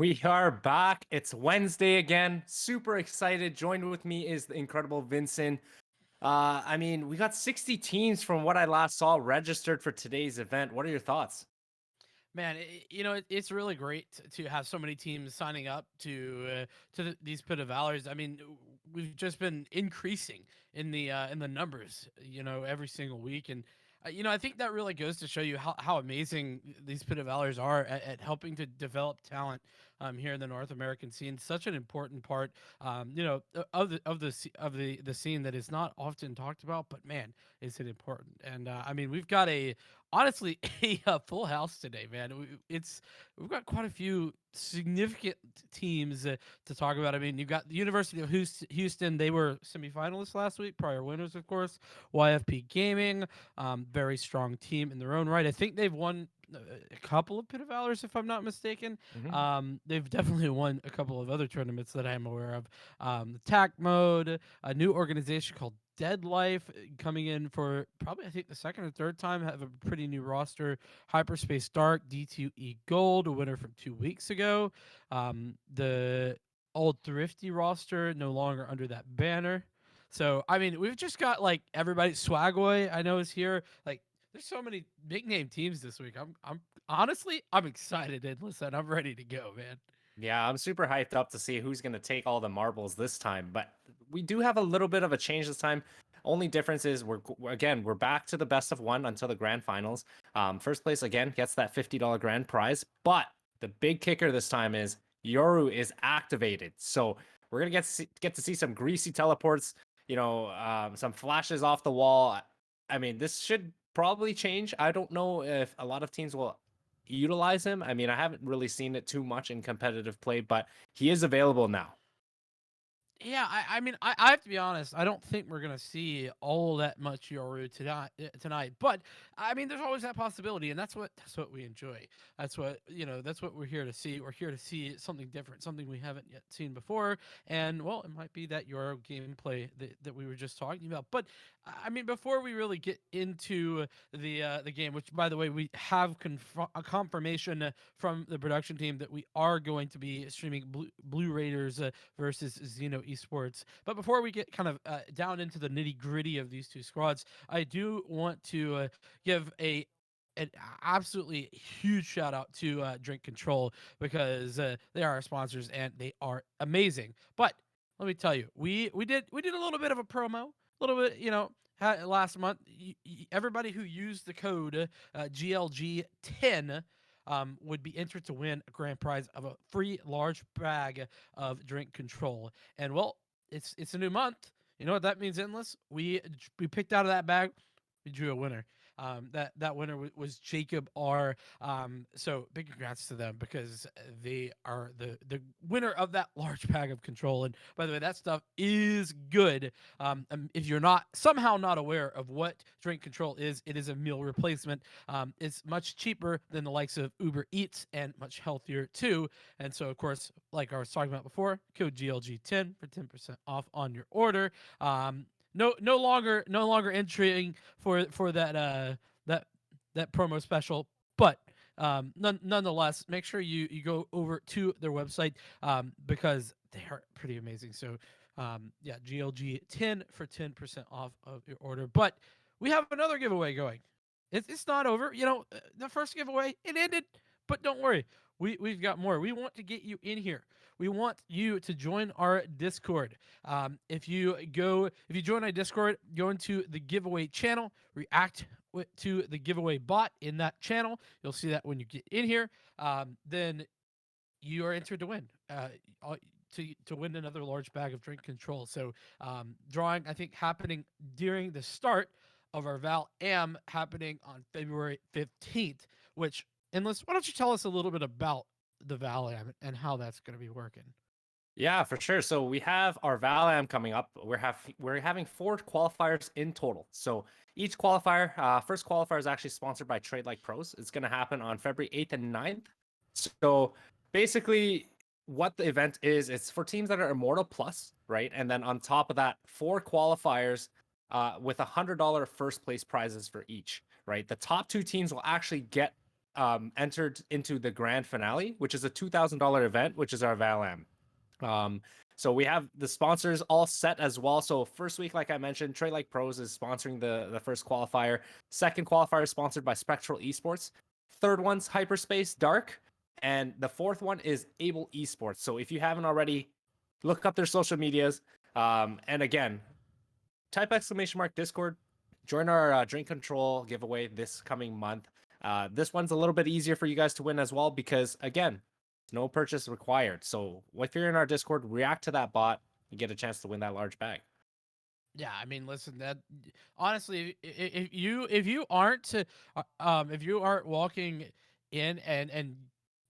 We are back. It's Wednesday again. Super excited. Joined with me is the incredible Vincent. We got 60 teams from what I last saw registered for today's event. What are your thoughts? Man, it's really great to have so many teams signing up to these pit of valors. I mean, we've just been increasing in the numbers, every single week, and I think that really goes to show you how amazing these pit of valors are at helping to develop talent here in the North American scene. Such an important part, of the scene that is not often talked about, but man, is it important? And I mean, we've got a honestly a full house today, man. We've got quite a few significant teams to talk about. I mean, you've got the University of Houston. They were semifinalists last week, prior winners, of course. YFP Gaming, very strong team in their own right. I think they've won a couple of Pit of Valors, if I'm not mistaken. Hmm. They've definitely won a couple of other tournaments that I'm aware of. The TAC mode, a new organization called Dead Life coming in for probably I think the second or third time, have a pretty new roster. Hyperspace Dark, D2E Gold, a winner from 2 weeks ago. The old Thrifty roster no longer under that banner. So I mean, we've just got like everybody. Swagboy I know is here. Like, there's so many big name teams this week. I'm honestly I'm excited, and listen, I'm ready to go, man. Yeah, I'm super hyped up to see who's going to take all the marbles this time. But we do have a little bit of a change this time. Only difference is we're back to the best of one until the grand finals. First place again gets that $50 grand prize. But the big kicker this time is Yoru is activated. So we're gonna get to see some greasy teleports. Some flashes off the wall. I mean, this should probably change. I don't know if a lot of teams will utilize him. I mean, I haven't really seen it too much in competitive play, but he is available now. Yeah, I have to be honest. I don't think we're gonna see all that much Yoru tonight, but I mean, there's always that possibility, and that's what we enjoy. That's what we're here to see. We're here to see something different, something we haven't yet seen before, and well, it might be that Euro gameplay that we were just talking about. But I mean, before we really get into the game, which by the way we have a confirmation from the production team that we are going to be streaming Blue Raiders versus Xeno Esports. But before we get kind of down into the nitty gritty of these two squads, I do want to give an absolutely huge shout out to Drink Control, because they are our sponsors and they are amazing. But let me tell you, we did a little bit of a promo, a little bit, last month. Everybody who used the code GLG10 would be entered to win a grand prize of a free large bag of Drink Control. And well, it's a new month. You know what that means, Endless? We picked out of that bag. We drew a winner. That winner was Jacob R. So big congrats to them, because they are the winner of that large bag of Control. And by the way, that stuff is good. If you're not somehow not aware of what Drink Control is, it is a meal replacement. It's much cheaper than the likes of Uber Eats and much healthier too. And so, of course, like I was talking about before, code GLG10 for 10% off on your order. No longer entering for that promo special, but nonetheless, make sure you go over to their website, because they are pretty amazing. So yeah, GLG 10 for 10% off of your order. But we have another giveaway going. It's not over. The first giveaway, it ended, but don't worry. We've got more. We want to get you in here. We want you to join our Discord. If you join our Discord, go into the giveaway channel, react to the giveaway bot in that channel. You'll see that when you get in here. Then you are entered to win. To win another large bag of Drink Control. So drawing, I think, happening during the start of our Val Am, happening on February 15th. Which, Endless, why don't you tell us a little bit about the Val Am and how that's going to be working? Yeah, for sure. So we have our Valam coming up. We're having 4 qualifiers in total. So each qualifier, first qualifier is actually sponsored by Trade Like Pros. It's going to happen on February 8th and 9th. So basically, what the event is, it's for teams that are Immortal Plus, right? And then on top of that, 4 qualifiers with $100 first place prizes for each, right? The top 2 teams will actually get entered into the grand finale, which is a $2,000 event, which is our Valam. Um, so we have the sponsors all set as well. So first week, like I mentioned, Trade Like Pros is sponsoring the first qualifier. Second qualifier is sponsored by Spectral Esports. Third one's Hyperspace Dark, and the fourth one is Able Esports. So if you haven't already, look up their social medias. And again, type exclamation mark Discord. Join our drink control giveaway this coming month. This one's a little bit easier for you guys to win as well because again, no purchase required. So if you're in our Discord, react to that bot and get a chance to win that large bag. Yeah, I mean, listen, that honestly, if you aren't walking in and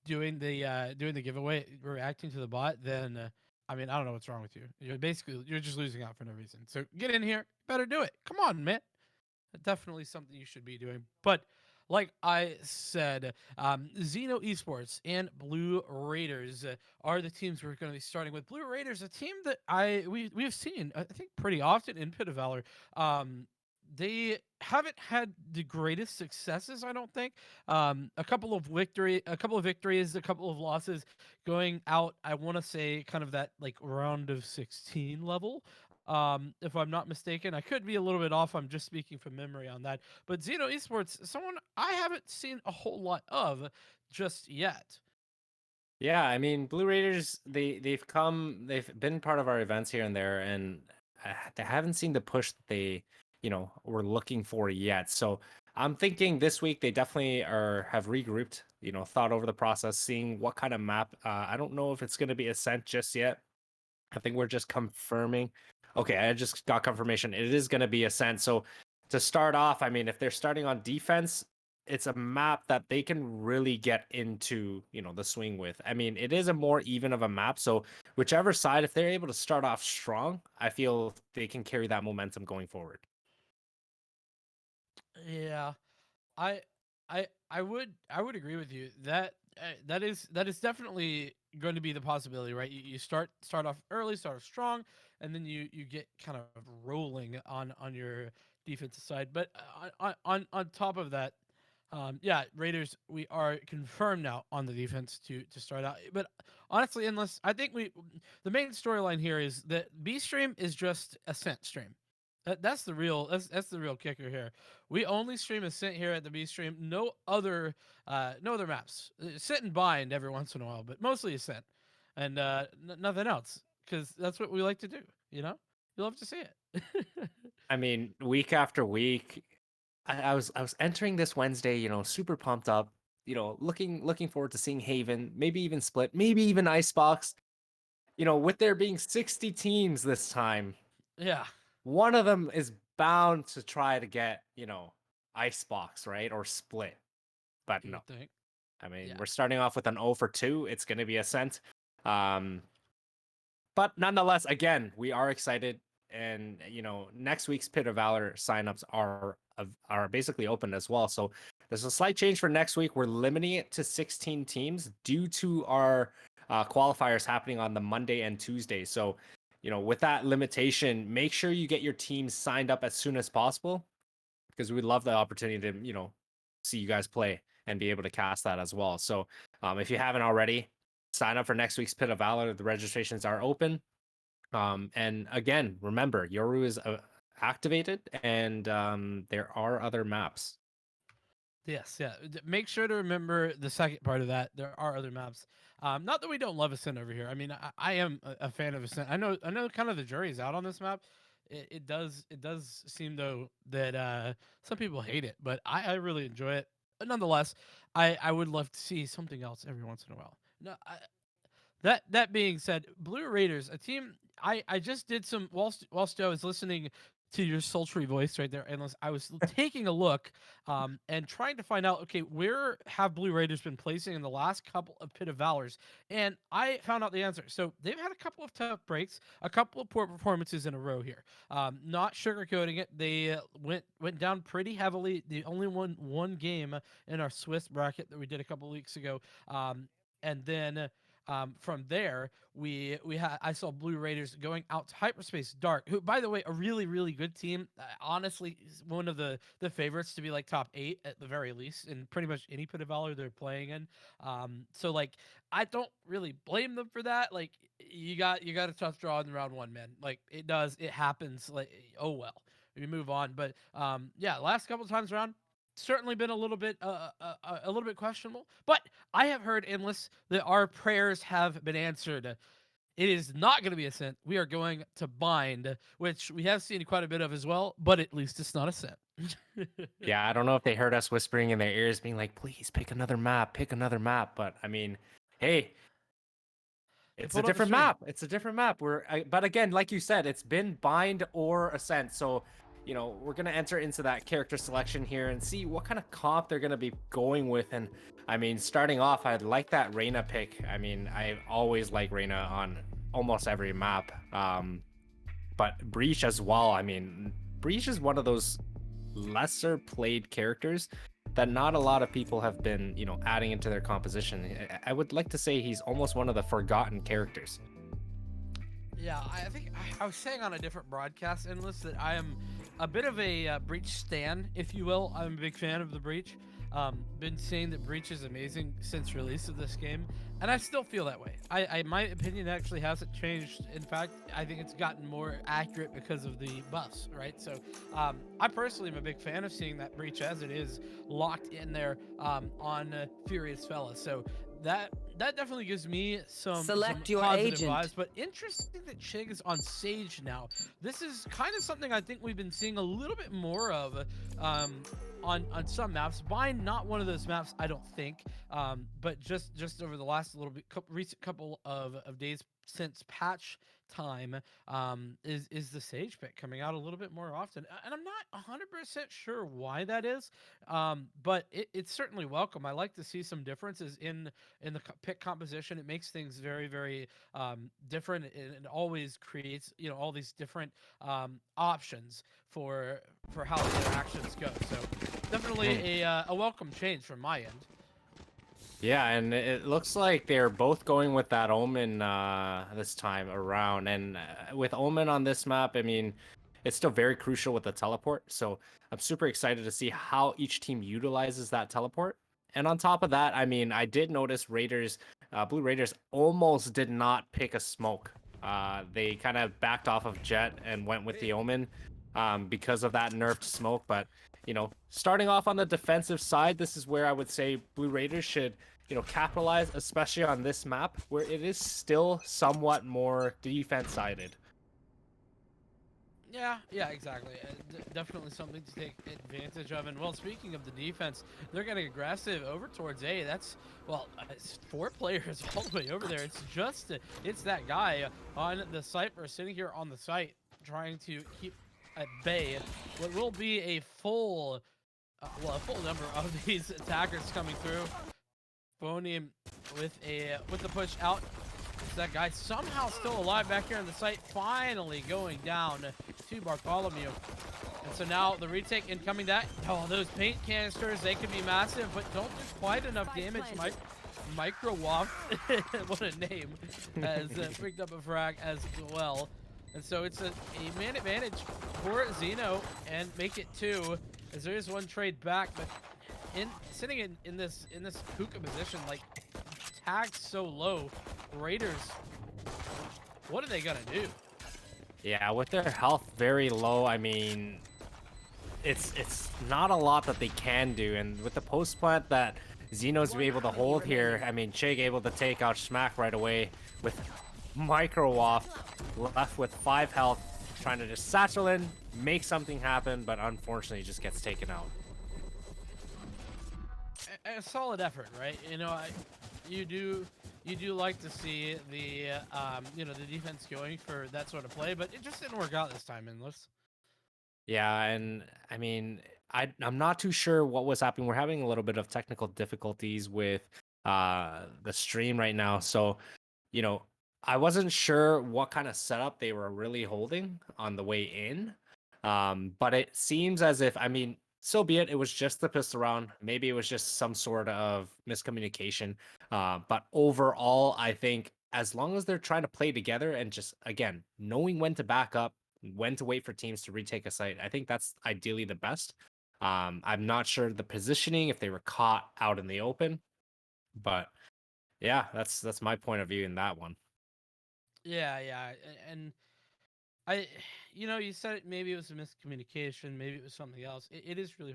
doing the giveaway, reacting to the bot, then I mean, I don't know what's wrong with you. You're just losing out for no reason. So get in here, better do it. Come on, man. Definitely something you should be doing. But like I said, Xeno Esports and Blue Raiders are the teams we're going to be starting with. Blue Raiders, a team that we have seen, I think, pretty often in Pit of Valor. They haven't had the greatest successes, I don't think. A couple of victories, a couple of losses, going out. I want to say kind of that like round of 16 level. If I'm not mistaken. I could be a little bit off. I'm just speaking from memory on that. But Xeno Esports, someone I haven't seen a whole lot of just yet. Yeah, I mean, Blue Raiders, they've been part of our events here and there, and they haven't seen the push that they, were looking for yet. So I'm thinking this week they definitely have regrouped, thought over the process, seeing what kind of map. I don't know if it's going to be Ascent just yet. I think we're just confirming. Okay, I just got confirmation. It is going to be Ascent. So to start off, I mean, if they're starting on defense, it's a map that they can really get into, the swing with. I mean, it is a more even of a map. So whichever side, if they're able to start off strong, I feel they can carry that momentum going forward. Yeah, I I would agree with you that that is definitely going to be the possibility, right? You start off early, start off strong, and then you get kind of rolling on your defensive side. But on top of that, yeah, Raiders, we are confirmed now on the defense to start out. But honestly, unless I think the main storyline here is that B stream is just Ascent stream. That's the real kicker here. We only stream Ascent here at the B stream. No other maps. Sit and bind every once in a while, but mostly Ascent, and nothing else because that's what we like to do. You love to see it. I mean, week after week, I was entering this Wednesday, super pumped up, looking forward to seeing Haven, maybe even Split, maybe even Icebox. With there being 60 teams this time, Yeah, one of them is bound to try to get, Icebox, right? Or Split. But you no. would think. I mean, Yeah. we're starting off with an 0 for 2. It's going to be Ascent. Um, but nonetheless, again, we are excited. And next week's Pit of Valor signups are basically open as well. So there's a slight change for next week. We're limiting it to 16 teams due to our qualifiers happening on the Monday and Tuesday. So, with that limitation, make sure you get your teams signed up as soon as possible because we'd love the opportunity to, see you guys play and be able to cast that as well. So, if you haven't already, sign up for next week's Pit of Valor. The registrations are open. And again, remember, Yoru is activated, and there are other maps. Yes, yeah. Make sure to remember the second part of that. There are other maps. Not that we don't love Ascent over here. I mean, I am a fan of Ascent. I know. Kind of the jury's out on this map. It does seem though that some people hate it, but I really enjoy it. But nonetheless, I would love to see something else every once in a while. No, that being said, Blue Raiders, a team I just did some whilst I was listening to your sultry voice right there, and I was taking a look and trying to find out, okay, where have Blue Raiders been placing in the last couple of Pit of Valors, and I found out the answer. So they've had a couple of tough breaks, a couple of poor performances in a row here. Not sugarcoating it, they went down pretty heavily. They only won one game in our Swiss bracket that we did a couple of weeks ago, and then From there, I saw Blue Raiders going out to Hyperspace Dark, who, by the way, a really really good team. Honestly, is one of the favorites to be like top 8 at the very least in pretty much any pit of Valor they're playing in. So like I don't really blame them for that. Like you got a tough draw in round 1, man. Like it happens. Like oh well, we move on. But yeah, last couple times around, certainly been a little bit questionable. But I have heard endless that our prayers have been answered. It is not going to be a scent. We are going to bind, which we have seen quite a bit of as well. But at least it's not a scent. Yeah, I don't know if they heard us whispering in their ears, being like, "Please pick another map, pick another map." But I mean, hey, They it's a pulled up a different string. map. It's a different map. But again, like you said, it's been bind or ascent. So, we're gonna enter into that character selection here and see what kind of comp they're gonna be going with. And I mean, starting off, I like that Reyna pick. I mean, I always like Reyna on almost every map. But Breach as well. I mean, Breach is one of those lesser played characters that not a lot of people have been, adding into their composition. I would like to say he's almost one of the forgotten characters. Yeah, I think I was saying on a different broadcast endless that I am a bit of a Breach stan, if you will. I'm a big fan of the Breach. Been saying that Breach is amazing since release of this game, and I still feel that way. My opinion actually hasn't changed. In fact, I think it's gotten more accurate because of the buffs, right? So, I personally am a big fan of seeing that Breach as it is locked in there on Furious Fella. So that definitely gives me some Select your positive agent. vibes. But interesting that Chig is on Sage now. This is kind of something I think we've been seeing a little bit more of on some maps. Bind not one of those maps, I don't think. But just over the last little bit recent couple of days since patch time, is the Sage pick coming out a little bit more often, and I'm not 100% sure why that is. But it's certainly welcome. I like to see some differences in the pick composition. It makes things very very different, and it always creates all these different options for how the interactions go. So definitely a welcome change from my end. Yeah, and it looks like they're both going with that Omen this time around. And with Omen on this map, I mean, it's still very crucial with the teleport. So I'm super excited to see how each team utilizes that teleport. And on top of that, I mean, I did notice Blue Raiders almost did not pick a smoke. They kind of backed off of Jet and went with the Omen because of that nerfed smoke. But starting off on the defensive side, this is where I would say Blue Raiders should, capitalize, especially on this map where it is still somewhat more defense sided. Yeah, exactly. Definitely something to take advantage of. And well, speaking of the defense, they're getting aggressive over towards A. That's it's 4 players all the way over there. It's that guy on the site or sitting here on the site trying to keep at bay what will be a full number of these attackers coming through. Phony with the push out. That guy somehow still alive back here on the site, finally going down to Bartholomew. And so now the retake incoming that. Oh, those paint canisters, they could be massive, but don't do quite enough damage. Micro Waft, what a name, has picked up a frag as well. And so it's a man advantage for Xeno, and make it 2, as there is one trade back, but sitting in this hookah position, like tagged so low, Raiders, what are they gonna do? Yeah, with their health very low, I mean, it's not a lot that they can do. And with the post plant that Xeno's be able to hold here, I mean, Chig able to take out Schmack right away with Micro Waft, left with 5 health, trying to just satchel in, make something happen, but unfortunately just gets taken out. A solid effort, right? You do like to see the the defense going for that sort of play, but it just didn't work out this time, Endless. Yeah, and I mean, I'm not too sure what was happening. We're having a little bit of technical difficulties with the stream right now. So, you know, I wasn't sure what kind of setup they were really holding on the way in. But it seems as if, I mean, so be it. It was just the pistol round. Maybe it was just some sort of miscommunication. But overall, I think as long as they're trying to play together and just, again, knowing when to back up, when to wait for teams to retake a site, I think that's ideally the best. I'm not sure the positioning if they were caught out in the open, but yeah, that's my point of view in that one. Yeah, yeah, and I, you said it, maybe it was a miscommunication, maybe it was something else. It is really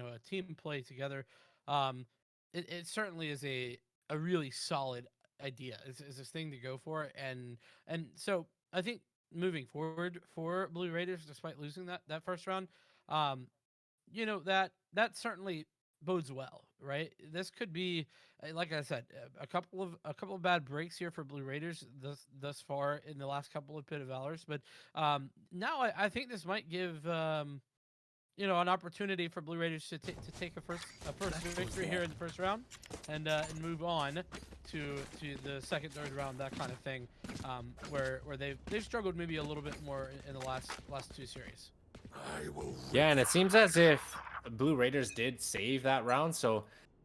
a team play together. Um, it certainly is a really solid idea. It's this thing to go for, and so I think moving forward for Blue Raiders, despite losing that first round, um, that certainly bodes well, right? This could be, like I said, a couple of bad breaks here for Blue Raiders thus far in the last couple of Pit of Valors, but now I think this might give. An opportunity for Blue Raiders to take a first victory here in the first round, and move on to the second, third round, that kind of thing, where they've struggled maybe a little bit more in the last two series. Yeah, and it seems as if Blue Raiders did save that round. So,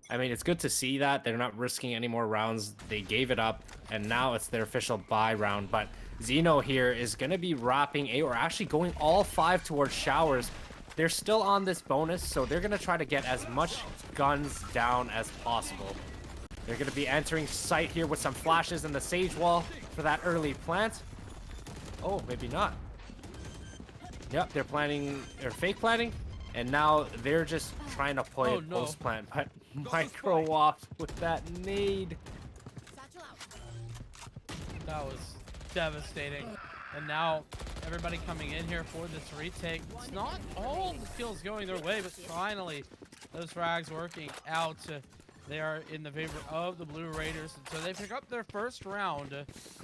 I mean, it's good to see that they're not risking any more rounds. They gave it up, and now it's their official bye round. But Xeno here is going to be wrapping A, or actually going all 5 towards Showers. They're still on this bonus, so they're going to try to get as much guns down as possible. They're going to be entering site here with some flashes in the Sage Wall for that early plant. Oh, maybe not. Yep, they're planning, or fake planning, and now they're just trying to play Oh it no! post plant. But Micro off with that nade. That was devastating. And now everybody coming in here for this retake. It's not all the kills going their way, but finally those frags working out. They are in the favor of the Blue Raiders. And so they pick up their first round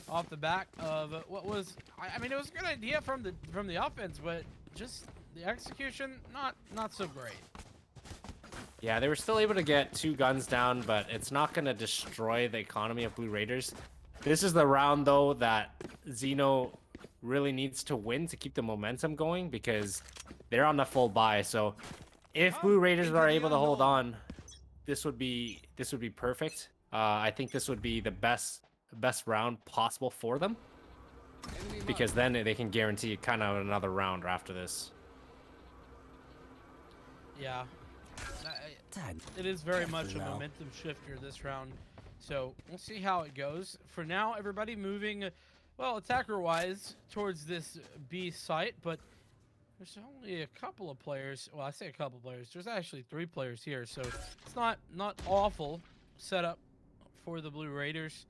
off the back of what was, I mean, it was a good idea from the offense, but just the execution, not so great. Yeah, they were still able to get 2 guns down, but it's not going to destroy the economy of Blue Raiders. This is the round, though, that Xeno really needs to win to keep the momentum going, because they're on the full buy. So if Blue Raiders are able to hold on, this would be perfect. I think this would be the best round possible for them, because then they can guarantee kind of another round after this. Yeah. It is very much a momentum shifter this round. So we'll see how it goes. For now, everybody moving, well, attacker-wise, towards this B site, but there's only a couple of players. Well, I say a couple of players. There's actually 3 players here, so it's not awful setup for the Blue Raiders.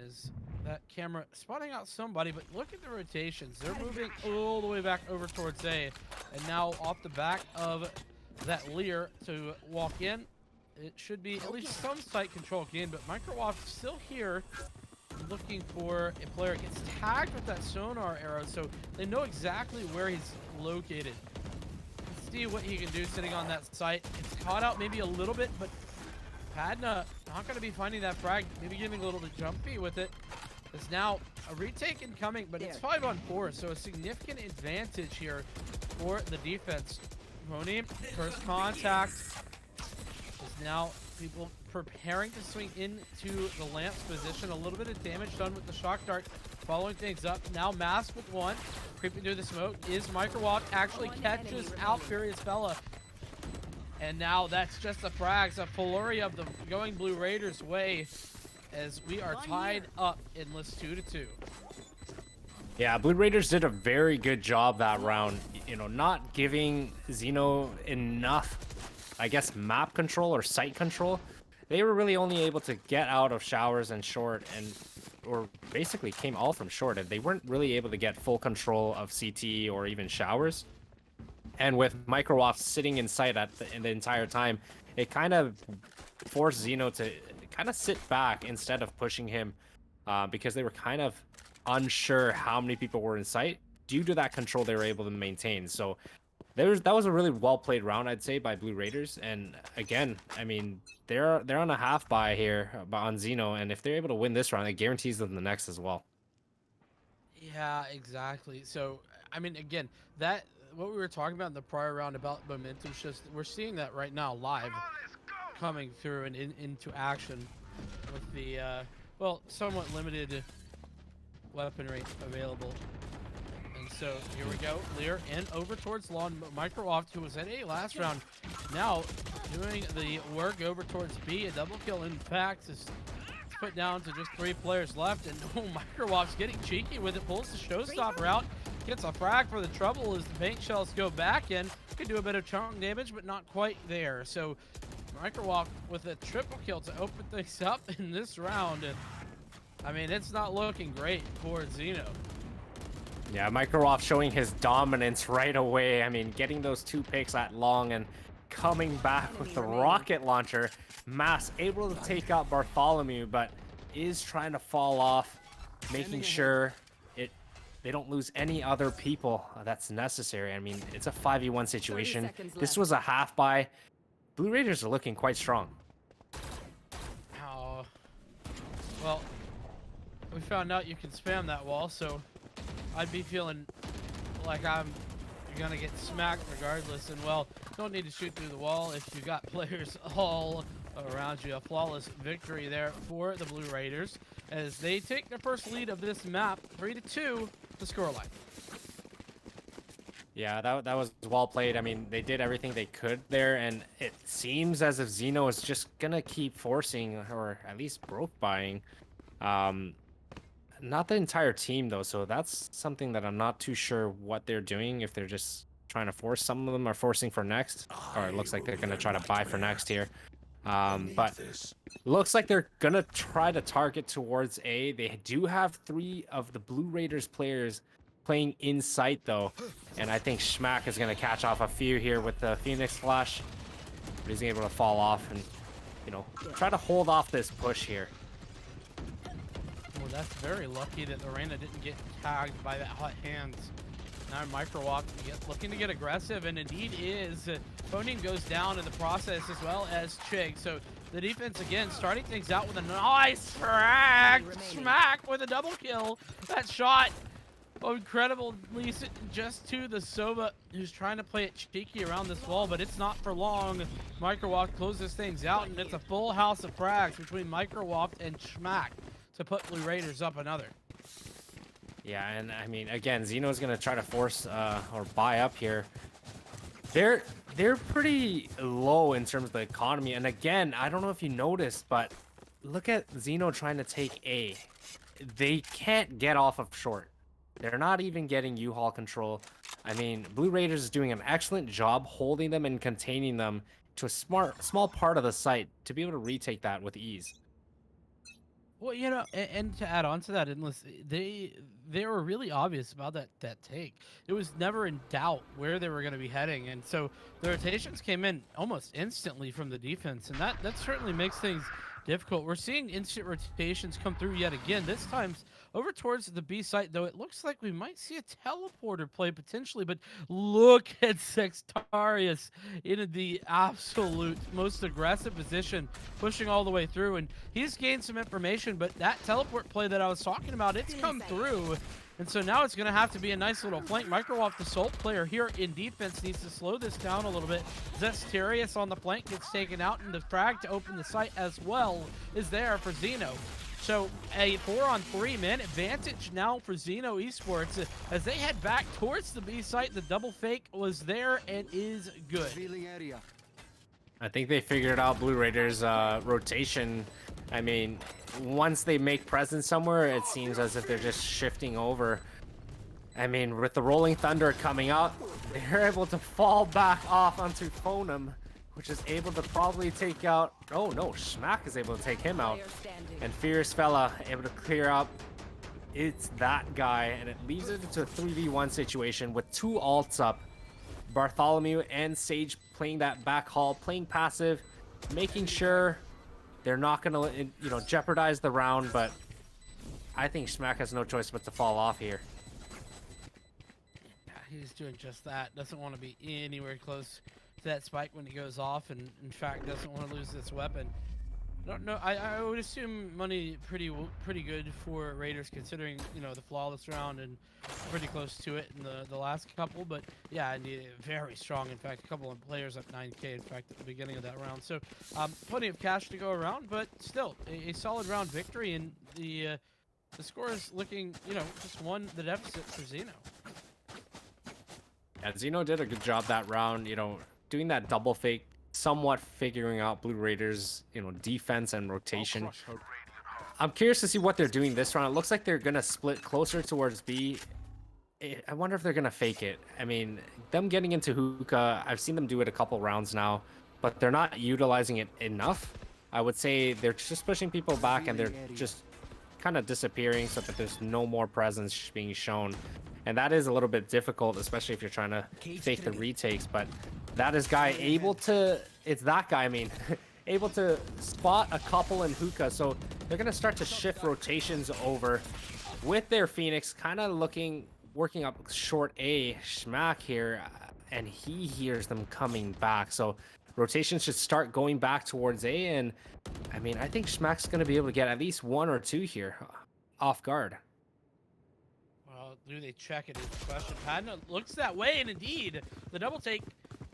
As that camera spotting out somebody, but look at the rotations. They're moving all the way back over towards A, and now off the back of that Lear to walk in. It should be at least some site control gain, but Microwaft still here looking for a player. Gets tagged with that sonar arrow, so they know exactly where he's located. Let's see what he can do sitting on that site. It's caught out maybe a little bit, but Padna not going to be finding that frag, maybe getting a little bit jumpy with it. It's now a retake incoming, but it's 5-on-4, so a significant advantage here for the defense. Moni, first contact, is now people preparing to swing into the Lamp's position. A little bit of damage done with the shock dart, following things up. Now Mask with 1, creeping through the smoke is Microwalk, actually catches out Furious Fella. And now that's just the frags, a flurry of them going Blue Raiders' way, as we are tied up in list 2-2. Yeah, Blue Raiders did a very good job that round, not giving Xeno enough, I guess, map control or site control. They were really only able to get out of Showers and short, or basically came all from short, and they weren't really able to get full control of CT or even Showers. And with Microwaft sitting in sight in the entire time, it kind of forced Xeno to kind of sit back instead of pushing him, because they were kind of unsure how many people were in sight due to that control they were able to maintain. So that was a really well played round, I'd say, by Blue Raiders. And again, I mean, they're on a half buy here on Xeno, and if they're able to win this round, it guarantees them the next as well. Yeah, exactly. So, I mean, again, that what we were talking about in the prior round about momentum shifts, we're seeing that right now live coming through and into action with the well, somewhat limited weaponry available. And so here we go, Lear in over towards Lawn. Microoft, who was at A last round, now doing the work over towards B. A double kill, in fact, is put down to just 3 players left. And oh, Microoft's getting cheeky with it, pulls the showstopper out, gets a frag for the trouble as the paint shells go back in. Could do a bit of chunk damage, but not quite there. So Microoft with a triple kill to open things up in this round. I mean, it's not looking great for Xeno. Yeah, Microoft showing his dominance right away. I mean, getting those 2 picks at long and coming back with the rocket launcher. Mass able to take out Bartholomew, but is trying to fall off, making sure they don't lose any other people that's necessary. I mean, it's a 5v1 situation. This was a half buy. Blue Raiders are looking quite strong. Oh, well, we found out you can spam that wall, so I'd be feeling like you're gonna get smacked regardless. And well, don't need to shoot through the wall if you got players all around you. A flawless victory there for the Blue Raiders as they take their first lead of this map, 3-2, the scoreline. Yeah, that was well played. I mean, they did everything they could there, and it seems as if Xeno is just gonna keep forcing, or at least broke buying. Not the entire team though, so that's something that I'm not too sure what they're doing. If they're just trying to force, some of them are forcing for next, or it looks like they're gonna try to buy for next here. But looks like they're gonna try to target towards A. They do have 3 of the Blue Raiders players playing in sight though, and I think Schmack is gonna catch off a few here with the Phoenix Flash, but he's able to fall off and, you know, try to hold off this push here. Well, that's very lucky that Lorena didn't get tagged by that hot hands. Now Microoft looking to get aggressive, and indeed is. Phoning goes down in the process as well as Chig. So the defense again starting things out with a nice frag. Smack with a double kill. That shot, incredible, leads it just to the Sova, who's trying to play it cheeky around this wall, but it's not for long. Microoft closes things out, and it's a full house of frags between Microoft and Schmack to put Blue Raiders up another. Yeah, and I mean, again, Xeno's gonna try to force or buy up here. They're pretty low in terms of the economy, and again, I don't know if you noticed, but look at Xeno trying to take A. They can't get off of short. They're not even getting U-Haul control. I mean, Blue Raiders is doing an excellent job holding them and containing them to a small part of the site to be able to retake that with ease. Well, you know, and to add on to that, Endless, they were really obvious about that take. It was never in doubt where they were going to be heading, and so the rotations came in almost instantly from the defense, and that certainly makes things difficult. We're seeing instant rotations come through yet again. This time over towards the B site, though, it looks like we might see a teleporter play potentially, but look at Sextarius in the absolute most aggressive position, pushing all the way through, and he's gained some information, but that teleport play that I was talking about, it's come through. And so now it's going to have to be a nice little flank. Microoft, the sole player here in defense, needs to slow this down a little bit. Zestarius on the flank gets taken out, and the frag to open the site as well is there for Xeno. So a 4-on-3 man advantage now for Xeno Esports as they head back towards the B site. The double fake was there and is good. I think they figured out Blue Raiders' rotation. I mean, once they make presence somewhere, it seems as if they're just shifting over. I mean, with the Rolling Thunder coming out, they're able to fall back off onto Phonum, which is able to probably take out... Oh no, Schmack is able to take him out. And Fierce Fella able to clear up. It's that guy, and it leaves it into a 3v1 situation with 2 ults up. Bartholomew and Sage playing that back haul, playing passive, making sure they're not going to, you know, jeopardize the round, but I think Schmack has no choice but to fall off here. he's doing just that. Doesn't want to be anywhere close to that spike when he goes off, and in fact doesn't want to lose this weapon. I don't know. I would assume money pretty good for Raiders, considering the flawless round and pretty close to it in the last couple. But yeah, indeed, very strong. In fact, a couple of players up 9K. In fact, at the beginning of that round, so plenty of cash to go around. But still, a solid round victory, and the score is looking just one the deficit for Zeno. Yeah, Zeno did a good job that round. Doing that double fake, somewhat figuring out Blue Raiders, defense and rotation. I'm curious to see what they're doing this round. It looks like they're gonna split closer towards B. I wonder if they're gonna fake it. I mean, them getting into hookah, I've seen them do it a couple rounds now, but they're not utilizing it enough. I would say they're just pushing people back and they're just kind of disappearing so that there's no more presence being shown. And that is a little bit difficult, especially if you're trying to fake the retakes. But that is guy able to, it's that guy, I mean, able to spot a couple in hookah. So they're going to start to shift rotations over with their Phoenix, kind of working up short A, Schmack here, and he hears them coming back. So rotations should start going back towards A. And I mean, I think Schmack's going to be able to get at least 1 or 2 here off guard. Do they check it is the question. Padna looks that way, and indeed, the double take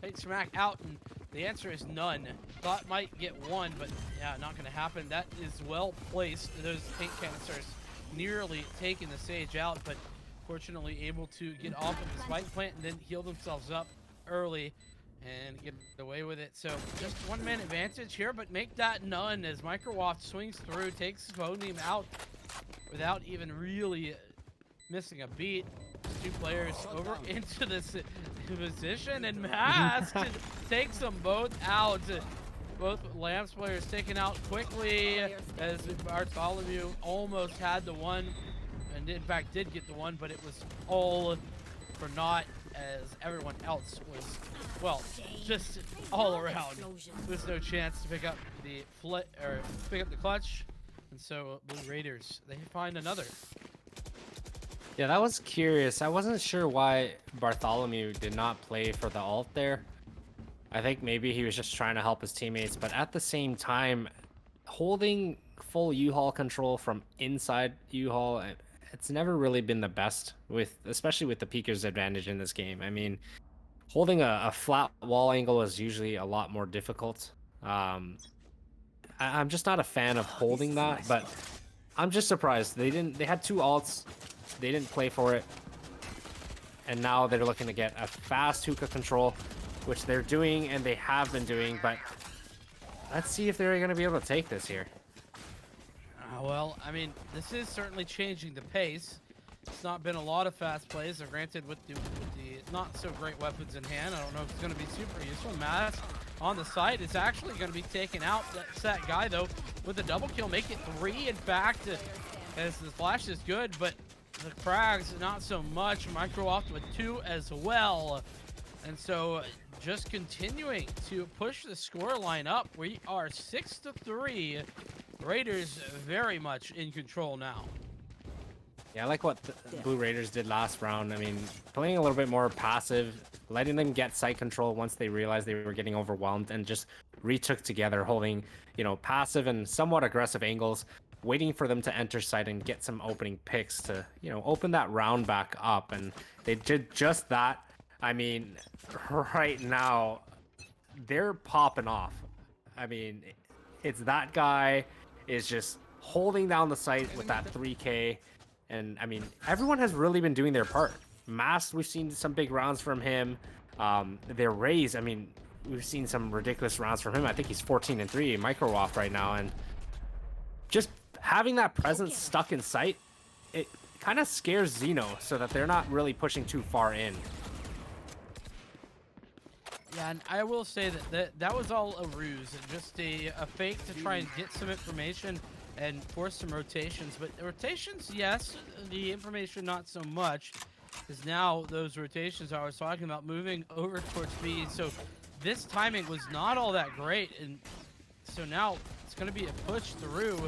takes Schmack out, and the answer is none. Thought might get 1, but yeah, not going to happen. That is well placed. Those paint canisters nearly taking the Sage out, but fortunately able to get off of the spike plant and then heal themselves up early and get away with it. So just 1-man advantage here, but make that none as Microwaft swings through, takes Podium out without even really missing a beat. 2 players over into this position, and Mask takes them both out. Both Lamps players taken out quickly as Bartholomew almost had the 1, and in fact did get the 1, but it was all for naught as everyone else was, well, just all around. There's no chance to pick up the clutch, and so Blue Raiders, they find another. Yeah, that was curious. I wasn't sure why Bartholomew did not play for the ult there. I think maybe he was just trying to help his teammates, but at the same time, holding full U-Haul control from inside U-Haul, it's never really been the best, especially with the peeker's advantage in this game. I mean, holding a flat wall angle is usually a lot more difficult. I'm just not a fan of holding that, but I'm just surprised. They had 2 ults. They didn't play for it, and now they're looking to get a fast hookah control, which they're doing and they have been doing, but let's see if they're going to be able to take this here. Well, I mean, this is certainly changing the pace. It's not been a lot of fast plays, granted with the not so great weapons in hand. I don't know if it's going to be super useful. Mask on the side is actually going to be taken out. That's that guy, though, with a double kill, make it 3, in fact, as the flash is good, but the frags, not so much. Microwaft with 2 as well. And so just continuing to push the score line up. We are 6-3. Raiders very much in control now. Yeah, I like what the Blue Raiders did last round. I mean, playing a little bit more passive, letting them get site control once they realized they were getting overwhelmed, and just retook together, holding, passive and somewhat aggressive angles, waiting for them to enter site and get some opening picks to, open that round back up. And they did just that. I mean, right now, they're popping off. I mean, it's that guy is just holding down the site with that 3K. And, I mean, everyone has really been doing their part. Mask, we've seen some big rounds from him. Their Raze, I mean, we've seen some ridiculous rounds from him. I think he's 14-3, Microwaft right now. And just having that presence stuck in sight, it kind of scares Zeno so that they're not really pushing too far in. Yeah, and I will say that was all a ruse, just a fake to try and get some information and force some rotations. But rotations, yes, the information not so much, because now those rotations I was talking about moving over towards B. So this timing was not all that great, and so now it's going to be a push through.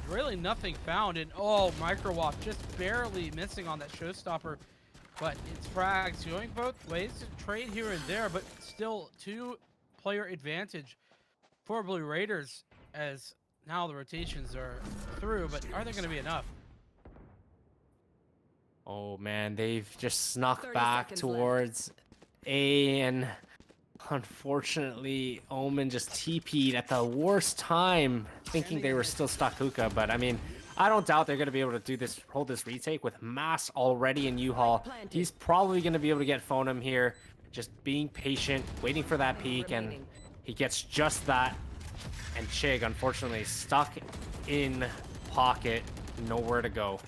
Really nothing found, and oh, Microwaft just barely missing on that showstopper. But it's frags going both ways. To trade here and there, but still 2-player advantage for Blue Raiders as now the rotations are through. But are they going to be enough? Oh man, they've just snuck 30 back seconds towards A, and unfortunately, Omen just TP'd at the worst time, thinking they were still stuck hookah. But I mean, I don't doubt they're going to be able to do this, hold this retake with Mass already in U-Haul. He's probably going to be able to get Phonum here, just being patient, waiting for that peak, and he gets just that. And Chig, unfortunately, stuck in pocket, nowhere to go.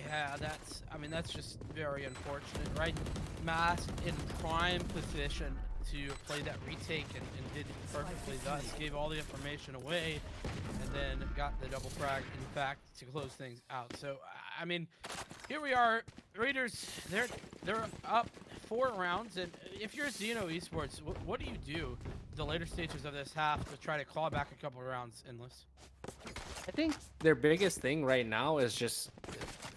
Yeah, that's just very unfortunate, right? Mask in prime position to play that retake and did perfectly thus, gave all the information away, and then got the double frag, in fact, to close things out. So, I mean, here we are, Raiders, they're up 4 rounds, and if you're Xeno Esports, what do you do the later stages of this half to try to claw back a couple of rounds, Endless? I think their biggest thing right now is just,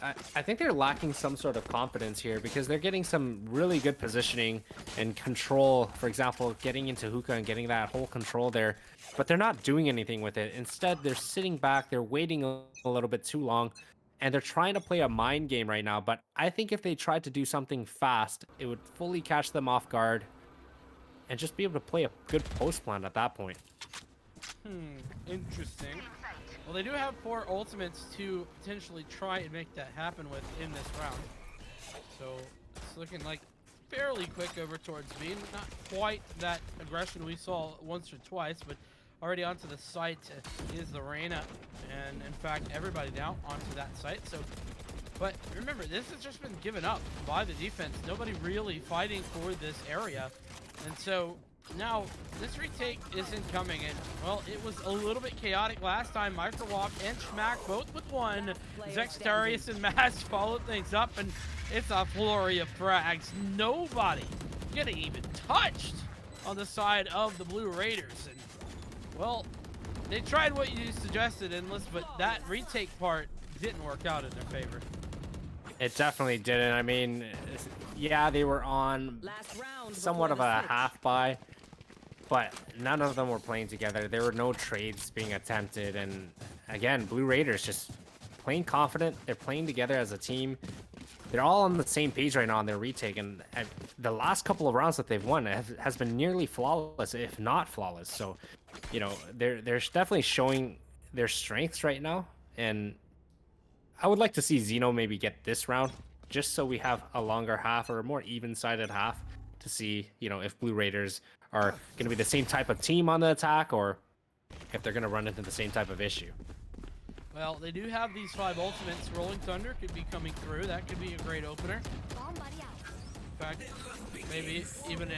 I think they're lacking some sort of confidence here because they're getting some really good positioning and control. For example, getting into hookah and getting that whole control there, but they're not doing anything with it. Instead, they're sitting back, they're waiting a little bit too long, and they're trying to play a mind game right now. But I think if they tried to do something fast, it would fully catch them off guard and just be able to play a good post plan at that point. Interesting. Well, they do have 4 ultimates to potentially try and make that happen with in this round. So it's looking like fairly quick over towards B. Not quite that aggression we saw once or twice, but already onto the site is the Reyna. And in fact, everybody now onto that site. So, but remember, this has just been given up by the defense. Nobody really fighting for this area. And so now, this retake isn't coming, and, well, it was a little bit chaotic last time. Microwalk and Schmack both with 1. Zextarius and Mass followed things up, and it's a flurry of frags. Nobody getting even touched on the side of the Blue Raiders. And, well, they tried what you suggested, Endless, but that retake part didn't work out in their favor. It definitely didn't. I mean, yeah, they were on somewhat of a half buy, but none of them were playing together. There were no trades being attempted, and again, Blue Raiders just playing confident. They're playing together as a team. They're all on the same page right now on their retake, and the last couple of rounds that they've won has been nearly flawless, if not flawless. So, you know, they're definitely showing their strengths right now, and I would like to see Xeno maybe get this round, just so we have a longer half or a more even-sided half to see, you know, if Blue Raiders are going to be the same type of team on the attack or if they're going to run into the same type of issue. Well, they do have these 5 ultimates. Rolling Thunder could be coming through. That could be a great opener. In fact, maybe even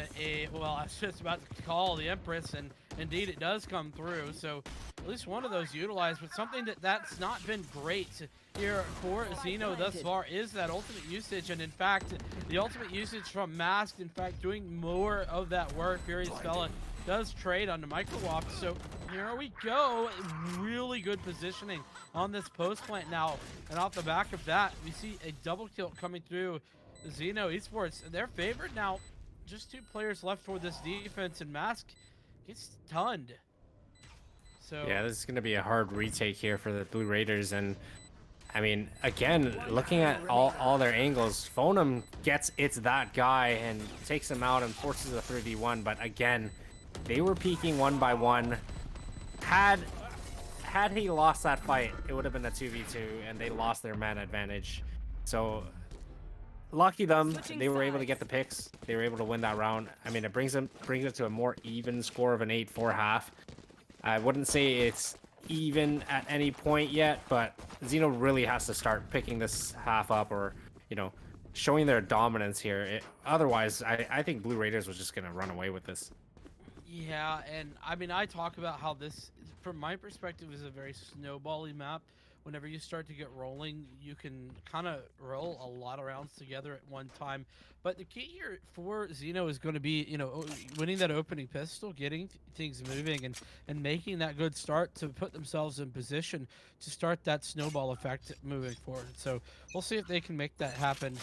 well, I was just about to call the Empress, and indeed it does come through. So at least one of those utilized, but something that's not been great here for Xeno thus far is that ultimate usage. And in fact, the ultimate usage from Masked, in fact, doing more of that work. Furious Fella does trade on the Microwalk. So here we go. Really good positioning on this post plant now. And off the back of that, we see a double kill coming through Xeno Esports. They're favored now. Just 2 players left for this defense, and Mask gets stunned. So yeah, this is going to be a hard retake here for the Blue Raiders. And I mean, again, looking at all their angles, Phonum gets It's That Guy and takes him out and forces a 3v1. But again, they were peeking 1 by 1. Had he lost that fight, it would have been a 2v2, and they lost their man advantage. So lucky them, they were able to get the picks. They were able to win that round. I mean, it brings it to a more even score of an 8-4 half. I wouldn't say it's even at any point yet, but Xeno really has to start picking this half up, or, you know, showing their dominance here. Otherwise, I think Blue Raiders was just going to run away with this. yeah, and I mean, I talk about how this, from my perspective, is a very snowbally map. Whenever you start to get rolling, you can kind of roll a lot of rounds together at one time. But the key here for Xeno is going to be, you know, winning that opening pistol, getting things moving, and making that good start to put themselves in position to start that snowball effect moving forward. So we'll see if they can make that happen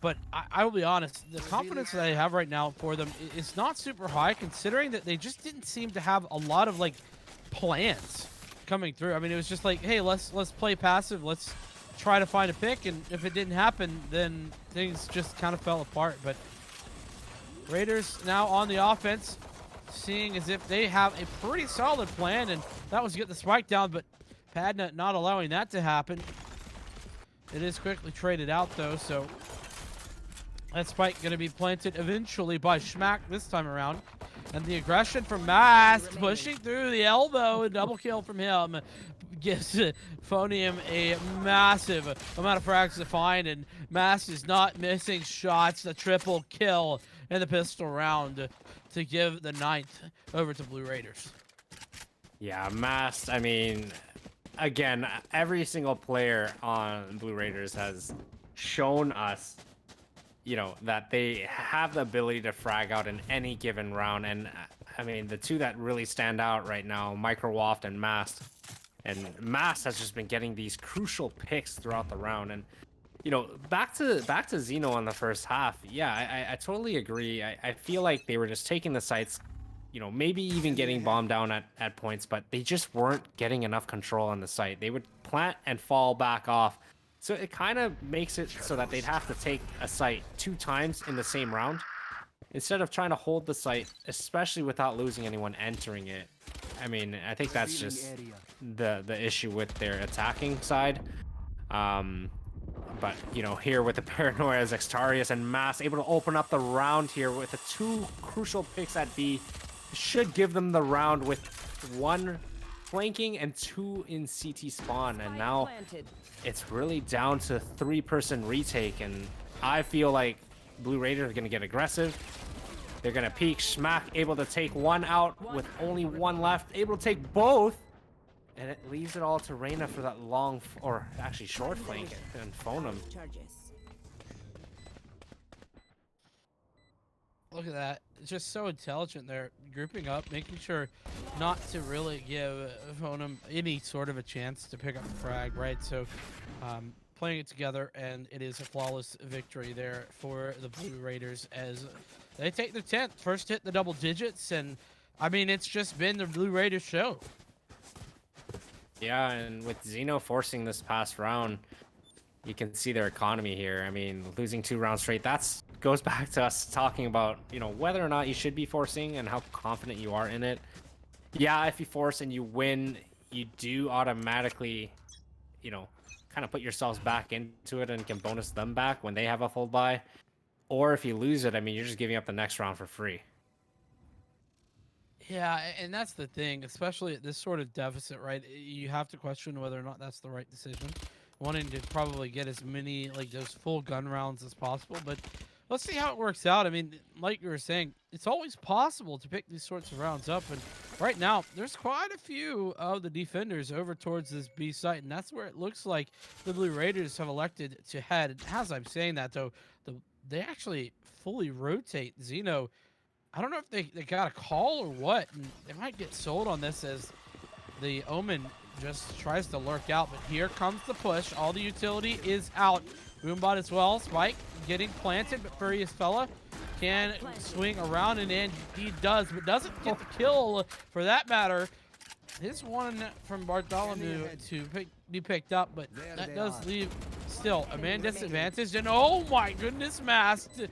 But I will be honest, the confidence that I have right now for them is not super high, considering that they just didn't seem to have a lot of like plans coming through. I mean, it was just like, hey, let's play passive, let's try to find a pick, and if it didn't happen, then things just kind of fell apart. But Raiders now on the offense, seeing as if they have a pretty solid plan, and that was to get the spike down, but Padna not allowing that to happen. It is quickly traded out though, so that spike going to be planted eventually by Schmack this time around. And the aggression from Mast pushing through the elbow, a double kill from him gives Phonium a massive amount of frags to find, and Mast is not missing shots. The triple kill in the pistol round to give the 9th over to Blue Raiders. Yeah, Mast, I mean, again, every single player on Blue Raiders has shown us, you know, that they have the ability to frag out in any given round. And I mean, the two that really stand out right now, Microwaft and Mast. And Mast has just been getting these crucial picks throughout the round. And you know, back to Zeno on the first half. Yeah, I totally agree. I feel like they were just taking the sites, you know, maybe even getting bombed down at points, but they just weren't getting enough control on the site. They would plant and fall back off. So it kind of makes it so that they'd have to take a site 2 times in the same round instead of trying to hold the site, especially without losing anyone entering it. I mean, I think that's just the issue with their attacking side. But, you know, here with the paranoia as Xtarius and Mass able to open up the round here with the 2 crucial picks at B, should give them the round with 1 flanking and 2 in CT spawn. And now it's really down to 3-person retake. And I feel like Blue Raiders are going to get aggressive. They're going to peek. Schmack able to take 1 out with only 1 left. Able to take both. And it leaves it all to Reyna for that long, or actually short flank and phone him. Look at that. It's just so intelligent there. Grouping up, making sure not to really give Phonum any sort of a chance to pick up the frag, right? So playing it together, and it is a flawless victory there for the Blue Raiders as they take the 10th. First hit the double digits, and I mean, it's just been the Blue Raiders show. Yeah, and with Zeno forcing this past round, you can see their economy here. I mean, losing 2 rounds straight, that's goes back to us talking about, you know, whether or not you should be forcing and how confident you are in it. Yeah, if you force and you win, you do automatically, you know, kind of put yourselves back into it and can bonus them back when they have a full buy. Or if you lose it, I mean, you're just giving up the next round for free. Yeah, and that's the thing, especially at this sort of deficit, right? You have to question whether or not that's the right decision. Wanting to probably get as many, like, those full gun rounds as possible, but let's see how it works out. I mean, like you were saying, it's always possible to pick these sorts of rounds up, and right now, there's quite a few of the defenders over towards this B site, and that's where it looks like the Blue Raiders have elected to head. And as I'm saying that, though, they actually fully rotate Zeno. I don't know if they got a call or what, and they might get sold on this as the Omen just tries to lurk out. But here comes the push. All the utility is out. Boombot as well. Spike getting planted, but Furious Fella can swing around, and in he does, but doesn't get the kill for that matter. This one from Bartholomew to be picked up, but that does leave still a man disadvantaged. And oh my goodness, Masked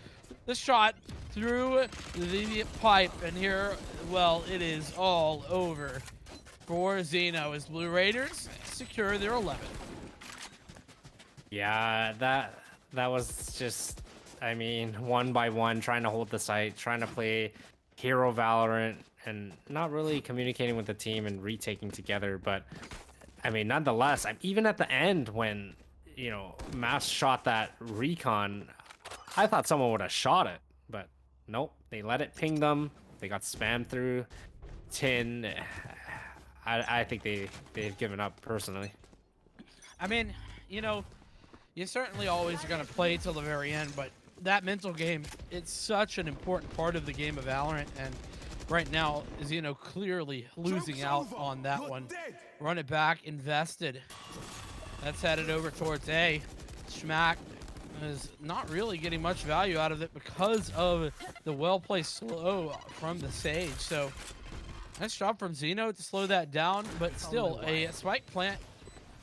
the shot through the pipe, and here, well, it is all over for Zeno as Blue Raiders secure their 11th. Yeah, that was just, I mean, 1 by 1, trying to hold the site, trying to play hero Valorant, and not really communicating with the team and retaking together. But I mean, nonetheless, even at the end when, you know, Mass shot that recon, I thought someone would have shot it, but nope, they let it ping them. They got spammed through tin. I think they've given up personally. I mean, you know, you certainly always are going to play till the very end, but that mental game, it's such an important part of the game of Valorant, and right now, Zeno clearly losing out on that one. Run it back, invested. That's headed over towards A. Schmack is not really getting much value out of it because of the well-placed slow from the Sage. So nice job from Xeno to slow that down, but still a spike plant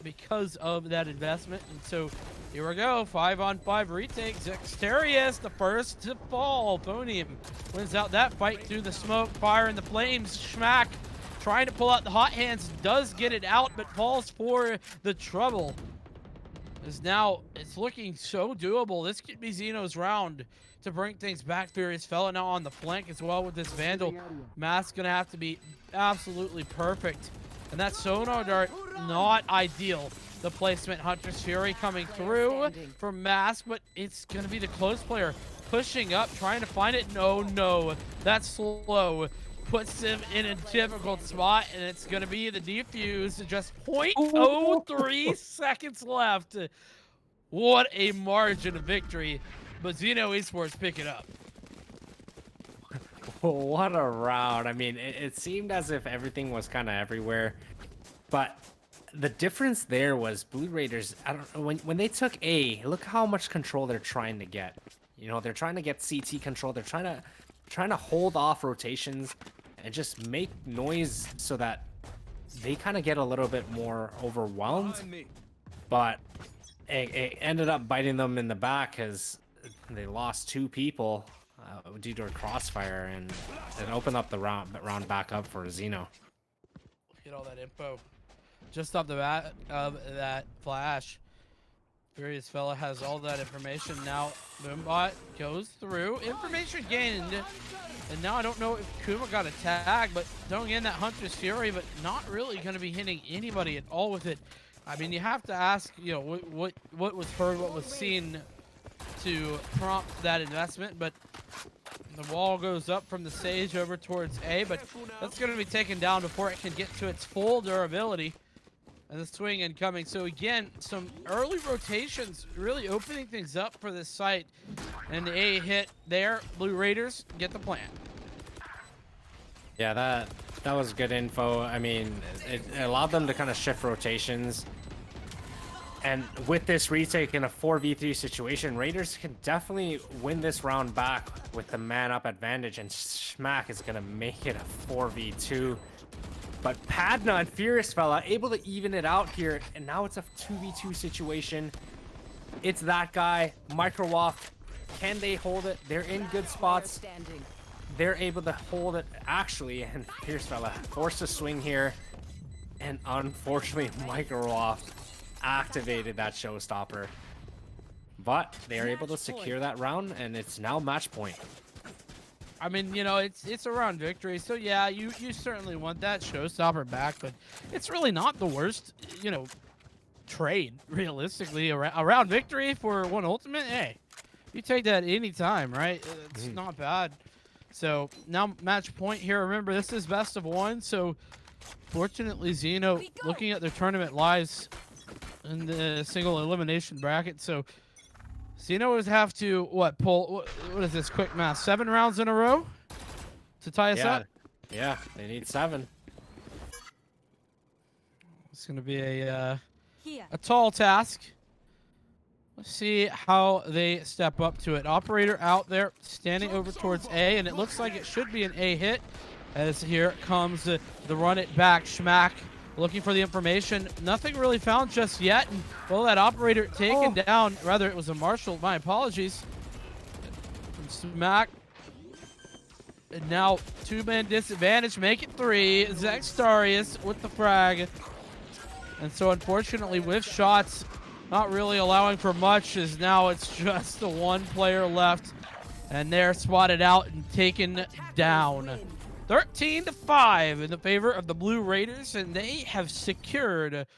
because of that investment. And so here we go, 5-on-5 retake. Zexterius, the first to fall. Ponium wins out that fight through the smoke, fire, and the flames. Schmack trying to pull out the hot hands, does get it out, but falls for the trouble. Is now, it's looking so doable. This could be Xeno's round to bring things back. Furious Fella now on the flank as well with this Vandal. Mask gonna have to be absolutely perfect. And that sonar dart, not ideal. The placement, Hunter's Fury coming through from Mask, but it's gonna be the close player pushing up, trying to find it. No, that's slow. Puts him in a difficult spot, and it's going to be the defuse. Just 0.03 seconds left. What a margin of victory. But Xeno Esports pick it up. What a round. I mean, it seemed as if everything was kind of everywhere. But the difference there was Blue Raiders, I don't know, when they took A, look how much control they're trying to get. You know, they're trying to get CT control. They're trying to hold off rotations and just make noise so that they kind of get a little bit more overwhelmed. But it ended up biting them in the back because they lost 2 people due to a crossfire, and it opened up the round back up for Xeno. Get all that info just off the bat of that flash. Furious Fella has all that information now. Boombot goes through. Information gained. And now I don't know if Kuma got a tag, but throwing in that Hunter's Fury, but not really going to be hitting anybody at all with it. I mean, you have to ask, you know, what was heard, what was seen to prompt that investment, but the wall goes up from the Sage over towards A, but that's going to be taken down before it can get to its full durability. And the swing incoming. So again, some early rotations really opening things up for this site. And the A hit there. Blue Raiders get the plant. Yeah, that was good info. I mean, it allowed them to kind of shift rotations. And with this retake in a 4v3 situation, Raiders can definitely win this round back with the man-up advantage, and Schmack is going to make it a 4v2. But Padna and Furious Fella able to even it out here, and now it's a 2v2 situation. It's that guy, Microwaft. Can they hold it? They're in good spots. They're able to hold it, actually, and Furious Fella forced to swing here. And unfortunately, Microwaft activated that showstopper. But they are able to secure that round, and it's now match point. I mean, you know, it's a round victory, so yeah, you certainly want that showstopper back, but it's really not the worst, you know, trade, realistically. A round victory for one ultimate, hey, you take that any time, right? It's not bad. So now match point here. Remember, this is best of 1, so fortunately Xeno looking at their tournament lives in the single elimination bracket, so Xeno would have to, pull, what is this, quick math, 7 rounds in a row to tie us up? Yeah, they need 7. It's going to be a tall task. Let's see how they step up to it. Operator out there, standing over towards A, and it looks like it should be an A hit, as here comes the run it back. Schmack looking for the information. Nothing really found just yet. And, well, that operator taken down. Rather, it was a Marshall. My apologies. From Smack. And now 2-man disadvantage. Make it 3. Zexterius with the frag. And so, unfortunately, with shots not really allowing for much, as now it's just the 1 player left. And they're spotted out and taken down. 13-5 in the favor of the Blue Raiders, and they have secured,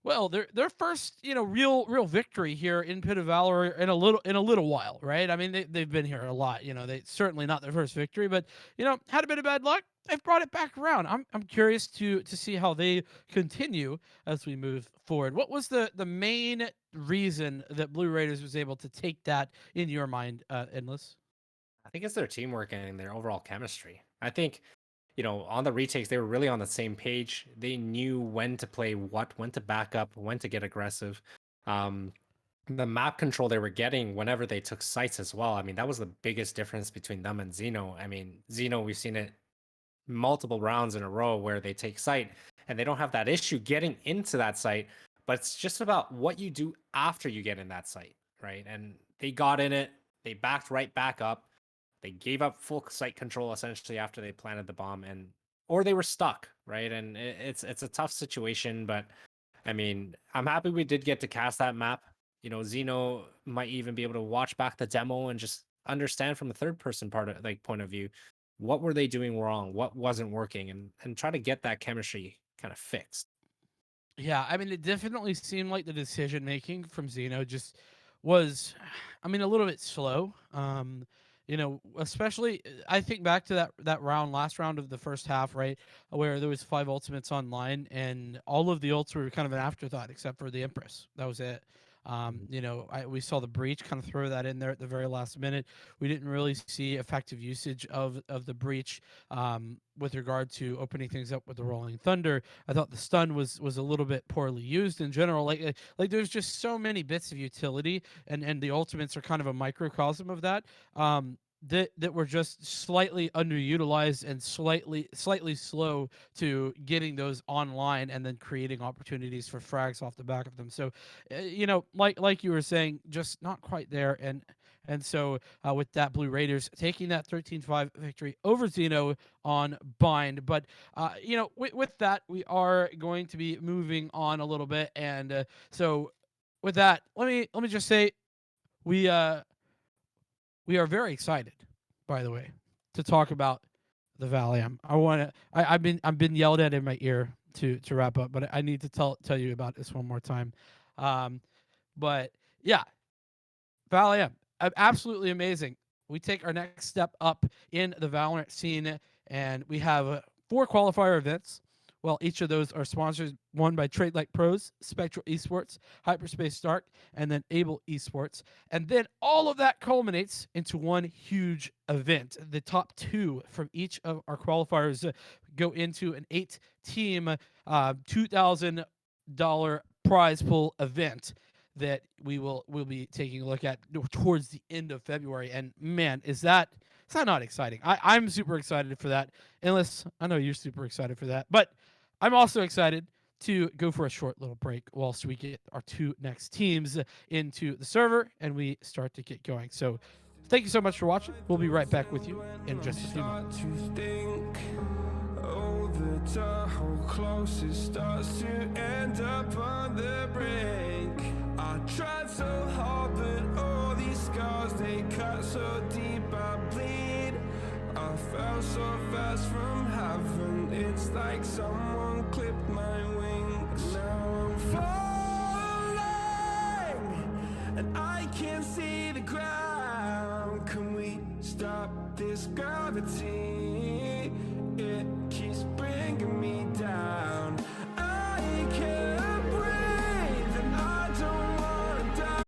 well, their first, you know, real victory here in Pit of Valor in a little while, right? I mean, they've been here a lot, you know. They certainly not their first victory, but you know, had a bit of bad luck. They've brought it back around. I'm curious to see how they continue as we move forward. What was the main reason that Blue Raiders was able to take that in your mind, Endless? I think it's their teamwork and their overall chemistry. I think, you know, on the retakes, they were really on the same page. They knew when to play what, when to back up, when to get aggressive. the map control they were getting whenever they took sites as well. I mean, that was the biggest difference between them and Xeno. I mean, Xeno, we've seen it multiple rounds in a row where they take site and they don't have that issue getting into that site, but it's just about what you do after you get in that site, right? And they got in it, they backed right back up, they gave up full site control essentially after they planted the bomb, and or they were stuck, right? And it's a tough situation, but I mean, I'm happy we did get to cast that map. You know, Zeno might even be able to watch back the demo and just understand from a third person part of like point of view, what were they doing wrong, what wasn't working, and try to get that chemistry kind of fixed. Yeah, I mean, it definitely seemed like the decision making from Zeno just was, I mean, a little bit slow. Especially I think back to that round, last round of the first half, right, where there was 5 ultimates online, and all of the ults were kind of an afterthought, except for the Empress. That was it. We saw the breach kind of throw that in there at the very last minute. We didn't really see effective usage of the breach with regard to opening things up with the Rolling Thunder. I thought the stun was a little bit poorly used in general. Like there's just so many bits of utility, and the ultimates are kind of a microcosm of that. That were just slightly underutilized and slightly slow to getting those online and then creating opportunities for frags off the back of them. So, like you were saying, just not quite there. And so with that, Blue Raiders taking that 13-5 victory over Zeno on Bind. But with that, we are going to be moving on a little bit, and so with that, let me just say we we are very excited, by the way, to talk about the Valium. I've been yelled at in my ear to wrap up, but I need to tell you about this one more time. Um, but yeah, Valium, absolutely amazing. We take our next step up in the Valorant scene, and we have 4 qualifier events. Well, each of those are sponsored, one by Trade Like Pros, Spectral Esports, Hyperspace Stark, and then Able Esports. And then all of that culminates into one huge event. The top 2 from each of our qualifiers go into an 8-team $2,000 prize pool event that we'll be taking a look at towards the end of February. And man, is that not exciting? I'm super excited for that. Unless I know you're super excited for that, but I'm also excited to go for a short little break whilst we get our 2 next teams into the server and we start to get going. So thank you so much for watching. We'll be right back with you in just a few moments. The whole closest starts to end up on the brink. I tried so hard, but all these scars, they cut so deep, I bleed. I fell so fast from heaven, it's like someone clipped my wings. Now I'm falling, and I can't see the ground. Can we stop this gravity? It keeps bringing me down. I can't breathe, and I don't wanna die.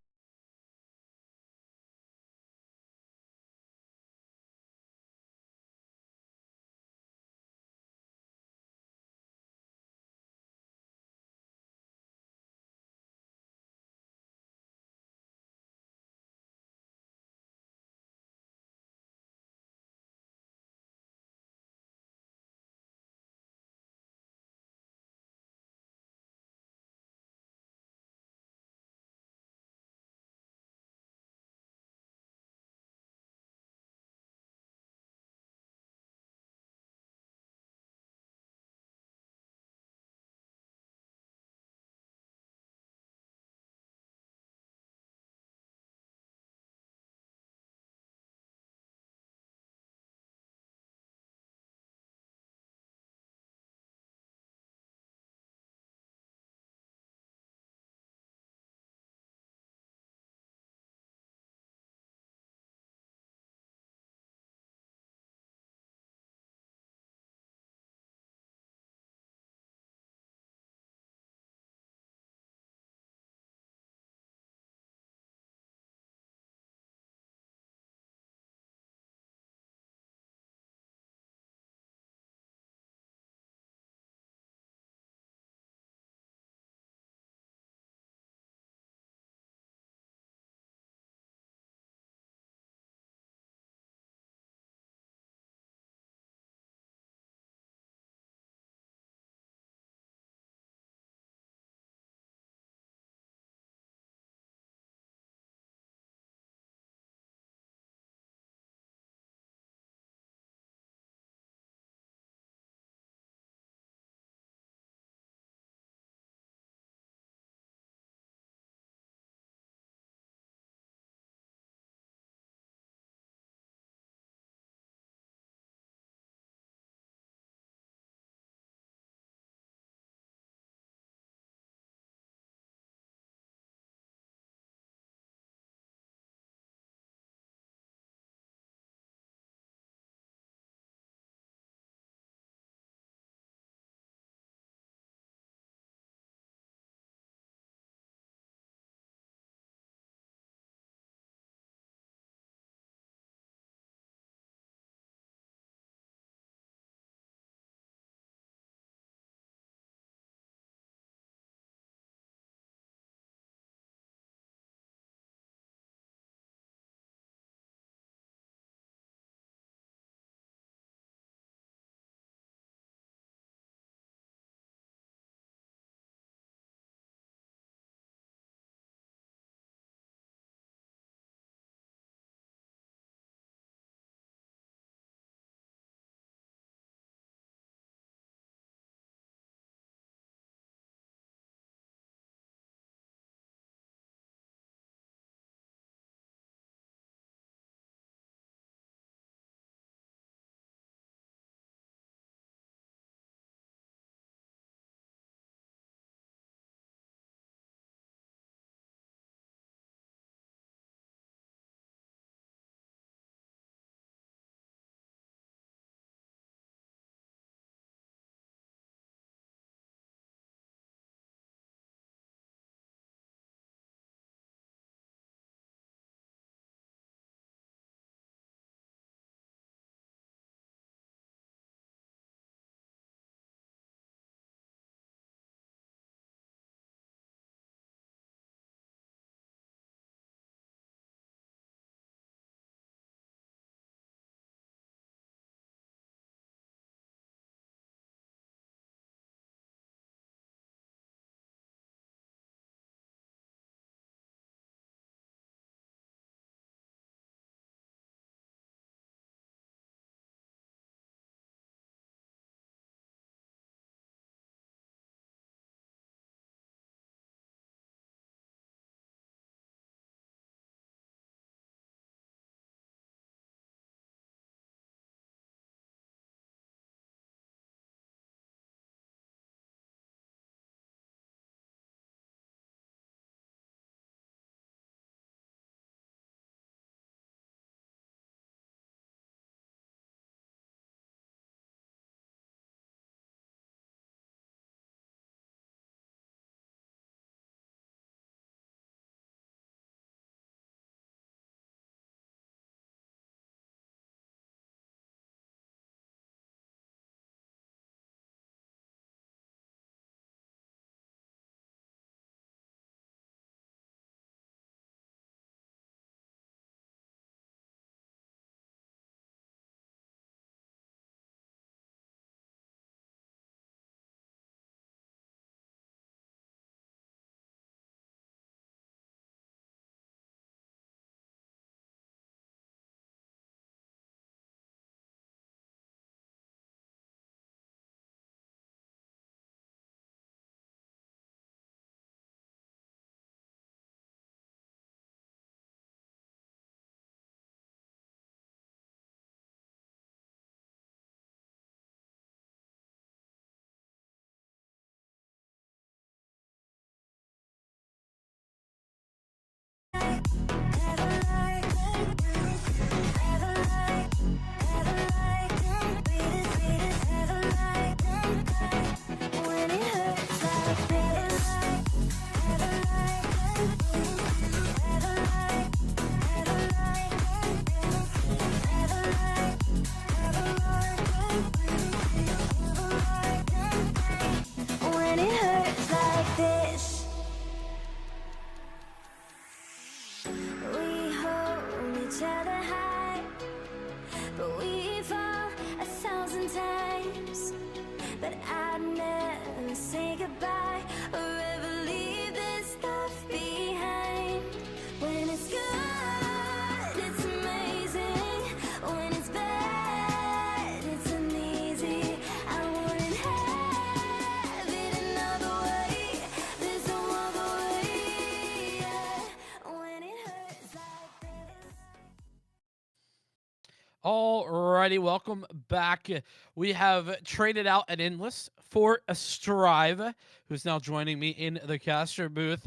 Alrighty, welcome back. We have traded out an Endless for a Strive, who's now joining me in the caster booth.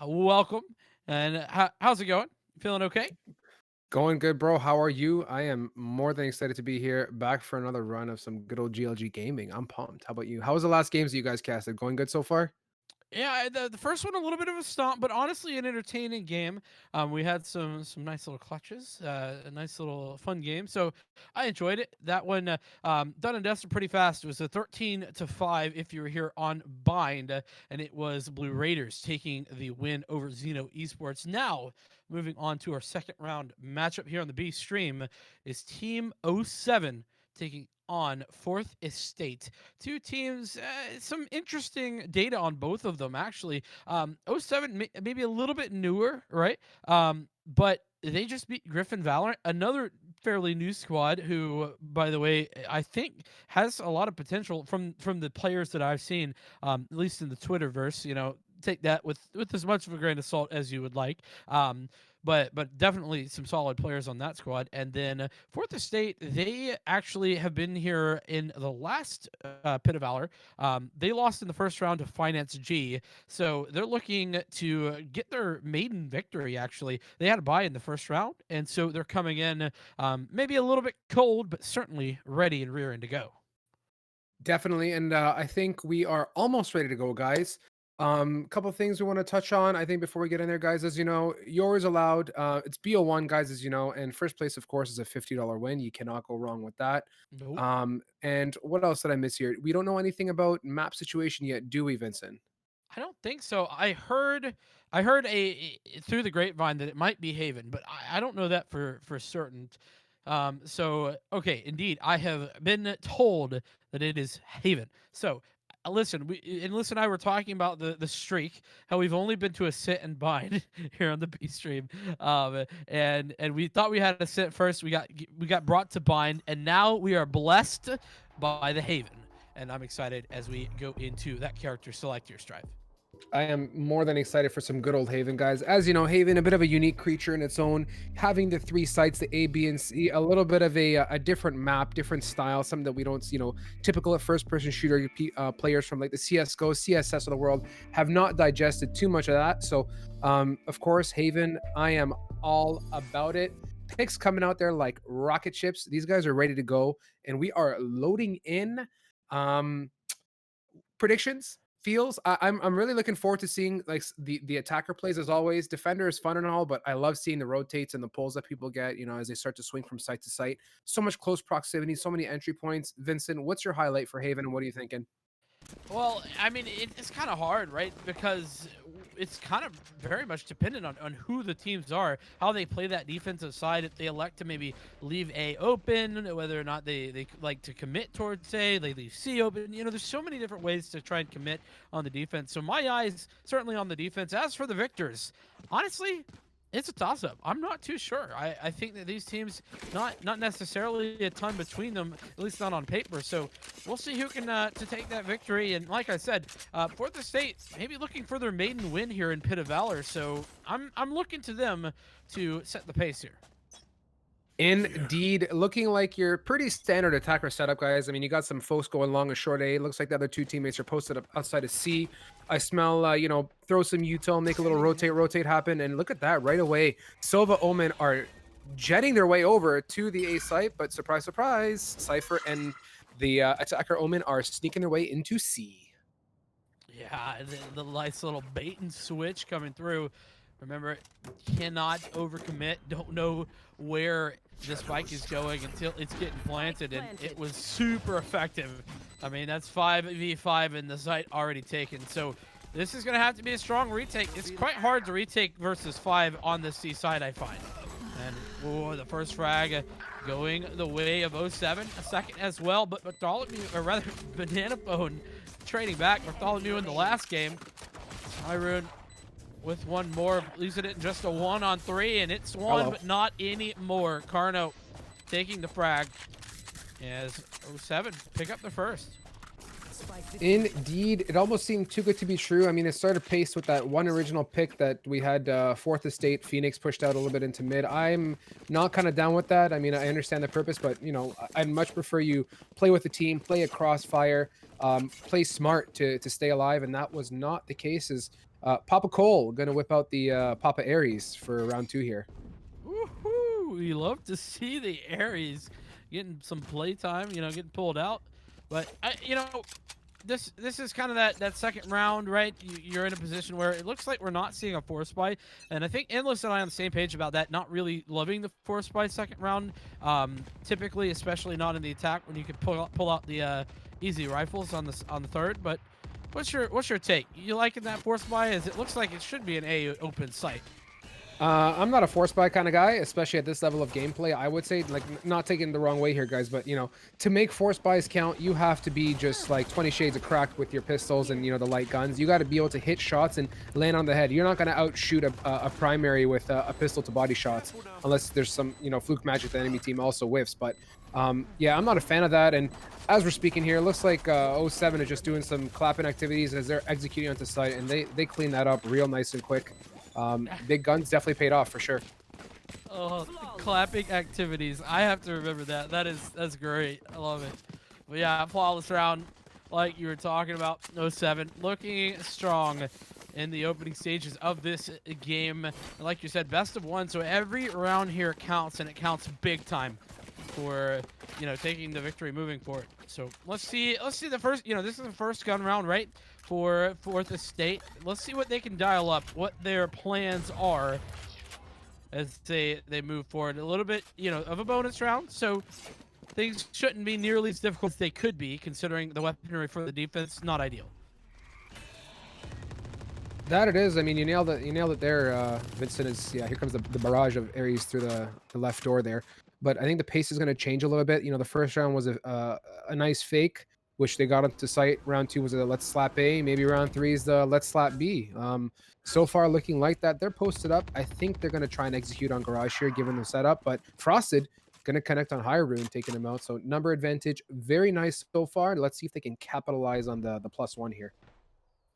Welcome, and how's it going? Feeling okay? Going good, bro. How are you? I am more than excited to be here, back for another run of some good old GLG gaming. I'm pumped. How about you? How was the last games that you guys casted? Going good so far? Yeah, the first one a little bit of a stomp, but honestly an entertaining game. We had some nice little clutches, a nice little fun game. So I enjoyed it. That one done and dusted pretty fast. It was a 13-5 if you were here on Bind, and it was Blue Raiders taking the win over Xeno Esports. Now moving on to our second round matchup here on the B stream is Team '07 taking on Fourth Estate. Two teams, some interesting data on both of them, actually. '07, maybe a little bit newer, right? But they just beat Griffin Valor, another fairly new squad who, by the way, I think has a lot of potential from the players that I've seen, at least in the Twitterverse. Take that with as much of a grain of salt as you would like. But definitely some solid players on that squad. And then Fourth Estate, they actually have been here in the last Pit of Valor. They lost in the first round to Finance G, so they're looking to get their maiden victory. Actually, they had a bye in the first round, and so they're coming in maybe a little bit cold, but certainly ready and rearing to go. Definitely. And I think we are almost ready to go, guys. Couple things we want to touch on. I think before we get in there, guys, as you know, yours allowed. It's BO1, guys, as you know, and first place, of course, is a $50 win. You cannot go wrong with that. Nope. And what else did I miss here? We don't know anything about map situation yet, do we, Vincent? I don't think so. I heard through the grapevine that it might be Haven, but I don't know that for certain. So okay, indeed, I have been told that it is Haven. So listen, and I were talking about the streak, how we've only been to a sit and bind here on the B stream, and we thought we had a sit first. We got brought to bind, and now we are blessed by the Haven. And I'm excited as we go into that character select your strive. I am more than excited for some good old Haven, guys. As you know, Haven, a bit of a unique creature in its own, having the three sites, the A, B, and C, a little bit of a different map, different style, something that we don't, typical of first-person shooter players from like the CS:GO, CSS of the world have not digested too much of that. So, of course, Haven, I am all about it. Picks coming out there like rocket ships. These guys are ready to go, and we are loading in. Predictions feels I'm really looking forward to seeing like the attacker plays. As always, defender is fun and all, but I love seeing the rotates and the pulls that people get, as they start to swing from site to site. So much close proximity, so many entry points. Vincent, what's your highlight for Haven, and what are you thinking? Well, I mean, it's kind of hard, right? Because it's kind of very much dependent on who the teams are, how they play that defensive side. If they elect to maybe leave A open, whether or not they like to commit towards A, they leave C open. There's so many different ways to try and commit on the defense. So my eyes certainly on the defense. As for the victors, honestly, it's a toss-up. I'm not too sure. I think that these teams, not necessarily a ton between them, at least not on paper. So we'll see who can to take that victory. And like I said, Fourth Estate maybe looking for their maiden win here in Pit of Valor. So I'm looking to them to set the pace here. Indeed, looking like your pretty standard attacker setup, guys. I mean, you got some folks going long a short A. Looks like the other two teammates are posted up outside of C. I smell, throw some util, make a little rotate happen, and look at that right away. Sova Omen are jetting their way over to the A site, but surprise, surprise, Cypher and the attacker Omen are sneaking their way into C. Yeah, the nice little bait and switch coming through. Remember, cannot overcommit. Don't know where the spike is going until it's getting planted, and it was super effective. I mean, that's 5v5 and the site already taken. So this is going to have to be a strong retake. It's quite hard to retake versus 5 on the C side, I find. And the first frag going the way of '07. A second as well, but Bartholomew, or rather Banana Bone, trading back. Bartholomew in the last game. Iroon with one more, leaves it at just a 1-on-3, and it's one, but not anymore. Carno taking the frag as '07 pick up the first. Indeed, it almost seemed too good to be true. I mean, it started pace with that one original pick that we had, fourth estate. Phoenix pushed out a little bit into mid. I'm not kind of down with that. I mean, I understand the purpose, but you know, I'd much prefer you play with the team, play a crossfire, play smart to stay alive, and that was not the case. As Papa Cole gonna whip out the Papa Aries for round 2 here. Woohoo! We love to see the Aries getting some playtime, you know, getting pulled out. But you know, this is kind of that second round, right? You're in a position where it looks like we're not seeing a force buy, and I think Endless and I are on the same page about that. Not really loving the force buy second round, typically, especially not in the attack when you could pull out the easy rifles on the third. But what's your take? You liking that force buy? As it looks like it should be an A open site. I'm not a force buy kind of guy, especially at this level of gameplay. I would say, like, not taking the wrong way here, guys, but you know, to make force buys count, you have to be just like 20 shades of cracked with your pistols and, you know, the light guns. You got to be able to hit shots and land on the head. You're not going to outshoot a primary with a pistol to body shots, unless there's some, you know, fluke magic the enemy team also whiffs. But yeah, I'm not a fan of that. And as we're speaking here, it looks like 07 is just doing some clapping activities as they're executing onto site, and they clean that up real nice and quick. Big guns definitely paid off for sure. Oh, clapping activities. I have to remember that. That's great. I love it. But yeah, flawless round, like you were talking about. 07 looking strong in the opening stages of this game. And like you said, best of 1. So every round here counts, and it counts big time for, you know, taking the victory moving forward. So let's see the first. You know, this is the first gun round, right? For fourth estate. Let's see what they can dial up, what their plans are as they move forward. A little bit, you know, of a bonus round, so things shouldn't be nearly as difficult as they could be, considering the weaponry for the defense not ideal. That it is. I mean, you nailed it there, Vincent. Is yeah. Here comes the barrage of Aries through the left door there. But I think the pace is going to change a little bit. You know, the first round was a nice fake, which they got into sight. Round 2 was a let's slap A. Maybe round 3 is the let's slap B. So far looking like that. They're posted up. I think they're going to try and execute on Garage here, given the setup. But Frosted going to connect on High Rune, taking him out. So number advantage, very nice so far. Let's see if they can capitalize on the +1 here.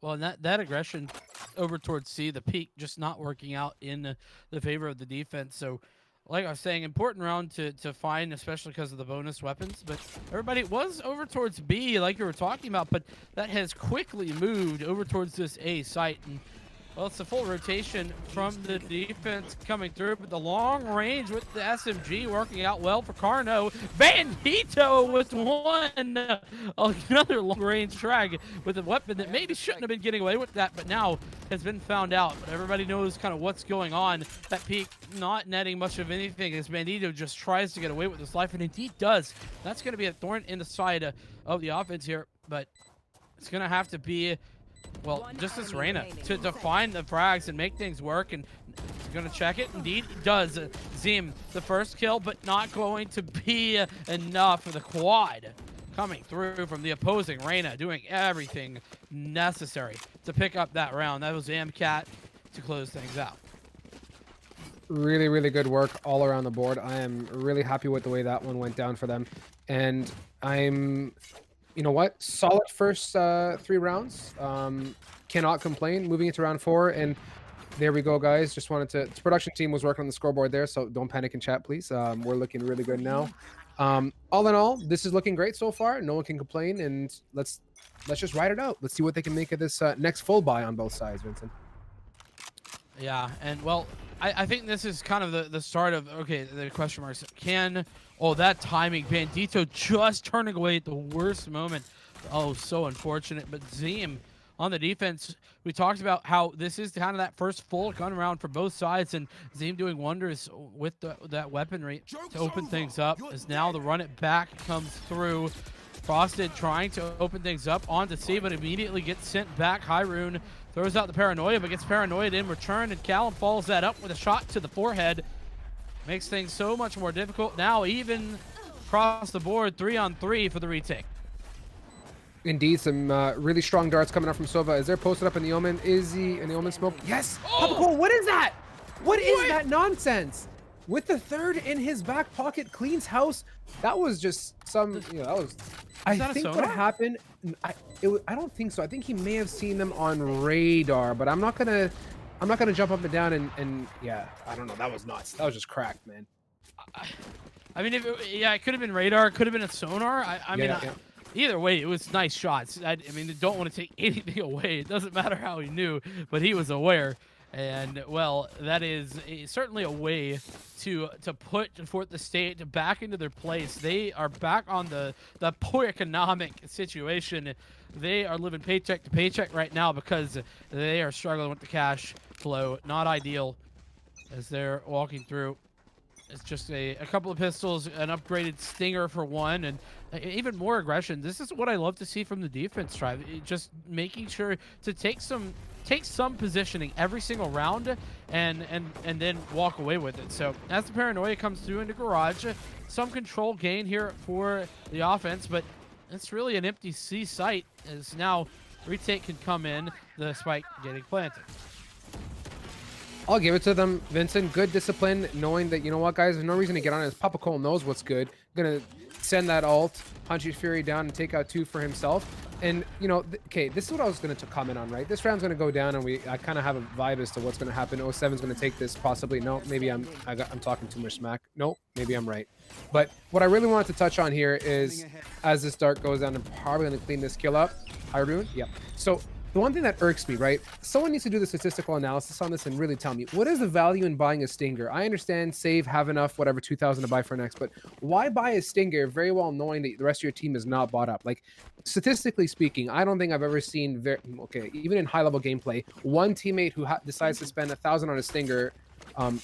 Well, and that aggression over towards C, the peak, just not working out in the favor of the defense. So, like I was saying, important round to find, especially because of the bonus weapons. But everybody was over towards B, like you were talking about, but that has quickly moved over towards this A site. And, well, it's a full rotation from the defense coming through, but the long range with the SMG working out well for Carno. Bandito with another long range frag with a weapon that maybe shouldn't have been getting away with that, but now has been found out. But everybody knows kind of what's going on. That peak not netting much of anything as Bandito just tries to get away with his life, and indeed does. That's going to be a thorn in the side of the offense here, but it's going to have to be, well, just this Reyna to find the frags and make things work, and he's going to check it. Indeed, he does. Zim, the first kill, but not going to be enough for the quad coming through from the opposing Reyna, doing everything necessary to pick up that round. That was Amcat to close things out. Really, really good work all around the board. I am really happy with the way that one went down for them. And I'm, you know what? Solid first 3 rounds. Cannot complain. Moving into round 4, and there we go, guys. Just wanted to. The production team was working on the scoreboard there, so don't panic in chat, please. We're looking really good now. All in all, this is looking great so far. No one can complain, and let's just ride it out. Let's see what they can make of this next full buy on both sides, Vincent. Yeah, and well, I think this is kind of the start of, okay, the question marks. Oh, that timing. Bandito just turning away at the worst moment. Oh, so unfortunate. But Zim on the defense, we talked about how this is kind of that first full gun round for both sides, and Zim doing wonders with that weaponry to open things up, as now the run it back comes through. Frosted trying to open things up onto C, but immediately gets sent back. High Rune throws out the paranoia, but gets paranoid in return, and Callum follows that up with a shot to the forehead. Makes things so much more difficult. Now even across the board, 3-on-3 for the retake. Indeed, some really strong darts coming up from Sova. Is there posted up in the Omen? Is he in the Omen smoke? Yes! Oh! Papa Cole, what is that? What is that nonsense? with the third in his back pocket, cleans house. That was just some, that was. I that a think what sonar? happened. I don't think so. I think he may have seen them on radar, but I'm not gonna jump up and down and yeah, I don't know. That was nuts. That was just cracked, man. I mean, it could have been radar, could have been a sonar. I mean, Yeah. Either way, it was nice shots. I mean, they don't want to take anything away. It doesn't matter how he knew, but he was aware. And well, that is certainly a way to put Fort the State back into their place. They are back on the poor economic situation. They are living paycheck to paycheck right now because they are struggling with the cash flow. Not ideal as they're walking through. It's just a couple of pistols, an upgraded stinger for one, and even more aggression. This is what I love to see from the defense, Tribe. Just making sure to take some positioning every single round and then walk away with it. So as the paranoia comes through into garage, some control gain here for the offense, but it's really an empty C site as now retake can come in, the spike getting planted. I'll give it to them, Vincent. Good discipline, knowing that, you know what, guys, there's no reason to get on it. Papa Cole knows what's good. Gonna send that ult, Punchy Fury down and take out 2 for himself. And, you know, okay, this is what I was going to comment on, right? This round's going to go down, and I kind of have a vibe as to what's going to happen. 07's going to take this, possibly. No, maybe I'm talking too much smack. No, maybe I'm right. But what I really wanted to touch on here is, as this dart goes down, I'm probably going to clean this kill up. Hyrule? Yep. So the one thing that irks me, right? Someone needs to do the statistical analysis on this and really tell me, what is the value in buying a Stinger? I understand, save, have enough, whatever, 2,000 to buy for next, but why buy a Stinger very well knowing that the rest of your team is not bought up? Like, statistically speaking, I don't think I've ever seen, even in high-level gameplay, one teammate who decides to spend 1,000 on a Stinger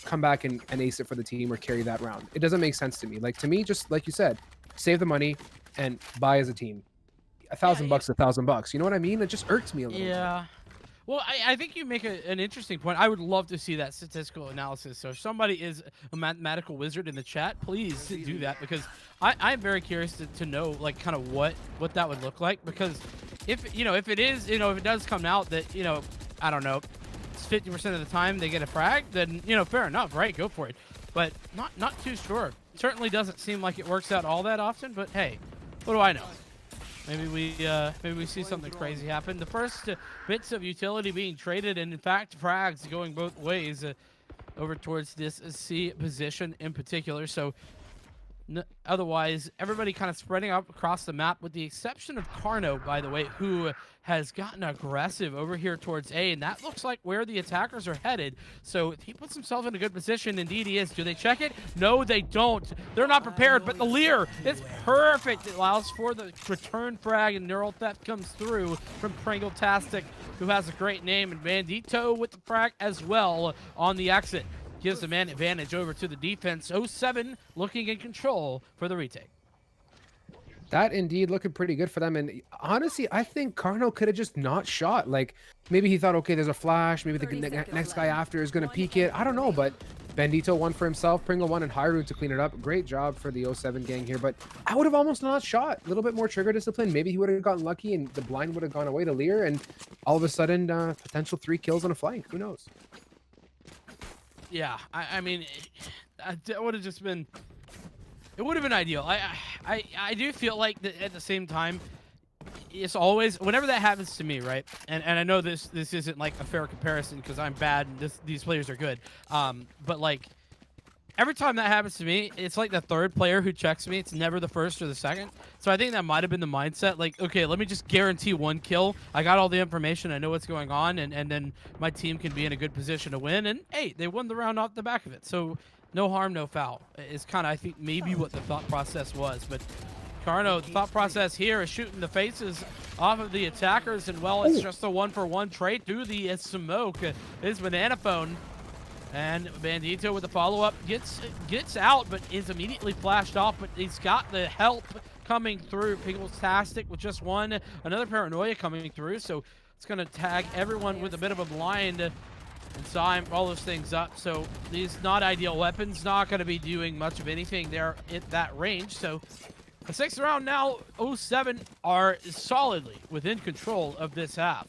come back and ace it for the team or carry that round. It doesn't make sense to me. Like, to me, just like you said, save the money and buy as a team. $1,000 bucks, $1,000. You know what I mean? It just irks me a little. Yeah. Well, I think you make an interesting point. I would love to see that statistical analysis. So if somebody is a mathematical wizard in the chat, please do that, because I'm very curious to know, like, kind of what that would look like. Because if it does come out that, I don't know, it's 50% of the time they get a frag, then, fair enough, right? Go for it. But not too sure. Certainly doesn't seem like it works out all that often, but hey, what do I know? Maybe we see something crazy happen. The first bits of utility being traded, and in fact, frags going both ways over towards this C position in particular. So otherwise, everybody kind of spreading out across the map, with the exception of Carno, by the way, who has gotten aggressive over here towards A, and that looks like where the attackers are headed. So he puts himself in a good position. Indeed he is. Do they check it? No, they don't. They're not prepared, but the Leer is perfect. It allows for the return frag, and neural theft comes through from Pringle-tastic, who has a great name, and Bandito with the frag as well on the exit. Gives the man advantage over to the defense. 07 looking in control for the retake. That indeed looking pretty good for them. And honestly, I think Carno could have just not shot. Like, maybe he thought, okay, there's a flash. Maybe the next guy after is going to peek it. I don't know, but Bandito won for himself. Pringle won, and Hyrule to clean it up. Great job for the 07 gang here. But I would have almost not shot. A little bit more trigger discipline. Maybe he would have gotten lucky and the blind would have gone away to Lear. And all of a sudden, potential 3 kills on a flank. Who knows? Yeah, I mean, that would have just been... It would have been ideal. I do feel like that at the same time, it's always, whenever that happens to me, right? And I know this isn't like a fair comparison because I'm bad and these players are good. But like, every time that happens to me, it's like the third player who checks me. It's never the first or the second. So I think that might have been the mindset. Like, okay, let me just guarantee 1 kill. I got all the information. I know what's going on. And then my team can be in a good position to win. And hey, they won the round off the back of it. So no harm, no foul. It's kind of, I think, maybe what the thought process was. But Carno, the thought process here is shooting the faces off of the attackers. And, well, it's just a 1-for-1 trade through the smoke. His banana phone. And Bandito with the follow-up gets out, but is immediately flashed off. But he's got the help coming through. Pringle-tastic with just one. Another paranoia coming through. So it's going to tag everyone with a bit of a blind and time all those things up. So these not ideal weapons not going to be doing much of anything there at that range. So the 6th round now, 07 are solidly within control of this half.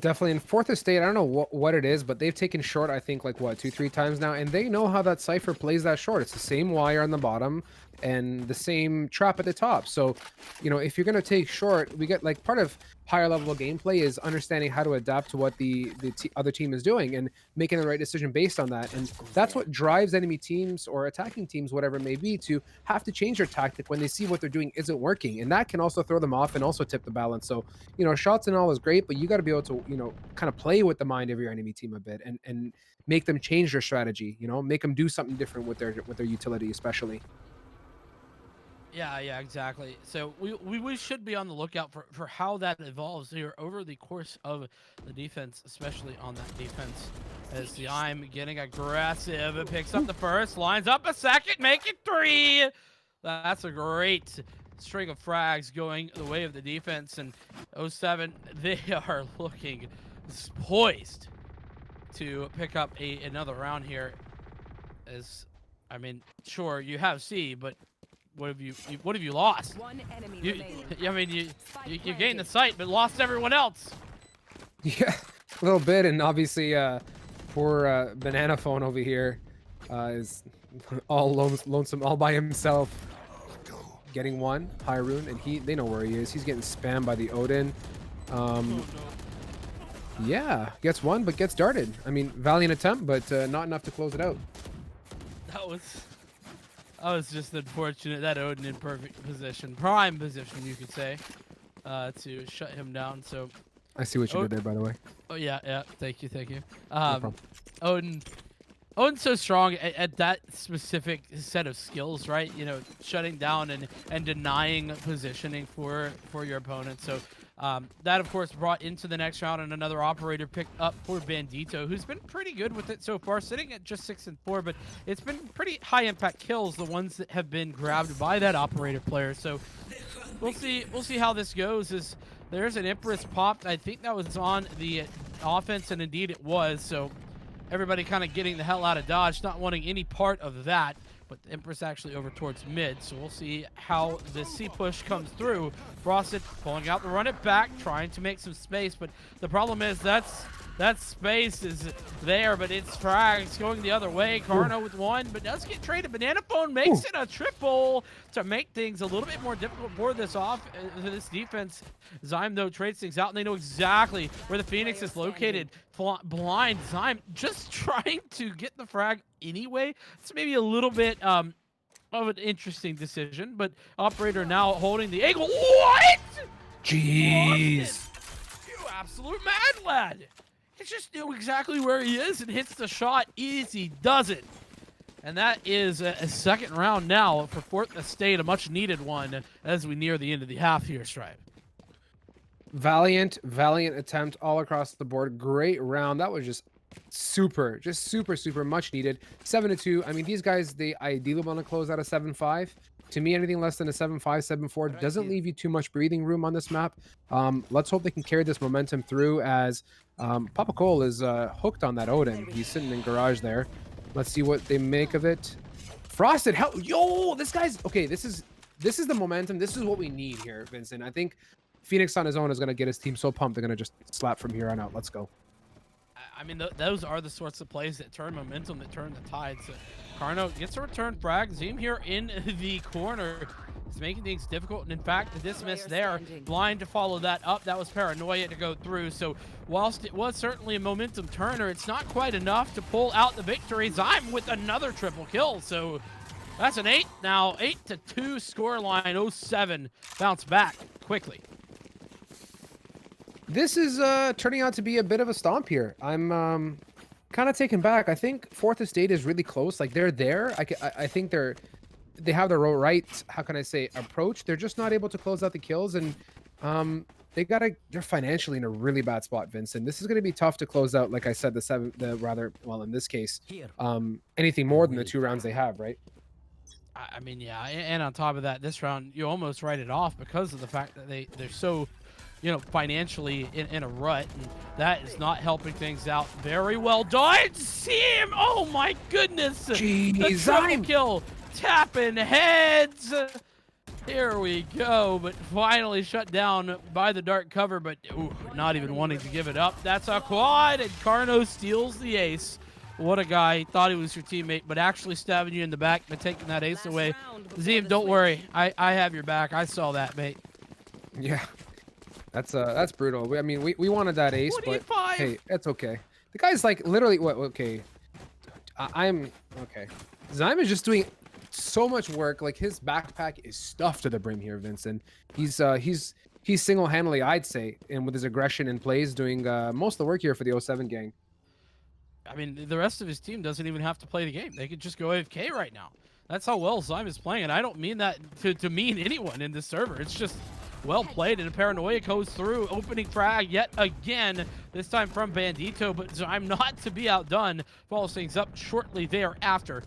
Definitely in fourth estate, I don't know what it is, but they've taken short, I think, like what, 2-3 times now, and they know how that cipher plays that short. It's the same wire on the bottom and the same trap at the top. So, you know, if you're gonna take short, we get like part of higher level gameplay is understanding how to adapt to what the other team is doing and making the right decision based on that. And that's what drives enemy teams or attacking teams, whatever it may be, to have to change their tactic when they see what they're doing isn't working. And that can also throw them off and also tip the balance. So, you know, shots and all is great, but you got to be able to, you know, kind of play with the mind of your enemy team a bit and make them change their strategy, you know, make them do something different with their utility, especially. Yeah, yeah, exactly. So we should be on the lookout for how that evolves here over the course of the defense, especially on that defense. As the I'm getting aggressive, it picks up the first, lines up a second, make it 3. That's a great string of frags going the way of the defense. And 07, they are looking poised to pick up another round here. As I mean, sure, you have C, but what have you lost? One enemy You, remaining. I mean, you gained the site, but lost everyone else. Yeah, a little bit, and obviously, poor Banana Phone over here is all lonesome, all by himself. Getting one, Hyrule, and they know where he is. He's getting spammed by the Odin. Oh, no. Yeah, gets one, but gets darted. I mean, valiant attempt, but not enough to close it out. That was just unfortunate. That Odin in perfect position, prime position, you could say, to shut him down. So, I see what you did there, by the way. oh yeah, yeah. Thank you. No problem. Odin's so strong at that specific set of skills, right? You know, shutting down and denying positioning for your opponent. So that, of course, brought into the next round, and another operator picked up for Bandito, who's been pretty good with it so far, sitting at just 6 and 4. But it's been pretty high impact kills, the ones that have been grabbed by that operator player. So we'll see how this goes. As there's an Empress popped, I think that was on the offense, and indeed it was. So everybody kind of getting the hell out of Dodge, not wanting any part of that. But the Empress actually over towards mid, so we'll see how the C push comes through. Frosted pulling out the run it back, trying to make some space, but the problem is that space is there, but it's frags going the other way. Carno with one, but does get traded. Banana Phone makes it a triple to make things a little bit more difficult for this defense. Zyme, though, trades things out, and they know exactly where the Phoenix is located. Blind Zyme just trying to get the frag anyway. It's maybe a little bit of an interesting decision, but operator now holding the angle. What? Jeez. You absolute mad lad. He just knew exactly where he is and hits the shot. Easy does it. And that is a second round now for Fourth Estate, a much needed one as we near the end of the half here, Stripe. Valiant attempt all across the board. Great round. That was just super much needed. 7-2. I mean, these guys, they ideally want to close out a 7-5. To me, anything less than a 7-5, 7-4 doesn't leave you too much breathing room on this map. Let's hope they can carry this momentum through, as Papa Cole is hooked on that Odin. He's sitting in garage there. Let's see what they make of it. Frosted, hell, yo, this guy's okay. This is the momentum. This is what we need here, Vincent. I think Phoenix on his own is going to get his team so pumped they're going to just slap from here on out. Let's go. I mean, those are the sorts of plays that turn momentum, that turn the tides. Carno gets a return frag. Zoom here in the corner. It's making things difficult, and in fact, the dismiss there. Blind to follow that up. That was paranoia to go through. So whilst it was certainly a momentum turner, it's not quite enough to pull out the victory. Zyme with another triple kill. So that's an 8 now. 8-2 score line. 07 bounce back quickly. This is turning out to be a bit of a stomp here. I'm kind of taken back. I think Fourth Estate is really close. Like, they're there. I think they have their right, how can I say, approach. They're just not able to close out the kills, and they're financially in a really bad spot, Vincent. This is going to be tough to close out. Like I said, in this case, anything more than the 2 rounds they have, right? I mean, yeah, and on top of that, this round you almost write it off because of the fact that they're so, you know, financially in a rut, and that is not helping things out. Very well done. See him. Oh my goodness. Jeez, the triple kill, tapping heads. Here we go, but finally shut down by the dark cover, but ooh, not even wanting to give it up. That's a quad, and Carno steals the ace. What a guy. Thought he was your teammate, but actually stabbing you in the back and taking that ace away. Zeem, don't worry. I have your back. I saw that, mate. Yeah, that's brutal. I mean, we wanted that ace, but 25. hey, it's okay. The guy's like literally what? Okay, I'm okay. Zyme is just doing so much work. Like his backpack is stuffed to the brim here, Vincent. He's single-handedly, I'd say, and with his aggression and plays, doing most of the work here for the 07 gang. I mean, the rest of his team doesn't even have to play the game. They could just go AFK right now. That's how well Zyme is playing, and I don't mean that to mean anyone in this server. It's just well played, and Paranoia goes through, opening frag yet again, this time from Bandito, but Zyme not to be outdone, follows things up shortly thereafter.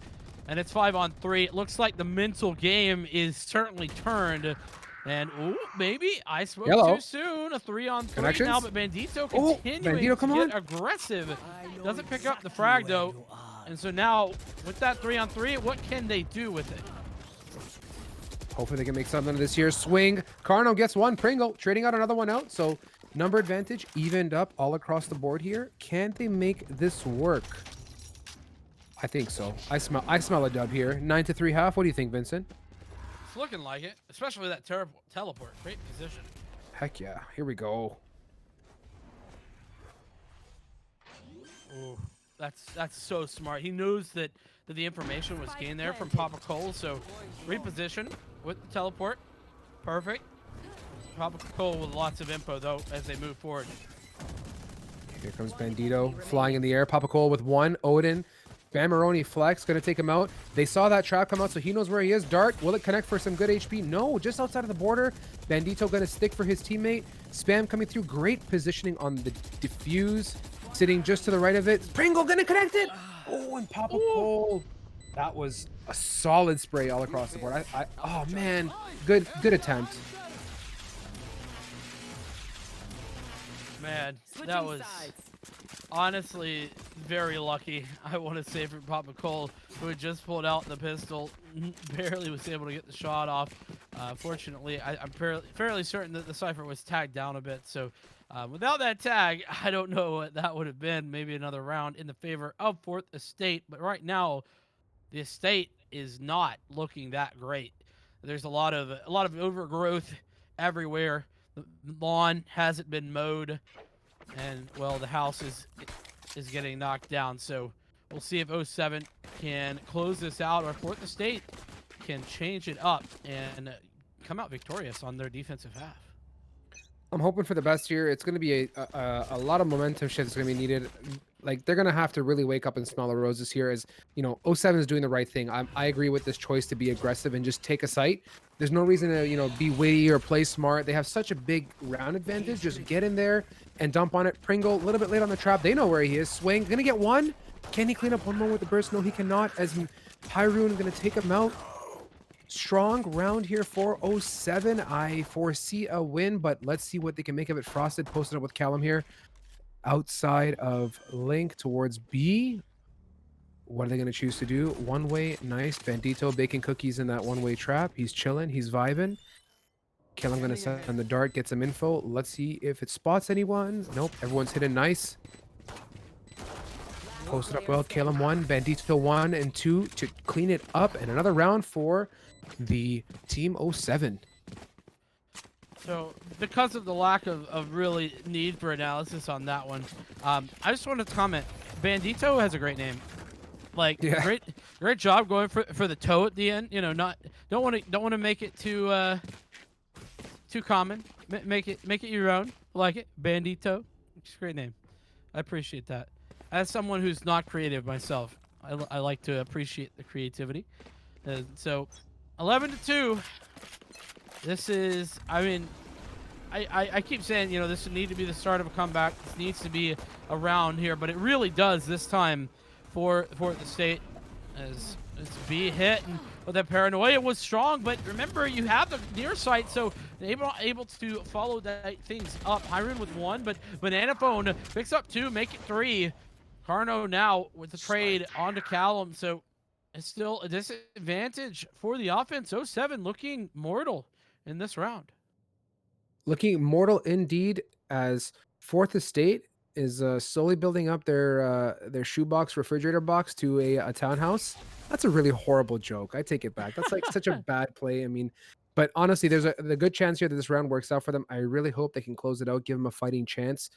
And it's 5-on-3. It looks like the mental game is certainly turned. And, ooh, maybe I spoke too soon. A 3-on-3 now, but Bandito continuing to get aggressive. Doesn't pick up the frag, though. And so now, with that 3-on-3, what can they do with it? Hopefully they can make something of this here. Swing. Carno gets one. Pringle trading out another one out. So number advantage evened up all across the board here. Can they make this work? I think so. I smell a dub here. 9-3 half. What do you think, Vincent? It's looking like it, especially with that teleport. Great position. Heck yeah. Here we go. Ooh, that's so smart. He knows that the information was gained there from Papa Cole, so reposition with the teleport. Perfect. Papa Cole with lots of info, though, as they move forward. Here comes Bandito flying in the air. Papa Cole with one. Odin. Bamaroni flex, gonna take him out. They saw that trap come out, so he knows where he is. Dart, will it connect for some good HP? No, just outside of the border. Bandito gonna stick for his teammate. Spam coming through. Great positioning on the diffuse. Sitting just to the right of it. Pringle gonna connect it. Oh, and Papa Cole. That was a solid spray all across the board. Oh man, good attempt. Man, that was honestly very lucky. I want to say for Papa Cole, who had just pulled out the pistol, barely was able to get the shot off. Fortunately, I'm fairly certain that the Cypher was tagged down a bit, so without that tag, I don't know what that would have been. Maybe another round in the favor of Fourth Estate, but right now, the Estate is not looking that great. There's a lot of overgrowth everywhere. The lawn hasn't been mowed, and well, the house is getting knocked down. So we'll see if 07 can close this out, or Fourth Estate can change it up and come out victorious on their defensive half. I'm hoping for the best here. It's going to be a lot of momentum shift that's going to be needed. Like, they're going to have to really wake up and smell the roses here, as, you know, 07 is doing the right thing. I agree with this choice to be aggressive and just take a site. There's no reason to, you know, be witty or play smart. They have such a big round advantage. Just get in there and dump on it. Pringle, a little bit late on the trap. They know where he is. Swing, going to get one. Can he clean up one more with the burst? No, he cannot, as Hyrule going to take him out. Strong round here for 07. I foresee a win, but let's see what they can make of it. Frosted posted up with Callum here. Outside of Link towards B. What are they going to choose to do? One way, nice. Bandito baking cookies in that one-way trap. He's chilling. He's vibing. Callum going to send the dart, get some info. Let's see if it spots anyone. Nope, everyone's hidden nice. Posted up well. Callum 1, Bandito 1 and 2 to clean it up. And another round for the Team 07. So, because of the lack of really need for analysis on that one, I just wanted to comment. Bandito has a great name. Like, yeah. great job going for the toe at the end. You know, don't want to make it too common. Make it your own. Like it, Bandito. It's a great name. I appreciate that. As someone who's not creative myself, I like to appreciate the creativity. So, 11-2. This is, I mean, I keep saying, you know, this would need to be the start of a comeback. This needs to be a round here, but it really does this time for the State, as B hit, and well, that Paranoia was strong, but remember, you have the near sight, so able to follow that things up. Hiron with 1, but Banana Phone picks up 2, make it 3. Carno now with the trade onto Callum, so it's still a disadvantage for the offense. 07 looking mortal in this round. Looking mortal indeed, as Fourth Estate is slowly building up their shoebox refrigerator box to a townhouse. That's a really horrible joke. I take it back. That's like such a bad play. I mean, but honestly, there's the good chance here that this round works out for them. I really hope they can close it out, give them a fighting chance.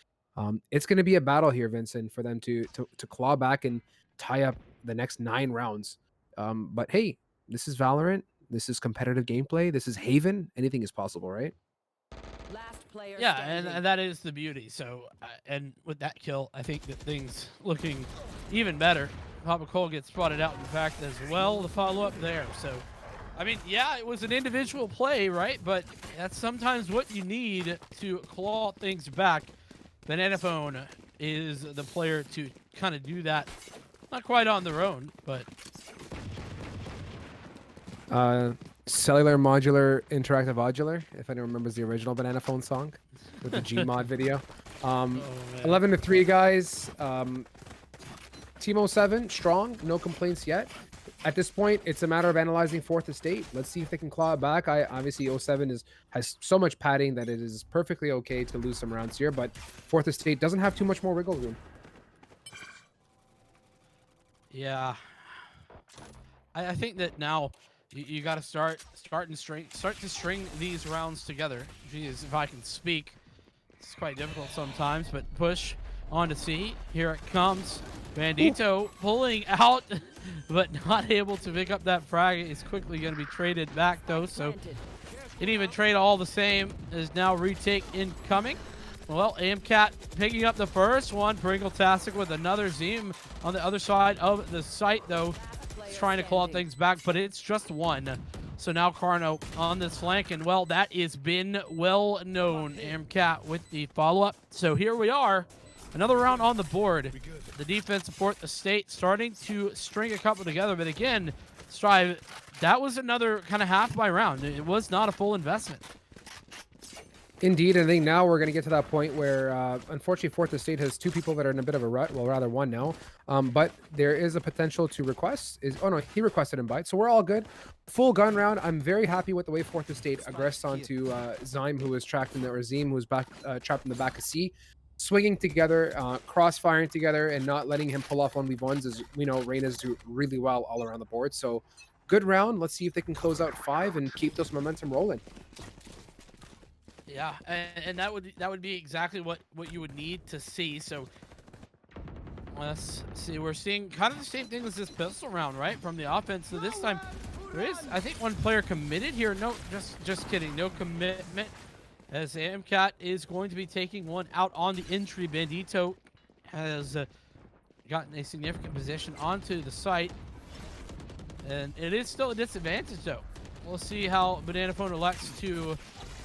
It's going to be a battle here, Vincent, for them to claw back and tie up the next 9 rounds. But hey, this is Valorant. This is competitive gameplay. This is Haven. Anything is possible, right? Last player Yeah, standing. and that is the beauty. So, and with that kill, I think that things looking even better. Papa Cole gets spotted out, in fact, as well. The follow-up there. So, I mean, yeah, it was an individual play, right? But that's sometimes what you need to claw things back. Banana Phone is the player to kind of do that. Not quite on their own, but Cellular Modular Interactive Modular, if anyone remembers the original Banana Phone song with the Gmod video. oh, man. 11-3, guys. Team 07, strong, no complaints yet. At this point, it's a matter of analyzing Fourth Estate. Let's see if they can claw it back. Obviously 07 has so much padding that it is perfectly okay to lose some rounds here, but Fourth Estate doesn't have too much more wiggle room. Yeah, I think that now you got to start to string these rounds together. Geez, if I can speak, it's quite difficult sometimes. But push on to C. Here it comes. Bandito pulling out, but not able to pick up that frag. Is quickly going to be traded back though. So didn't even trade all the same. Is now retake incoming. Well, AMCAT picking up the first one. Pringle-tastic with another Zim on the other side of the site, though. Trying to claw things back, but it's just one. So now Carno on this flank, and well, that has been well known. AMCAT with the follow-up. So here we are. Another round on the board. The defense support the state starting to string a couple together, but again, Strive, that was another kind of half by round. It was not a full investment. Indeed, I think now we're going to get to that point where, unfortunately, Fourth Estate has 2 people that are in a bit of a rut. Well, rather 1 now. But there is a potential to request. Oh, no, he requested invite, so we're all good. Full gun round. I'm very happy with the way Fourth Estate aggressed onto Zyme, who was trapped in the, or Zim, who was trapped in the back of C. Swinging together, cross-firing together, and not letting him pull off 1v1s, as we know Reyna's do really well all around the board. So, good round. Let's see if they can close out 5 and keep this momentum rolling. Yeah, and that would be exactly what you would need to see. So let's see, we're seeing kind of the same thing as this pistol round, right? From the offense. So this time there is, I think, 1 player committed here. No, just kidding. No commitment, as AMCAT is going to be taking one out on the entry. Bandito has gotten a significant position onto the site, and it is still a disadvantage though. We'll see how Banana Phone elects to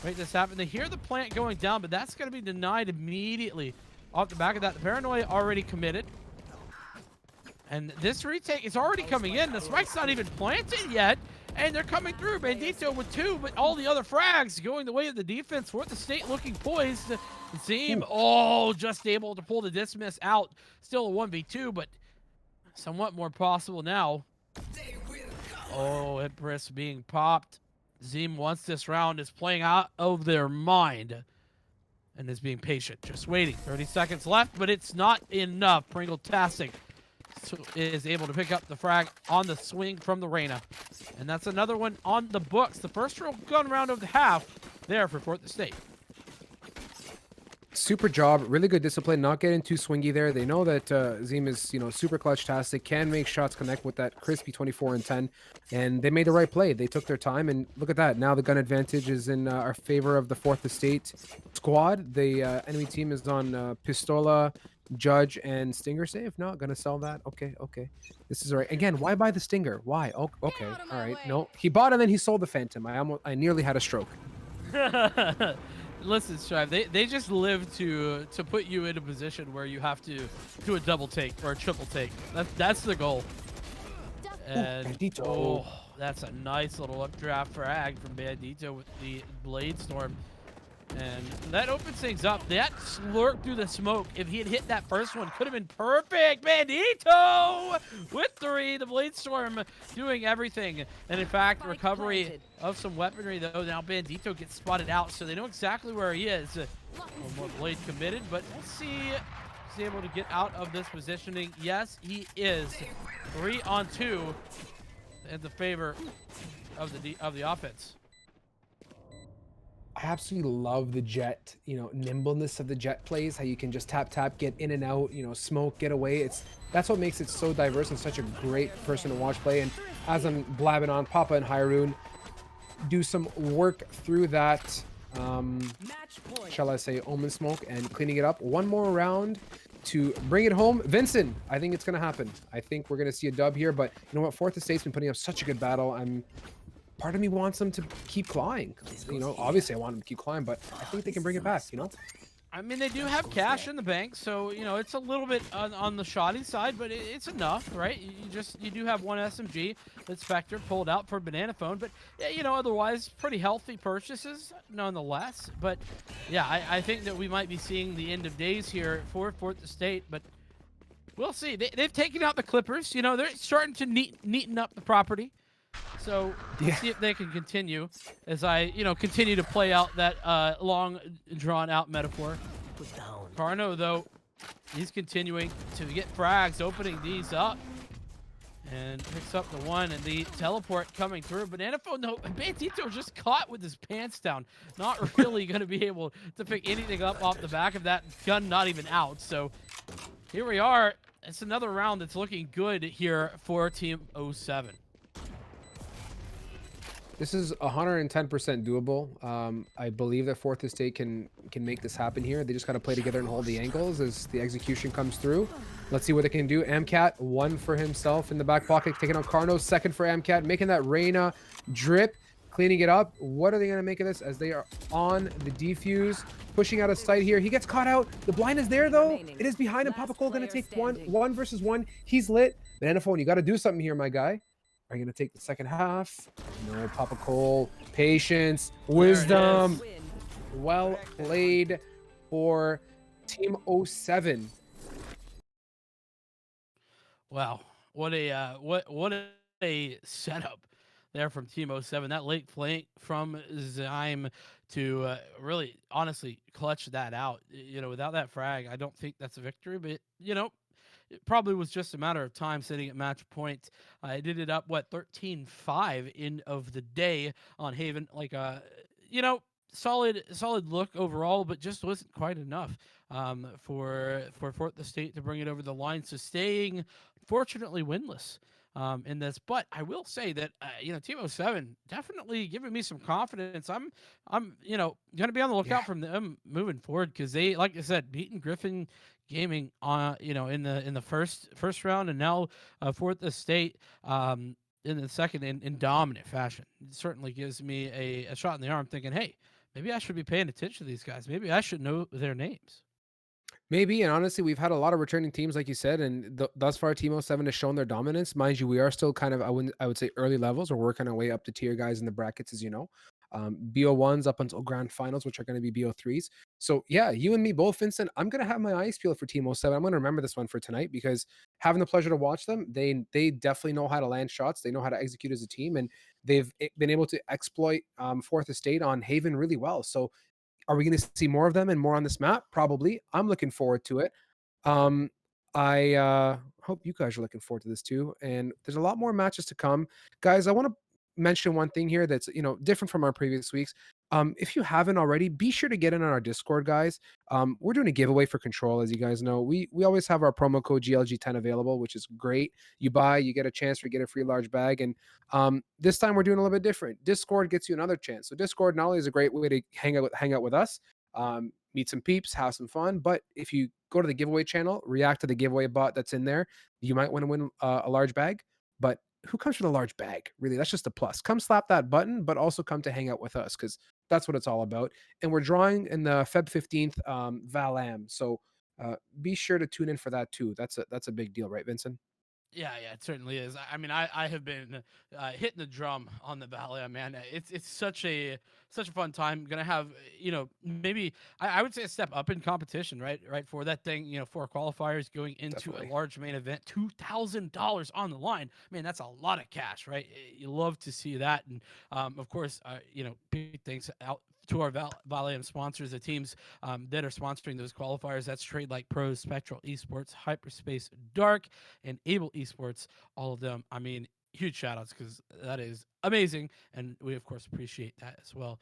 make this happen. They hear the plant going down, but that's going to be denied immediately off the back of that. The Paranoia already committed. And this retake is already coming in. The spike's not even planted yet. And they're coming through. Bandito with 2, but all the other frags going the way of the defense. Fourth Estate looking poised. Zim, just able to pull the dismiss out. Still a 1v2, but somewhat more possible now. Oh, Empress being popped. Zim, once this round, is playing out of their mind and is being patient, just waiting. 30 seconds left, but it's not enough. Pringle-tastic is able to pick up the frag on the swing from the Reyna. And that's another one on the books. The first real gun round of the half there for Fourth Estate. Super job, really good discipline, not getting too swingy there. They know that Zim is, super clutch-tastic, can make shots connect with that crispy 24 and 10, and they made the right play. They took their time, and look at that. Now the gun advantage is in our favor of the Fourth Estate squad. The enemy team is on Pistola, Judge, and Stinger save. No, gonna sell that. Okay. This is all right. Again, why buy the Stinger? Why? Oh, okay, all right. No, he bought and then he sold the Phantom. I nearly had a stroke. Listen, Strive, they just live to put you in a position where you have to do a double take or a triple take. That's the goal. And that's a nice little updraft frag from Bandito with the Blade Storm. And that opens things up. That slurp through the smoke, if he had hit that first one, could have been perfect. Bandito with 3. The Blade Storm doing everything. And in fact, Spike recovery planted. of some weaponry, though. Now Bandito gets spotted out, so they know exactly where he is. One more Blade committed, but we'll see. Is he able to get out of this positioning? Yes, he is. 3 on 2 in the favor of the offense. I absolutely love the Jet, nimbleness of the Jet plays, how you can just tap, get in and out, smoke, get away. That's what makes it so diverse and such a great person to watch play. And as I'm blabbing on, Papa and Hyrule do some work through that, Match point. shall I say, Omen smoke and cleaning it up. One more round to bring it home. Vincent, I think it's going to happen. I think we're going to see a dub here, but you know what? Fourth Estate's been putting up such a good battle. Part of me wants them to keep clawing. Obviously I want them to keep clawing, but I think they can bring it back, I mean, they do have cash in the bank, so it's a little bit on the shoddy side, but it's enough, right? You do have one SMG that's Spectre pulled out for Banana Phone, but otherwise pretty healthy purchases nonetheless. But yeah, I think that we might be seeing the end of days here for Fourth Estate, but we'll see. They've taken out the Clippers. They're starting to neaten up the property. So we'll see if they can continue as I, continue to play out that long, drawn-out metaphor. Carno, though, he's continuing to get frags, opening these up. And picks up the 1 and the teleport coming through. Banana Phone, no, Bandito just caught with his pants down. Not really going to be able to pick anything up off the back of that gun, not even out. So here we are. It's another round that's looking good here for Team 07. This is 110% doable. I believe that Fourth Estate can make this happen here. They just got to play together and hold the angles as the execution comes through. Let's see what they can do. Amcat, 1 for himself in the back pocket, taking on Carno. 2nd for Amcat, making that Reyna drip, cleaning it up. What are they going to make of this as they are on the defuse, pushing out of sight here? He gets caught out. The blind is there, though. It is behind him. Papa Cole going to take one versus one. He's lit. Banana Phone, you got to do something here, my guy. Are you going to take the second half? No, Papa Cole. Patience. Wisdom. Well played for Team 07. Wow. What a setup there from Team 07. That late flank from Zyme to really, honestly, clutch that out. Without that frag, I don't think that's a victory, but, it probably was just a matter of time sitting at match point. I did it up 13-5 end of the day on Haven. Like solid look overall, but just wasn't quite enough for Fourth Estate to bring it over the line. So staying fortunately winless in this. But I will say that Team 07 definitely giving me some confidence. I'm gonna be on the lookout from them moving forward because they, like I said, beaten Griffin Gaming on in the first round, and now Fourth Estate in the second in dominant fashion. It certainly gives me a shot in the arm, thinking, hey, maybe I should be paying attention to these guys. Maybe I should know their names. Maybe, and honestly, we've had a lot of returning teams, like you said, and thus far, Team 07 has shown their dominance. Mind you, we are still kind of, I would say, early levels. We're working our way up to tier guys in the brackets, as you know. BO1s up until grand finals, which are going to be BO3s. So, yeah, you and me both, Vincent. I'm going to have my eyes peeled for Team 07. I'm going to remember this one for tonight because having the pleasure to watch them, they definitely know how to land shots. They know how to execute as a team, and they've been able to exploit Fourth Estate on Haven really well. So, are we going to see more of them and more on this map? Probably. I'm looking forward to it. I hope you guys are looking forward to this too. And there's a lot more matches to come. Guys, I want to mention one thing here that's, different from our previous weeks. If you haven't already, be sure to get in on our Discord, guys. We're doing a giveaway for Control, as you guys know. We always have our promo code GLG10 available, which is great. You buy, you get a chance to get a free large bag. And this time we're doing a little bit different. Discord gets you another chance. So Discord not only is a great way to hang out with us, meet some peeps, have some fun. But if you go to the giveaway channel, react to the giveaway bot that's in there, you might want to win a large bag. But who comes for the large bag? Really, that's just a plus. Come slap that button, but also come to hang out with us because that's what it's all about. And we're drawing in the Feb 15th Valam. So be sure to tune in for that too. That's a big deal, right, Vincent? Yeah, it certainly is. I mean, I have been hitting the drum on the Valley, man. It's such a fun time. Gonna have maybe I would say a step up in competition, right for that thing. For qualifiers going into a Definitely. large main event, $2,000 on the line. Man, that's a lot of cash, right? You love to see that, and of course, big thanks out to our Valium sponsors, the teams that are sponsoring those qualifiers. That's Trade Like Pros, Spectral Esports, Hyperspace Dark, and Able Esports, all of them. I mean, huge shout outs because that is amazing. And we, of course, appreciate that as well.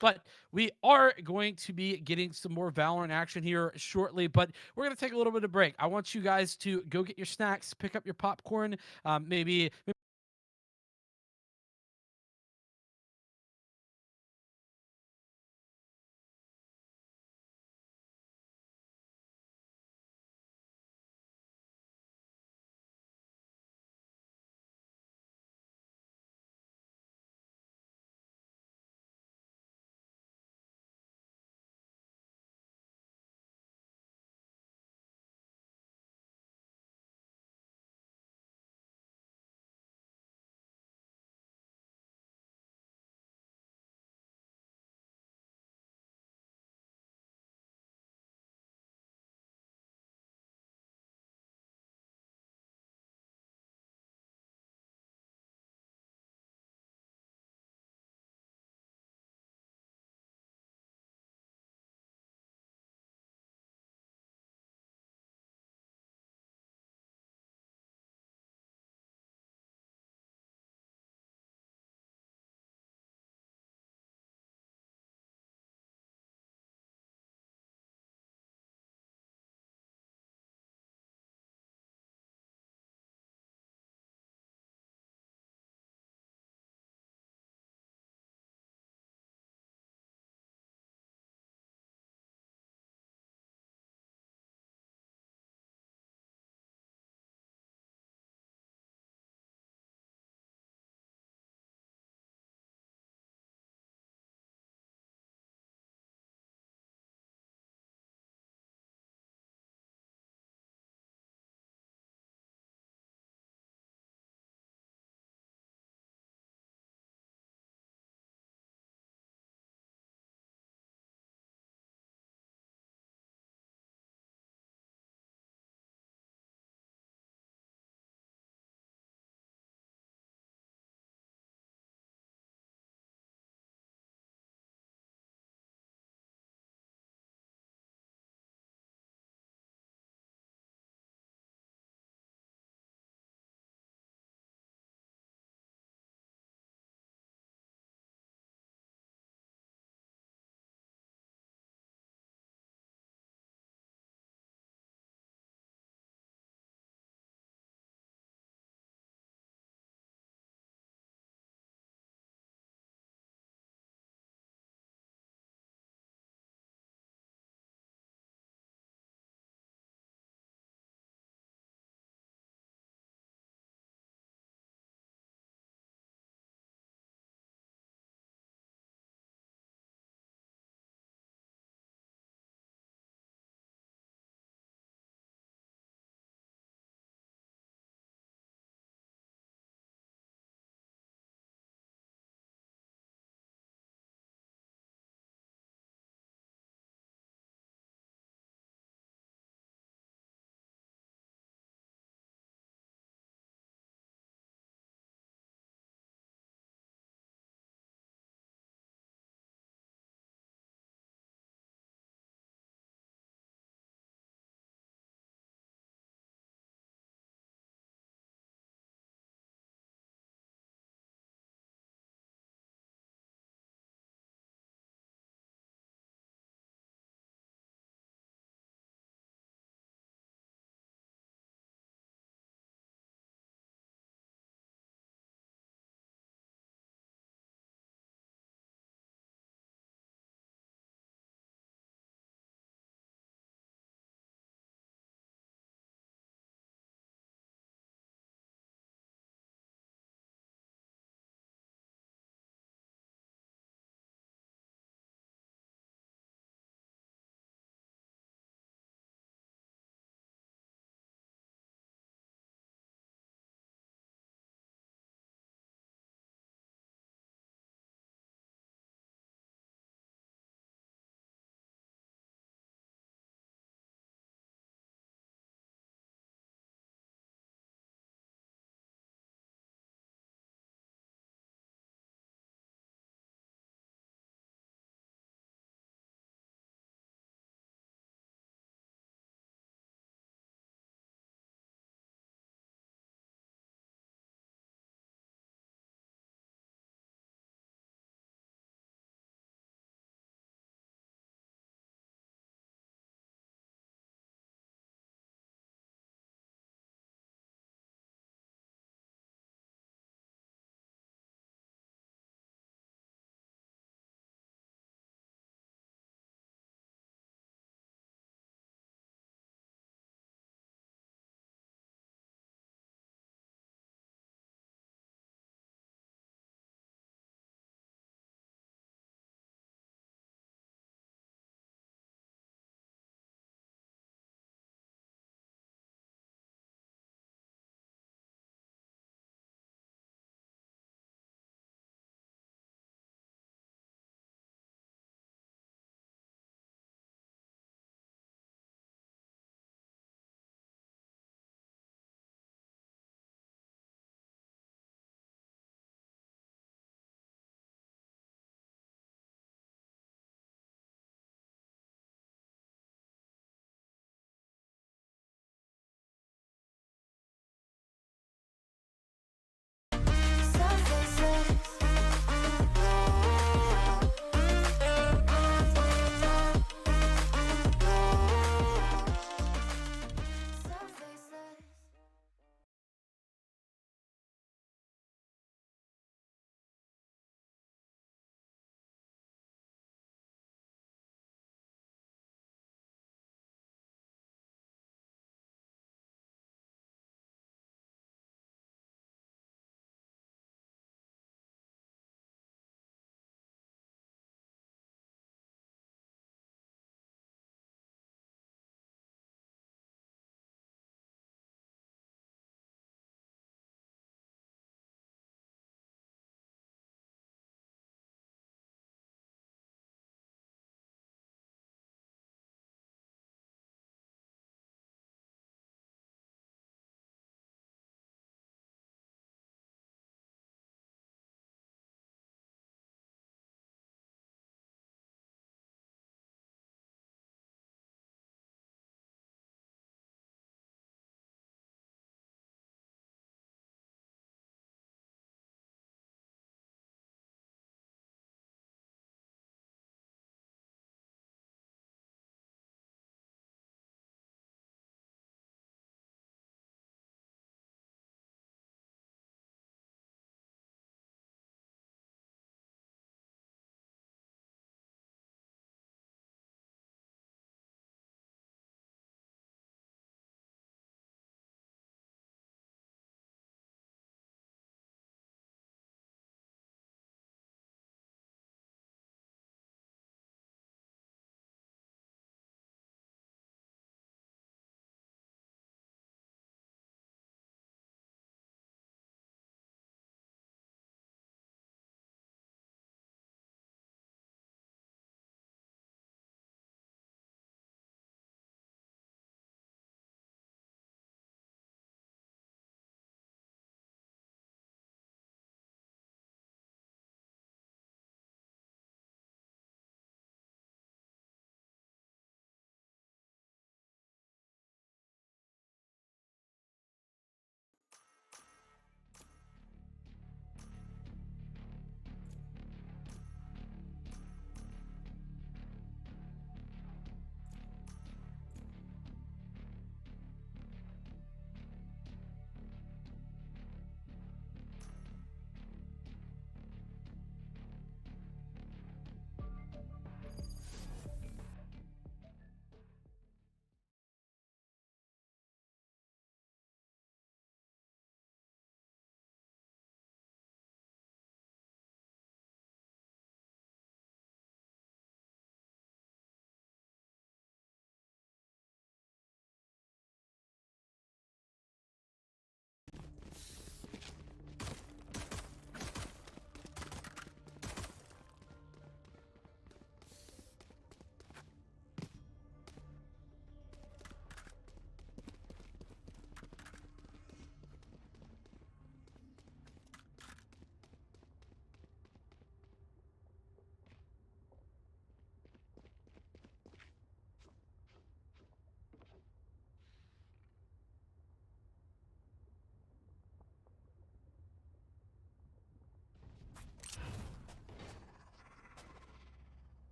But we are going to be getting some more Valorant action here shortly, but we're going to take a little bit of break. I want you guys to go get your snacks, pick up your popcorn, maybe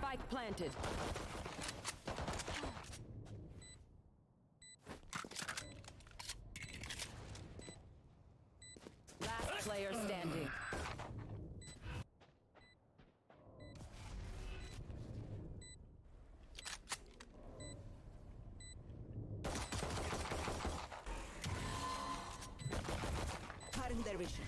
Spike planted. Last player standing. Cutting their vision.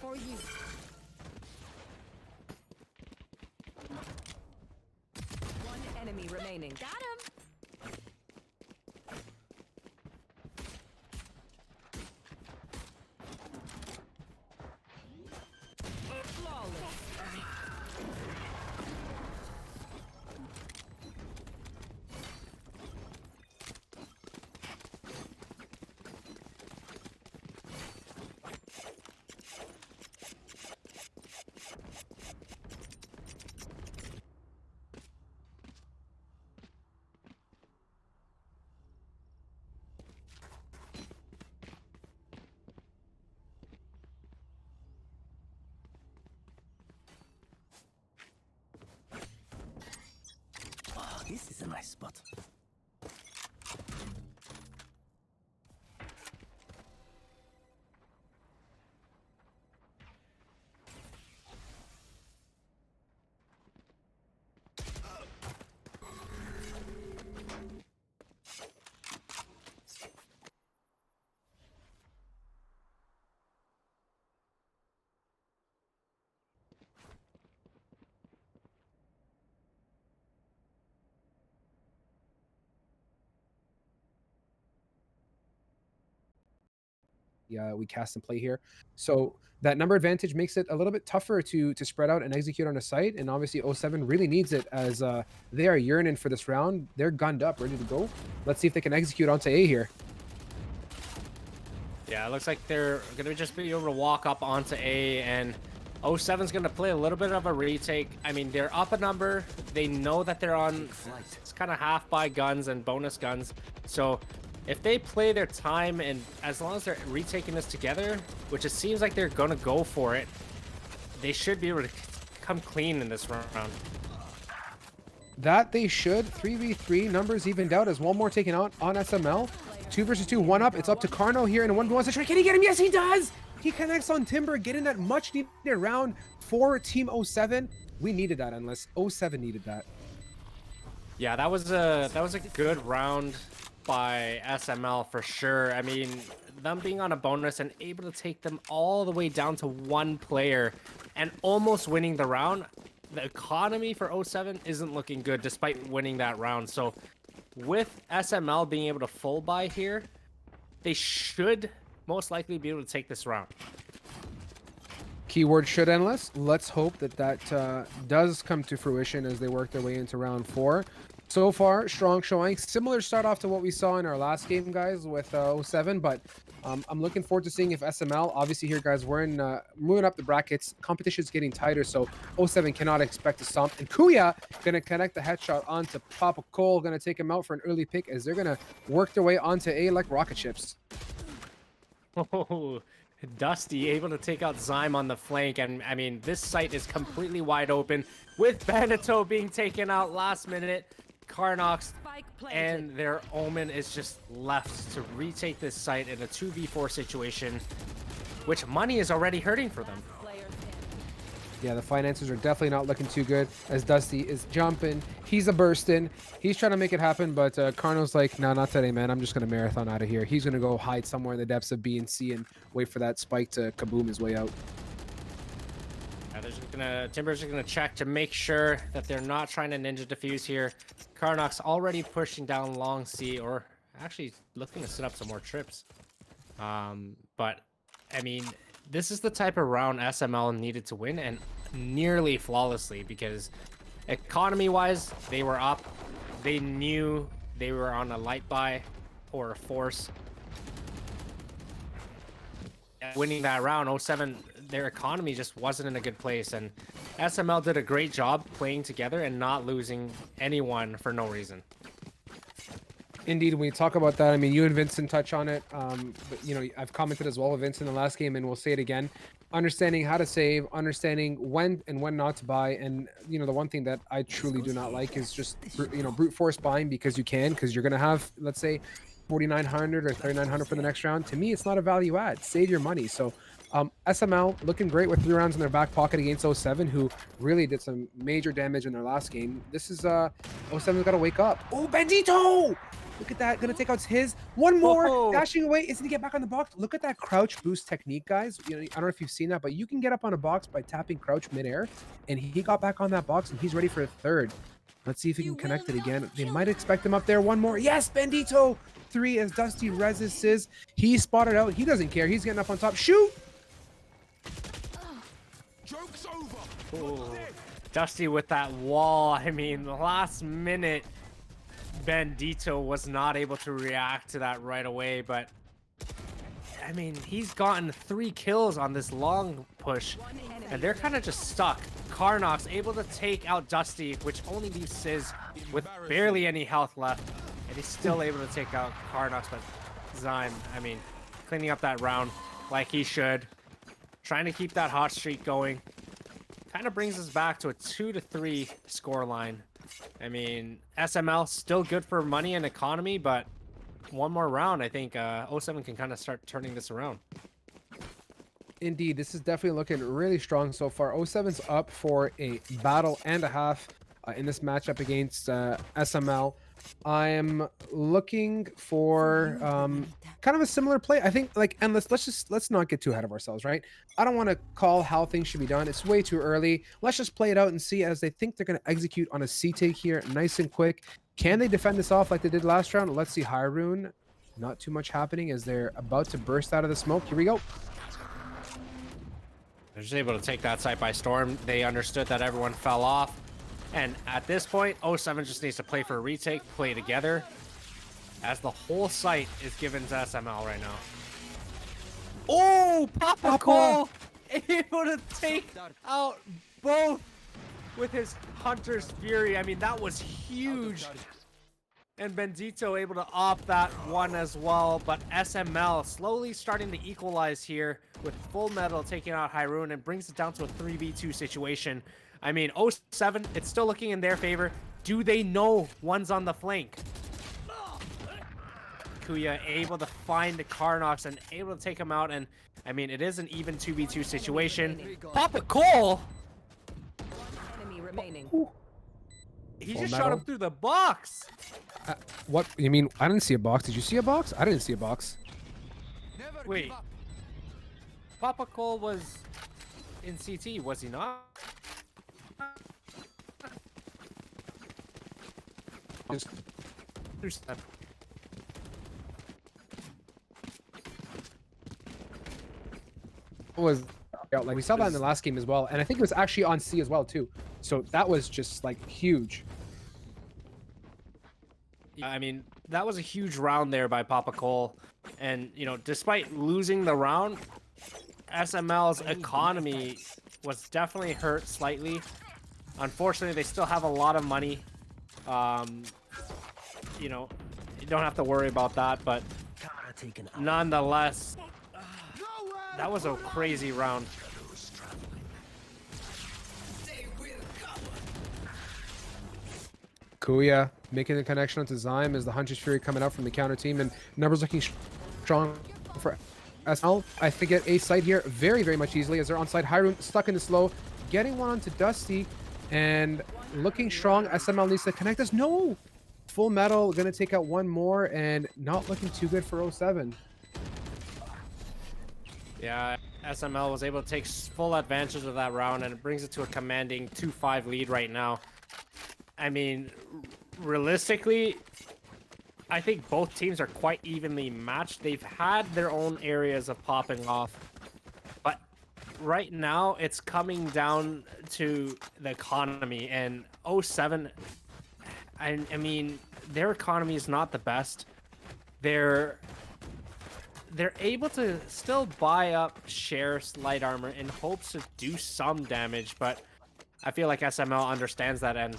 For you. One enemy remaining. Got him. Flawless. we cast and play here. So that number advantage makes it a little bit tougher to spread out and execute on a site. And obviously, O7 really needs it as they are yearning for this round. They're gunned up, ready to go. Let's see if they can execute onto A here. Yeah, it looks like they're gonna just be able to walk up onto A, and O7's gonna play a little bit of a retake. I mean, they're up a number. They know that they're on. It's kind of half by guns and bonus guns. So if they play their time, and as long as they're retaking this together, which it seems like they're gonna go for it, they should be able to come clean in this round. That they should. 3v3 numbers evened out as one more taken out on SML. 2 versus 2, 1 up. It's up to Carno here in a 1v1 situation. Can he get him? Yes, he does! He connects on Timber, getting that much needed round for Team 07. We needed that, unless 07 needed that. Yeah, that was a good round by SML for sure. I mean, them being on a bonus and able to take them all the way down to one player and almost winning the round. The economy for 07 isn't looking good despite winning that round. So with SML being able to full buy here, they should most likely be able to take this round. Keyword should endless. Let's hope that does come to fruition as they work their way into round 4. So far, strong showing. Similar start off to what we saw in our last game, guys, with 07, but I'm looking forward to seeing if SML, obviously here, guys, we're in moving up the brackets. Competition's getting tighter, so 07 cannot expect to stomp. And Kuya gonna connect the headshot onto Papa Cole, gonna take him out for an early pick as they're gonna work their way onto A like rocket ships. Oh, Dusty able to take out Zyme on the flank, and I mean, this site is completely wide open with Benito being taken out last minute. Karnox and their Omen is just left to retake this site in a 2v4 situation, which money is already hurting for them. Yeah, the finances are definitely not looking too good as Dusty is jumping. He's a bursting. He's trying to make it happen, but Carno's like, no, not today, man. I'm just going to marathon out of here. He's going to go hide somewhere in the depths of B and C and wait for that spike to kaboom his way out. Timber's just gonna check to make sure that they're not trying to ninja defuse here. Karnox already pushing down long C, or actually looking to set up some more trips. But I mean, this is the type of round SML needed to win, and nearly flawlessly, because economy-wise, they were up. They knew they were on a light buy or a force. Winning that round, 07, their economy just wasn't in a good place, and SML did a great job playing together and not losing anyone for no reason. Indeed, when we talk about that, I mean, you and Vincent touch on it. But, you know, I've commented as well with Vincent in the last game, and we'll say it again. Understanding how to save, understanding when and when not to buy, and, you know, the one thing that I truly do not like is just, you know, brute force buying because you can, because you're going to have, let's say, 4,900 or 3,900 for the next round. To me, it's not a value add. Save your money. So SML looking great with 3 rounds in their back pocket against 07, who really did some major damage in their last game. This is 07's got to wake up. Oh, Bandito! Look at that. Gonna take out his. One more. Whoa. Dashing away. Is gonna get back on the box. Look at that crouch boost technique, guys. You know, I don't know if you've seen that, but you can get up on a box by tapping crouch midair. And he got back on that box, and he's ready for a third. Let's see if he can connect it again. They might expect him up there. One more. Yes, Bandito! 3 as Dusty reses Sizz. He spotted out. He doesn't care. He's getting up on top. Shoot! Joke's over. Ooh. Dusty with that wall. I mean, the last minute, Bandito was not able to react to that right away, but I mean, he's gotten 3 kills on this long push, and they're kind of just stuck. Karnox able to take out Dusty, which only leaves Sizz with barely any health left, and he's still able to take out Karnox, but Zyme, I mean, cleaning up that round like he should, trying to keep that hot streak going. Kind of brings us back to a 2-3 score line. I mean, SML still good for money and economy, but one more round, I think 07 can kind of start turning this around. Indeed, this is definitely looking really strong so far. 07's up for a battle and a half in this matchup against SML. I am looking for kind of a similar play. I think, like, and let's not get too ahead of ourselves, right? I don't want to call how things should be done. It's way too early. Let's just play it out and see as they think they're going to execute on a C take here, nice and quick. Can they defend this off like they did last round? Let's see. Hyrule Not too much happening as they're about to burst out of the smoke. Here we go. They're just able to take that site by storm. They understood that everyone fell off. And at this point, 07 just needs to play for a retake, play together, as the whole site is given to SML right now. Oh, Papa Cole able to take out both with his Hunter's Fury. I mean, that was huge. And Bendito able to opt that one as well. But SML slowly starting to equalize here with Full Metal taking out Hyrule and brings it down to a 3v2 situation. I mean, 07, it's still looking in their favor. Do they know one's on the flank? Kuya able to find the Karnox and able to take him out. And I mean, it is an even 2v2 situation. Papa Cole! Enemy remaining. He Full just Metal. shot him through the box. What? You mean, I didn't see a box. Did you see a box? I didn't see a box. Never Wait. give up. Papa Cole was in CT, was he not? Through step. Was yeah, like we saw that in the last game as well, and I think it was actually on C as well too. So that was just like huge. I mean, that was a huge round there by Papa Cole. And, you know, despite losing the round, SML's economy was definitely hurt slightly. Unfortunately, they still have a lot of money. You know, you don't have to worry about that, but nonetheless, that was a crazy round. Kuya making the connection onto Zyme as the Hunter's Fury coming out from the counter team, and numbers looking strong for SL. I think get a side here very, very much easily as they're on side. Hyrule stuck in the slow, getting one onto Dusty, and looking strong. SML needs to connect us. No! Full Metal gonna take out one more, and not looking too good for 07. Yeah, SML was able to take full advantage of that round, and it brings it to a commanding 2-5 lead right now. I mean, realistically, I think both teams are quite evenly matched. They've had their own areas of popping off, but right now it's coming down to the economy. And 07, I mean, their economy is not the best. They're able to still buy up Sheriff's light armor in hopes to do some damage, but I feel like SML understands that, and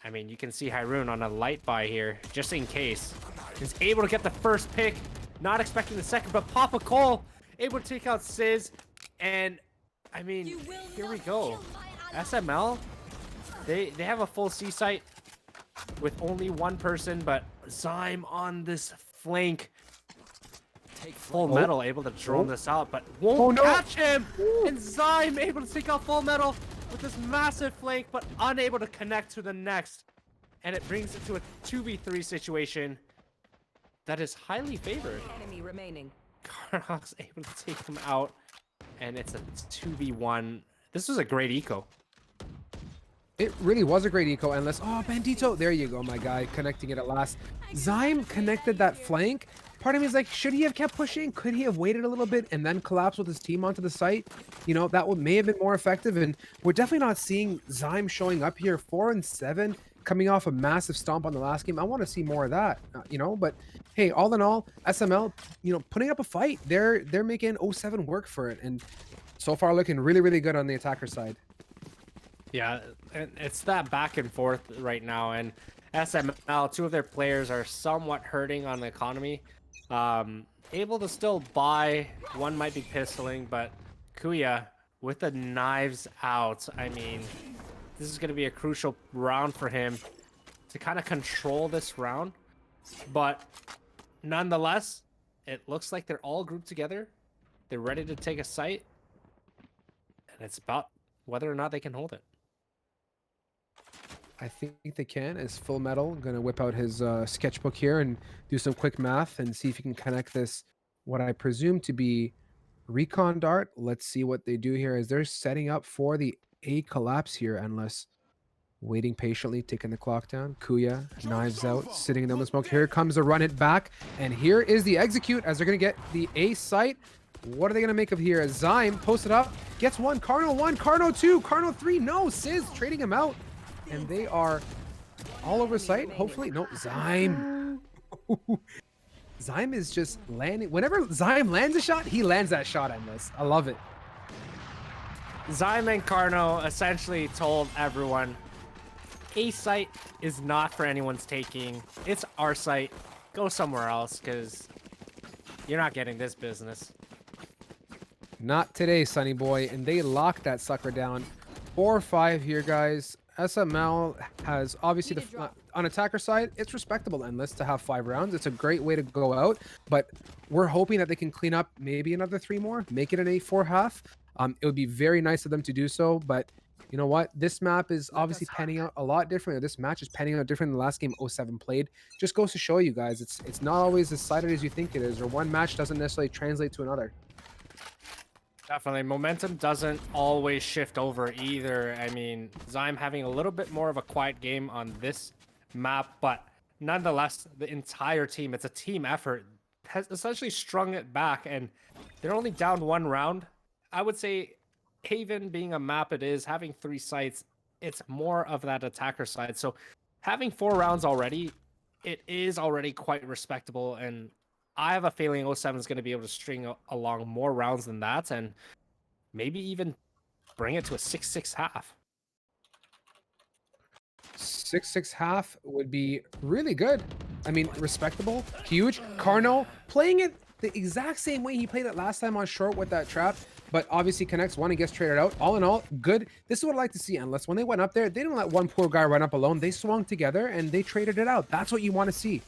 I mean, you can see Hyrule on a light buy here, just in case. He's able to get the first pick, not expecting the second, but Papa Cole able to take out Sizz, and I mean, here we go. SML, they have a full C site with only one person, but Zyme on this flank. Full Metal able to drone this out, but won't catch him! And Zyme able to take out Full Metal with this massive flank, but unable to connect to the next. And it brings it to a 2v3 situation that is highly favored. Enemy remaining. Karnox able to take him out, and it's a 2v1. This was a great eco. It really was a great eco, endless. Oh, Bandito, there you go, my guy, connecting it at last. Zyme connected that flank. Part of me is like, should he have kept pushing? Could he have waited a little bit and then collapsed with his team onto the site? You know, that may have been more effective, and we're definitely not seeing Zyme showing up here. 4 and 7, coming off a massive stomp on the last game. I want to see more of that, you know, but hey, all in all, SML, you know, putting up a fight. They're making 07 work for it, and so far looking really, really good on the attacker side. Yeah, and it's that back and forth right now, and SML, two of their players are somewhat hurting on the economy. Able to still buy, one might be pistoling, but Kuya with the knives out. I mean, this is going to be a crucial round for him to kind of control this round, but nonetheless, it looks like they're all grouped together. They're ready to take a site, and it's about whether or not they can hold it. I think they can. Is Full Metal gonna whip out his sketchbook here and do some quick math and see if he can connect this, what I presume to be recon dart. Let's see what they do here as they're setting up for the A collapse here, Endless. Waiting patiently, taking the clock down. Kuya, knives out, sitting in the smoke. Here comes the run it back. And here is the execute as they're going to get the A site. What are they going to make of here? Zyme posted up, gets one. Carno 1, Carno 2, Carno 3. No, Sizz trading him out. And they are all over site. Hopefully, no, Zyme. Zyme is just landing. Whenever Zyme lands a shot, he lands that shot endless. I love it. Zyme and Carno essentially told everyone, A site is not for anyone's taking. It's our site. Go somewhere else, because you're not getting this business. Not today, Sonny boy. And they locked that sucker down. 4-5 here, guys. SML has obviously on attacker side, it's respectable endless to have 5 rounds. It's a great way to go out, but we're hoping that they can clean up maybe another 3 more, make it an 8-4 half. It would be very nice of them to do so, but you know what? This map is obviously panning out a lot different. This match is panning out different than the last game 07 played. Just goes to show you guys, it's not always as sided as you think it is, or one match doesn't necessarily translate to another. Definitely. Momentum doesn't always shift over either. I mean, Zyme having a little bit more of a quiet game on this map, but nonetheless, the entire team, it's a team effort, has essentially strung it back, and they're only down 1 round. I would say Haven being a map it is, having 3 sites, it's more of that attacker side. So having 4 rounds already, it is already quite respectable, and I have a feeling 07 is going to be able to string along more rounds than that, and maybe even bring it to a 6-6 half. 6-6 half would be really good. I mean, respectable, huge. Carno playing it the exact same way he played it last time on short with that trap, but obviously connects one and gets traded out. All in all, good. This is what I like to see, Endless. When they went up there, they didn't let one poor guy run up alone. They swung together and they traded it out. That's what you want to see.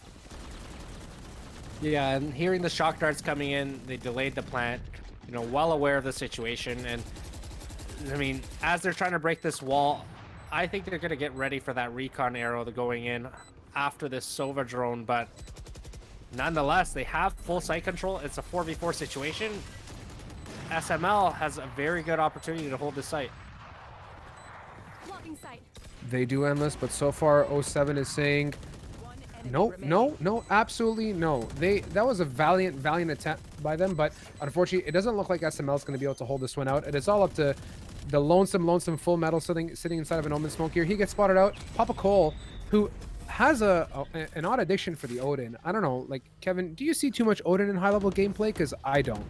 Yeah, and hearing the shock darts coming in, they delayed the plant, you know, well aware of the situation. And I mean, as they're trying to break this wall, I think they're going to get ready for that recon arrow going in after this Sova drone. But nonetheless, they have full site control. It's a 4v4 situation. SML has a very good opportunity to hold the site. They do, Endless, but so far 07 is saying no, no, no, absolutely no. That was a valiant attempt by them, but unfortunately, it doesn't look like SML is going to be able to hold this one out. It is all up to the lonesome full metal sitting inside of an Omen smoke here. He gets spotted out. Papa Cole, who has an odd addiction for the Odin. I don't know, like, Kevin, do you see too much Odin in high-level gameplay? Because I don't.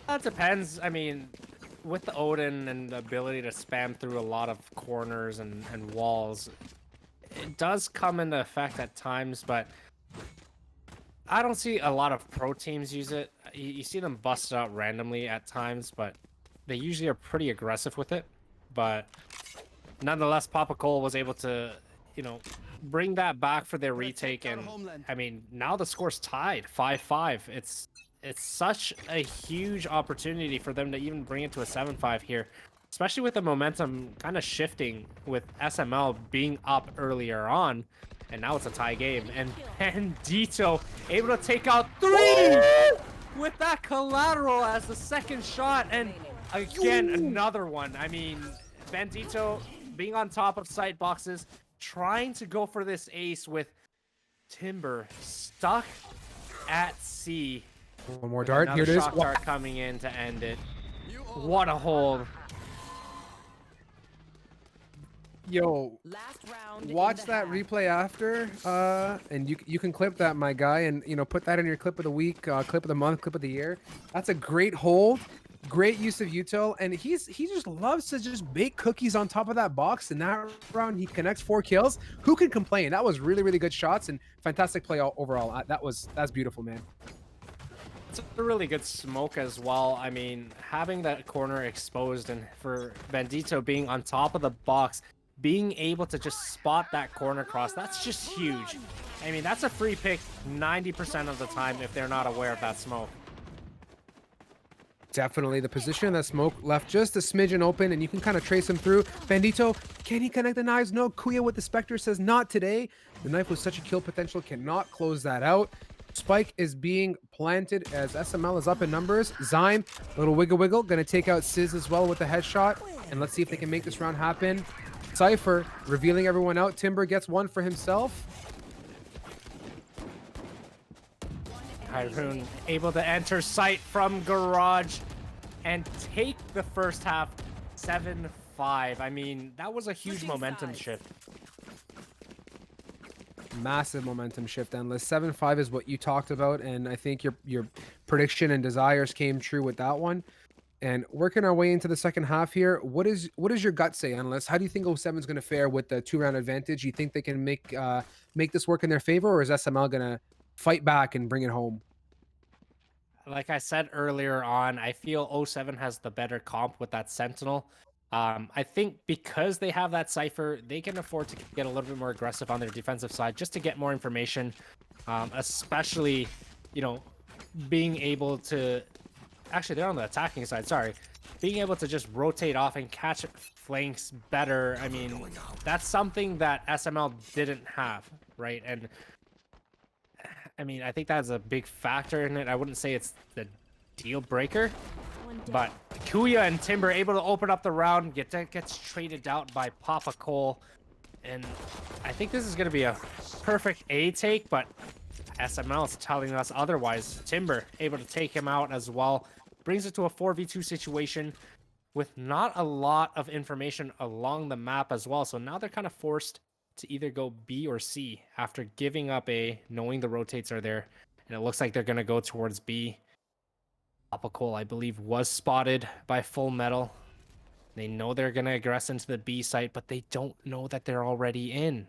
That depends. I mean, with the Odin and the ability to spam through a lot of corners and walls, it does come into effect at times, but I don't see a lot of pro teams use it. You see them bust it out randomly at times, but they usually are pretty aggressive with it. But nonetheless, Papa Cole was able to, you know, bring that back for their retake, and I mean, now the score's tied 5-5. It's such a huge opportunity for them to even bring it to a 7-5 here, especially with the momentum kind of shifting with SML being up earlier on, and now it's a tie game. And Bandito able to take out 3 with that collateral as the second shot, and again another one. I mean, Bandito being on top of sight boxes, trying to go for this ace with Timber stuck at sea. One more dart. Here it is. Shock dart coming in to end it. What a hold. Yo, Last round watch that replay after, and you can clip that, my guy, and you know, put that in your clip of the week, clip of the month, clip of the year. That's a great hold, great use of util, and he just loves to just bake cookies on top of that box. And that round he connects 4 kills. Who can complain? That was really good shots and fantastic play overall. That's beautiful, man. It's a really good smoke as well. I mean, having that corner exposed, and for Bandito being on top of the box, being able to just spot that corner cross, that's just huge. I mean, that's a free pick 90% of the time if they're not aware of that smoke. Definitely. The position of that smoke left just a smidgen open, and you can kind of trace him through. Bandito, can he connect the knives? No. Kuya with the Spectre says not today. The knife with such a kill potential cannot close that out. Spike is being planted as SML is up in numbers. Zyme, little wiggle, gonna take out Sizz as well with the headshot. And let's see if they can make this round happen. Cypher revealing everyone out. Timber gets one for himself. Hyrule able to enter site from garage and take the first half 7-5. I mean, that was a huge momentum shift. Massive momentum shift, Endless. 7-5 is what you talked about, and I think your prediction and desires came true with that one. And working our way into the second half here, what does your gut say, Endless? How do you think 07 is going to fare with the 2-round advantage? You think they can make this work in their favor, or is SML going to fight back and bring it home? Like I said earlier on, I feel 07 has the better comp with that Sentinel. I think because they have that Cypher, they can afford to get a little bit more aggressive on their defensive side just to get more information, especially, you know, being able to... Actually, they're on the attacking side, sorry. Being able to just rotate off and catch flanks better, I mean, that's something that SML didn't have, right? And I mean, I think that's a big factor in it. I wouldn't say it's the deal breaker, but Kuya and Timber able to open up the round, gets traded out by Papa Cole, and I think this is going to be a perfect A take, but SML is telling us otherwise. Timber able to take him out as well, brings it to a 4v2 situation with not a lot of information along the map as well. So now they're kind of forced to either go B or C after giving up A, knowing the rotates are there, and it looks like they're going to go towards B. Papa Cole, I believe, was spotted by Full Metal. They know they're going to aggress into the B site, but they don't know that they're already in.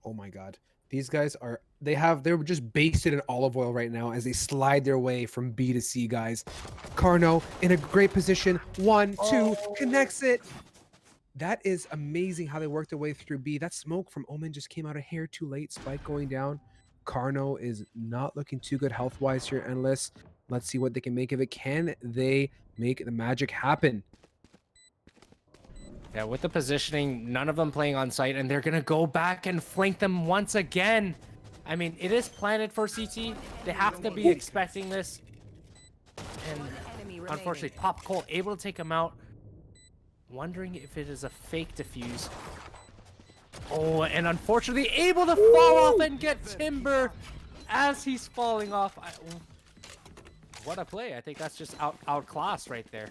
Oh my God. These guys are, they're just basted in olive oil right now as they slide their way from B to C, guys. Carno in a great position. 1, 2, connects it. That is amazing how they worked their way through B. That smoke from Omen just came out a hair too late. Spike going down. Carno is not looking too good health-wise here, Endless. Let's see what they can make of it. Can they make the magic happen? Yeah, with the positioning, none of them playing on site, and they're going to go back and flank them once again. I mean, it is planted for CT. They have to be expecting this. And unfortunately, Pop Cole able to take him out. Wondering if it is a fake defuse. Oh, and unfortunately able to fall off and get Timber as he's falling off. What a play. I think that's just outclassed right there.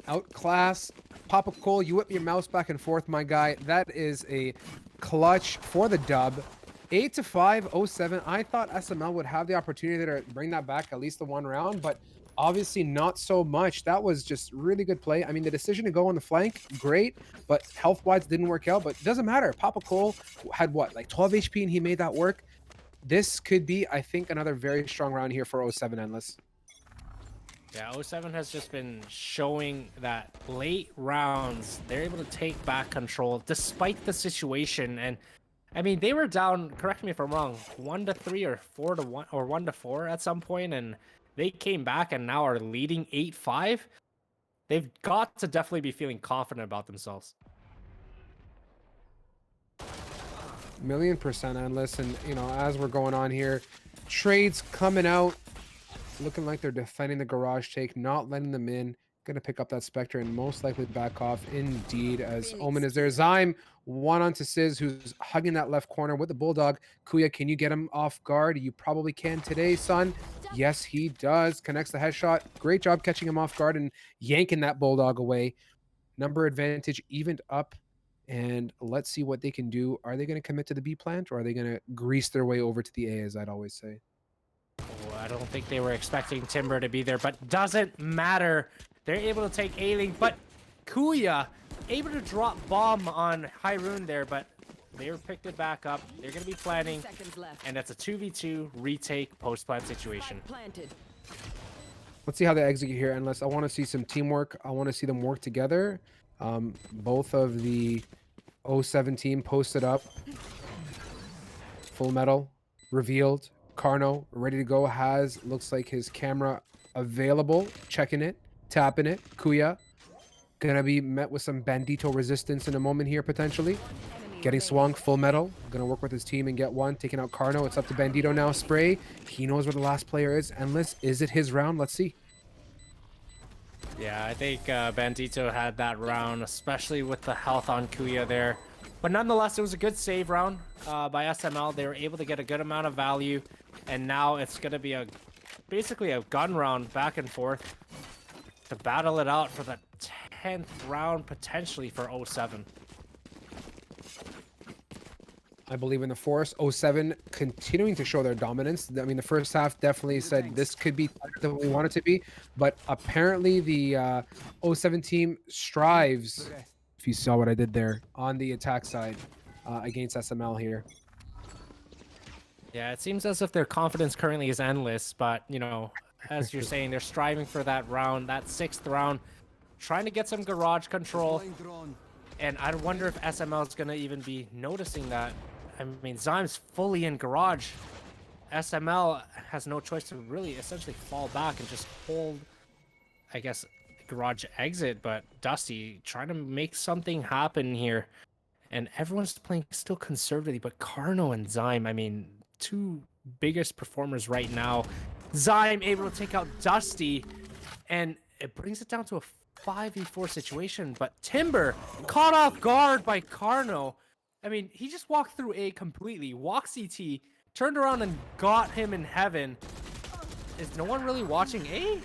Outclass. Papa Cole, you whip your mouse back and forth, my guy. That is a clutch for the dub. 8-5, 07. I thought SML would have the opportunity to bring that back at least the one round, but obviously not so much. That was just really good play. I mean, the decision to go on the flank, great, but health-wise didn't work out, but it doesn't matter. Papa Cole had what, like 12 HP, and he made that work. This could be, I think, another very strong round here for 07 Endless. Yeah, 07 has just been showing that late rounds, they're able to take back control despite the situation. And I mean, they were down, correct me if I'm wrong, 1-3 or 4-1 or 1-4 at some point, and they came back and now are leading 8-5. They've got to definitely be feeling confident about themselves. 1,000,000% Endless. And, you know, as we're going on here, trades coming out, looking like they're defending the garage take, not letting them in. Gonna pick up that Spectre and most likely back off indeed as Omen is there. Zyme, one onto Sizz, who's hugging that left corner with the Bulldog. Kuya, can you get him off guard? You probably can today, son. Yes, he does. Connects the headshot. Great job catching him off guard and yanking that Bulldog away. Number advantage evened up. And let's see what they can do. Are they going to commit to the B plant, or are they going to grease their way over to the A, as I'd always say? Oh, I don't think they were expecting Timber to be there, but doesn't matter. They're able to take A-Link, but Kuya able to drop bomb on Hyrule there, but they're picked it back up. They're going to be planning, and it's a 2v2 retake post-plant situation. Let's see how they execute here, Endless. I want to see some teamwork. I want to see them work together. Both of the 07 team posted up. Full Metal revealed. Carno ready to go. Looks like his camera available. Checking it. Tapping it. Kuya gonna be met with some Bandito resistance in a moment here, potentially. Getting swung. Full Metal gonna work with his team and get one. Taking out Carno. It's up to Bandito now. Spray. He knows where the last player is. Endless. Is it his round? Let's see. Yeah, I think Bandito had that round, especially with the health on Kuya there. But nonetheless, it was a good save round by SML. They were able to get a good amount of value, and now it's going to be basically a gun round back and forth to battle it out for the 10th round potentially for 07. I believe in the Force. 07 continuing to show their dominance. I mean, the first half definitely said this could be tighter than we want it to be, but apparently the 07 team strives, if you saw what I did there, on the attack side against SML here. Yeah, it seems as if their confidence currently is endless, but, you know, as you're saying, they're striving for that round, that 6th round, trying to get some garage control. And I wonder if SML is going to even be noticing that. I mean, Zyme's fully in garage. SML has no choice to really essentially fall back and just hold, I guess, garage exit. But Dusty trying to make something happen here. And everyone's playing still conservatively. But Carno and Zyme, I mean, two biggest performers right now. Zyme able to take out Dusty. And it brings it down to a 5v4 situation. But Timber caught off guard by Carno. I mean, he just walked through A completely, walked CT, turned around and got him in heaven. Is no one really watching A?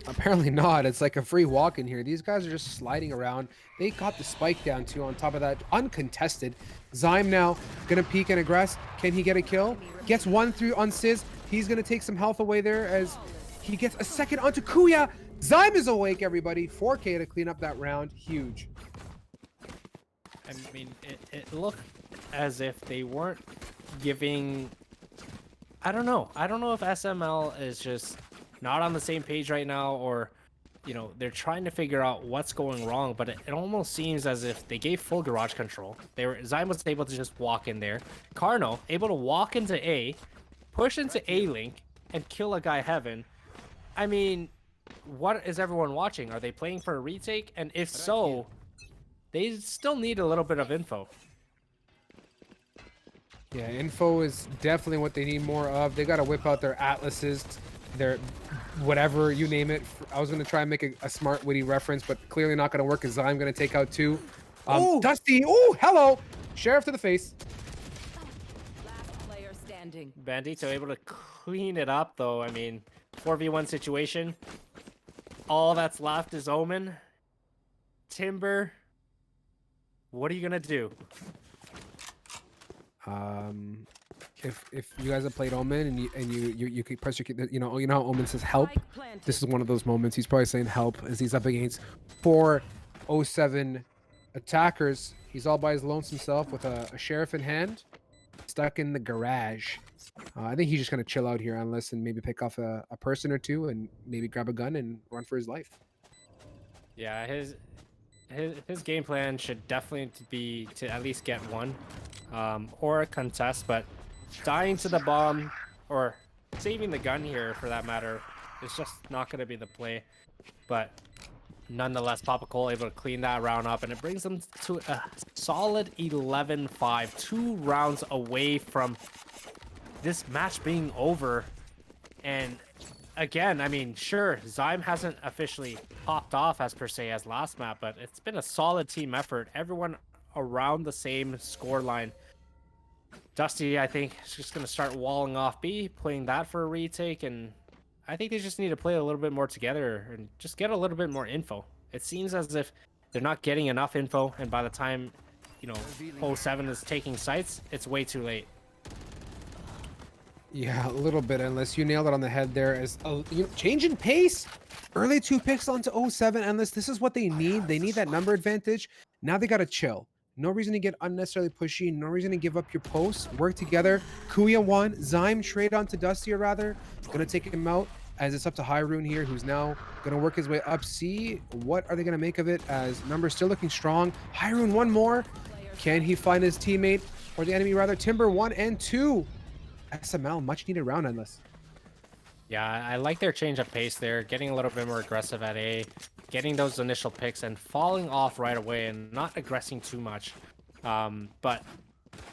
Apparently not. It's like a free walk in here. These guys are just sliding around. They got the spike down too on top of that. Uncontested. Zyme now gonna peek and aggress. Can he get a kill? Gets one through on Sizz. He's gonna take some health away there as he gets a second onto Kuya. Zyme is awake, everybody. 4K to clean up that round. Huge. I mean, it looked as if they weren't giving... I don't know. I don't know if SML is just not on the same page right now, or, you know, they're trying to figure out what's going wrong, but it almost seems as if they gave full garage control. Zyme was able to just walk in there. Carno able to walk into A, push into A-Link, and kill a guy heaven. I mean, what is everyone watching? Are they playing for a retake? And if so... they still need a little bit of info. Yeah, info is definitely what they need more of. They got to whip out their atlases, their whatever, you name it. I was going to try and make a smart, witty reference, but clearly not going to work because I'm going to take out 2. Dusty, oh, hello! Sheriff to the face. Last player standing. Bandito able to clean it up, though. I mean, 4v1 situation. All that's left is Omen. Timber. What are you gonna do? If you guys have played Omen and you could press your, you know how Omen says help. This is one of those moments. He's probably saying help as he's up against 4 07 attackers. He's all by his lonesome self with a sheriff in hand, stuck in the garage. I think he's just gonna chill out here unless and maybe pick off a person or two and maybe grab a gun and run for his life. Yeah, his game plan should definitely be to at least get one, or a contest, but dying to the bomb or saving the gun here for that matter is just not going to be the play. But nonetheless, Papa Cole able to clean that round up, and it brings them to a solid 11-5, 2 rounds away from this match being over. And again, I mean, sure, Zyme hasn't officially popped off as per se as last map, but it's been a solid team effort. Everyone around the same score line. Dusty, I think, is just going to start walling off B, playing that for a retake, and I think they just need to play a little bit more together and just get a little bit more info. It seems as if they're not getting enough info, and by the time, you know, 07 is taking sites, it's way too late. Yeah, a little bit, unless you nailed it on the head there. As change in pace, early 2 picks onto 07, Endless. This is what they need. They need that number advantage. Now they got to chill. No reason to get unnecessarily pushy. No reason to give up your posts. Work together. Kuya won. Zyme trade onto Dusty, or rather. Gonna take him out as it's up to Hyrule here, who's now gonna work his way up C. What are they gonna make of it as numbers still looking strong? Hyrule one more. Can he find his teammate or the enemy rather? Timber 1 and 2. SML, much needed round, Endless. Yeah, I like their change of pace there, getting a little bit more aggressive at A, getting those initial picks and falling off right away and not aggressing too much. But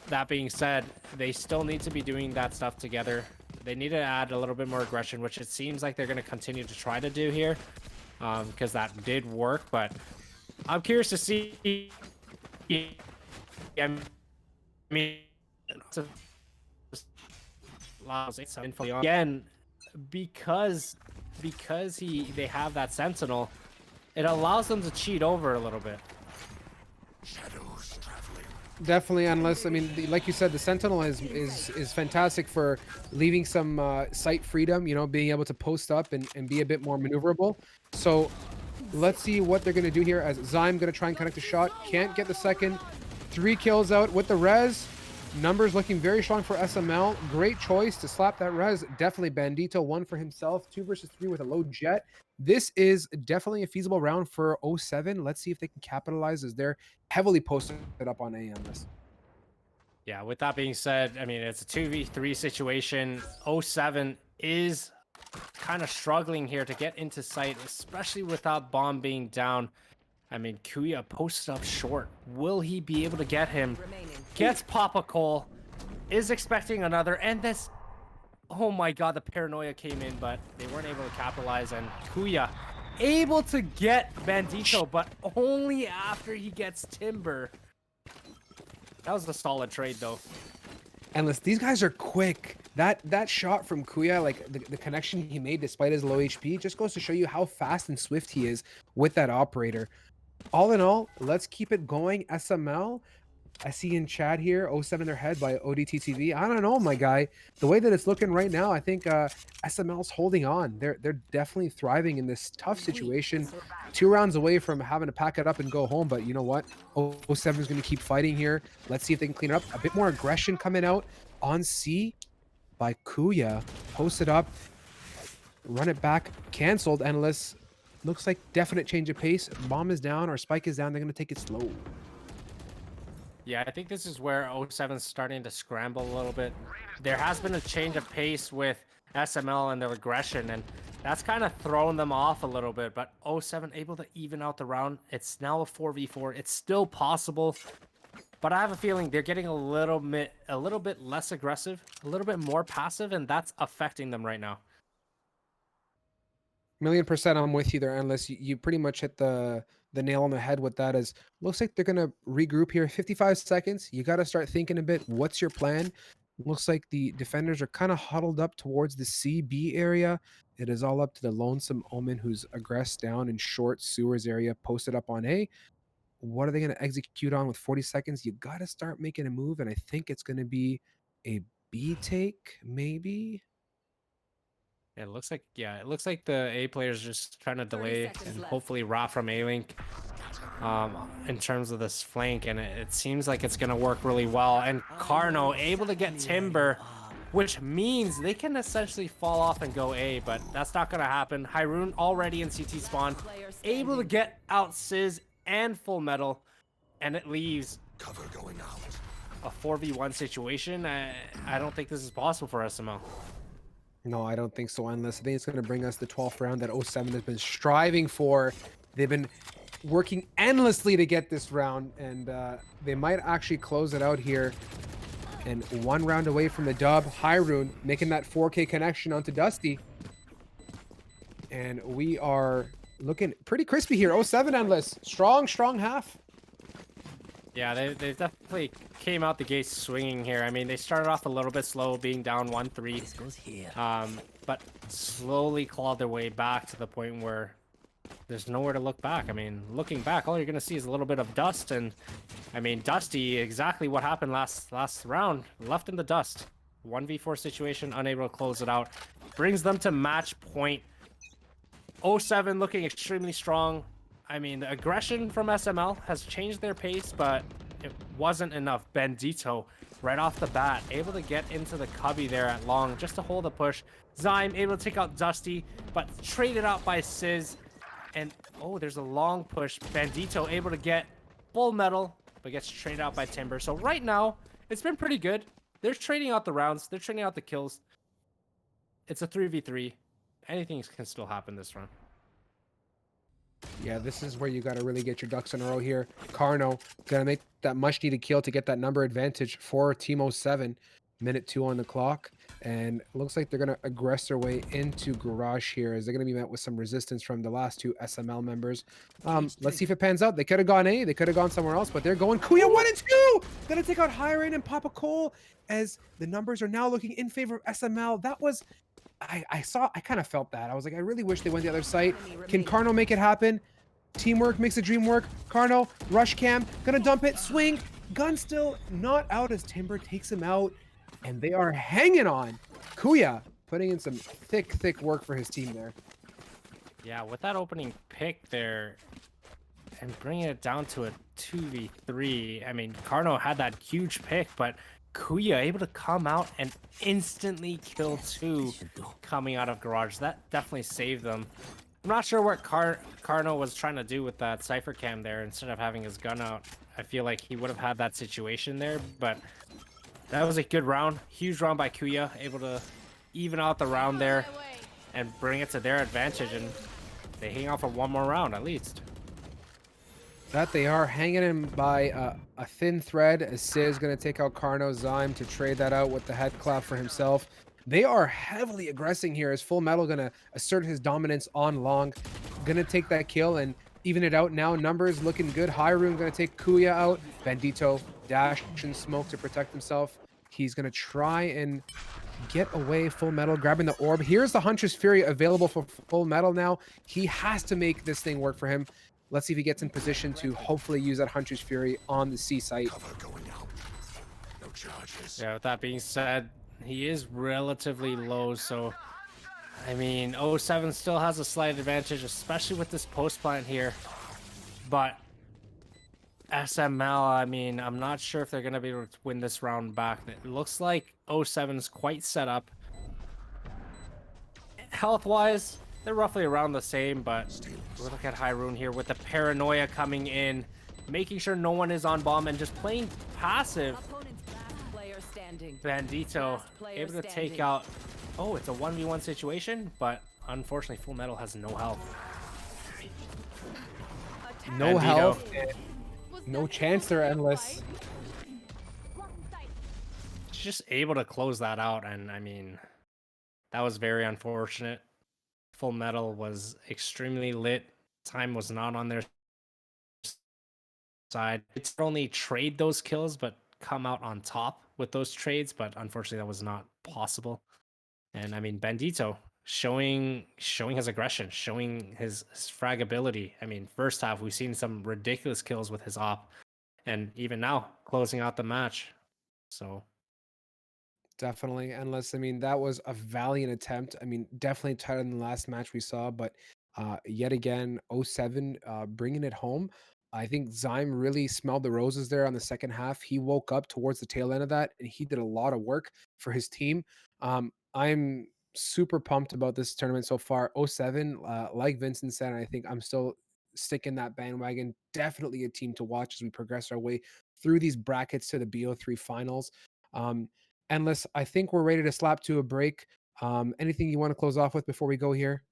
that being said, they still need to be doing that stuff together. They need to add a little bit more aggression, which it seems like they're going to continue to try to do here, because that did work. But I'm curious to see. I mean, again, because they have that sentinel, it allows them to cheat over a little bit. Shadows traveling. Definitely, unless I mean, like you said, the Sentinel is fantastic for leaving some sight freedom. You know, being able to post up and be a bit more maneuverable. So let's see what they're gonna do here. As Zyme gonna try and connect a shot, can't get the second. 3 kills out with the res. Numbers looking very strong for SML. Great choice to slap that res. Definitely Bandito, 1 for himself. 2 versus 3 with a low jet. This is definitely a feasible round for 07. Let's see if they can capitalize as they're heavily posted up on A on this. Yeah, with that being said, I mean, it's a 2v3 situation. 07 is kind of struggling here to get into sight, especially without bomb being down. I mean, Kuya posted up short. Will he be able to get him? Gets Papa Cole, is expecting another, and this... Oh my god, the paranoia came in, but they weren't able to capitalize, and Kuya able to get Bandito, but only after he gets Timber. That was a solid trade, though. Endless, these guys are quick. That shot from Kuya, like the connection he made despite his low HP, just goes to show you how fast and swift he is with that operator. All in all, let's keep it going. SML, I see in chat here, 07 their head by ODTTV. I don't know, my guy. The way that it's looking right now, I think SML's holding on. They're definitely thriving in this tough situation. 2 rounds away from having to pack it up and go home, but you know what? 07 is going to keep fighting here. Let's see if they can clean it up. A bit more aggression coming out on C by Kuya. Posted up, run it back, canceled, Endless. Looks like definite change of pace. Bomb is down or Spike is down. They're going to take it slow. Yeah, I think this is where 07's starting to scramble a little bit. There has been a change of pace with SML and their aggression, and that's kind of thrown them off a little bit. But 07 able to even out the round. It's now a 4v4. It's still possible, but I have a feeling they're getting a little bit less aggressive, a little bit more passive, and that's affecting them right now. 1,000,000% I'm with you there, Endless. You pretty much hit the nail on the head with that. As looks like they're gonna regroup here. 55 seconds. You got to start thinking a bit. What's your plan? Looks like the defenders are kind of huddled up towards the CB area. It is all up to the lonesome Omen, who's aggressed down in short sewers area, posted up on A. What are they gonna execute on with 40 seconds? You got to start making a move, and I think it's gonna be a B take, maybe. It looks like, yeah, it looks like the A players just trying to 30 delay seconds and left. hopefully rot from A-Link in terms of this flank, and it seems like it's going to work really well. And Carno able to get Timber, which means they can essentially fall off and go A, but that's not going to happen. Hyrule already in CT spawn, able to get out Sizz and Full Metal, and it leaves Cover going out. a 4v1 situation. I don't think this is possible for SML. No, I don't think so, Endless. I think it's going to bring us the 12th round that 07 has been striving for. They've been working endlessly to get this round, and they might actually close it out here. And 1 round away from the dub. Hyrule making that 4K connection onto Dusty. And we are looking pretty crispy here. 07, Endless. Strong half. Yeah, they definitely came out the gates swinging here. I mean, they started off a little bit slow, being down 1-3. But slowly clawed their way back to the point where there's nowhere to look back. I mean, looking back, all you're going to see is a little bit of dust. And, I mean, Dusty, exactly what happened last round, left in the dust. 1v4 situation, unable to close it out. Brings them to match point. 07 looking extremely strong. I mean, the aggression from SML has changed their pace, but it wasn't enough. Bandito, right off the bat, able to get into the cubby there at long just to hold the push. Zyme able to take out Dusty, but traded out by Sizz. And, oh, there's a long push. Bandito able to get Full Metal, but gets traded out by Timber. So right now, it's been pretty good. They're trading out the rounds. They're trading out the kills. It's a 3v3. Anything can still happen this round. Yeah, this is where you got to really get your ducks in a row here. Carno gonna make that much needed kill to get that number advantage for Team 07. minute 2 on the clock. And it looks like they're going to aggress their way into Garage here as they're going to be met with some resistance from the last two SML members. Let's see if it pans out. They could have gone A, they could have gone somewhere else, but they're going Kuya 1 and 2. Going to take out Hiren and Papa Cole as the numbers are now looking in favor of SML. That was, I kind of felt that. I was like, I really wish they went the other side. Can Carno make it happen? Teamwork makes the dream work. Carno, rush cam, gonna dump it, swing. Gun still not out as Timber takes him out. And they are hanging on. Kuya putting in some thick work for his team there. Yeah, with that opening pick there and bringing it down to a 2v3. I mean, Carno had that huge pick, but Kuya able to come out and instantly kill 2 coming out of Garage. That definitely saved them. I'm not sure what Carno was trying to do with that Cypher Cam there instead of having his gun out. I feel like he would have had that situation there, but that was a good round. Huge round by Kuya, able to even out the round there and bring it to their advantage, and they hang out for one more round at least. That they are hanging him by a thin thread as Sid's going to take out Carno Zyme to trade that out with the head clap for himself. They are heavily aggressing here as Full Metal going to assert his dominance on long. Going to take that kill and even it out now. Numbers looking good. Hyrule going to take Kuya out. Bandito dash and smoke to protect himself. He's going to try and get away. Full Metal grabbing the orb. Here's the Huntress Fury available for Full Metal now. He has to make this thing work for him. Let's see if he gets in position to hopefully use that Huntress Fury on the C site. Cover going out. No charges. Yeah, with that being said, he is relatively low, so I mean, 07 still has a slight advantage, especially with this post plant here. But SML, I mean, I'm not sure if they're going to be able to win this round back. It looks like 07's quite set up. Health-wise, they're roughly around the same, but we look at Hyrule here with the paranoia coming in, making sure no one is on bomb and just playing passive. Opponent's last player standing. Bandito Last player able to take standing. out. Oh, it's a 1v1 situation, but unfortunately, Full Metal has no health. No Bandito. health. No chance they're endless. Just able to close that out, and I mean, that was very unfortunate. Full Metal was extremely lit. Time was not on their side. It's only trade those kills, but come out on top with those trades, but unfortunately that was not possible. And I mean, Bandito showing his aggression, showing his frag ability. I mean, first half we've seen some ridiculous kills with his op, and even now closing out the match. So Definitely endless. I mean, that was a valiant attempt. I mean, definitely tighter than the last match we saw, but yet again, 07 bringing it home. I think Zyme really smelled the roses there on the second half. He woke up towards the tail end of that, and he did a lot of work for his team. I'm super pumped about this tournament so far. 07, like Vincent said, I think I'm still sticking that bandwagon. Definitely a team to watch as we progress our way through these brackets to the BO3 finals. Endless, I think we're ready to slap to a break. Anything you want to close off with before we go here?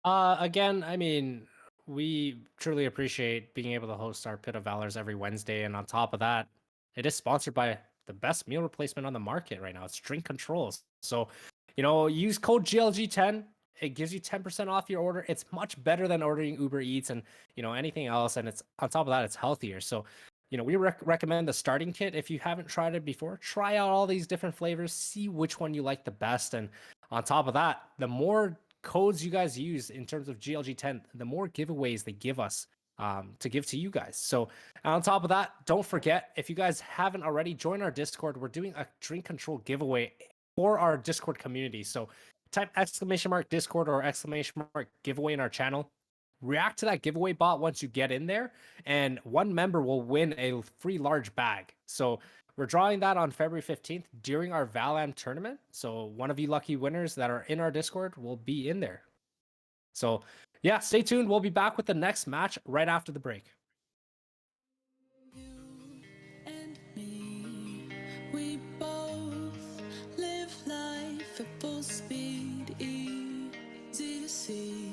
again, I mean, we truly appreciate being able to host our Pit of Valors every Wednesday, and on top of that, it is sponsored by the best meal replacement on the market right now. It's Drink Controls. So, use code GLG10. It gives you 10% off your order. It's much better than ordering Uber Eats and anything else, and it's on top of that, it's healthier. So, we recommend the starting kit. If you haven't tried it before, try out all these different flavors, see which one you like the best, and on top of that, the more codes you guys use in terms of GLG10, the more giveaways they give us to give to you guys. So on top of that, don't forget, if you guys haven't already, join our Discord. We're doing a drink control giveaway for our Discord community. So type !Discord or !giveaway in our channel. React to that giveaway bot once you get in there, and one member will win a free large bag. So we're drawing that on February 15th during our Valam tournament. So one of you lucky winners that are in our Discord will be in there. So yeah, stay tuned. We'll be back with the next match right after the break. You and me, we both live life at full speed, easy to see.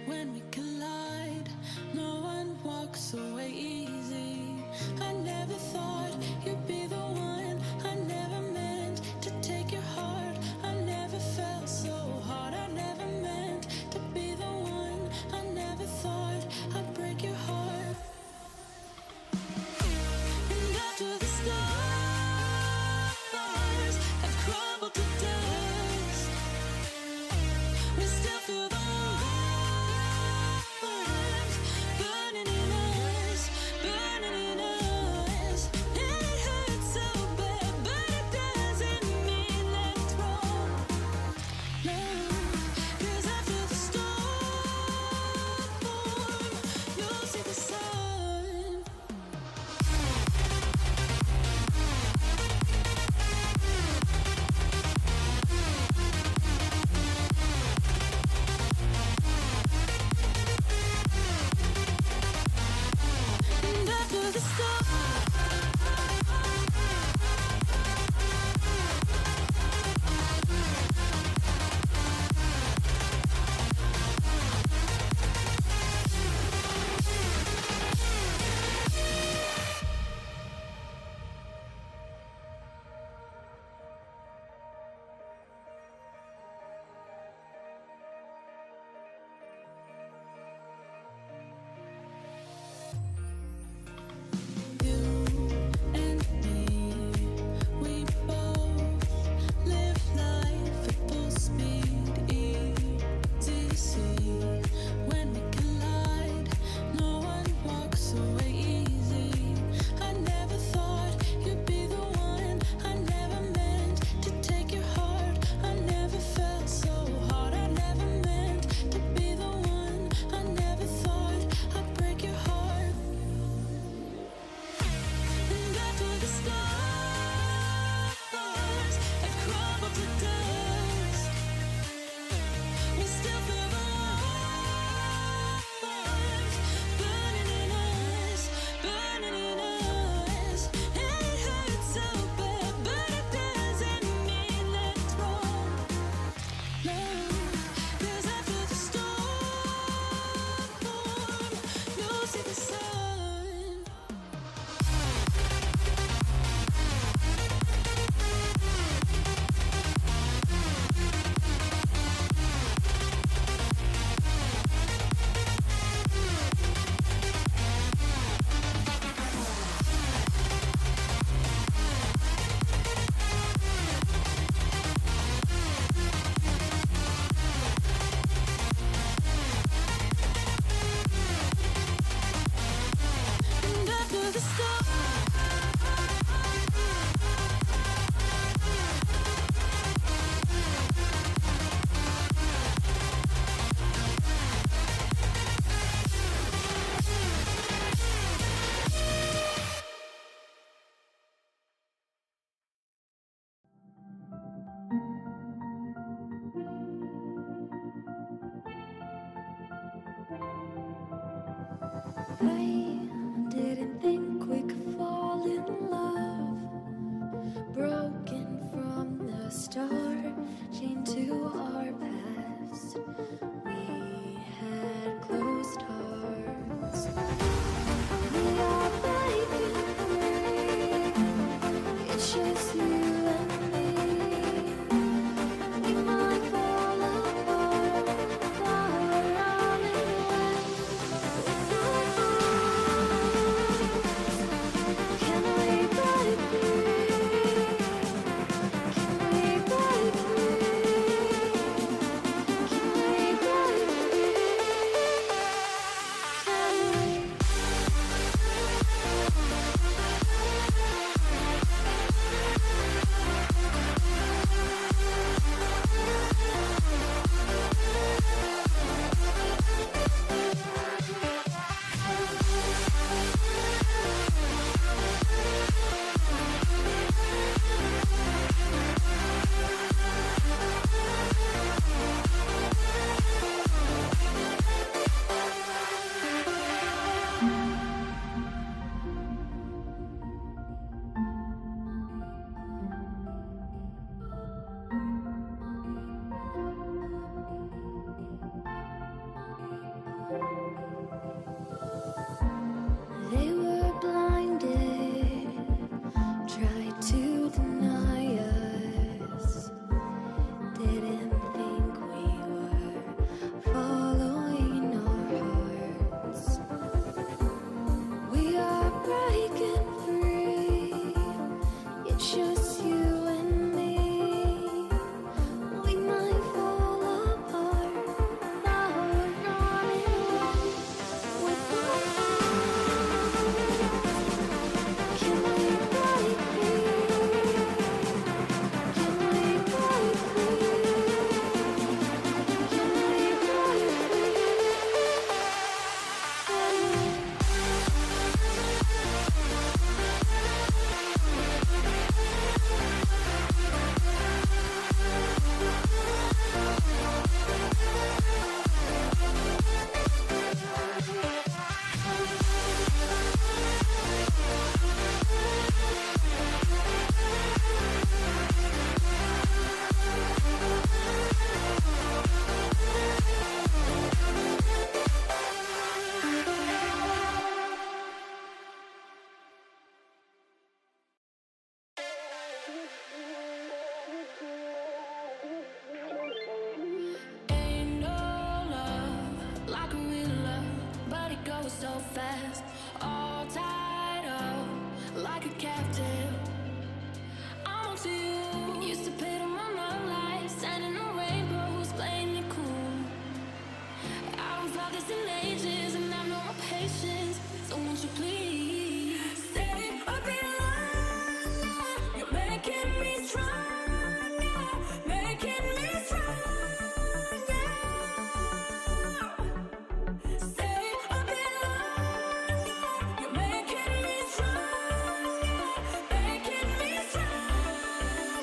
When we collide, no one walks away easy. I never thought you'd be the one. I never meant I didn't think we could fall in love. Broken from the start, chained to our past. We had closed hearts. We are breaking free. It's just you and me. We might fall apart, but we're running away with our hearts. Can we break free? Can we break free? Can we break free? Can we? They were blinded, tried to deny us. Didn't think we were following our hearts. We are breaking free. It's just you and me. We might fall apart, but we're running away with our hearts. Can we break free? Can we break free? Can we break Ain't no love like a real love, but it goes so fast. All tied up like a captive. I'm on to you. Used to pay to my love life, standing on rainbows, playing it cool. I haven't felt this in ages, and I know my patience. So won't you please stay a bit longer? You're making me stronger, making me stronger. Stay a bit longer. You're making me stronger, making me stronger.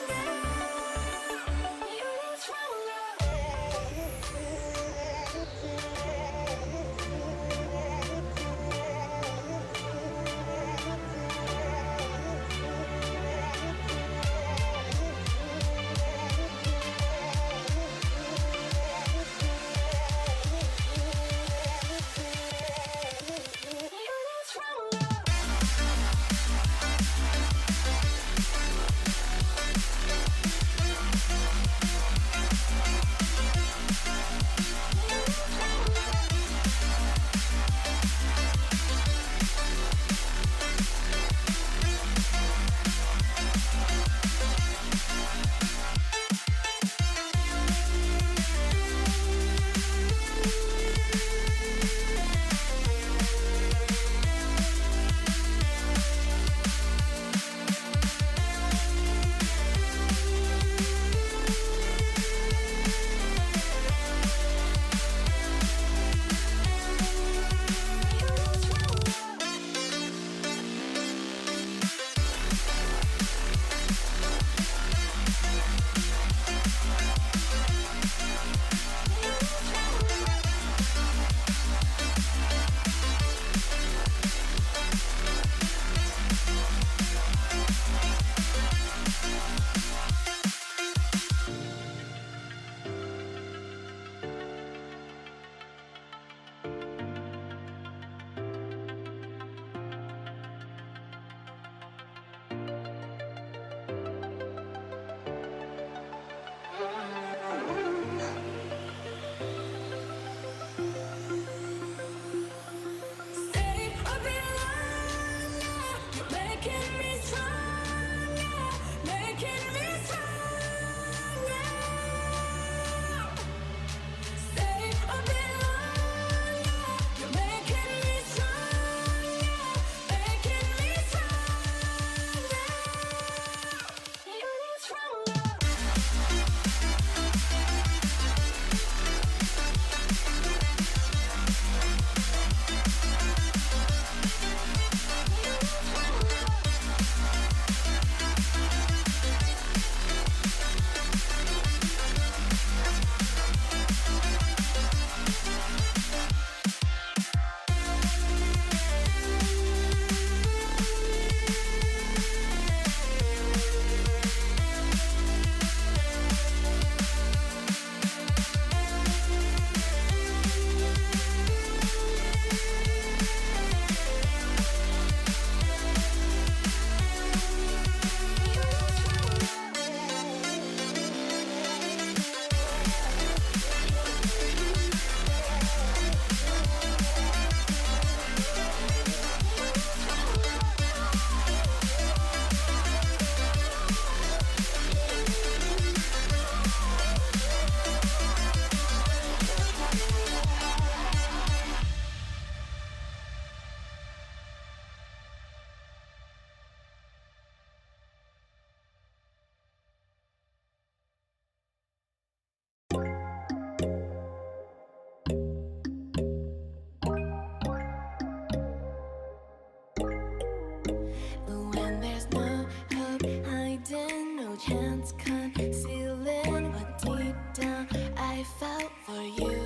for you.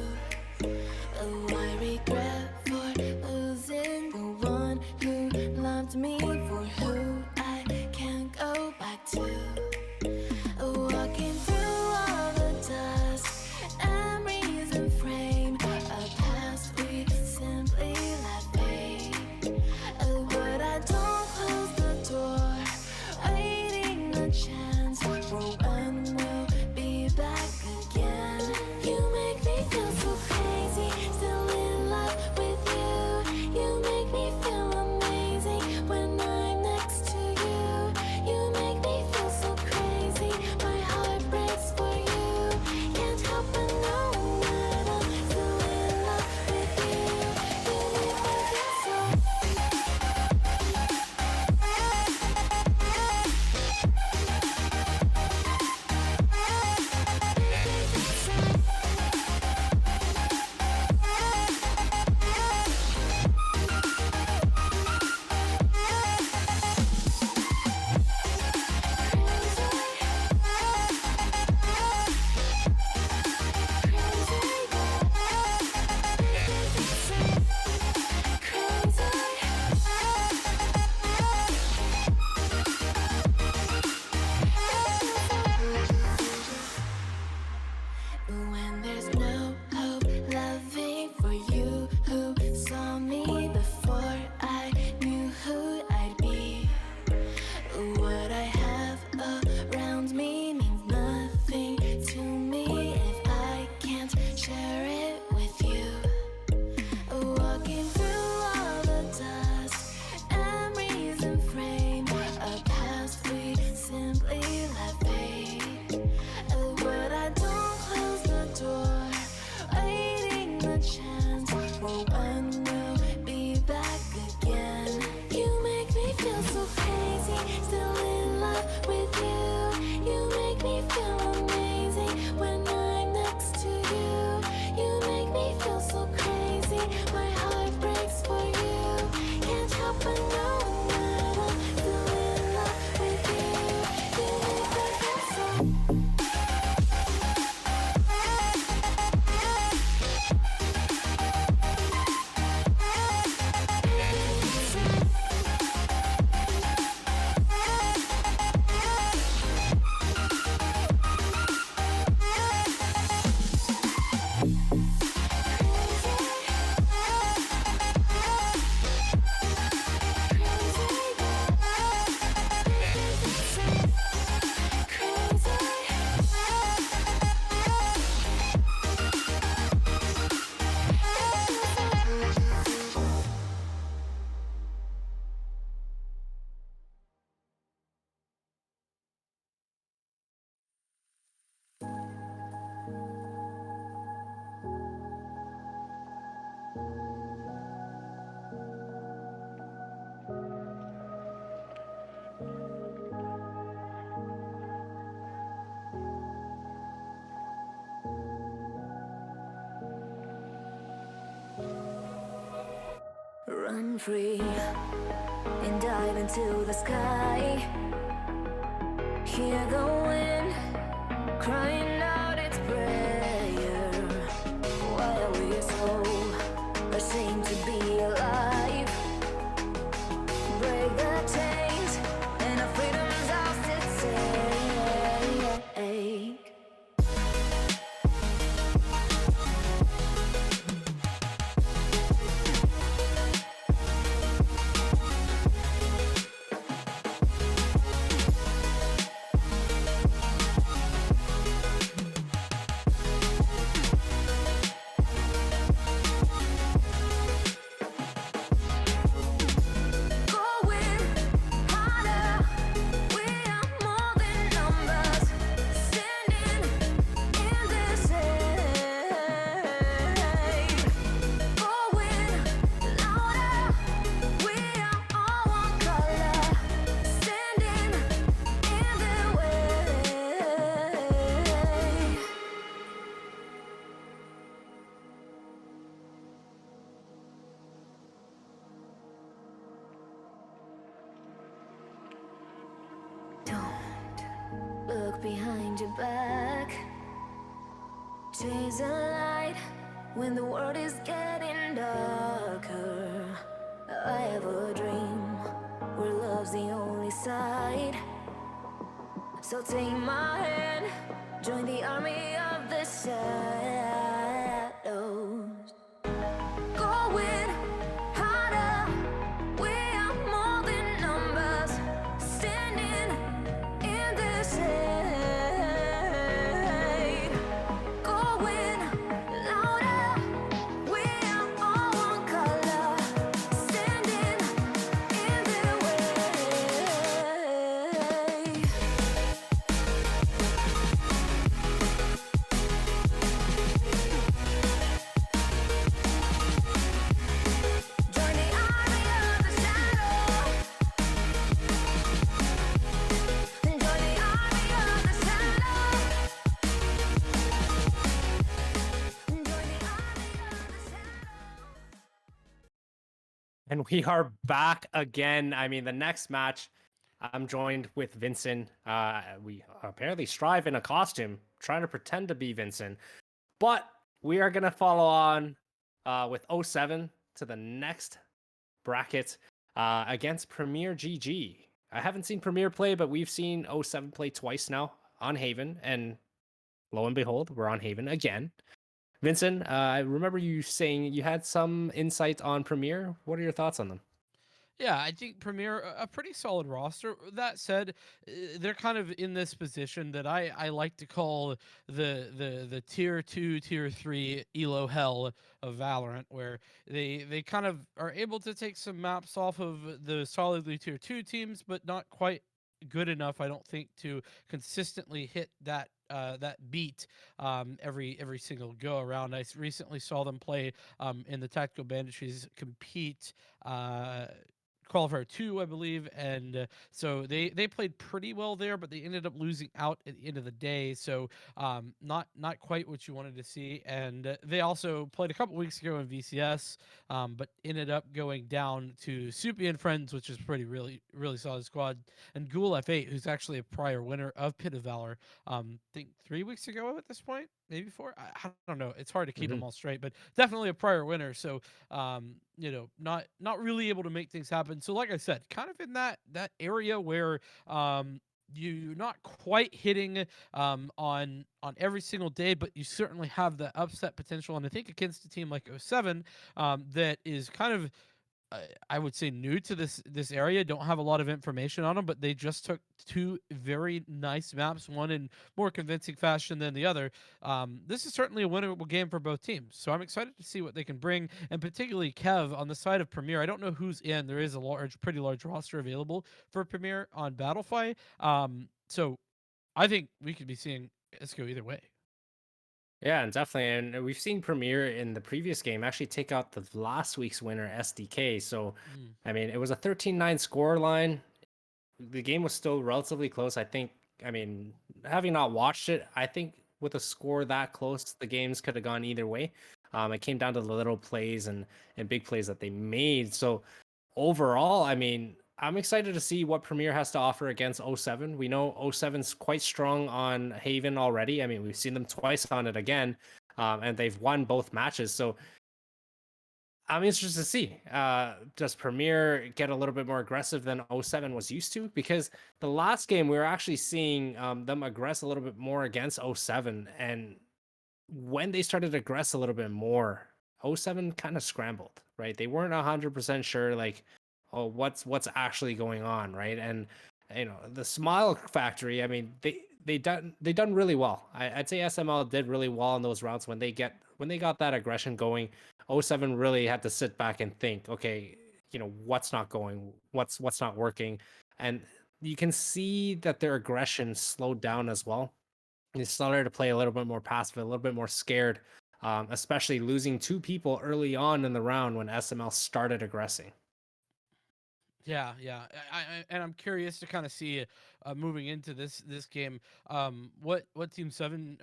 Oh, I regret for losing the one who loved me, for who I can't go back to. Walking through all the dust, memories and frame, a past we simply let fade. Oh, but I don't close the door, waiting a chance for when we'll be back again. You make me feel so crazy, still in love with you. You make me feel amazing when I'm next to you. You make me feel so crazy, my heart breaks for you. Can't help but knowing that I'm still in love with you. You make me feel so. When there's no hope, loving for you who saw me before I knew who I'd be. What I have around me means nothing to me if I can't share it with you. Walking through all the dust, memories and frame, a past we simply let fade. But I don't close the door, waiting the chance for when we'll be back again. You make me feel so crazy, still in love with you. You make me feel amazing when I'm next to you. You make me feel so crazy, my heart breaks for you. Can't help but knowing that I'm still in love with you. You make me feel so. Run free and dive into the sky. Hear the wind crying out its prayer. Why are we so ashamed to be alive? Break the chains and our freedom's ours to take. Don't look behind your back. Chase a light when the world is getting darker. I have a dream where love's the only side. So take my hand, join the army of the shadows. Going harder, we are more than numbers, standing in the shade. Going louder, we are all one color, standing in the way. Join the army of the shadow. Join the army of the shadow. Join the army of the shadow. And we are back again. I mean, the next match, I'm joined with Vincent. We apparently strive in a costume, trying to pretend to be Vincent. But we are going to follow on with 07 to the next bracket against Premier GG. I haven't seen Premier play, but we've seen 07 play twice now on Haven. And lo and behold, we're on Haven again. Vincent, I remember you saying you had some insight on Premier. What are your thoughts on them? Yeah, I think Premier a pretty solid roster. That said, they're kind of in this position that I like to call the tier 2, tier 3 elo hell of Valorant, where they kind of are able to take some maps off of the solidly tier 2 teams, but not quite good enough, I don't think, to consistently hit that beat every single go around. Recently saw them play in the Tactical Banditries compete qualifier 2, I believe, and so they played pretty well there, but they ended up losing out at the end of the day. So not quite what you wanted to see. And they also played a couple weeks ago in VCS, but ended up going down to Soupy and Friends, which is really solid squad, and Ghoul F8, who's actually a prior winner of Pit of Valor. I think 3 weeks ago at this point, maybe 4. I don't know. It's hard to keep them all straight, but definitely a prior winner. So not really able to make things happen. So like I said, kind of in that area where you're not quite hitting on every single day, but you certainly have the upset potential. And I think against a team like 07 that is kind of I would say new to this area, don't have a lot of information on them, but they just took 2 very nice maps, one in more convincing fashion than the other. This is certainly a winnable game for both teams, so I'm excited to see what they can bring, and particularly Kev on the side of Premier. I don't know who's in. There is a pretty large roster available for Premier on Battlefy, so I think we could be seeing this go either way. Yeah, and definitely. And we've seen Premier in the previous game actually take out the last week's winner, SDK. So, I mean, it was a 13-9 score line. The game was still relatively close. I think, I mean, having not watched it, I think with a score that close, the games could have gone either way. It came down to the little plays and big plays that they made. So, overall, I mean, I'm excited to see what Premier has to offer against 07. We know 07's quite strong on Haven already. I mean, we've seen them twice on it again, and they've won both matches. So I'm interested to see, does Premier get a little bit more aggressive than 07 was used to? Because the last game, we were actually seeing them aggress a little bit more against 07. And when they started to aggress a little bit more, 07 kind of scrambled, right? They weren't 100% sure, like, oh, what's actually going on, right? And the Smile Factory, I mean, they done really well. I'd say SML did really well in those rounds when they got that aggression going. 07 really had to sit back and think, okay, what's not going, what's not working, and you can see that their aggression slowed down as well. They started to play a little bit more passive, a little bit more scared, especially losing 2 people early on in the round when SML started aggressing. Yeah. And I'm curious to kind of see moving into this game, what Team Seven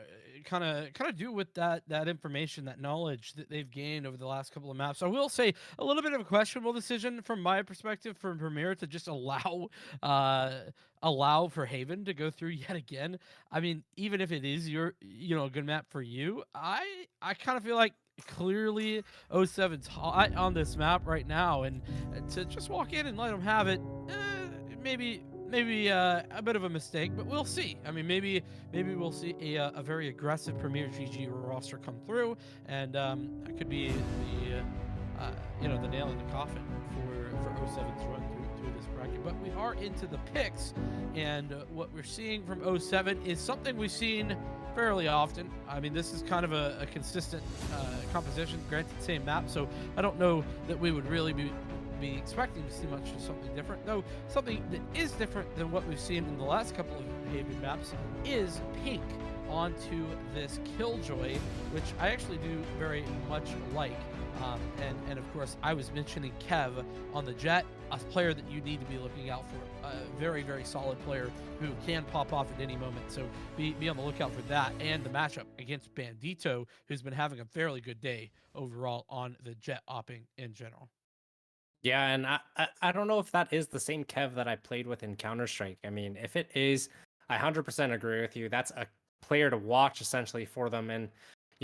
kind of do with that information, that knowledge that they've gained over the last couple of maps. I will say a little bit of a questionable decision from my perspective for Premier to just uh, allow for Haven to go through yet again. I mean, even if it is your a good map for you, I kind of feel like clearly oh 07's hot on this map right now, and to just walk in and let them have it, maybe a bit of a mistake, but we'll see. I mean, maybe we'll see a very aggressive Premier GG roster come through, and that could be the nail in the coffin for oh 07's run through this bracket. But we are into the picks, and what we're seeing from oh 07 is something we've seen fairly often. I mean, this is kind of a consistent composition, granted same map, so I don't know that we would really be expecting to see much of something different. Though something that is different than what we've seen in the last couple of Haven maps is pink onto this Killjoy, which I actually do very much like. And of course, I was mentioning Kev on the Jet, a player that you need to be looking out for. A very, very solid player who can pop off at any moment. So be on the lookout for that, and the matchup against Bandito, who's been having a fairly good day overall on the Jet opping in general. Yeah, and I don't know if that is the same Kev that I played with in Counter-Strike. I mean, if it is, I 100% agree with you. That's a player to watch essentially for them. And,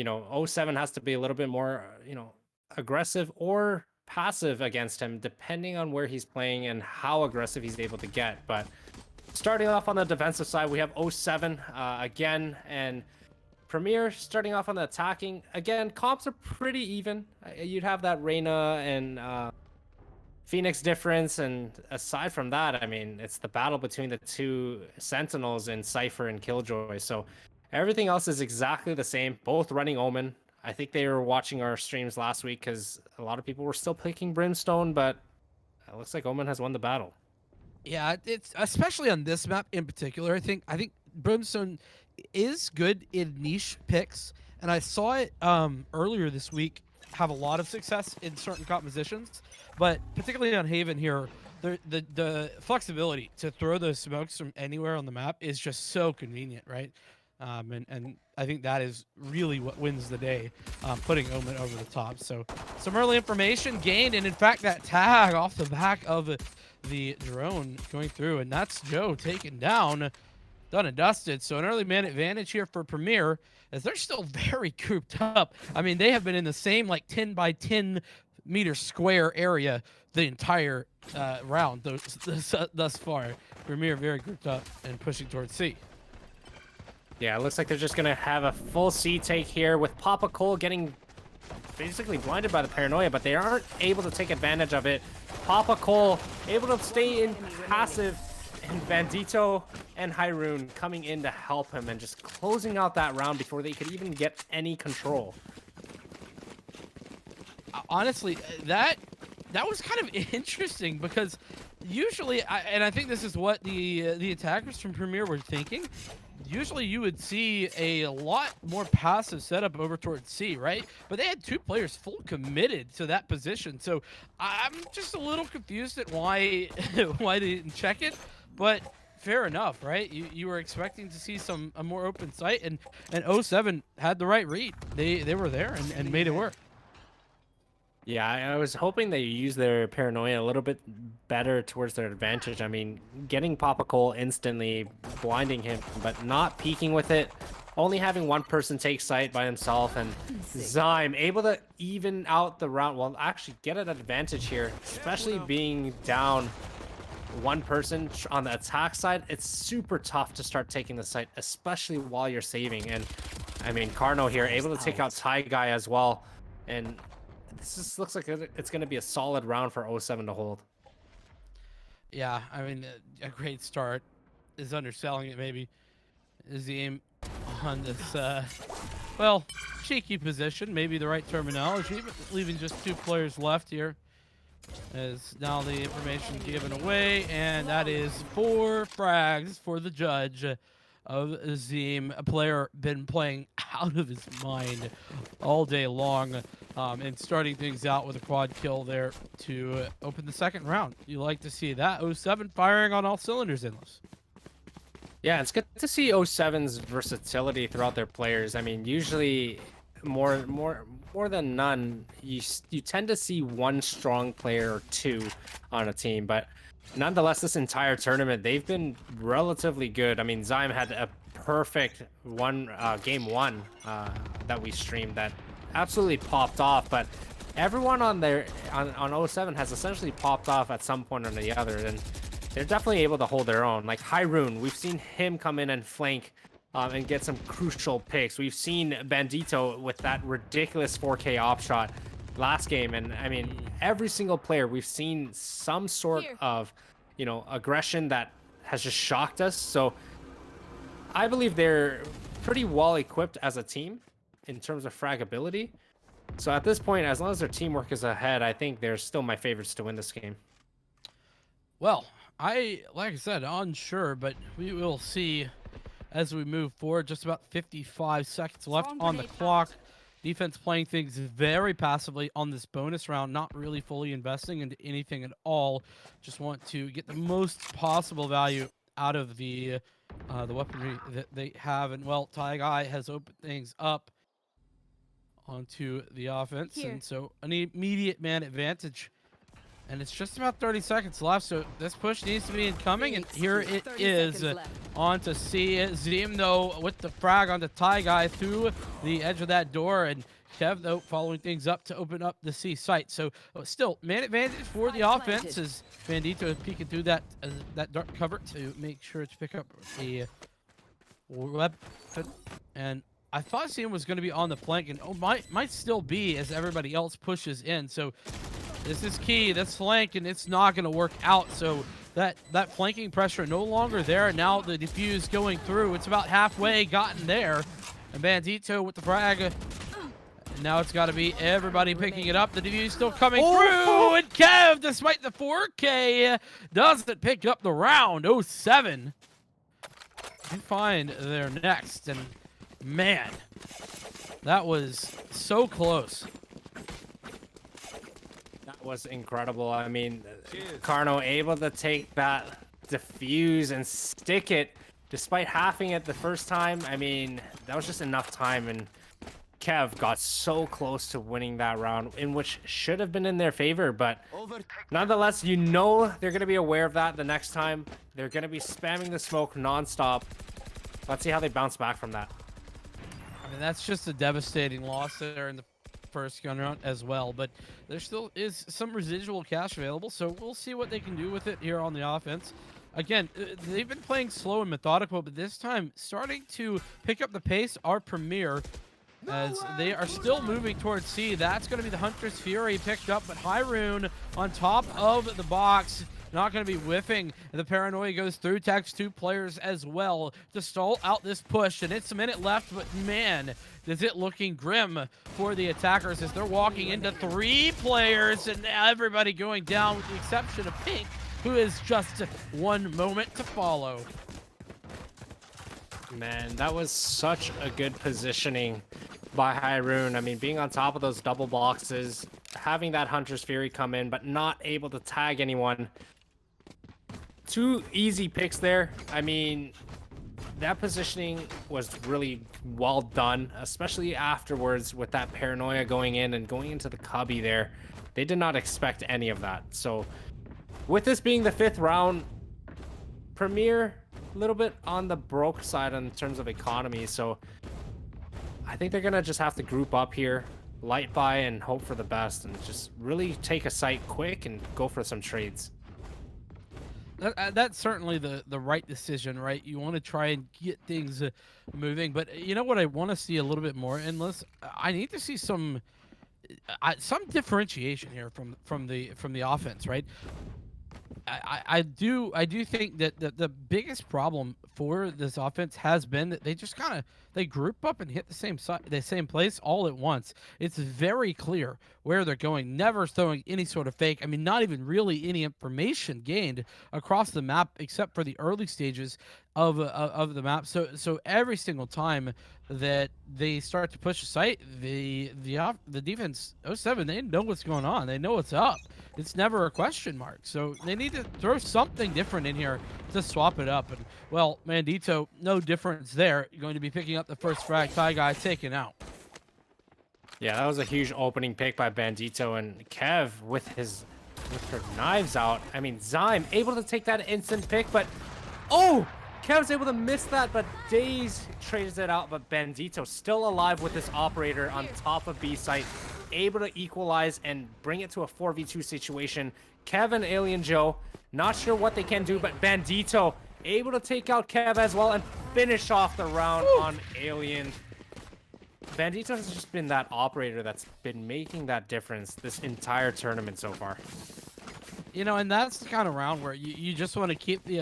oh 07 has to be a little bit more, aggressive or passive against him, depending on where he's playing and how aggressive he's able to get. But starting off on the defensive side, we have oh 07 again, and Premier starting off on the attacking. Again, comps are pretty even. You'd have that Reyna and Phoenix difference, and aside from that, I mean, it's the battle between the two Sentinels in Cypher and Killjoy. So everything else is exactly the same, both running Omen. I think they were watching our streams last week because a lot of people were still picking Brimstone, but it looks like Omen has won the battle. Yeah, it's especially on this map in particular. I think Brimstone is good in niche picks, and I saw it earlier this week have a lot of success in certain compositions, but particularly on Haven here, the flexibility to throw those smokes from anywhere on the map is just so convenient, right? And I think that is really what wins the day, putting Omen over the top. So some early information gained, and in fact, that tag off the back of the drone going through, and that's Joe taken down, done and dusted. So an early man advantage here for Premier, as they're still very grouped up. I mean, they have been in the same like 10 by 10 meter square area the entire round thus far. Premier very grouped up and pushing towards C. Yeah, it looks like they're just going to have a full C take here with Papa Cole getting basically blinded by the paranoia, but they aren't able to take advantage of it. Papa Cole able to stay in passive, and Bandito and Hyrule coming in to help him and just closing out that round before they could even get any control. Honestly, that was kind of interesting because usually, and I think this is what the attackers from Premier were thinking. Usually you would see a lot more passive setup over towards C, right? But they had two players full committed to that position. So I'm just a little confused at why why they didn't check it. But fair enough, right? You were expecting to see a more open sight, and 07 had the right read. They were there and made it work. Yeah, I was hoping they use their paranoia a little bit better towards their advantage. I mean, getting Papa Cole instantly, blinding him, but not peeking with it. Only having one person take sight by himself, and Zyme able to even out the round. Well, actually get an advantage here, especially being down one person on the attack side. It's super tough to start taking the site, especially while you're saving. And I mean, Carno here able to take out Ty Guy as well, and this just looks like it's going to be a solid round for 07 to hold. Yeah, I mean, a great start is underselling it, maybe. Is the aim on this, well, cheeky position, maybe the right terminology, but leaving just two players left here. As now the information given away, and that is 4 frags for the judge. of Zim, a player been playing out of his mind all day long, and starting things out with a quad kill there to open the second round. You like to see that. 07 firing on all cylinders in this. Yeah, it's good to see O7's versatility throughout their players. I mean, usually more than none, you tend to see one strong player or two on a team, but nonetheless, this entire tournament they've been relatively good. I mean, Zyme had a perfect game one that we streamed that absolutely popped off, but everyone on O7 has essentially popped off at some point or the other, and they're definitely able to hold their own. Like Hyrule, we've seen him come in and flank and get some crucial picks. We've seen Bandito with that ridiculous 4K op shot last game, and I mean, every single player we've seen some sort of, aggression that has just shocked us. So I believe they're pretty well equipped as a team in terms of fragability. So at this point, as long as their teamwork is ahead, I think they're still my favorites to win this game. Well, like I said, unsure, but we will see as we move forward. Just about 55 seconds left on the clock. Defense playing things very passively on this bonus round, not really fully investing into anything at all. Just want to get the most possible value out of the weaponry that they have. And well, Guy has opened things up onto the offense, and so an immediate man advantage. And it's just about 30 seconds left, so this push needs to be incoming, and here it is. On to C. Zim, though, with the frag onto Guy through the edge of that door, and Kev, though, following things up to open up the C site. So still, man advantage for the offense as Bandito is peeking through that dark cover to make sure to pick up a weapon. And I thought Zim was going to be on the flank, and might still be as everybody else pushes in. So this is key. This flank, and it's not going to work out. So that flanking pressure no longer there. Now the defuse going through. It's about halfway gotten there. And Bandito with the frag. And now it's got to be everybody picking it up. The defuse still coming through. And Kev, despite the 4K, doesn't pick up the round. 07. You find their next. And man, that was so close. Was incredible. I mean, Carno able to take that defuse and stick it despite halving it the first time. I mean, that was just enough time, and Kev got so close to winning that round, in which should have been in their favor, but nonetheless, they're going to be aware of that the next time. They're going to be spamming the smoke nonstop. Let's see how they bounce back from that. I mean, that's just a devastating loss there in the first gun round as well, but there still is some residual cash available, so we'll see what they can do with it here on the offense. Again, they've been playing slow and methodical, but this time starting to pick up the pace are Premier, as they are still moving towards C. That's going to be the Hunter's Fury picked up, but Hyrule on top of the box, not going to be whiffing. The paranoia goes through, tags 2 players as well to stall out this push, and it's a minute left, but man, is it looking grim for the attackers as they're walking into 3 players, and everybody going down with the exception of Pink, who is just 1 moment to follow. Man, that was such a good positioning by Hyrule. I mean, being on top of those double boxes, having that Hunter's Fury come in, but not able to tag anyone. 2 easy picks there. I mean, that positioning was really well done, especially afterwards with that paranoia going in and going into the cubby there. They did not expect any of that. So with this being the 5th round, Premier a little bit on the broke side in terms of economy. So I think they're going to just have to group up here, light buy, and hope for the best, and just really take a site quick and go for some trades. That's certainly the right decision, right? You want to try and get things moving, but you know what I want to see a little bit more, Endless? I need to see some differentiation here from the offense, right? I do think that the biggest problem for this offense has been that they just kind of they group up and hit the same place all at once. It's very clear where they're going, never throwing any sort of fake. I mean, not even really any information gained across the map except for the early stages of the map. So every single time that they start to push a site, the defense 07, they know what's going on. They know what's up. It's never a question mark. So they need to throw something different in here to swap it up. And well, Bandito, no difference there. You're going to be picking up the first frag. Ty Guy taken out. Yeah, that was a huge opening pick by Bandito, and Kev with her knives out. I mean, Zyme able to take that instant pick, but oh, Kev's able to miss that, but Daze trades it out. But Bandito still alive with this operator on top of B site, able to equalize and bring it to a 4v2 situation. Kev and Alien Joe, not sure what they can do, but Bandito able to take out Kev as well and finish off the round on Alien. Bandito has just been that operator that's been making that difference this entire tournament so far. You know, and that's the kind of round where you just want to keep the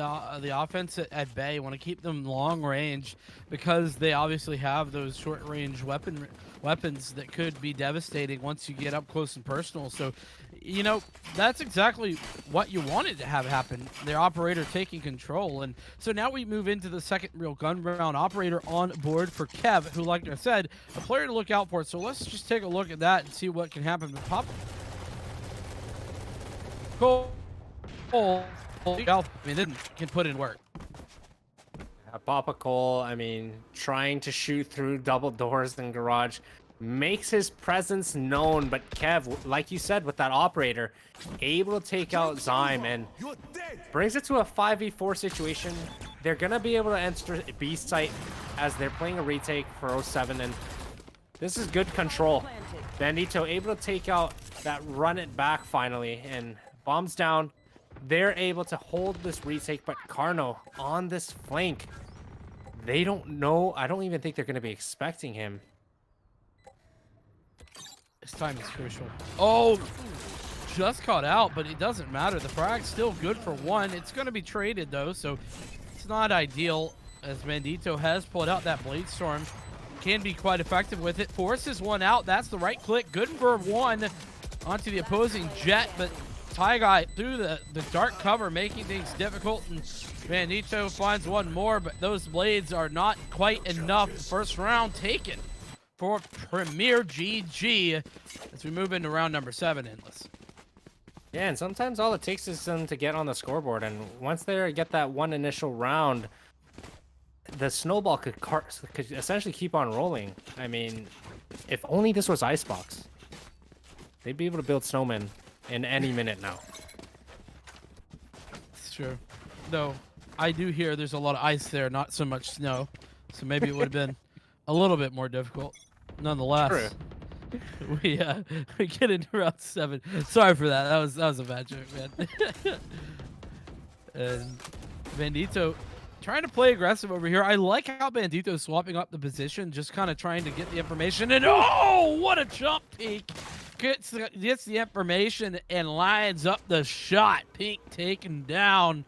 offense at bay. You want to keep them long range because they obviously have those short range weapons that could be devastating once you get up close and personal. So, you know, that's exactly what you wanted to have happen. The operator taking control. And so now we move into the second real gun round. Operator on board for Kev, who, like I said, a player to look out for. So let's just take a look at that and see what can happen. But Pop. Cole, I mean, can put in work. Papa Cole, I mean, trying to shoot through double doors in garage, makes his presence known. But Kev, like you said, with that operator, able to take out Zyme and brings it to a 5v4 situation. They're gonna be able to enter B site as they're playing a retake for 07, and this is good control. Bandito able to take out that run it back finally, and bombs down. They're able to hold this retake, but Carno on this flank, they don't know. I don't even think they're going to be expecting him. This time is crucial. Oh, just caught out, but it doesn't matter. The frag's still good for one. It's going to be traded, though, so it's not ideal, as Bandito has pulled out that Blade Storm. Can be quite effective with it. Forces one out. That's the right click. Good for one onto the opposing jet, but Ty Guy through the dark cover, making things difficult, and Bandito finds one more, but those blades are not quite enough. First round taken for Premier GG as we move into round number 7, Endless. Yeah, and sometimes all it takes is them to get on the scoreboard, and once they get that one initial round, the snowball could essentially keep on rolling. I mean, if only this was Icebox, they'd be able to build snowmen in any minute now. It's true. Though, I do hear there's a lot of ice there, not so much snow. So maybe it would have been a little bit more difficult. Nonetheless, True. we get into round 7. Sorry for that. That was a bad joke, man. And Bandito trying to play aggressive over here. I like how Bandito's swapping up the position, just kind of trying to get the information. And oh, what a jump peek! Gets the information and lines up the shot. Pink taken down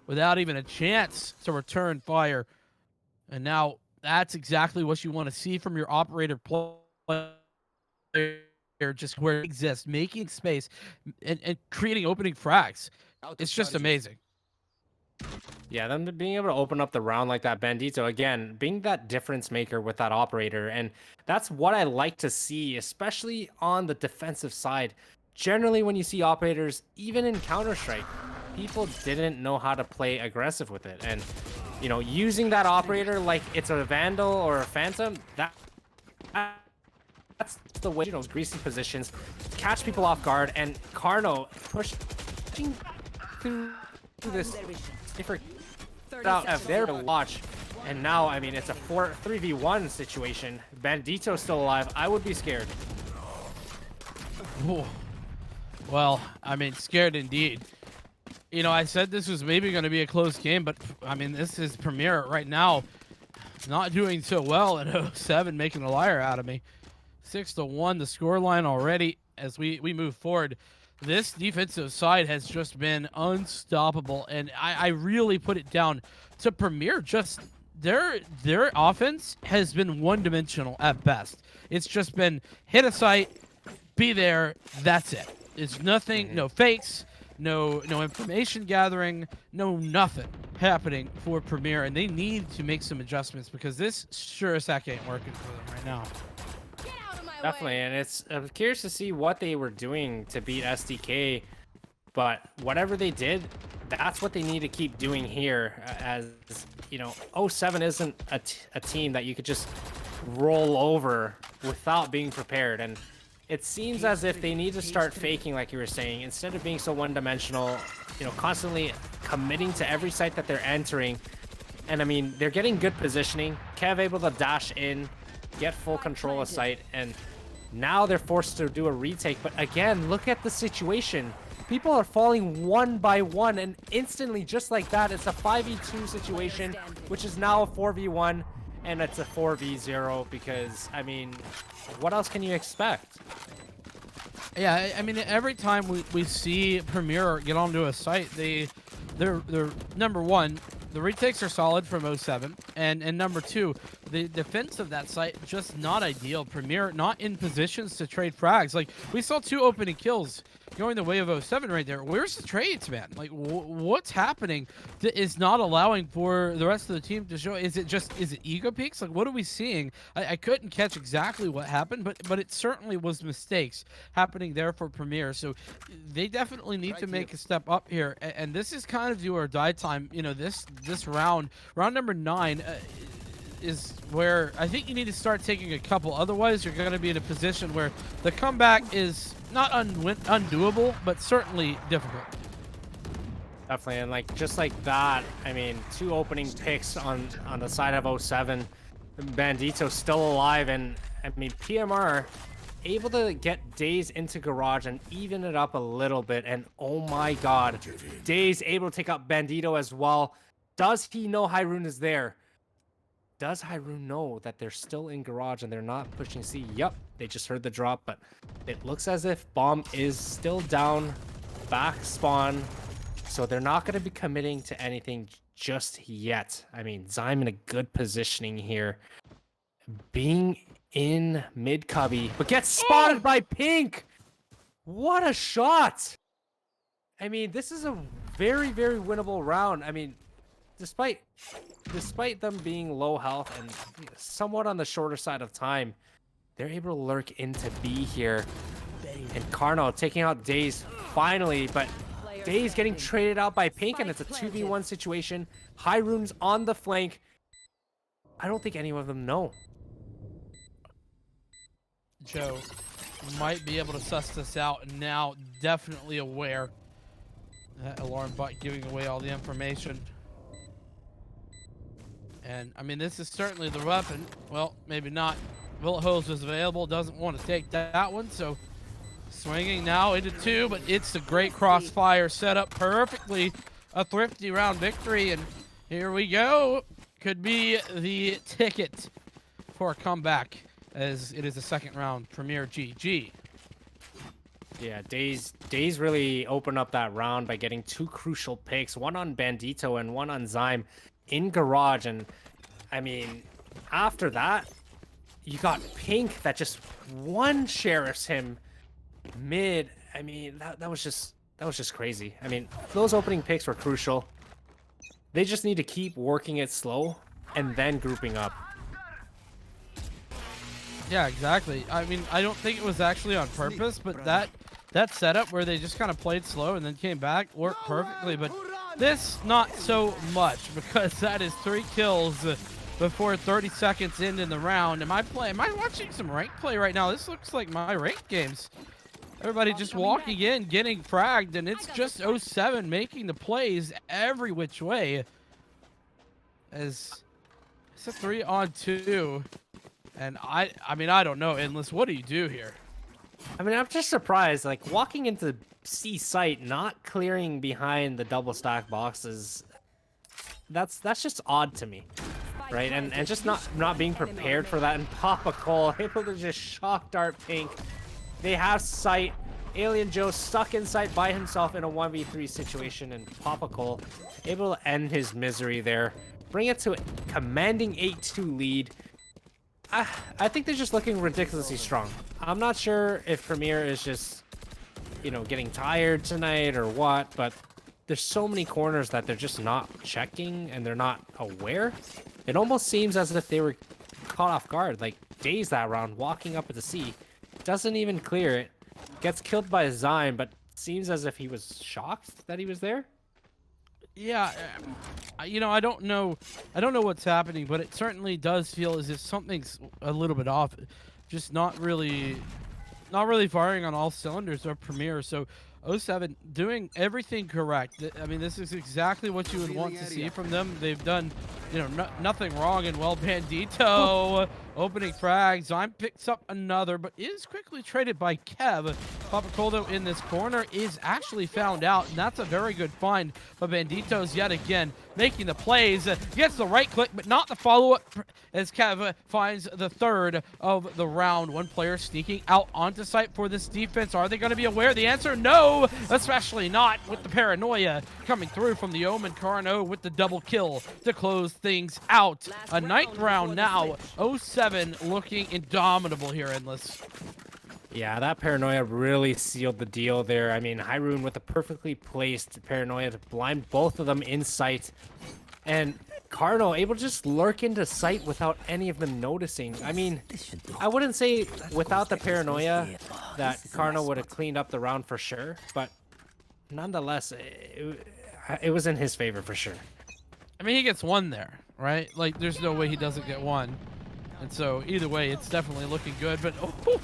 without even a chance to return fire. And now that's exactly what you want to see from your operator player, just where it exists, making space and creating opening frags. It's just amazing. Yeah, them being able to open up the round like that, Bandito, again, being that difference maker with that operator. And that's what I like to see, especially on the defensive side. Generally, when you see operators, even in Counter-Strike, people didn't know how to play aggressive with it. And, you know, using that operator like it's a Vandal or a Phantom, that's the way, you know, greasy positions, catch people off guard, and Carno pushing through this different out of there to watch. And now, I mean, it's a 3v1 situation. Bandito's still alive. I would be scared. Ooh. Well, I mean, scared indeed. You know, I said this was maybe going to be a close game, but I mean, this is Premier right now not doing so well at 07, making a liar out of me. 6-1, the scoreline already as we move forward. this defensive side has just been unstoppable, and I really put it down to Premier. Just their offense has been one-dimensional at best. It's just been hit a site, be there, that's it. It's nothing, no fakes, no information gathering, no nothing happening for Premier, and they need to make some adjustments because this sure as heck ain't working for them right now. Definitely, and I'm curious to see what they were doing to beat SDK, but whatever they did, that's what they need to keep doing here. As you know, 07 isn't a team that you could just roll over without being prepared, and it seems as if they need to start faking, like you were saying, instead of being so one-dimensional. You know, constantly committing to every site that they're entering, and I mean, they're getting good positioning. Kev able to dash in, get full control of site, and now they're forced to do a retake. But again, look at the situation. People are falling one by one, and instantly, just like that, it's a 5v2 situation, which is now a 4v1, and it's a 4v0 because, I mean, what else can you expect? Yeah, I mean, every time we see Premier get onto a site, they're number one, the retakes are solid from 07, and number two, the defense of that site just not ideal. Premier not in positions to trade frags. Like, we saw 2 opening kills going the way of 07 right there. Where's the trades, man? Like, what's happening that is not allowing for the rest of the team to show? Is it ego peaks? Like, what are we seeing? I couldn't catch exactly what happened, but it certainly was mistakes happening there for Premier. So they definitely need to make a step up here, and this is kind of do or die time. You know, this round number 9 is where I think you need to start taking a couple. Otherwise, you're going to be in a position where the comeback is not undoable, but certainly difficult. Definitely, and like just like that, I mean, 2 opening picks on the side of 07. Bandito still alive, and I mean, PMR able to get Daze into garage and even it up a little bit, and oh my god, Daze able to take out Bandito as well. Does he know Hyrule is there? Does Hyrule know that they're still in garage and they're not pushing C? Yep, they just heard the drop, but it looks as if bomb is still down, back spawn, so they're not going to be committing to anything just yet. I mean, Zyme in a good positioning here, being in mid cubby, but gets spotted by Pink. What a shot! I mean, this is a very, very winnable round. I mean, despite them being low health and somewhat on the shorter side of time, they're able to lurk into B here. And Carno taking out Daze finally, but Daze getting traded out by Pink, and it's a 2v1 situation. Hyrune's on the flank. I don't think any of them know. Joe might be able to suss this out, and now definitely aware that alarm bot giving away all the information. And I mean, this is certainly the weapon. Well, maybe not. Bullet hose is available, doesn't want to take that one, so swinging now into 2, but it's a great crossfire set up perfectly. A thrifty round victory, and here we go. Could be the ticket for a comeback, as it is the second round. Premier GG. Yeah, Daze really opened up that round by getting 2 crucial picks, one on Bandito and one on Zyme in garage. And I mean, after that, you got Pink that just one sheriffs him mid. I mean, that was just crazy. I mean, those opening picks were crucial. They just need to keep working it slow and then grouping up. Yeah, exactly. I mean, I don't think it was actually on purpose, but that setup where they just kind of played slow and then came back worked perfectly. But this, not so much, because that is 3 kills before 30 seconds in the round. Am I watching some ranked play right now? This looks like my ranked games. Everybody just walking in, getting fragged, and it's just 07 making the plays every which way. As it's a 3-on-2. And I mean, I don't know, Endless. What do you do here? I mean, I'm just surprised. Like, walking into C site, not clearing behind the double stack boxes, that's just odd to me, right? And just not being prepared for that. And Papa Cole able to just shock dart Pink. They have sight. Alien Joe stuck inside by himself in a 1v3 situation, and Papa Cole able to end his misery there, bring it to a commanding 8-2 lead. I think they're just looking ridiculously strong. I'm not sure if Premier is just, you know, getting tired tonight or what, but there's so many corners that they're just not checking and they're not aware. It almost seems as if they were caught off guard, like Daze that round, walking up at the C, doesn't even clear it, gets killed by Zyme, but seems as if he was shocked that he was there. Yeah, you know, I don't know what's happening, but it certainly does feel as if something's a little bit off. Just not really firing on all cylinders of Premier. So 07 doing everything correct. I mean, this is exactly what you would want to see from them. They've done, you know, nothing wrong. And well, Bandito opening frag. Zyme picks up another, but is quickly traded by Kev. Papa Coldo in this corner is actually found out, and that's a very good find. But Bandito's yet again making the plays. Gets the right click, but not the follow-up as Kev finds the third of the round. One player sneaking out onto site for this defense. Are they going to be aware? The answer, no, especially not with the paranoia coming through from the Omen. Carno with the double kill to close things out. A ninth round now. 07 looking indomitable here, Endless. Yeah, that paranoia really sealed the deal there. I mean, Hyrule with a perfectly placed paranoia to blind both of them in sight. And Carno able to just lurk into sight without any of them noticing. I mean, I wouldn't say without the paranoia that Carno would have cleaned up the round for sure, but nonetheless, it was in his favor for sure. I mean, he gets one there, right? Like, there's no way he doesn't get one. And so, either way, it's definitely looking good. But, oh,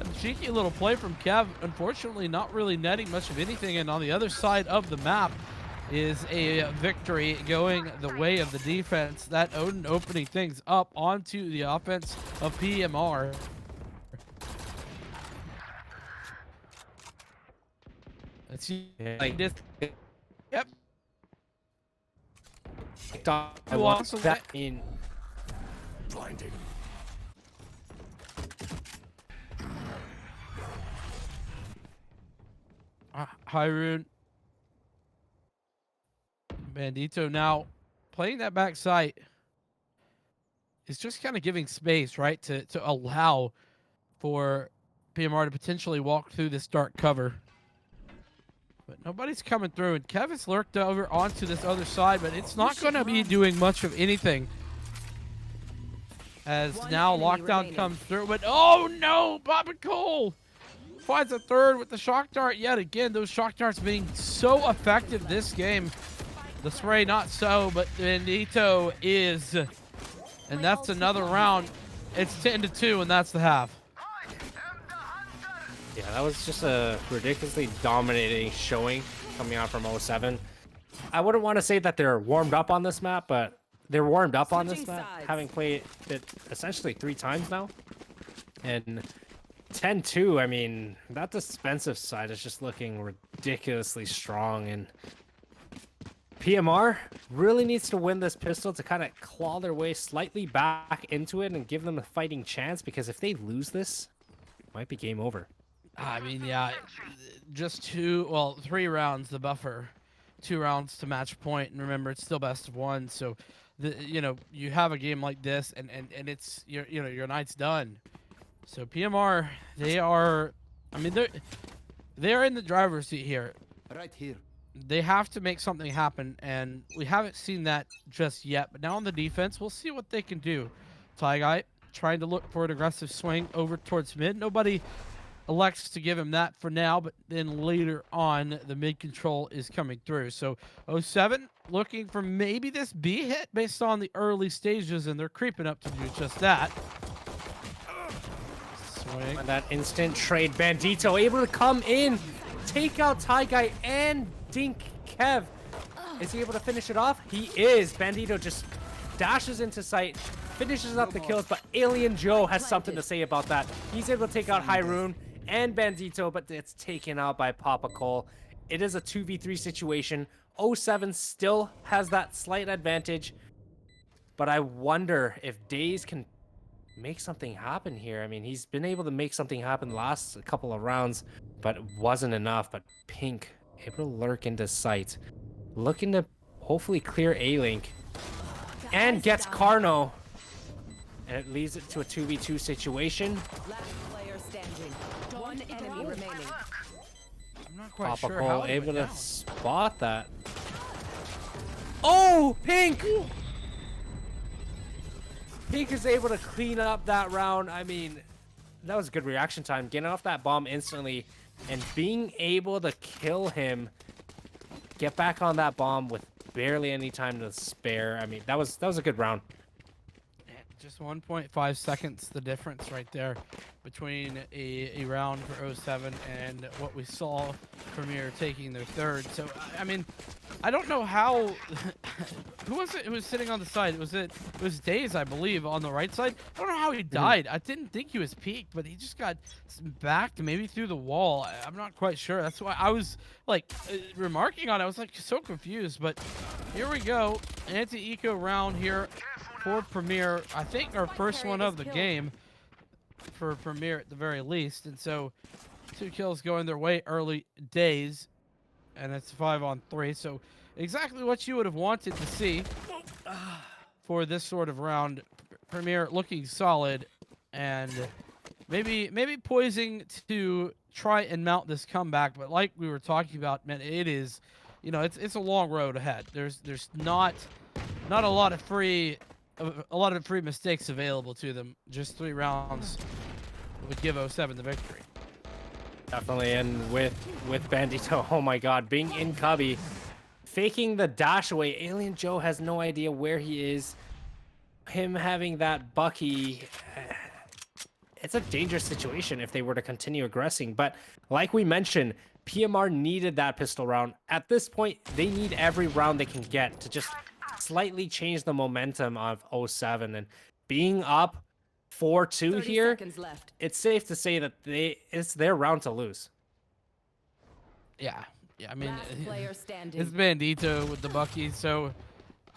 a cheeky little play from Kev. Unfortunately, not really netting much of anything. And on the other side of the map is a victory going the way of the defense. That Odin opening things up onto the offense of PMR. Let's see. Like this. Yep. I want that in. Blinding. Hyrule. Bandito now playing that back site is just kind of giving space, right, to allow for PMR to potentially walk through this dark cover. But nobody's coming through, and Kev has lurked over onto this other side, but it's not going to be doing much of anything. As now lockdown comes through, but oh no, Papa Cole finds a third with the shock dart yet again. Those shock darts being so effective this game. The spray not so, but Bandito is. And that's another round. It's 10-2, and that's the half. Yeah, that was just a ridiculously dominating showing coming out from 07. I wouldn't want to say that they're warmed up on this map, but they're warmed up on this map, having played it essentially 3 times now. And 10-2, I mean, that defensive side is just looking ridiculously strong, and PMR really needs to win this pistol to kind of claw their way slightly back into it and give them a fighting chance, because if they lose this, it might be game over. I mean, yeah, just 3 rounds, the buffer, 2 rounds to match point, and remember, it's still best of 1, so, you have a game like this, and it's, your night's done. So PMR, they are, I mean, they're in the driver's seat here. Right here. They have to make something happen, and we haven't seen that just yet. But now on the defense, we'll see what they can do. Guy trying to look for an aggressive swing over towards mid. Nobody elects to give him that for now, but then later on, the mid control is coming through. So 07 looking for maybe this B hit based on the early stages, and they're creeping up to do just that. Swing. And that instant trade, Bandito able to come in, take out Guy and dink Kev. Is he able to finish it off? He is. Bandito just dashes into sight, finishes up the kills, but Alien Joe has something to say about that. He's able to take out Hyrule and Bandito, but it's taken out by Papa Cole. It is a 2v3 situation. 07 still has that slight advantage, but I wonder if Daze can make something happen here. I mean, he's been able to make something happen the last couple of rounds, but it wasn't enough. But Pink able to lurk into sight, looking to hopefully clear A-Link, and gets Carno. And it leads it to a 2v2 situation. Last player standing. One enemy remaining. I'm not quite Papa sure Cole how it able went to down. spot that. Oh, Pink! Pink is able to clean up that round. I mean, that was good reaction time. Getting off that bomb instantly and being able to kill him. Get back on that bomb with barely any time to spare. I mean, that was a good round. Just 1.5 seconds, the difference right there between a round for 07 and what we saw Premier taking their third. So, I mean, I don't know how... Who was it who was sitting on the side? It was Daze, I believe, on the right side. I don't know how he died. I didn't think he was peaked, but he just got backed maybe through the wall. I'm not quite sure. That's why I was, like, remarking on it. I was, like, so confused. But here we go. Anti-eco round here for Premier. I think our first one of the game for Premier at the very least. And so 2 kills going their way early days. And it's 5-on-3. So exactly what you would have wanted to see for this sort of round. Premier looking solid and maybe poising to try and mount this comeback. But like we were talking about, man, it is, you know, it's a long road ahead. There's not a lot of free mistakes available to them. Just 3 rounds would give 07 the victory. Definitely, and with Bandito, oh my god, being in Cubby, faking the dash away. Alien Joe has no idea where he is. Him having that Bucky, it's a dangerous situation if they were to continue aggressing. But like we mentioned, PMR needed that pistol round. At this point, they need every round they can get to just slightly change the momentum of 07. And being up 4-2 30 here, seconds left. it's safe to say that it's their round to lose. Yeah, I mean, Last player standing. it's Bandito with the Bucky, so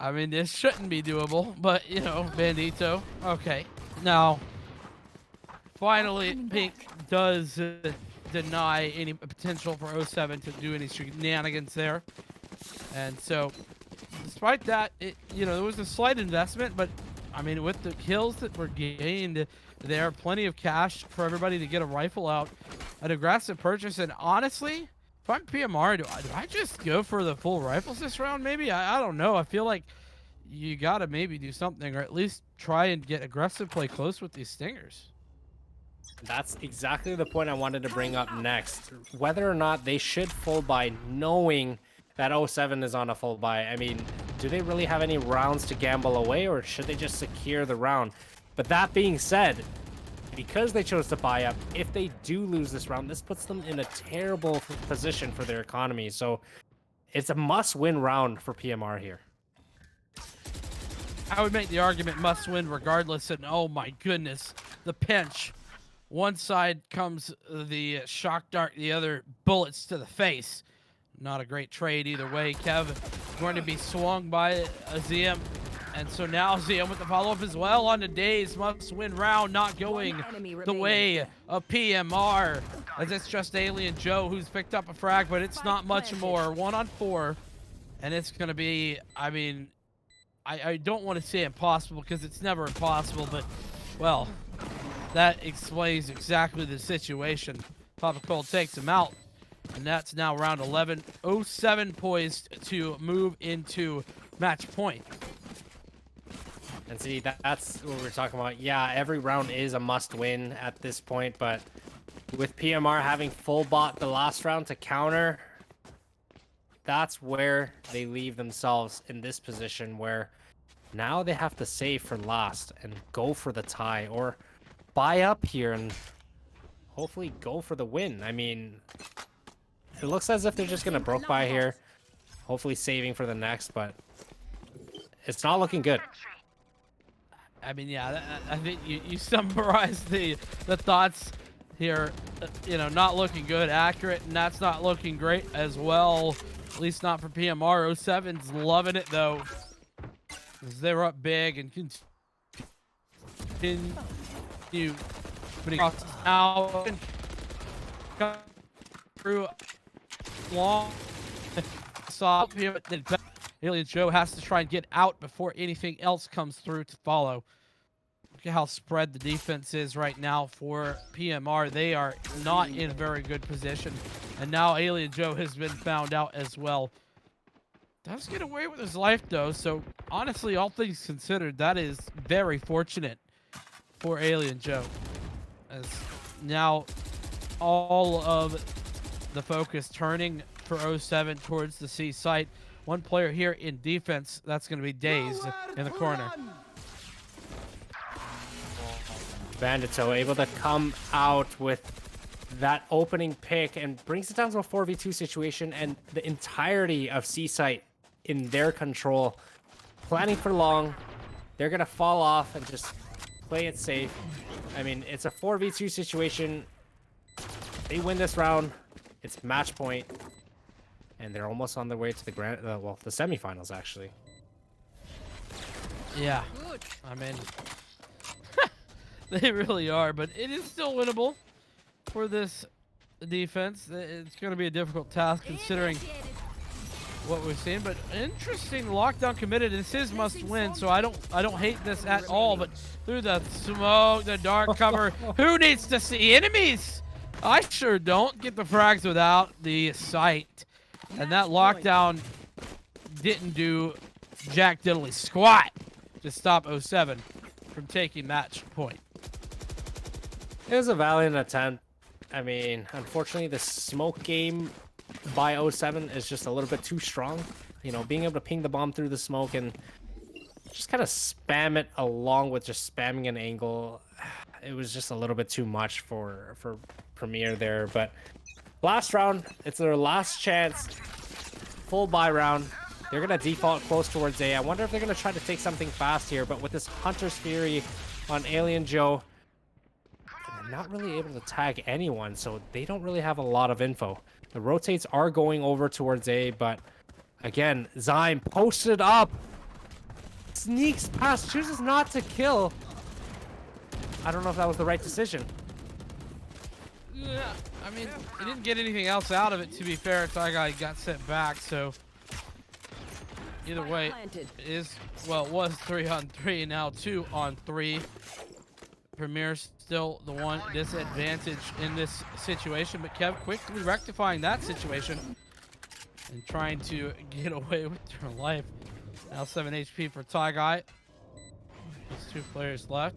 I mean this shouldn't be doable. But you know, Bandito. Okay, now finally Pink does deny any potential for 07 to do any shenanigans there, and so despite that, there was a slight investment, but I mean, with the kills that were gained there, plenty of cash for everybody to get a rifle out, an aggressive purchase, and honestly, if I'm PMR, do I just go for the full rifles this round? Maybe I don't know. I feel like you gotta maybe do something, or at least try and get aggressive, play close with these stingers. That's exactly the point I wanted to bring up next. Whether or not they should full buy, knowing that 07 is on a full buy. I mean, do they really have any rounds to gamble away, or should they just secure the round? But that being said, because they chose to buy up, if they do lose this round, this puts them in a terrible position for their economy. So it's a must-win round for PMR here. I would make the argument must win regardless, and oh my goodness, the pinch. One side comes the shock dart, the other bullets to the face. Not a great trade either way. Kev going to be swung by Aziem. And so now Aziem with the follow-up as well on today's must-win round, not going the way of PMR. As it's just Alien Joe who's picked up a frag, but it's not much more. 1-on-4. And it's going to be, I mean, I don't want to say impossible because it's never impossible, but, well, that explains exactly the situation. Papa Cole takes him out. And that's now round 11. 07 poised to move into match point. And see, that's what we're talking about. Yeah, every round is a must-win at this point, but with PMR having full bot the last round to counter, that's where they leave themselves in this position where now they have to save for last and go for the tie, or buy up here and hopefully go for the win. I mean, it looks as if they're just gonna broke by here, hopefully saving for the next, but it's not looking good. I mean, yeah, I think you summarized the thoughts here. Not looking good, accurate, and that's not looking great as well. At least not for PMR. 07's loving it though, as they were up big and continue continue across now through long saw here. Alien Joe has to try and get out before anything else comes through to follow. Look at how spread the defense is right now for PMR. They are not in a very good position. And now Alien Joe has been found out as well. Does get away with his life, though. So, honestly, all things considered, that is very fortunate for Alien Joe. As now all of the focus turning for 07 towards the C site. One player here in defense, that's going to be Daze in the corner. Bandito able to come out with that opening pick and brings it down to a 4v2 situation, and the entirety of C-Site in their control. Planning for long. They're going to fall off and just play it safe. I mean, it's a 4v2 situation. They win this round. It's match point. And they're almost on their way to the the semifinals, actually. Yeah. I mean, they really are, but it is still winnable for this defense. It's going to be a difficult task considering what we've seen, but interesting lockdown committed. This is must win, so I don't hate this at all, but through the smoke, the dark cover, who needs to see enemies? I sure don't. Get the frags without the sight. And that lockdown didn't do jack diddly squat to stop 07 from taking match point. It was a valiant attempt. I mean, unfortunately, the smoke game by 07 is just a little bit too strong. You know, being able to ping the bomb through the smoke and just kind of spam it along with just spamming an angle. It was just a little bit too much for Premier there. But last round, it's their last chance. Full buy round. They're going to default close towards A. I wonder if they're going to try to take something fast here. But with this Hunter's Fury on Alien Joe, they're not really able to tag anyone. So they don't really have a lot of info. The rotates are going over towards A. But again, Zyme posted up. Sneaks past. Chooses not to kill. I don't know if that was the right decision. Yeah, I mean, he didn't get anything else out of it, to be fair. Taigai got sent back, so either way, it is, well, it was 3-on-3, now 2-on-3. Premier's still the one disadvantage in this situation, but Kev quickly rectifying that situation and trying to get away with their life. Now 7 HP for Taigai. There's 2 players left.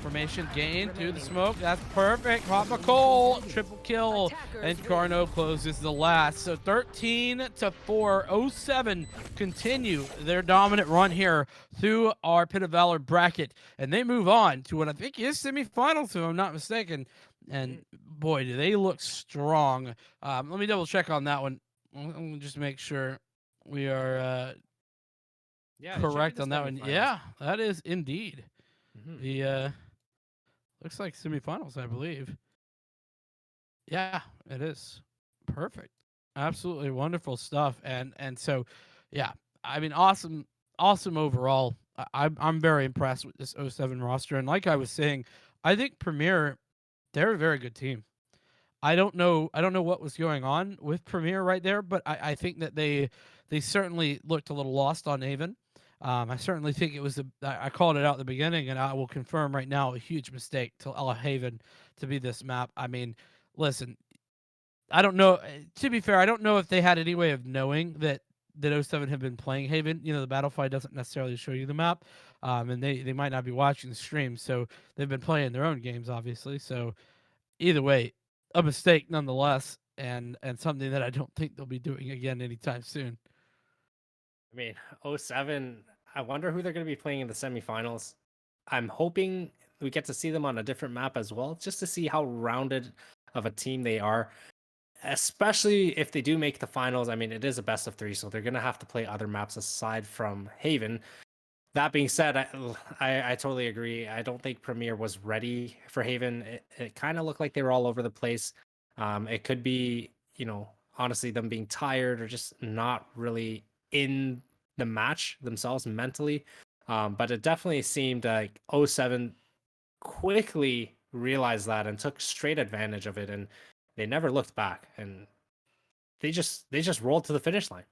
Formation gain through the smoke. That's perfect. Papa Cole, triple kill, and Carno closes the last. So 13-4, 07 continue their dominant run here through our Pit of Valor bracket, and they move on to what I think is semifinals, if I'm not mistaken. And boy, do they look strong. Let me double check on that one. I'll just make sure we are correct on that one. Yeah, that is indeed. The looks like semifinals, I believe. Yeah, it is. Perfect. Absolutely wonderful stuff. And so, yeah, I mean, awesome overall. I'm very impressed with this 07 roster. And like I was saying, I think Premier, they're a very good team. I don't know what was going on with Premier right there, but I think that they certainly looked a little lost on Haven. I certainly think it was I called it out at the beginning, and I will confirm right now, a huge mistake to allow Haven to be this map. I mean, listen, I don't know. To be fair, I don't know if they had any way of knowing that 07 had been playing Haven. You know, the Battlefy doesn't necessarily show you the map, and they might not be watching the stream, so they've been playing their own games, obviously. So either way, a mistake nonetheless, and something that I don't think they'll be doing again anytime soon. I mean, 07, I wonder who they're going to be playing in the semifinals. I'm hoping we get to see them on a different map as well, just to see how rounded of a team they are, especially if they do make the finals. I mean, it is a best of 3, so they're going to have to play other maps aside from Haven. That being said, I totally agree. I don't think Premier was ready for Haven. It kind of looked like they were all over the place. It could be, you know, honestly, them being tired or just not really in the match themselves mentally. But it definitely seemed like 07 quickly realized that and took straight advantage of it, and they never looked back, and they just rolled to the finish line.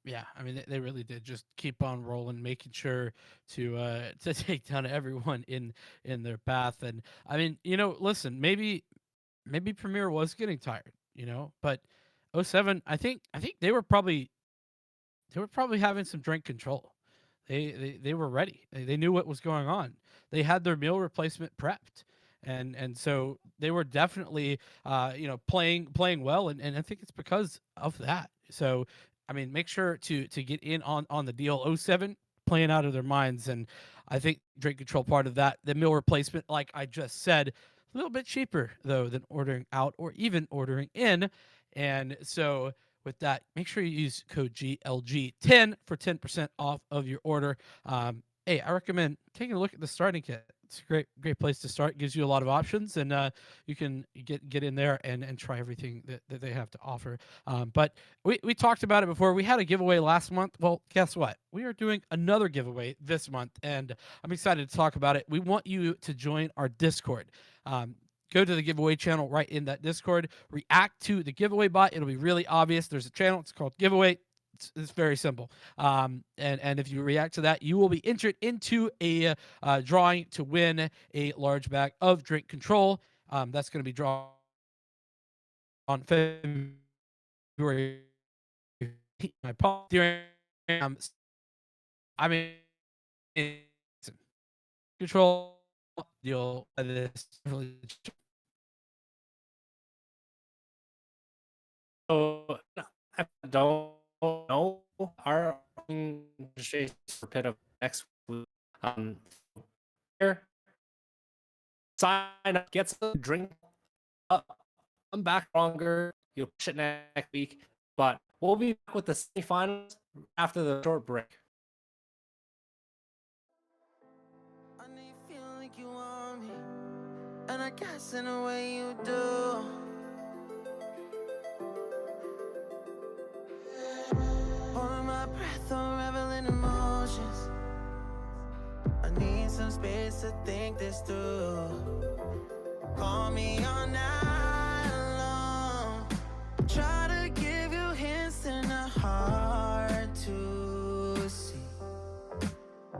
Yeah, I mean they really did just keep on rolling, making sure to take down everyone in their path. And I mean, listen, maybe Premier was getting tired, but '07, I think they were probably having some drink control. They were ready. They knew what was going on. They had their meal replacement prepped, and so they were definitely playing well, and I think it's because of that. So I mean, make sure to get in on the deal. '07 playing out of their minds, and I think drink control part of that. The meal replacement, like I just said, a little bit cheaper though than ordering out or even ordering in, and so with that, make sure you use code GLG10 for 10% off of your order. Hey, I recommend taking a look at the starting kit. It's a great place to start. It gives you a lot of options, and you can get in there and try everything that they have to offer. But we talked about it before. We had a giveaway last month. Well, guess what? We are doing another giveaway this month, and I'm excited to talk about it. We want you to join our Discord. Go to the giveaway channel right in that Discord. React to the giveaway bot. It'll be really obvious. There's a channel. It's called Giveaway. It's very simple. And if you react to that, you will be entered into a drawing to win a large bag of drink control. That's going to be drawn on February. My during I mean, control deal. This So I don't know our registration for pit of next week. Here, sign up, get some drink up, come back stronger. You'll push it next week, but we'll be back with the semifinals after the short break. I know you feel like you want me, and I guess in a way you do. Holding my breath, unraveling emotions. I need some space to think this through. Call me all night long. Try to give you hints and a hard to see.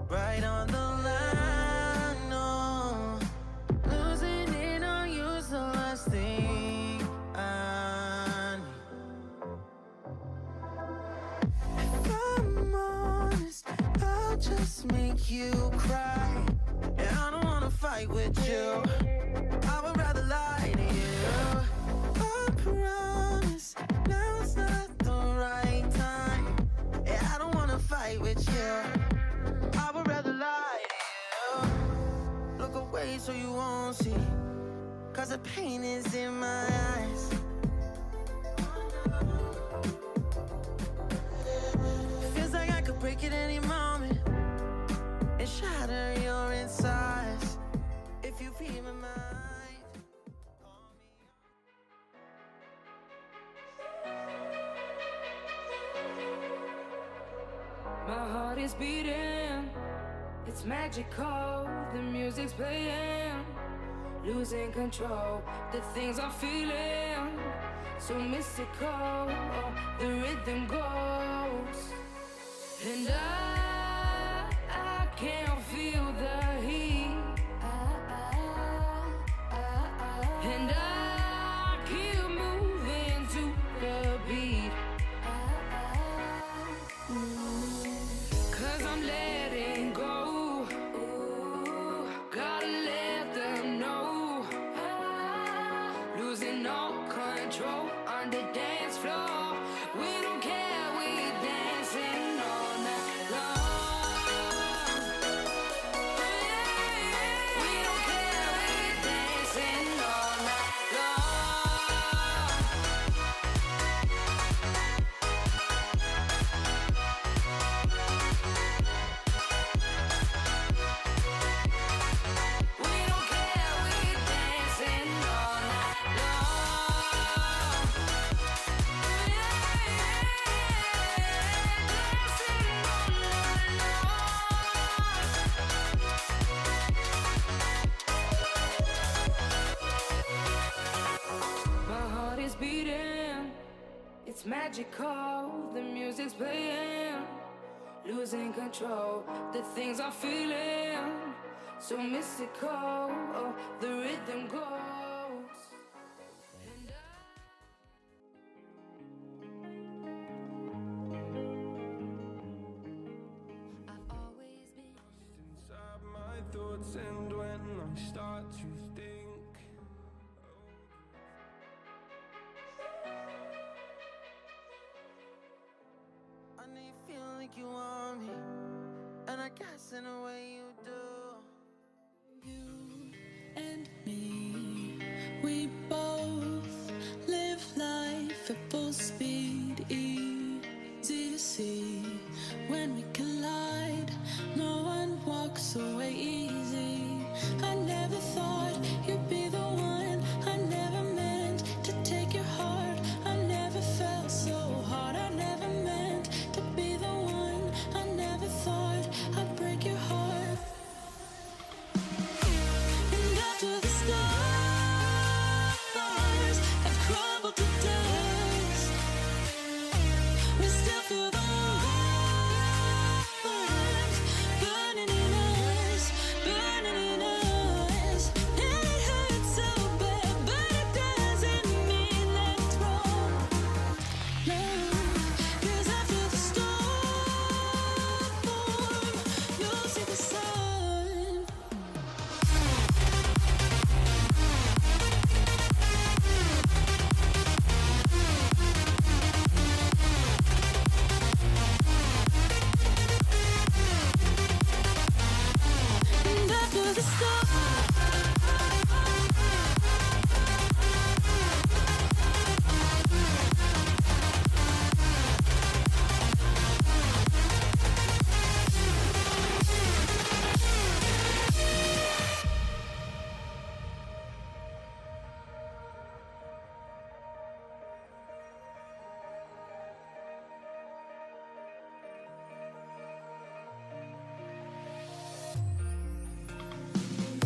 Right on the line, no. Losing it on you's the last thing I need. If I'm honest, I'll just make you cry. And I don't wanna fight with you. I would rather lie to you. I promise now's not the right time. And I don't wanna fight with you. I would rather lie to you. Look away so you won't see, 'cause the pain is in my eyes. Feels like I could break at any moment and shatter your insides. If you feel my mind. My heart is beating, it's magical. The music's playing, losing control. The things I'm feeling, so mystical. The rhythm goes, and I can't feel the heat. And I keep moving to the beat. 'Cause I'm letting go. Gotta let them know. Losing all control on the dance floor. We don't care, we dancing all night long. We don't care, we dancing all night long. We don't care, we dancing all night long. It's magical, the music's playing, losing control, the things I'm feeling, so mystical, oh, the rhythm goes. I've always been inside my thoughts, and when I start to think, I know you feel like you want me, and I guess in a way you do. you and me, we both live life at full speed, easy to see when we collide, no one walks away easy. I never thought you'd be the one, I never meant to take your heart, I never felt so hard, I never meant to be the one, I never thought I'd break your heart. And after the stars have crumbled to dust, we still feel the warmth burning in us, burning in us. And it hurts so bad, but it doesn't mean that it's wrong. No, 'cause after the storm, you'll see the sun. And after the storm,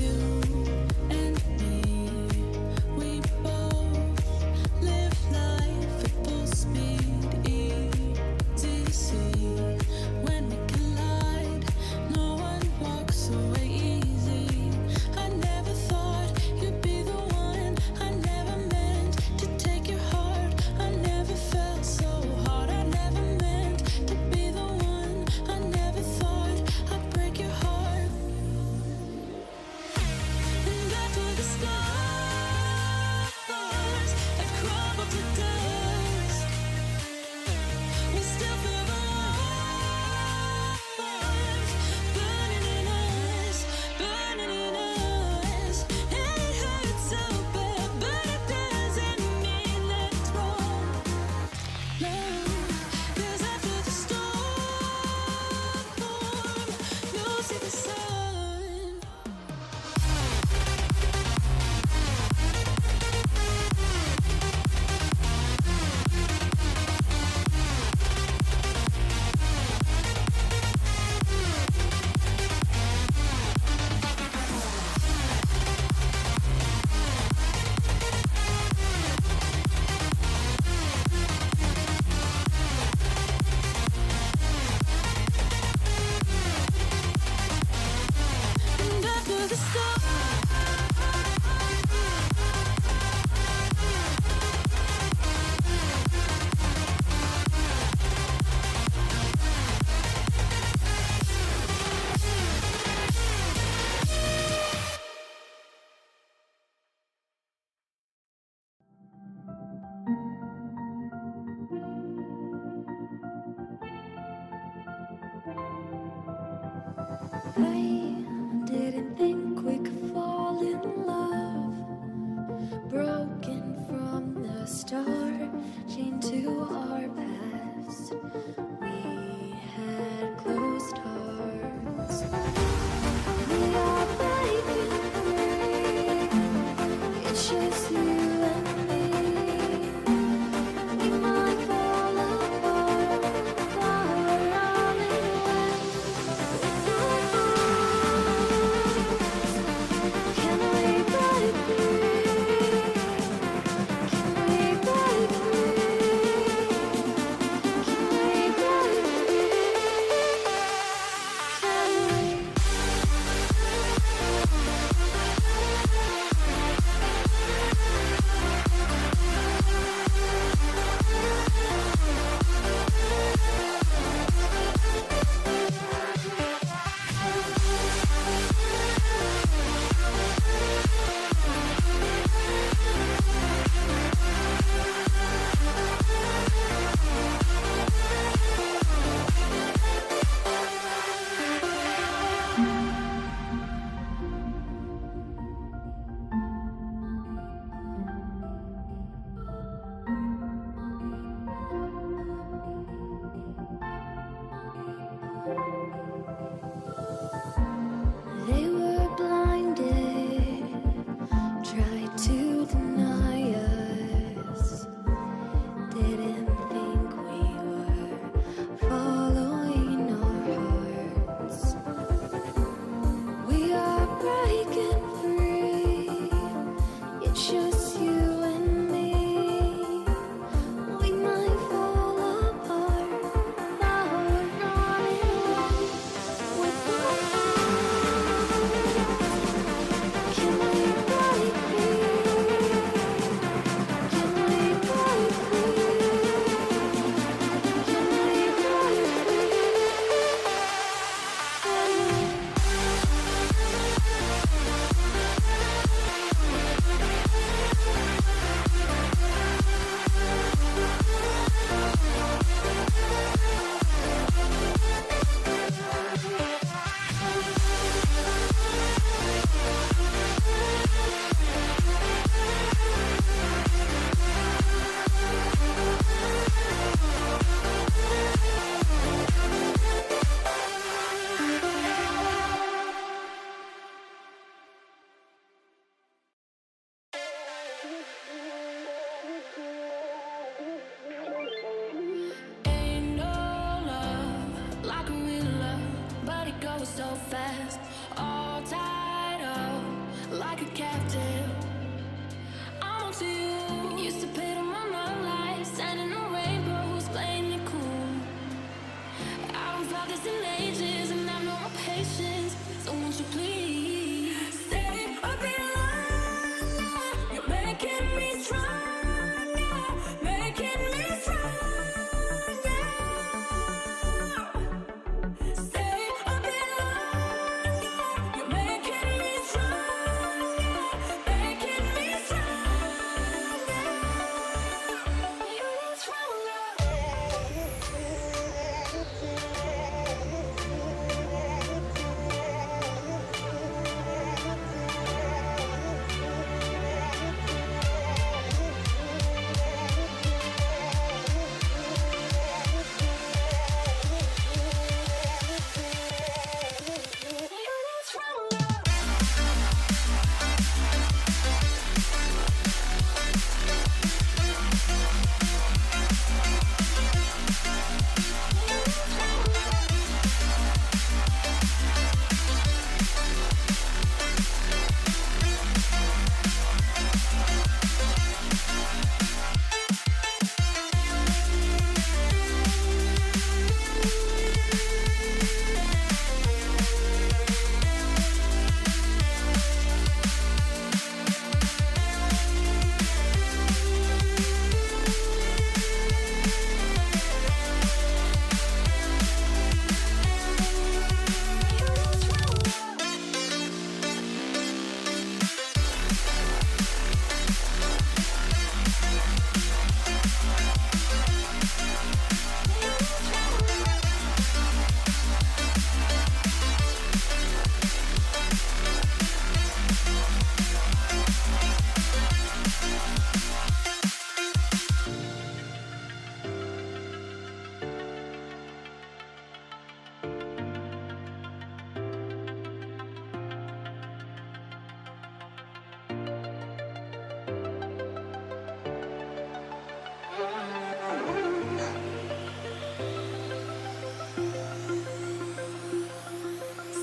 you and me, we both live life at full speed, easy to see when we collide, no one walks away easy. I never thought you'd be the one, I never meant to take your heart, I never felt so hard, I never meant to be the one, I never thought I'd break your heart. And after the stars have crumbled to dust, we still feel the warmth burning in us, burning in us. And it hurts so bad, but it doesn't mean that it's wrong. No, 'cause after the storm, you'll see the sun. And after the storm, I didn't think we could fall in love. Broken from the start, chained to our past. We had closed hearts. We are breaking free. It's just you and me. We might fall apart, but we're all in one. With our hearts, can we break free? Can we break free? fast, all tied up like a captive. I'm on to you. Used to pay to my love life, standing on rainbows, playing it cool. I haven't felt this in ages, and I've no more patience. So won't you please stay a bit longer? You're making me stronger, making me stronger. Stay a bit longer. You're making me stronger, making me stronger. You need stronger.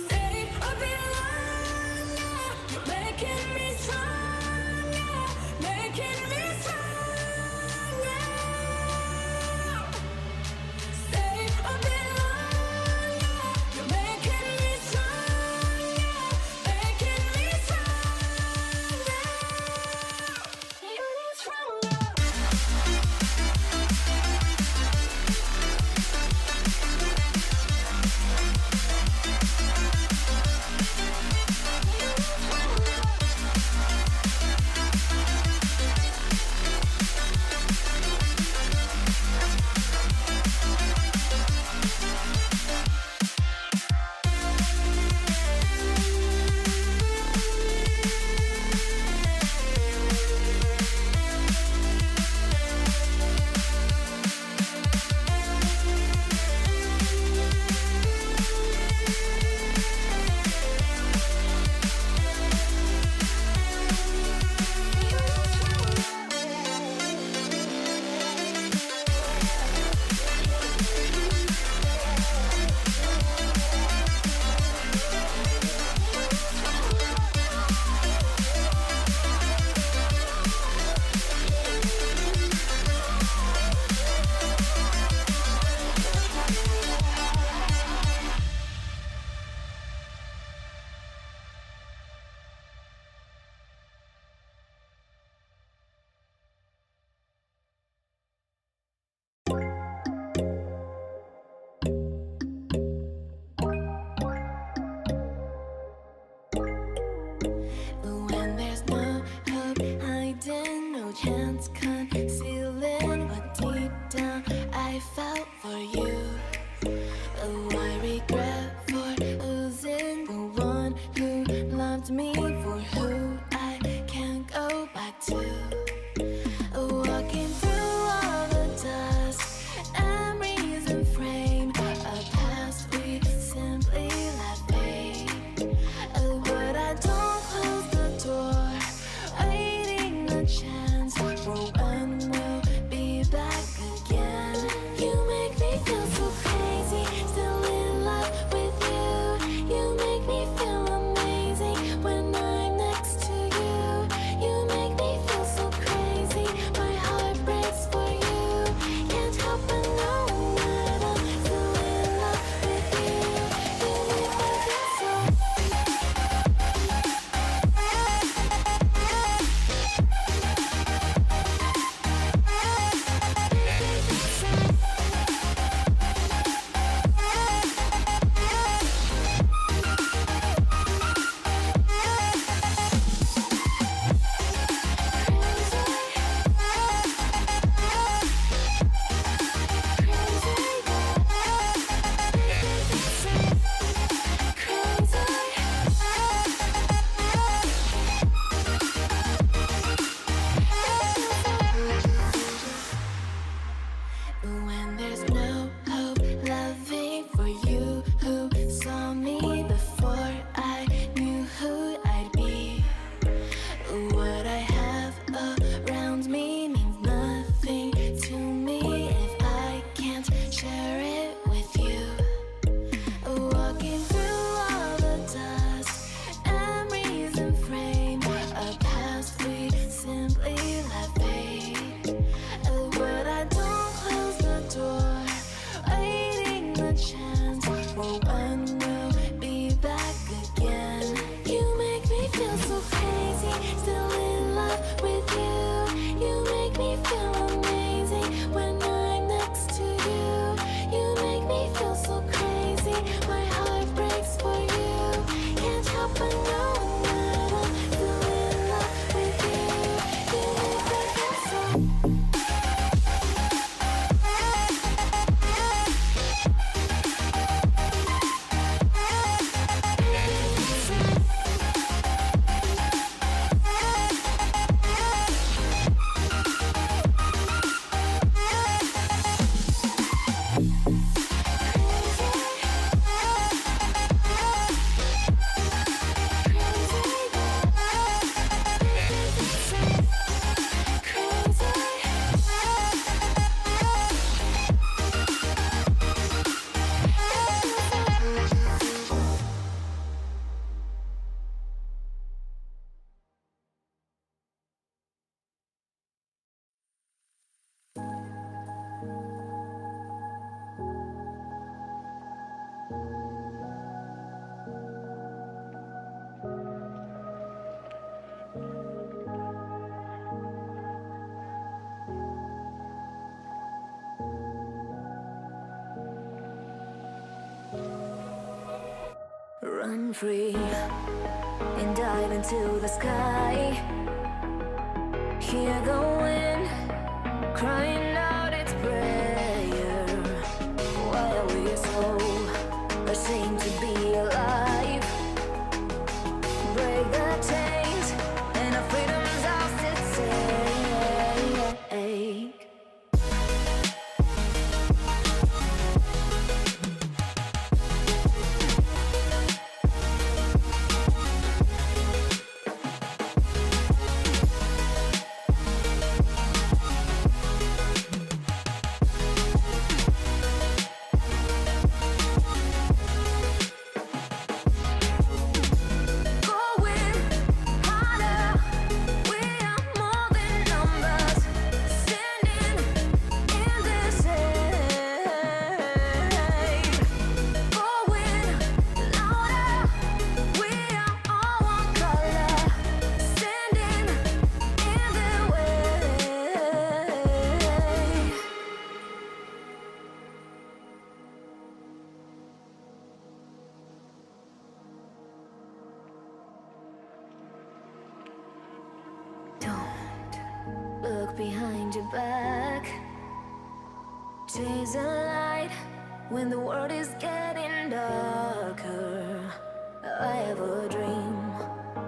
Stay a bit longer. You're making me stronger, making me stronger. Stay a bit longer. You're making me stronger, making me stronger. You need stronger. But when there's no hope hiding, no chance concealing what deep down I felt for you. Oh, I regret for losing the one who loved me, for who I can't go back to. Walking through all the dust, memories and frame a past we simply let fade. Oh, but I don't close the door, waiting a chance for when we'll be back again. You make me feel run free and dive into the sky. Hear the wind crying out its prayer. Why are we so ashamed to be alive? Break the chains and our freedom's ours at stake. Look behind your back. Chase a light when the world is getting darker. I have a dream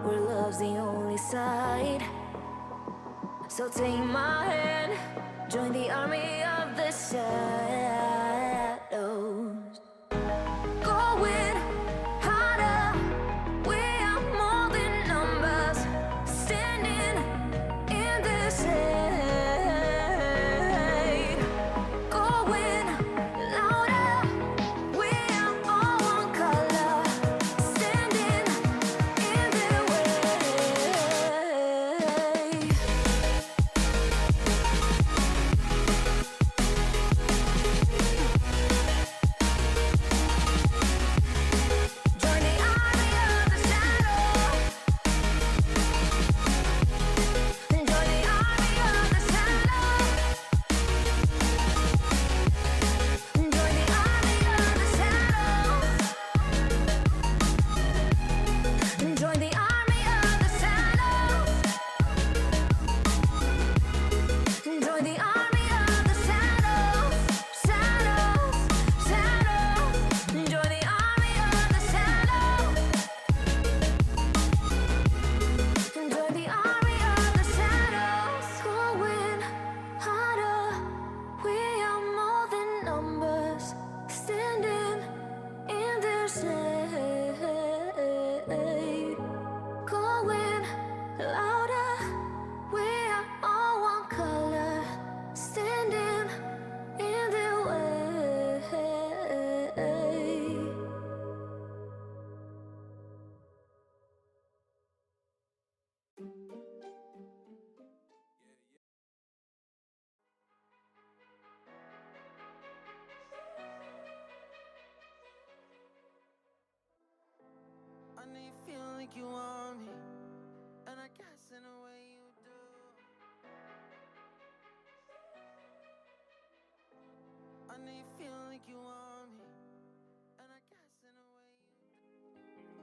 where love's the only side. So take my hand, join the army of the shadows. Going harder, we are more than numbers. Standing in the shade, going louder. We are all one color, standing in the way. Join the army of the shadow. Join the army of the shadow. Join the army of the shadow. Join the army of the shadow. Join the army of the shadows. Shadows, shadows. Join the army of the shadows. Join the army of the shadows. Going harder. We are more than numbers. Standing in their shade. Going louder. We are all one color. Standing in their way. I know you feel like you want me, and I guess in a way you do. I know you feel like you want me, and I guess in a way you do.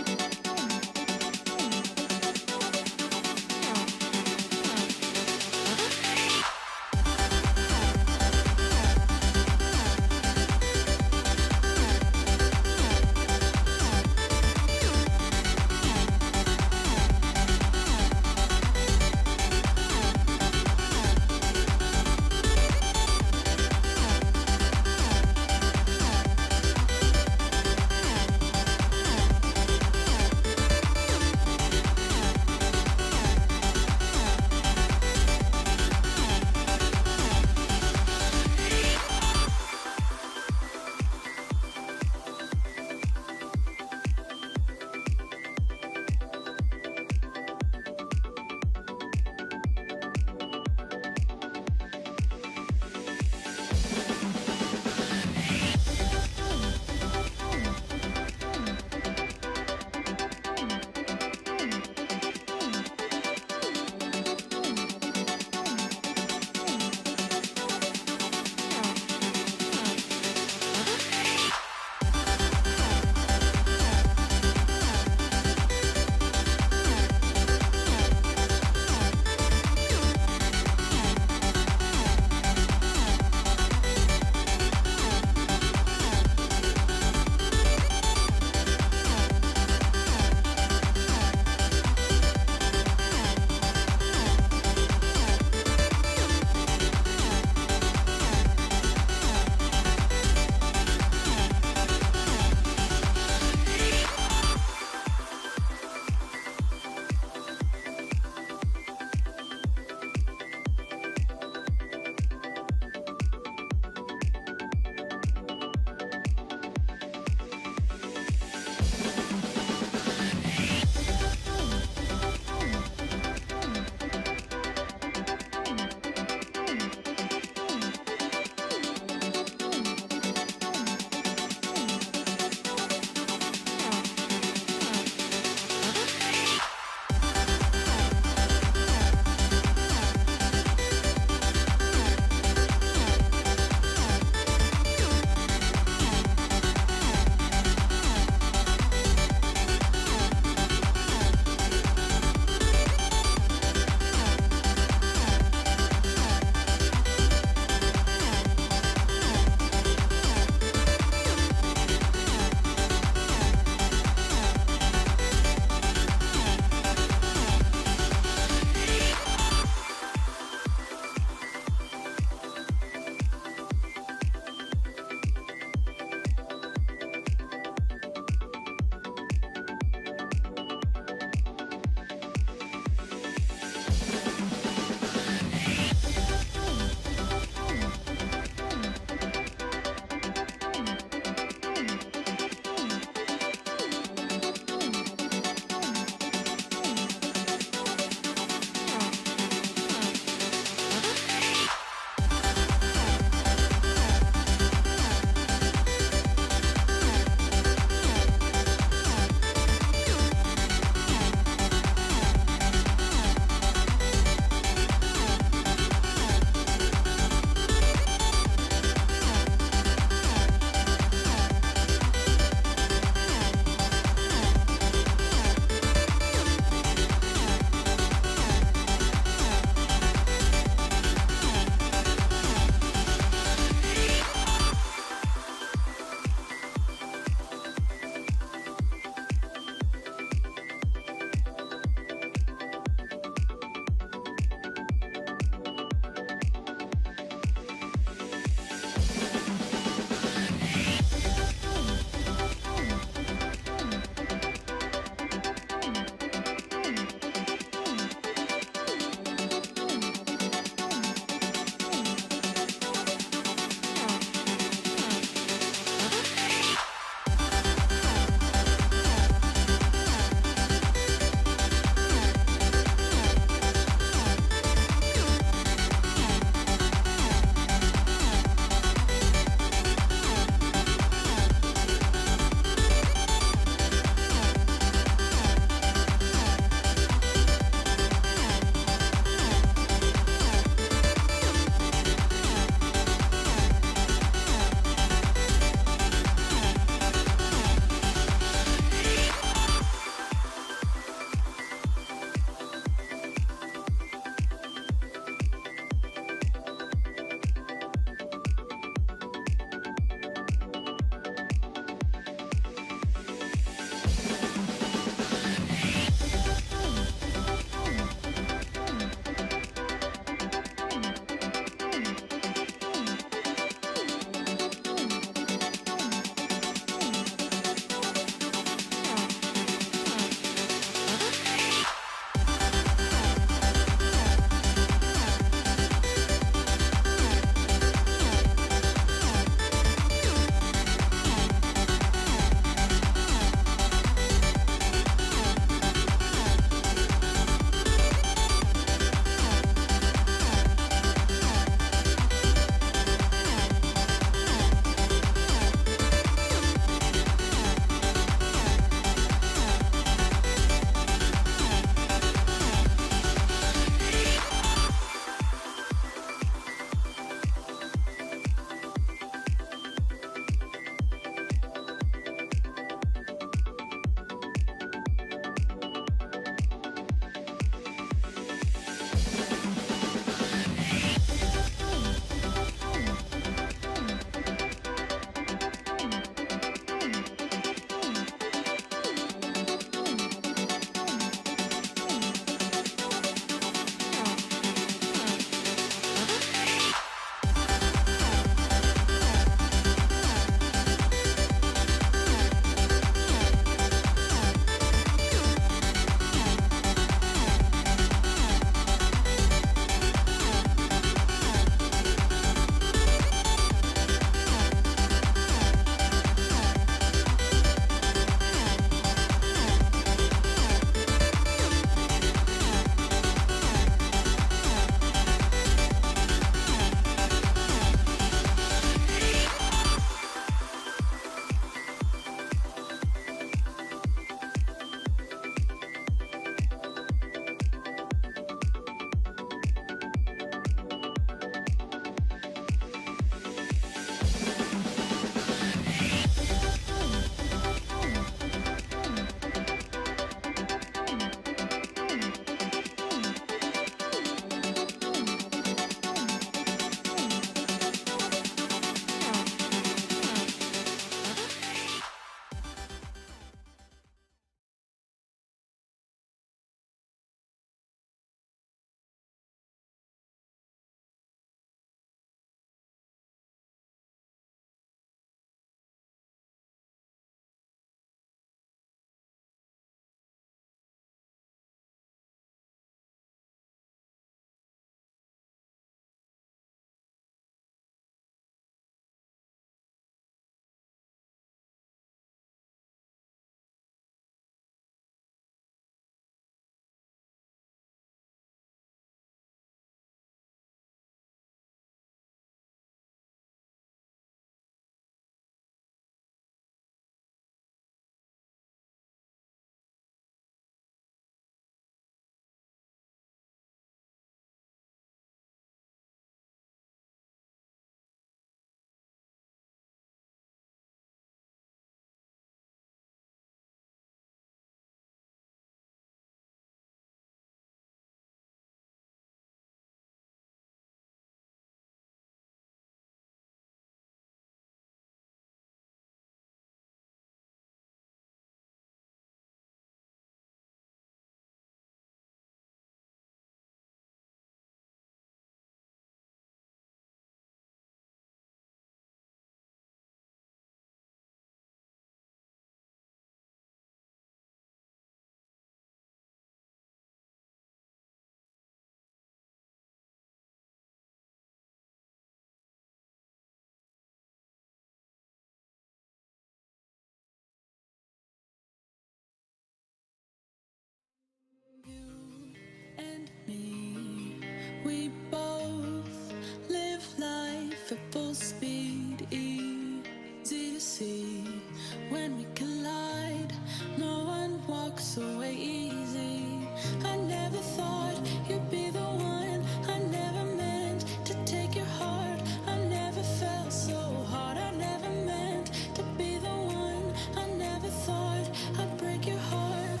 We both live life at full speed, easy to see. When we collide, no one walks away easy. I never thought you'd be the one. I never meant to take your heart. I never felt so hard. I never meant to be the one. I never thought I'd break your heart.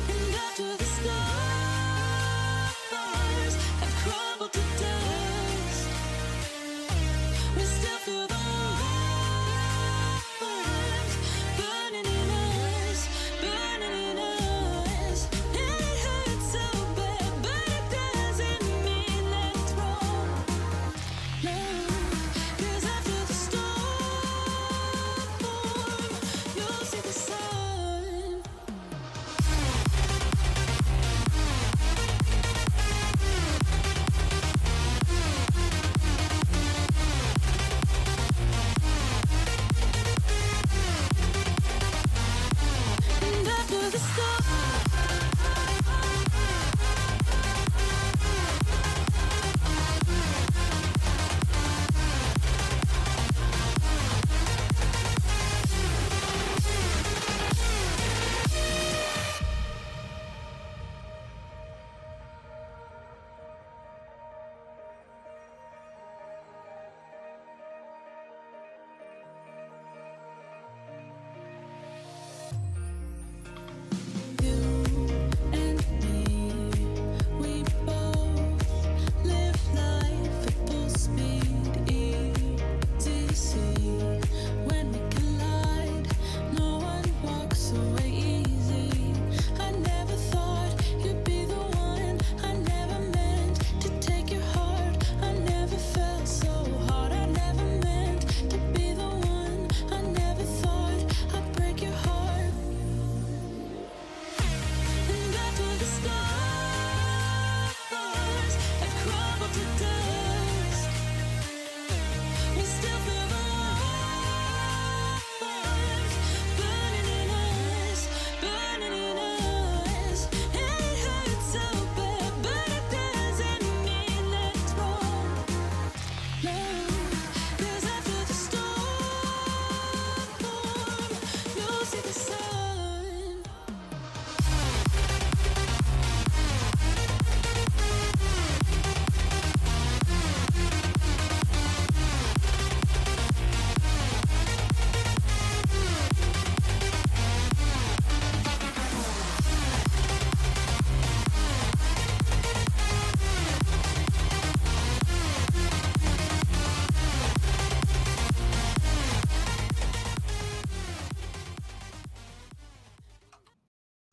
And after the stars have crumbled to dust, we still feel the warmth burning in us, burning in us. And it hurts so bad, but it doesn't mean that it's wrong. No, 'cause after the storm, you'll see the sun. And after the storm, you and me, we both live life at full speed, easy to see. When we collide, no one walks away easy. I never thought you'd be the one. I never meant to take your heart. I never felt so hard. I never meant to be the one. I never thought I'd break your heart. And after the stars have crumbled to dust, we still feel the warmth burning in us, burning in us. And it hurts so bad, but it doesn't mean that it's wrong. No, 'cause after the storm, you'll see the sun.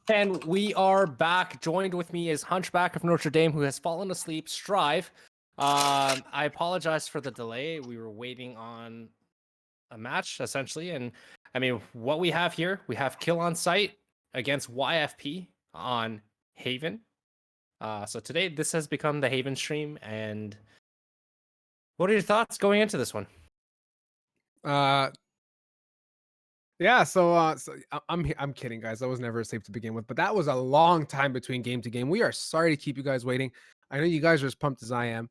And we are back. Joined with me is Hunchback of Notre Dame, who has fallen asleep. Strive. I apologize for the delay. We were waiting on a match, essentially. And I mean, what we have here, we have Kill on Site against YFP on Haven. So today, this has become the Haven stream. And what are your thoughts going into this one? Yeah, I'm kidding, guys. I was never asleep to begin with, but that was a long time between game to game. We are sorry to keep you guys waiting. I know you guys are as pumped as I am.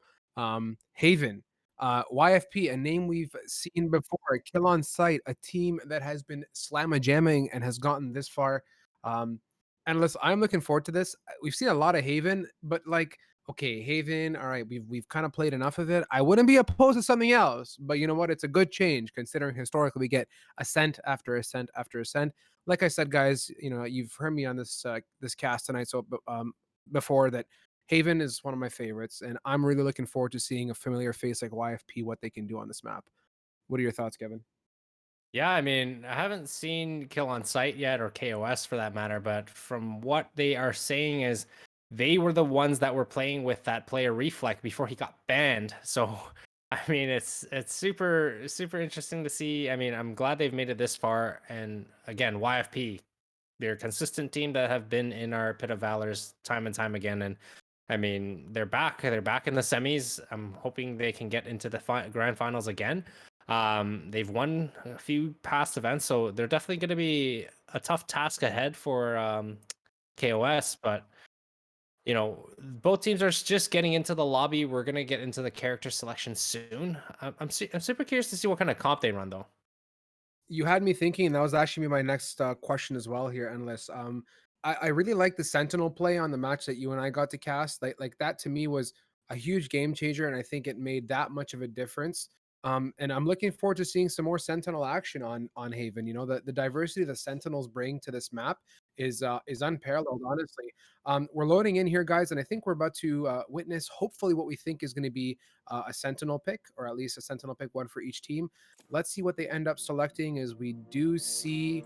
Haven, YFP, a name we've seen before. Kill on Sight, a team that has been slamma jamming and has gotten this far. And listen, I'm looking forward to this. We've seen a lot of Haven, but like, okay, Haven, all right, we've kind of played enough of it. I wouldn't be opposed to something else, but you know what? It's a good change considering historically we get ascent after ascent after ascent. Like I said, guys, you know, you've heard me on this cast tonight, so before that, Haven is one of my favorites, and I'm really looking forward to seeing a familiar face like YFP, what they can do on this map. What are your thoughts, Kevin? Yeah, I mean, I haven't seen Kill on Sight yet, or KOS for that matter, but from what they are saying is they were the ones that were playing with that player Reflect before he got banned. So I mean, it's super interesting to see. I mean, I'm glad they've made it this far. And again, YFP, they're a consistent team that have been in our Pit of Valors time and time again. And I mean, they're back. They're back in the semis. I'm hoping they can get into the grand finals again. They've won a few past events, so they're definitely going to be a tough task ahead for KOS. But you know, both teams are just getting into the lobby. We're gonna get into the character selection soon. I'm super curious to see what kind of comp they run though. You had me thinking, and that was actually my next question as well here, Endless. I really like the Sentinel play on the match that you and I got to cast. Like that to me was a huge game changer, and I think it made that much of a difference. And I'm looking forward to seeing some more Sentinel action on Haven. You know, the diversity the Sentinels bring to this map is unparalleled, honestly. We're loading in here, guys, and I think we're about to witness hopefully what we think is going to be a Sentinel pick, or at least a Sentinel pick, one for each team. Let's see what they end up selecting. As we do see,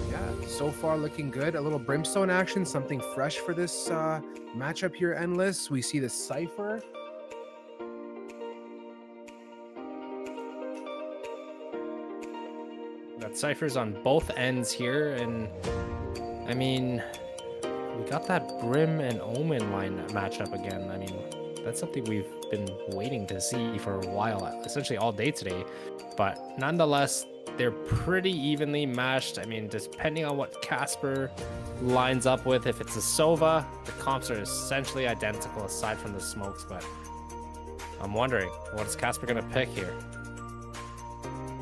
yeah, so far looking good. A little Brimstone action, something fresh for this matchup here, Endless. We see the Cypher. Got ciphers on both ends here, and I mean, we got that Brim and Omen line matchup again. I mean, that's something we've been waiting to see for a while, essentially all day today. But nonetheless, they're pretty evenly matched. I mean, depending on what Casper lines up with, if it's a Sova, the comps are essentially identical aside from the smokes. But I'm wondering, what is Casper going to pick here?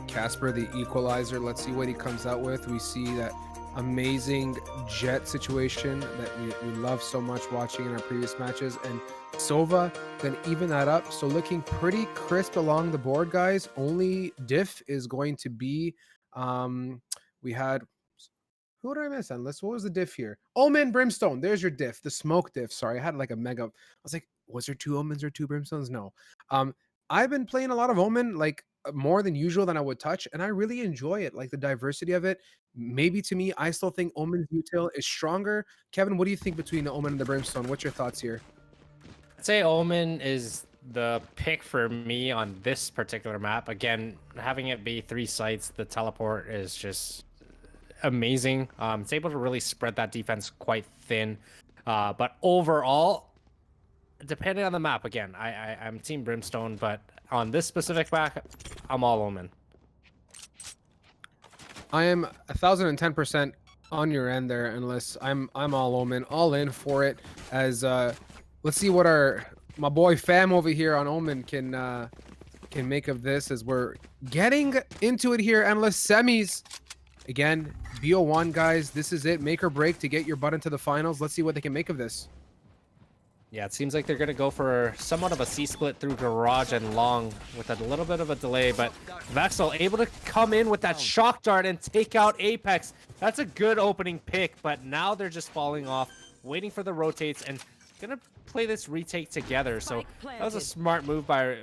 Casper, the equalizer. Let's see what he comes out with. We see that amazing jet situation that we love so much watching in our previous matches, and Sova then even that up. So looking pretty crisp along the board, guys. Only diff is going to be we had, who did I miss? Endless. What was the diff here? Omen Brimstone. There's your diff, the smoke diff. Sorry, I had like a mega. I was like, was there 2 Omens or 2 Brimstones? No. I've been playing a lot of Omen, like more than usual than I would touch, and I really enjoy it. Like the diversity of it. Maybe to me, I still think Omen's util is stronger. Kevin, what do you think between the Omen and the Brimstone? What's your thoughts here? I'd say Omen is the pick for me on this particular map. Again, having it be 3 sites, the teleport is just amazing. It's able to really spread that defense quite thin. But overall, depending on the map, again, I'm Team Brimstone, but on this specific map, I'm all Omen. I am 1010% on your end there, unless I'm all Omen, all in for it. As let's see what my boy Fam over here on Omen can make of this, as we're getting into it here. Endless semis again. BO1, guys, this is it, make or break to get your butt into the finals. Let's see what they can make of this. Yeah, it seems like they're going to go for somewhat of a C-split through Garage and Long with a little bit of a delay, but Vexel able to come in with that shock dart and take out Apex. That's a good opening pick, but now they're just falling off, waiting for the rotates, and going to play this retake together. So that was a smart move by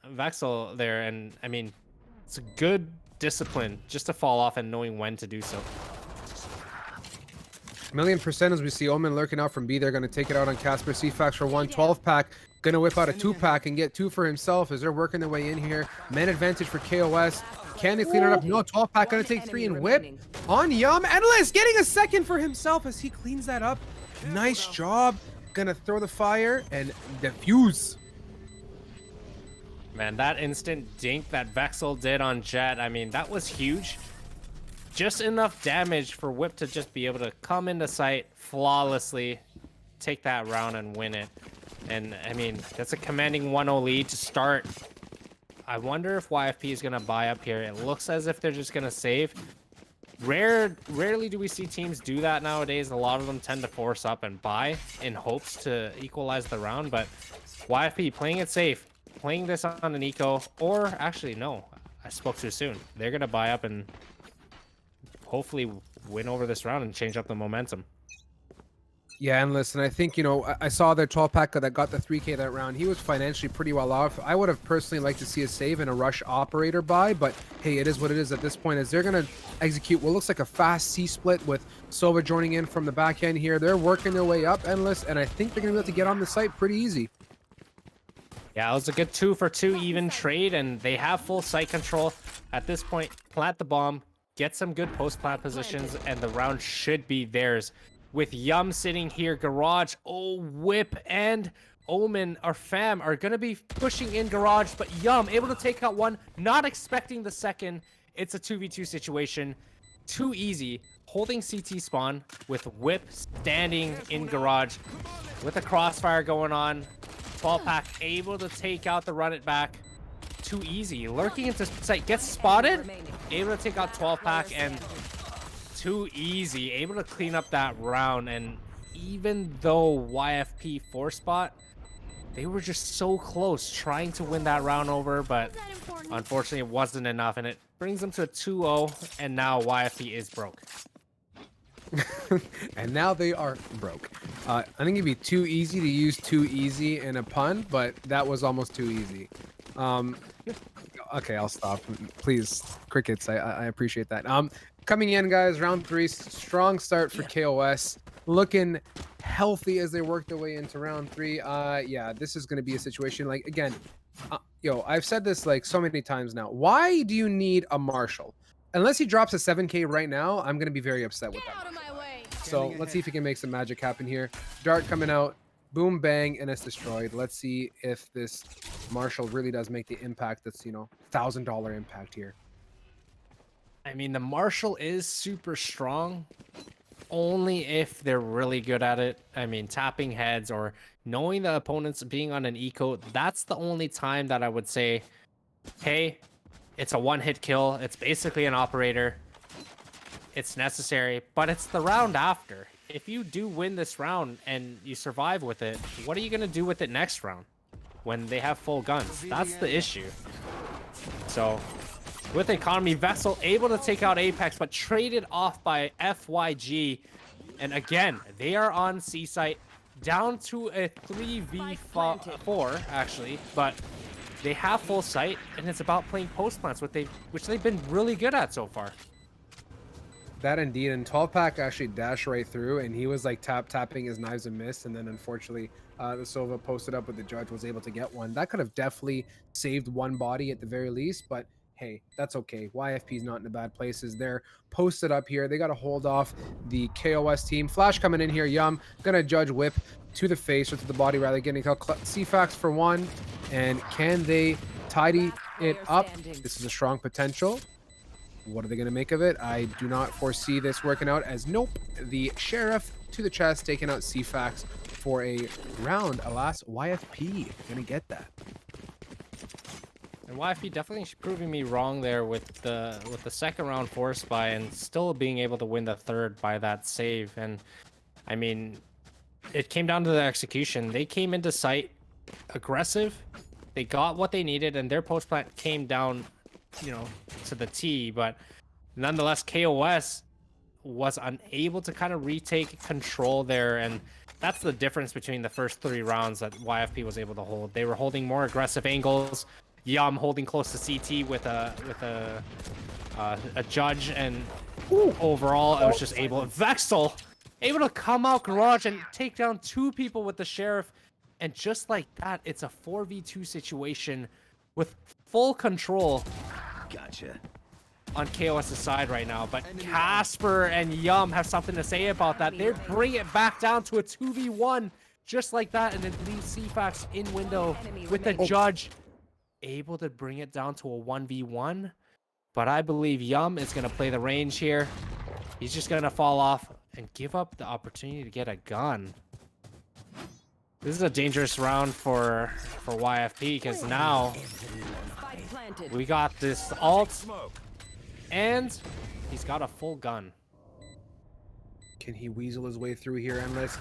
Vexel there, and I mean, it's a good discipline just to fall off and knowing when to do so. 1,000,000% as we see Omen lurking out from B. They're going to take it out on Casper. C-Fax for 1 12-pack. Going to whip out a 2-pack and get 2 for himself as they're working their way in here. Man advantage for KOS. Can they clean it up? No, 12-pack going to take 3 and whip on Yum. Endless getting a second for himself as he cleans that up. Nice job. Going to throw the fire and defuse. Man, that instant dink that Vexel did on Jet, I mean, that was huge. Just enough damage for Whip to just be able to come into sight flawlessly, take that round and win it. And I mean, that's a commanding 1-0 lead to start. I wonder if YFP is going to buy up here. It looks as if they're just going to save. Rarely do we see teams do that nowadays. A lot of them tend to force up and buy in hopes to equalize the round. But YFP playing it safe, playing this on an eco, or actually, no, I spoke too soon. They're going to buy up and hopefully win over this round and change up the momentum. Yeah, and listen, I think, you know, I saw their 12-pack that got the 3K that round. He was financially pretty well off. I would have personally liked to see a save and a rush operator buy, but hey, it is what it is at this point, as they're going to execute what looks like a fast C-split with Sova joining in from the back end here. They're working their way up, Endless, and I think they're going to be able to get on the site pretty easy. Yeah, it was a good 2-for-2 even trade, and they have full site control. At this point, plant the bomb, get some good post-plant positions, and the round should be theirs. With Yum sitting here, Garage, Whip, and Omen or Fam are going to be pushing in Garage, but Yum able to take out one, not expecting the second. It's a 2v2 situation. too easy, holding CT spawn with Whip standing in garage with a crossfire going on. 12-pack able to take out the run it back. Too easy. Lurking into sight. Gets spotted. Able to take out 12-pack and too easy. Able to clean up that round. And even though YFP 4-spot, they were just so close trying to win that round over, but unfortunately it wasn't enough. And it brings them to a 2-0. And now YFP is broke. And now they are broke. I think it'd be too easy to use too easy in a pun, but that was almost too easy. Okay, I'll stop. Please, crickets. I appreciate that. Coming in, guys, round 3, strong start for KOS. Looking healthy as they work their way into round 3. Yeah, this is going to be a situation like, again, I've said this like so many times now. Why do you need a Marshall? Unless he drops a 7K right now, I'm going to be very upset with that. So let's see if he can make some magic happen here. Dart coming out. Boom, bang, and it's destroyed. Let's see if this Marshall really does make the impact that's, $1,000 impact here. I mean, the Marshall is super strong only if they're really good at it. I mean, tapping heads or knowing the opponents being on an eco, that's the only time that I would say, hey, it's a one-hit kill. It's basically an operator. It's necessary, but it's the round after. If you do win this round and you survive with it, what are you going to do with it next round when they have full guns? That's the issue. So with Economy, Vessel able to take out Apex, but traded off by FYG. And again, they are on C site, down to a 3v4 actually, but they have full sight, and it's about playing post plants, which they've been really good at so far. That indeed, and 12-pack actually dashed right through, and he was like tapping his knives and missed, and then unfortunately, the Sova posted up, but the judge was able to get one. That could have definitely saved one body at the very least, but hey, that's okay. YFP's not in the bad places. They're posted up here. They got to hold off the KOS team. Flash coming in here. Yum, gonna judge Whip to the face or to the body rather, getting CFAX for one, and can they tidy it up? This is a strong potential. What are they going to make of it? I do not foresee this working out as nope. The Sheriff to the chest, taking out CFAX for a round. Alas, YFP going to get that. And YFP definitely proving me wrong there with the second round force buy and still being able to win the third by that save. And I mean, it came down to the execution. They came into sight aggressive. They got what they needed, and their post plant came down, to the T, but nonetheless KOS was unable to kind of retake control there, and that's the difference between the first 3 rounds that YFP was able to hold. They were holding more aggressive angles. Yum holding close to CT with a judge, and overall it was just Vexel able to come out garage and take down 2 people with the Sheriff, and just like that, it's a 4v2 situation with full control. Gotcha. On KOS's side right now, but Casper and Yum have something to say about that. They bring it back down to a 2v1 just like that, and then leaves CFAX in window with the judge able to bring it down to a 1v1. But I believe Yum is going to play the range here. He's just going to fall off and give up the opportunity to get a gun. This is a dangerous round for YFP, because now we got this ult, and he's got a full gun. Can he weasel his way through here, Endless?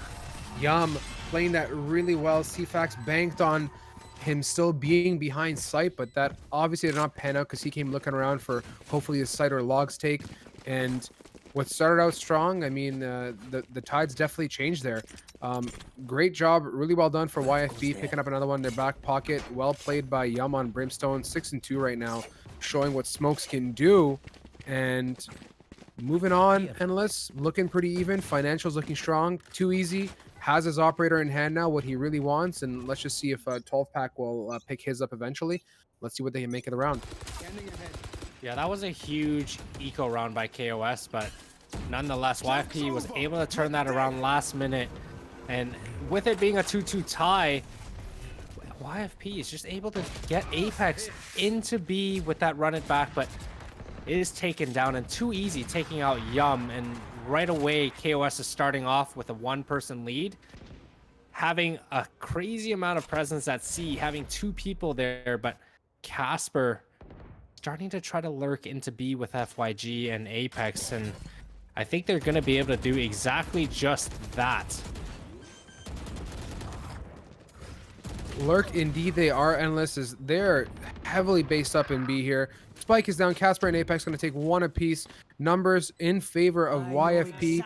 Yum, playing that really well. CFAX banked on him still being behind sight, but that obviously did not pan out because he came looking around for hopefully a sight or logs take. And what started out strong, I mean, the tides definitely changed there. Great job, really well done for YFB, picking up another one in their back pocket. Well played by Yum on Brimstone, 6-2 right now, showing what Smokes can do. And moving on, Endless, looking pretty even. Financials looking strong. Too easy. Has his operator in hand now, what he really wants. And let's just see if 12-pack will pick his up eventually. Let's see what they can make of the round. Yeah, that was a huge eco round by KOS, but nonetheless, YFP was able to turn that around last minute. And with it being a 2-2 tie, YFP is just able to get Apex into B with that run it back, but is taken down, and Too Easy taking out Yum, and right away KOS is starting off with a 1-person lead, having a crazy amount of presence at C, having 2 people there, but Casper starting to try to lurk into B with FYG and Apex, and I think they're going to be able to do exactly just that. Lurk, indeed they are. Endless is they're heavily based up in B here. Spike is down. Casper and Apex going to take 1 apiece. Numbers in favor of YFP.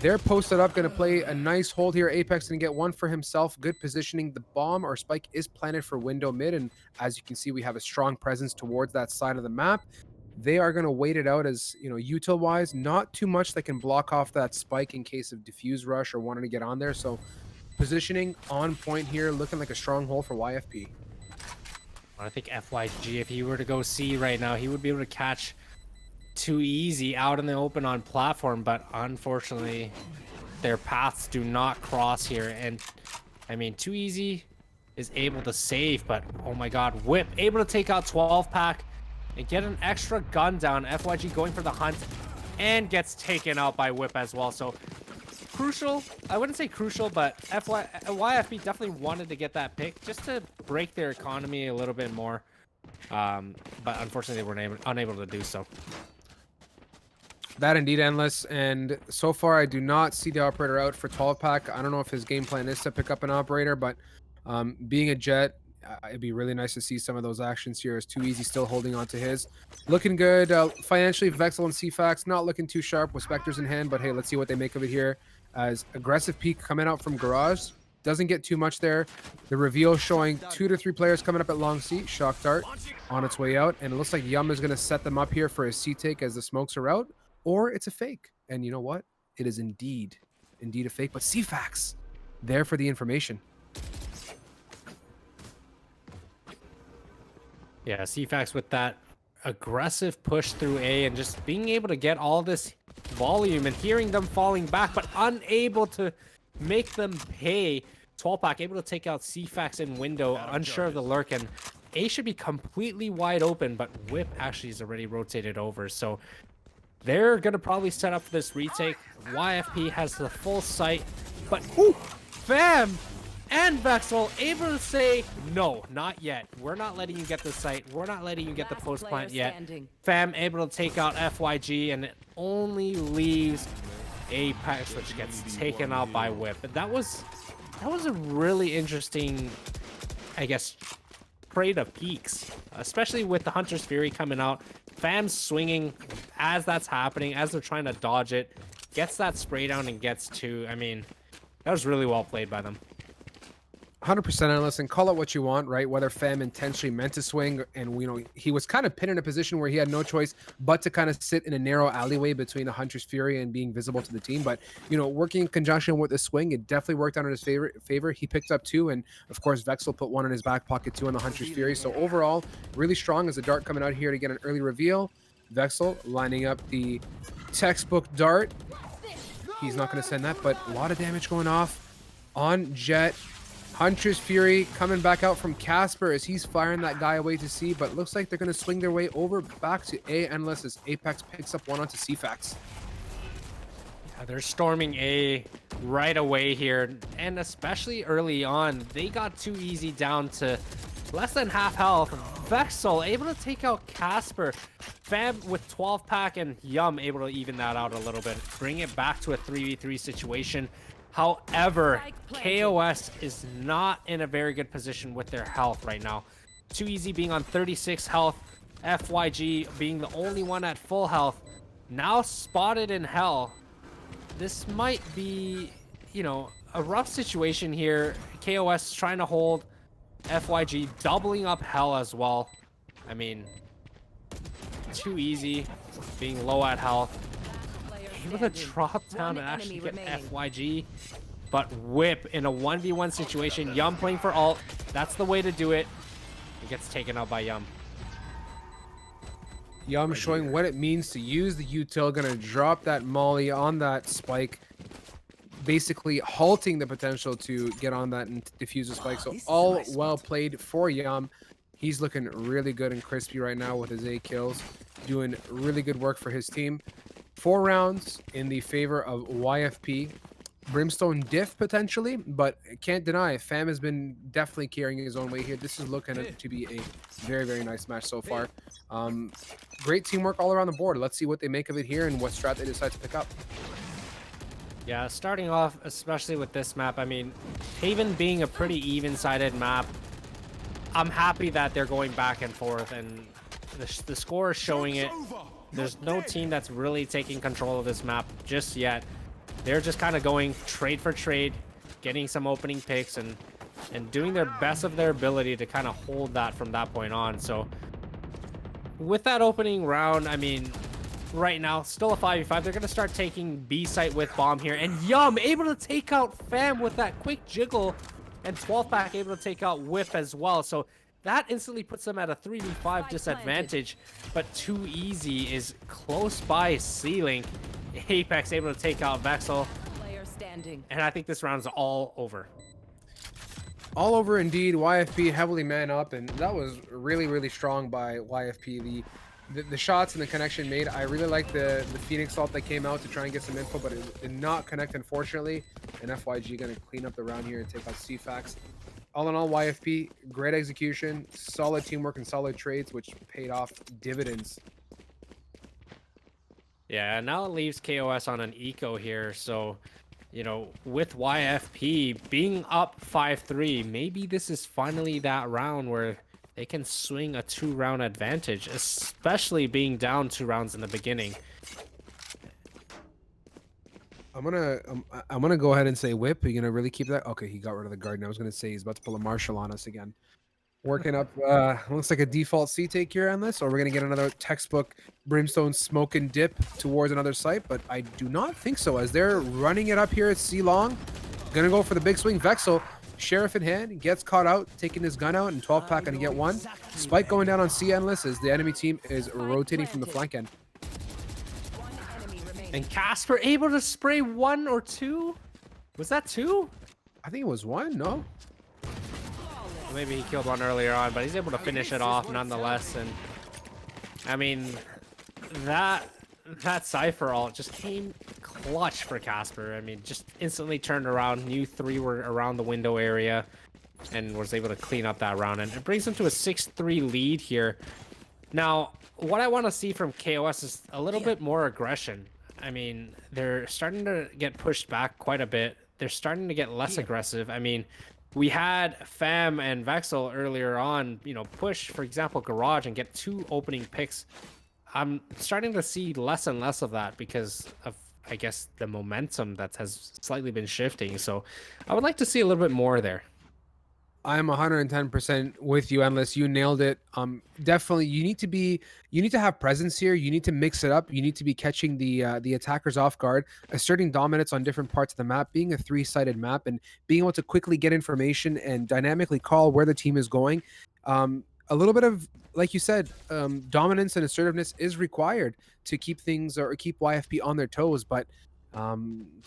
They're posted up, going to play a nice hold here. Apex going to get 1 for himself. Good positioning. The bomb or spike is planted for window mid, and as you can see, we have a strong presence towards that side of the map. They are going to wait it out as, you know, util wise, not too much that can block off that spike in case of diffuse rush or wanting to get on there. So positioning on point here, looking like a stronghold for YFP. I think FYG, if he were to go C right now, he would be able to catch Too Easy out in the open on platform, but unfortunately their paths do not cross here. And I mean, Too Easy is able to save, but oh my god, Whip able to take out 12-pack and get an extra gun down. FYG going for the hunt and gets taken out by Whip as well. So crucial, I wouldn't say crucial, but YFP definitely wanted to get that pick just to break their economy a little bit more. But unfortunately, they were unable to do so. That indeed, Endless. And so far, I do not see the operator out for 12-pack. I don't know if his game plan is to pick up an operator, but being a Jet, it'd be really nice to see some of those actions here as Too Easy still holding on to his. Looking good. Financially, Vexel and CFAX not looking too sharp with Spectres in hand, but hey, let's see what they make of it here. As aggressive peek coming out from Garage. Doesn't get too much there. The reveal showing 2 to 3 players coming up at long C. Shock Dart on its way out. And it looks like Yum is going to set them up here for a C take as the smokes are out. Or it's a fake. And you know what? It is indeed a fake. But CFAX, there for the information. Yeah, CFAX with that aggressive push through A and just being able to get all this volume and hearing them falling back, but unable to make them pay. 12-pack able to take out CFAX in window, unsure of the lurk, and A should be completely wide open, but Whip actually is already rotated over. So they're going to probably set up for this retake. YFP has the full sight, but fam and Vexel able to say, no, not yet. We're not letting you get the site. We're not letting you get the post plant yet. Fam able to take out FYG, and it only leaves Apex, which gets taken out by Whip. And that was a really interesting, I guess, trade of peaks, especially with the Hunter's Fury coming out. Fam swinging as that's happening, as they're trying to dodge it, gets that spray down and gets 2. I mean, that was really well played by them. 100% Endless, and call it what you want, right? Whether Fam intentionally meant to swing, and you know, he was kind of pinned in a position where he had no choice but to kind of sit in a narrow alleyway between the Hunter's Fury and being visible to the team. But you know, working in conjunction with the swing, it definitely worked out in his favor. He picked up 2, and of course Vexel put 1 in his back pocket too on the Hunter's Fury. So overall, really strong as a dart coming out here to get an early reveal. Vexel lining up the textbook dart. He's not going to send that, but a lot of damage going off on Jet. Hunter's Fury coming back out from Casper as he's firing that guy away to C, but looks like they're going to swing their way over back to A Endless as Apex picks up 1 onto CFAX. Yeah, they're storming A right away here, and especially early on, they got Too Easy down to less than half health. Vexel able to take out Casper. Fam with 12-pack and Yum able to even that out a little bit, bring it back to a 3v3 situation. However, KOS is not in a very good position with their health right now. Too Easy being on 36 health, FYG being the only one at full health, now spotted in hell. This might be, you know, a rough situation here. KOS trying to hold, FYG doubling up hell as well. I mean, Too Easy being low at health, able to drop down and actually get FYG, but Whip in a 1v1 situation. Yum playing for ult. That's the way to do it. It gets taken out by Yum. Yum showing what it means to use the util, gonna drop that molly on that spike, basically halting the potential to get on that and defuse the spike. So all well played for Yum. He's looking really good and crispy right now with his 8 kills, doing really good work for his team. 4 rounds in the favor of YFP. Brimstone diff potentially, but can't deny Fam has been definitely carrying his own weight here. This is looking to be a very, very nice match so far. Great teamwork all around the board. Let's see what they make of it here and what strat they decide to pick up. Yeah, starting off, especially with this map, I mean, Haven being a pretty even-sided map, I'm happy that they're going back and forth, and the score is showing it. There's no team that's really taking control of this map just yet. They're just kind of going trade for trade, getting some opening picks, and doing their best of their ability to kind of hold that from that point on. So with that opening round, I mean, right now, still a 5v5. They're going to start taking B site with bomb here. And Yum able to take out Fam with that quick jiggle. And 12 pack able to take out Whip as well. So that instantly puts them at a 3v5 disadvantage. But Too Easy is close by ceiling. Apex able to take out Vexel. Player standing. And I think this round is all over. All over indeed. YFP heavily man up, and that was really, really strong by YFP. The shots and the connection made. I really like the Phoenix ult that came out to try and get some info, but it did not connect, unfortunately. And FYG going to clean up the round here and take out CFAX. All in all, YFP, great execution, solid teamwork, and solid trades, which paid off dividends. Yeah, now it leaves KOS on an eco here. So, you know, with YFP being up 5-3, maybe this is finally that round where they can swing a 2-round advantage, especially being down 2 rounds in the beginning. I'm gonna go ahead and say Whip. Are you gonna really keep that? Okay, he got rid of the garden. I was gonna say he's about to pull a Marshall on us again. Working up, looks like a default C take here on this, or we're gonna get another textbook Brimstone smoke and dip towards another site, but I do not think so, as they're running it up here at C long. Gonna go for the big swing. Vexel, Sheriff in hand, gets caught out, taking his gun out, and 12 pack gonna get one. Spike going down on C endless as the enemy team is rotating from the flank end. One enemy remaining. And Casper able to spray 1 or 2? Was that 2? I think it was 1, no? Maybe he killed 1 earlier on, but he's able to finish it off nonetheless. And I mean, that Cypher ult just came clutch for Casper. I mean, just instantly turned around, knew 3 were around the window area, and was able to clean up that round. And it brings him to a 6-3 lead here. Now, what I want to see from KOS is a little bit more aggression. I mean, they're starting to get pushed back quite a bit. They're starting to get less aggressive. I mean, we had Fam and Vexel earlier on, you know, push, for example, Garage and get 2 opening picks. I'm starting to see less and less of that because of, I guess, the momentum that has slightly been shifting. So I would like to see a little bit more there. I'm 110% with you, Endless. You nailed it. Definitely, you need to have presence here. You need to mix it up. You need to be catching the attackers off guard, asserting dominance on different parts of the map, being a 3-sided map, and being able to quickly get information and dynamically call where the team is going. A little bit of, like you said, dominance and assertiveness is required to keep things or keep YFP on their toes, but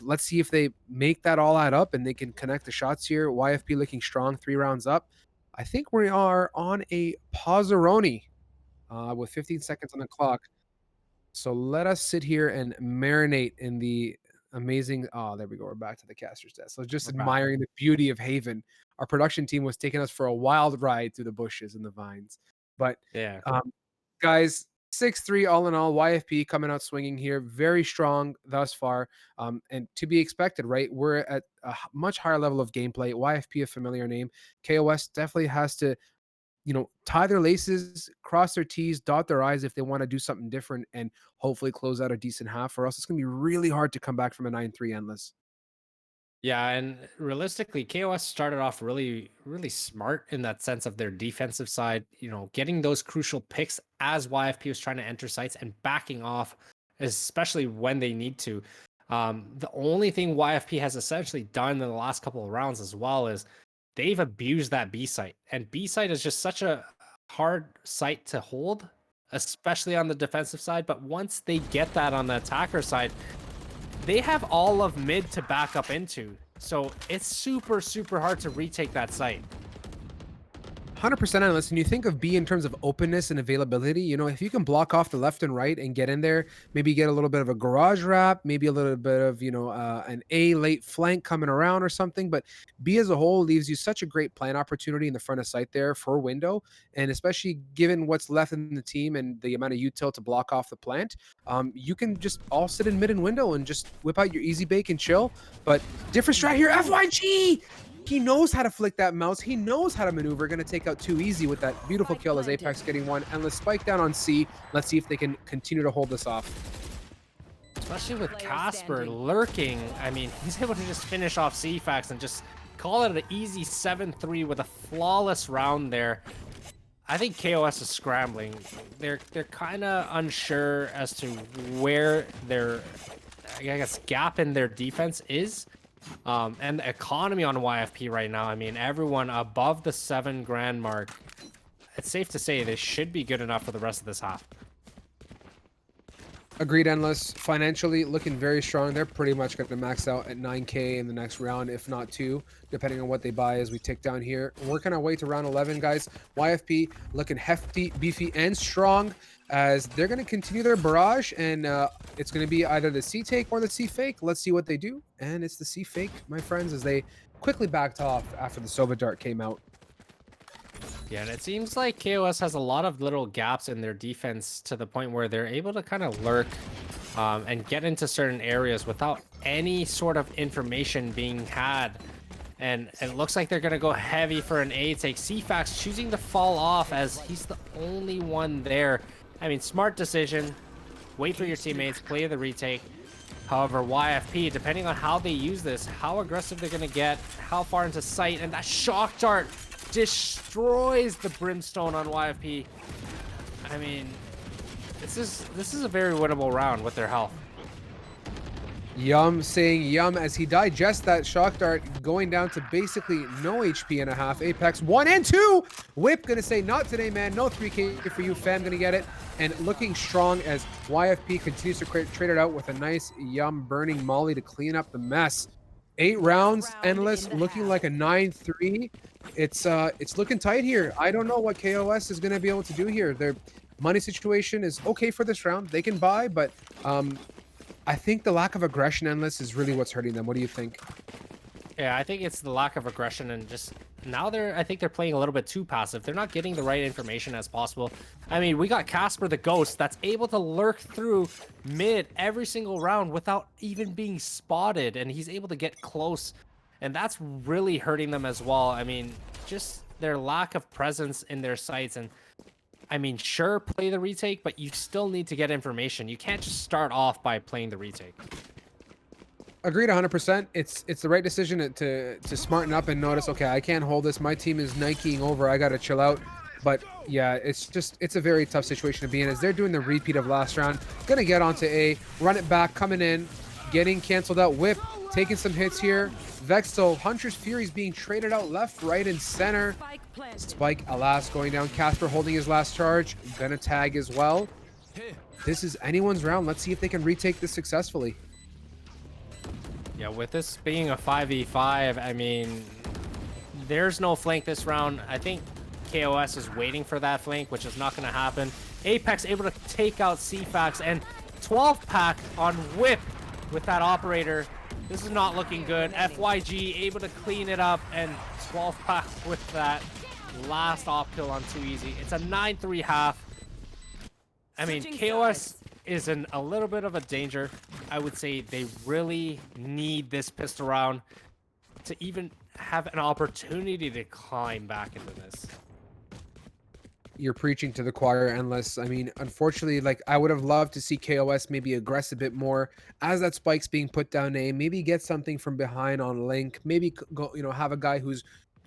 let's see if they make that all add up and they can connect the shots here. YFP looking strong, 3 rounds up. I think we are on a Pausaroni with 15 seconds on the clock. So let us sit here and marinate in the amazing. Oh, there we go. We're back to the caster's desk. So just admiring the beauty of Haven. Our production team was taking us for a wild ride through the bushes and the vines. But Yeah. guys, 6-3 all in all. YFP coming out swinging here, very strong thus far, and to be expected, right? We're at a much higher level of gameplay. YFP, a familiar name. KOS definitely has to, you know, tie their laces, cross their T's, dot their I's if they want to do something different and hopefully close out a decent half, or else it's going to be really hard to come back from a 9-3 endless. Yeah, and realistically, KOS started off really, really smart in that sense of their defensive side, you know, getting those crucial picks as YFP was trying to enter sites and backing off, especially when they need to. The only thing YFP has essentially done in the last couple of rounds as well is they've abused that B site. And B site is just such a hard site to hold, especially on the defensive side. But once they get that on the attacker side, they have all of mid to back up into. So it's super, super hard to retake that site. 100% honest. And you think of B in terms of openness and availability, you know, if you can block off the left and right and get in there, maybe get a little bit of a garage wrap, maybe a little bit of, you know, an A late flank coming around or something. But B as a whole leaves you such a great plan opportunity in the front of sight there for window. And especially given what's left in the team and the amount of util to block off the plant, you can just all sit in mid and window and just whip out your easy bake and chill. But different strat here, FYG! He knows how to flick that mouse. He knows how to maneuver. Going to take out too easy with that beautiful kill as Apex getting one. Endless spike down on C. Let's see if they can continue to hold this off. Especially with Player Casper standing. lurking. I mean, he's able to just finish off CFAX and just call it an easy 7-3 with a flawless round there. I think KOS is scrambling. They're kind of unsure as to where their, I guess, gap in their defense is. And the economy on YFP right now, I mean, everyone above the 7 grand mark, it's safe to say they should be good enough for the rest of this half. Agreed, Endless. Financially looking very strong. They're pretty much going to max out at 9K in the next round, if not 2, depending on what they buy as we tick down here. Working our way to round 11, guys. YFP looking hefty, beefy, and strong as they're going to continue their barrage, and it's going to be either the C take or the C fake. Let's see what they do. And it's the C fake, my friends, as they quickly backed off after the Sova Dart came out. Yeah, and it seems like KOS has a lot of little gaps in their defense to the point where they're able to kind of lurk and get into certain areas without any sort of information being had. And it looks like they're going to go heavy for an A take. CFAX choosing to fall off as he's the only one there. I mean, smart decision. Wait for your teammates, play the retake. However, YFP, depending on how they use this, how aggressive they're going to get, how far into sight, and that shock dart destroys the brimstone on YFP. I mean, this is a very winnable round with their health. Yum saying yum as he digests that shock dart, going down to basically no HP and a half. Apex 1 and 2. Whip gonna say not today, man. No 3K for you. Fam gonna get it. And looking strong as YFP continues to trade it out with a nice yum burning molly to clean up the mess. 8 rounds, Endless looking like a 9-3. It's looking tight here. I don't know what KOS is gonna be able to do here. Their money situation is okay for this round. They can buy, but I think the lack of aggression, Endless, is really what's hurting them. What do you think? Yeah, I think it's the lack of aggression and just now I think they're playing a little bit too passive. They're not getting the right information as possible. I mean, we got Casper the Ghost that's able to lurk through mid every single round without even being spotted, and he's able to get close, and that's really hurting them as well. I mean, just their lack of presence in their sites. And I mean, sure, play the retake, but you still need to get information. You can't just start off by playing the retake. Agreed 100%. It's the right decision to smarten up and notice, okay, I can't hold this. My team is Nikeing over. I got to chill out. But yeah, it's a very tough situation to be in as they're doing the repeat of last round. Gonna get onto A, run it back, coming in, getting canceled out. Whip, taking some hits here. Vexel, Hunter's Fury's being traded out left, right, and center. Spike planted. Spike, alas, going down. Casper holding his last charge. Gonna tag as well. This is anyone's round. Let's see if they can retake this successfully. Yeah, with this being a 5v5, I mean, there's no flank this round. I think KOS is waiting for that flank, which is not going to happen. Apex able to take out CFAX, and 12-pack on Whip with that operator. This is not looking good. FYG able to clean it up, and 12-pack with that last op kill on Too Easy. It's a 9-3 half. I mean, KOS is in a little bit of a danger. I would say they really need this pistol round to even have an opportunity to climb back into this. You're preaching to the choir, Endless. I mean, unfortunately, like, I would have loved to see KOS maybe aggress a bit more as that spike's being put down A. Maybe get something from behind on Link. Maybe go, have a guy who's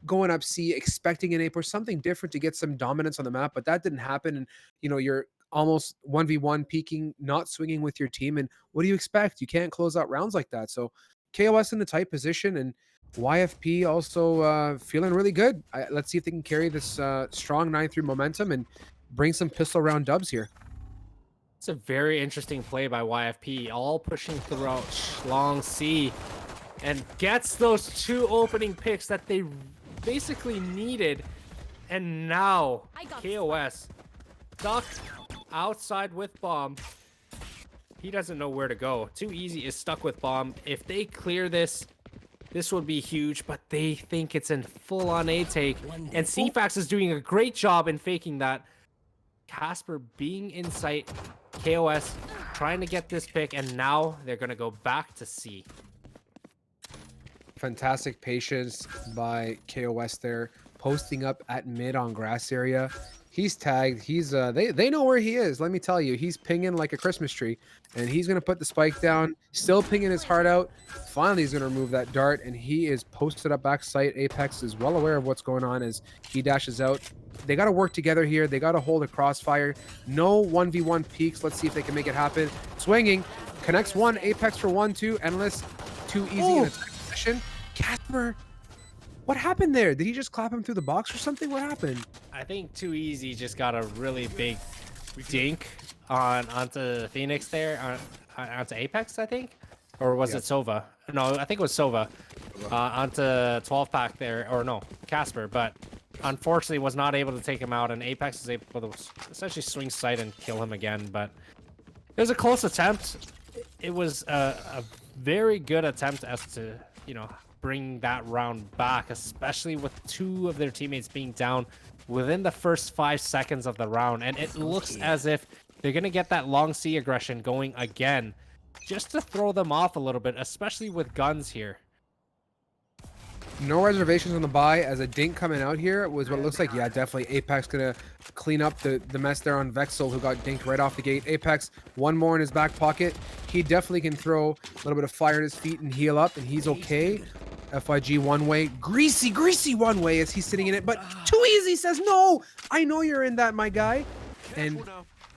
going up C, expecting an ape or something different to get some dominance on the map. But that didn't happen, and you're almost 1v1 peaking, not swinging with your team. And what do you expect? You can't close out rounds like that. So KOS in a tight position, and YFP also feeling really good. Let's see if they can carry this strong 9-3 momentum and bring some pistol round dubs here. It's a very interesting play by YFP, all pushing throughout long C, and gets those 2 opening picks that they basically needed. And now I got KOS stuck outside with bomb. He doesn't know where to go. Too Easy is stuck with bomb. If they clear this, this would be huge, but they think it's in full-on A take. And CFAX is doing a great job in faking that. Casper being in sight. KOS trying to get this pick, and now they're going to go back to C. Fantastic patience by KOS there, posting up at mid on grass area. He's tagged. He's they know where he is. Let me tell you, he's pinging like a Christmas tree, and he's gonna put the spike down. Still pinging his heart out. Finally, he's gonna remove that dart, and he is posted up back site. Apex is well aware of what's going on as he dashes out. They got to work together here. They got to hold a crossfire. No 1v1 peaks. Let's see if they can make it happen. Swinging, connects one. Apex for 1-2. Endless. Too easy in attack position. Casper, what happened there? Did he just clap him through the box or something? What happened? I think Too Easy just got a really big dink onto Phoenix there, onto Apex, I think, or was it Sova? No, I think it was Sova, onto 12-pack there, or no, Casper, but unfortunately was not able to take him out, and Apex is able to essentially swing sight and kill him again. But it was a close attempt. It was a very good attempt as to, you know, bring that round back, especially with two of their teammates being down within the first 5 seconds of the round. And it looks as if they're going to get that long C aggression going again, just to throw them off a little bit, especially with guns here. No reservations on the buy as a dink coming out here was what it looks like. Yeah, definitely Apex gonna clean up the mess there on Vexel, who got dinked right off the gate. Apex, one more in his back pocket. He definitely can throw a little bit of fire at his feet and heal up, and he's okay. FYG one way, greasy one way as he's sitting in it, but Too Easy says, no, I know you're in that, my guy. And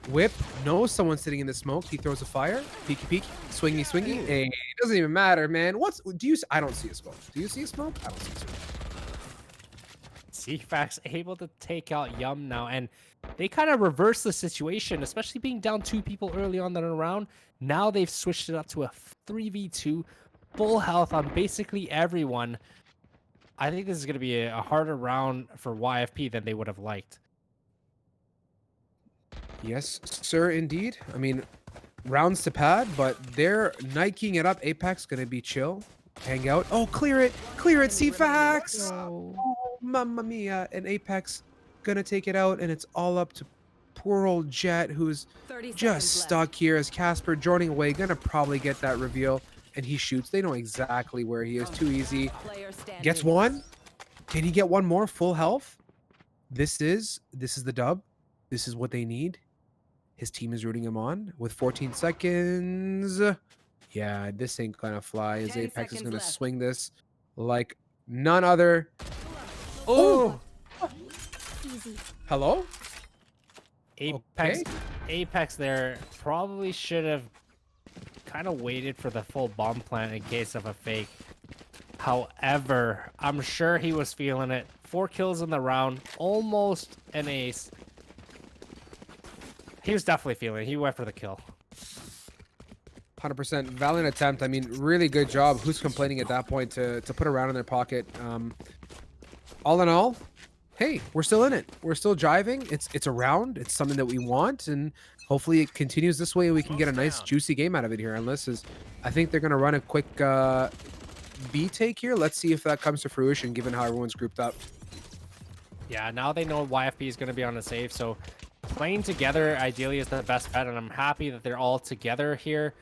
Whip knows someone's sitting in the smoke. He throws a fire, peeky, swingy. Hey, it doesn't even matter, man. I don't see a smoke. Do you see a smoke? I don't see a smoke. CFAX able to take out Yum now, and they kind of reverse the situation, especially being down 2 people early on in the round. Now they've switched it up to a 3v2, full health on basically everyone. I think this is going to be a harder round for YFP than they would have liked. Yes, sir, indeed. I mean, rounds to pad, but they're Nikeing it up. Apex gonna be chill, hang out. Oh, clear it, CFAX. Oh, mamma mia! And Apex gonna take it out, and it's all up to poor old Jet, who's just stuck here as Casper joining away. Gonna probably get that reveal, and he shoots. They know exactly where he is. Too Easy gets one. Can he get one more? Full health. This is the dub. This is what they need. His team is rooting him on with 14 seconds. Yeah, this ain't gonna fly as Apex is gonna swing this like none other. Oh! Hello? Apex there probably should have kind of waited for the full bomb plant in case of a fake. However, I'm sure he was feeling it. 4 kills in the round, almost an ace. He was definitely feeling it. He went for the kill. 100% valiant attempt. I mean, really good job. Who's complaining at that point to put a round in their pocket? All in all, hey, we're still in it. We're still jiving. It's a round. It's something that we want, and hopefully it continues this way and we can get a nice juicy game out of it here. Unless I think they're gonna run a quick B take here. Let's see if that comes to fruition given how everyone's grouped up. Yeah, now they know YFP is going to be on the save, so playing together ideally is the best bet, and I'm happy that they're all together here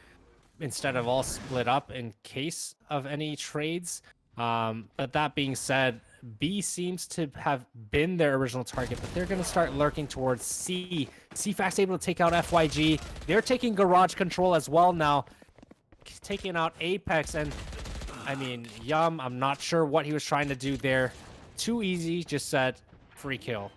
instead of all split up in case of any trades. But that being said, B seems to have been their original target, but they're going to start lurking towards C. CFAX able to take out FYG. They're taking garage control as well now, taking out Apex, and I mean, Yum, I'm not sure what he was trying to do there. Too Easy just said free kill.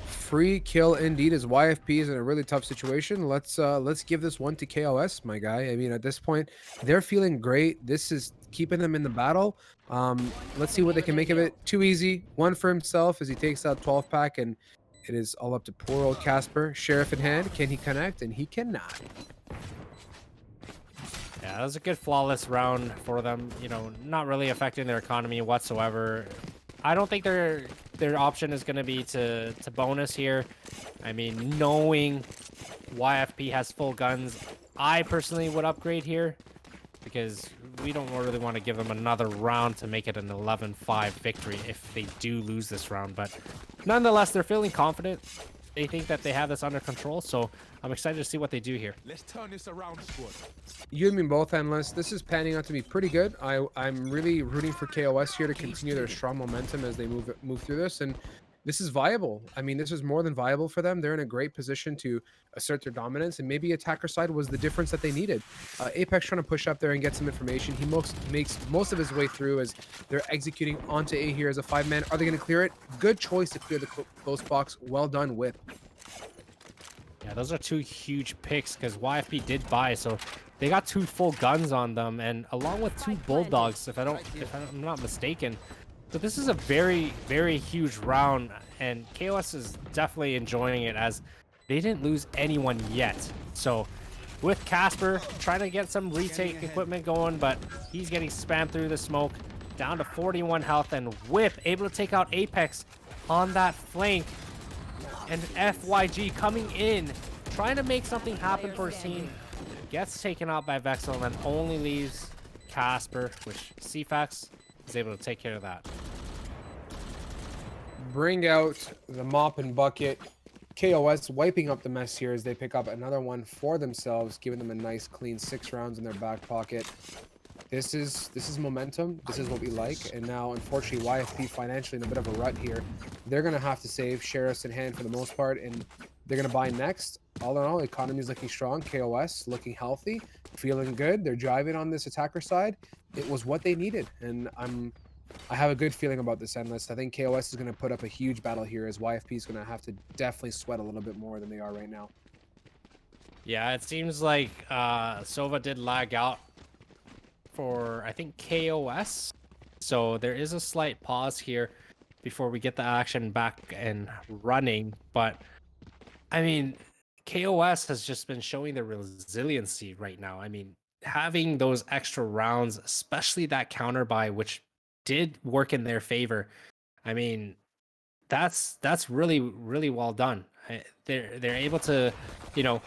Free kill indeed, as YFP is in a really tough situation. Let's give this one to KOS, my guy. I mean, at this point, they're feeling great. This is keeping them in the battle. Let's see what they can make of it. Too Easy, one for himself as he takes out 12-pack, and it is all up to poor old Casper. Sheriff in hand, can he connect? And he cannot. Yeah, that was a good flawless round for them. You know, not really affecting their economy whatsoever. I don't think their option is going to be to bonus here. I mean, knowing YFP has full guns, I personally would upgrade here because we don't really want to give them another round to make it an 11-5 victory if they do lose this round. But nonetheless, they're feeling confident. They think that they have this under control, so I'm excited to see what they do here. Let's turn this around, squad. You and me both, Endless. This is panning out to be pretty good. I'm really rooting for KOS here to continue their strong momentum as they move through this, and this is viable. I mean, this is more than viable for them. They're in a great position to assert their dominance, and maybe attacker side was the difference that they needed. Apex trying to push up there and get some information. He makes most of his way through as they're executing onto A here as a 5-man. Are they going to clear it? Good choice to clear the close box. Well done, Whip. Yeah, those are two huge picks because YFP did buy, so they got 2 full guns on them, and along with 2 bulldogs, if I'm not mistaken. So this is a very, very huge round, and KOS is definitely enjoying it as they didn't lose anyone yet. So with Casper trying to get some retake equipment going, but he's getting spammed through the smoke, down to 41 health, and Whip able to take out Apex on that flank. And FYG coming in, trying to make something happen for his team, gets taken out by Vexel and then only leaves Casper, which CFAX is able to take care of that. Bring out the mop and bucket. KOS wiping up the mess here as they pick up another one for themselves, giving them a nice clean 6 rounds in their back pocket. This is momentum. This is what we like. And now, unfortunately, YFP financially in a bit of a rut here. They're going to have to save Sheriffs in hand for the most part, and they're going to buy next. All in all, economy is looking strong. KOS looking healthy, feeling good. They're driving on this attacker side. It was what they needed, and I have a good feeling about this Endless. I think KOS is going to put up a huge battle here as YFP is going to have to definitely sweat a little bit more than they are right now. Yeah, it seems like Sova did lag out for, I think, KOS. So there is a slight pause here before we get the action back and running. But, I mean, KOS has just been showing their resiliency right now. I mean, having those extra rounds, especially that counter buy, which did work in their favor. I mean, that's really, really well done. They're able to, you know,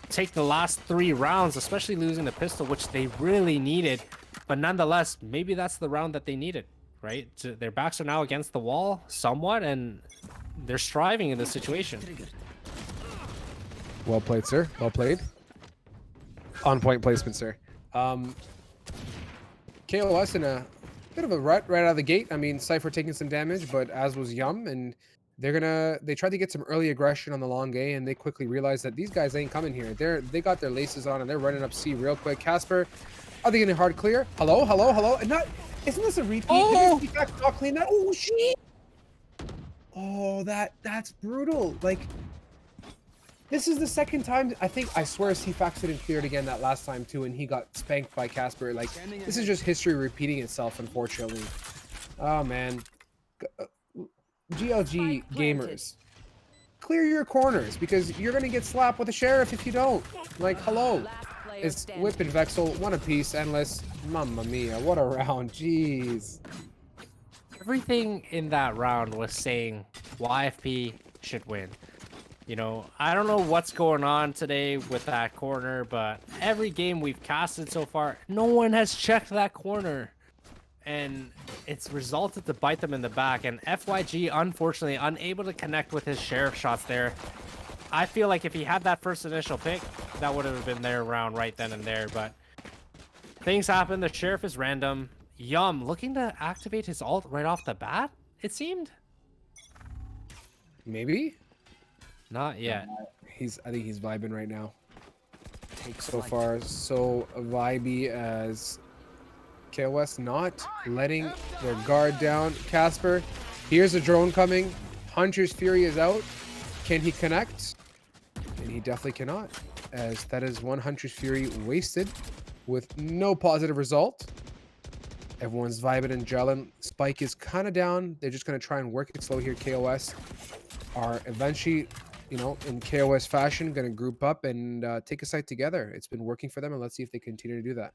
take the last 3 rounds, especially losing the pistol, which they really needed. But nonetheless, maybe that's the round that they needed, right? Their backs are now against the wall somewhat, and they're striving in this situation. Well played, sir. Well played. On point placement, sir. KOS in a bit of a rut right out of the gate. I mean, Cypher taking some damage, but as was Yum, and they tried to get some early aggression on the long A, and they quickly realized that these guys ain't coming here. They got their laces on and they're running up C real quick. Casper, are they getting hard clear? Hello, hello, hello. And isn't this a repeat? Oh! Did you not clean that? Oh shit! Oh, that's brutal. Like, this is the second time. I swear CFAX didn't clear it again that last time too, and he got spanked by Casper. Like, this is just history repeating itself, unfortunately. Oh man. GLG gamers, clear your corners because you're gonna get slapped with a sheriff if you don't. Like, hello. It's Whip and Vexel, one apiece, Endless. Mamma mia, what a round. Jeez. Everything in that round was saying YFP should win. You know, I don't know what's going on today with that corner, but every game we've casted so far, no one has checked that corner. And it's resulted to bite them in the back. And FYG, unfortunately, unable to connect with his sheriff shots there. I feel like if he had that first initial pick, that would have been their round right then and there. But things happen. The sheriff is random. Yum looking to activate his ult right off the bat, it seemed. Maybe? Not yet. I think he's vibing right now. So far, so vibey as KOS not letting their guard down. Casper, here's a drone coming. Hunter's Fury is out. Can he connect? And he definitely cannot, as that is one Hunter's Fury wasted with no positive result. Everyone's vibing and gelling. Spike is kind of down. They're just going to try and work it slow here. KOS are eventually, you know, in KOS fashion, going to group up and take a site together. It's been working for them, and let's see if they continue to do that.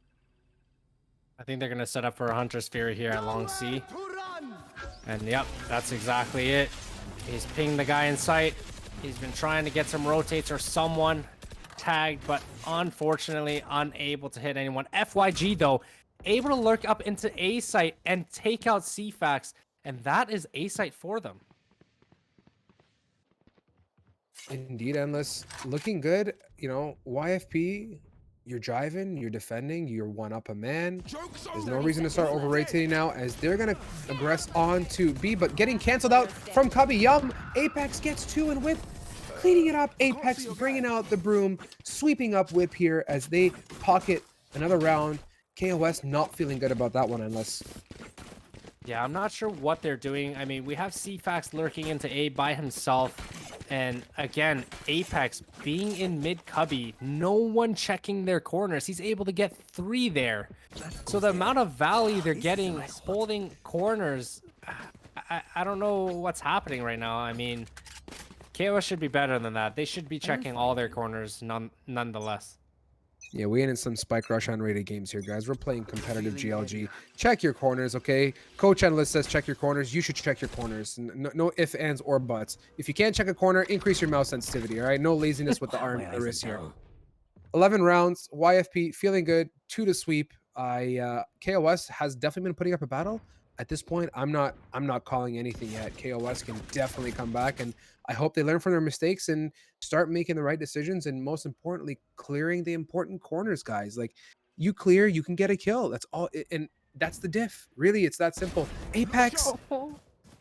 I think they're going to set up for a Hunter's Fury here at Long C. And yep, that's exactly it. He's pinged the guy in sight. He's been trying to get some rotates or someone tagged, but unfortunately unable to hit anyone. FYG though, able to lurk up into A site and take out CFAX, and that is A site for them. Indeed, Endless. Looking good. You know, YFP, you're driving, you're defending, you're one up a man. There's no reason to start over rotating now as they're going to aggress on to B, but getting canceled out from Cubby. Yum. Apex gets 2 and Whip cleaning it up. Apex bringing out the broom, sweeping up Whip here as they pocket another round. KOS not feeling good about that one, Endless. Yeah, I'm not sure what they're doing. I mean, we have CFAX lurking into A by himself. And again, Apex being in mid Cubby, no one checking their corners. He's able to get 3 there. So the amount of value they're getting holding corners, I don't know what's happening right now. I mean, KOS should be better than that. They should be checking all their corners nonetheless. Yeah, we ain't in some Spike Rush unrated games here, guys. We're playing competitive GLG. Check your corners, okay? Coach Endless says check your corners. You should check your corners. No ifs, ands, or buts. If you can't check a corner, increase your mouse sensitivity, all right? No laziness with the arm and the wrist here. 11 rounds. YFP feeling good. 2 to sweep. KOS has definitely been putting up a battle. At this point, I'm not calling anything yet. KOS can definitely come back, and I hope they learn from their mistakes and start making the right decisions, and most importantly, clearing the important corners, guys. Like, you clear, you can get a kill. That's all, and that's the diff. Really, it's that simple. Apex,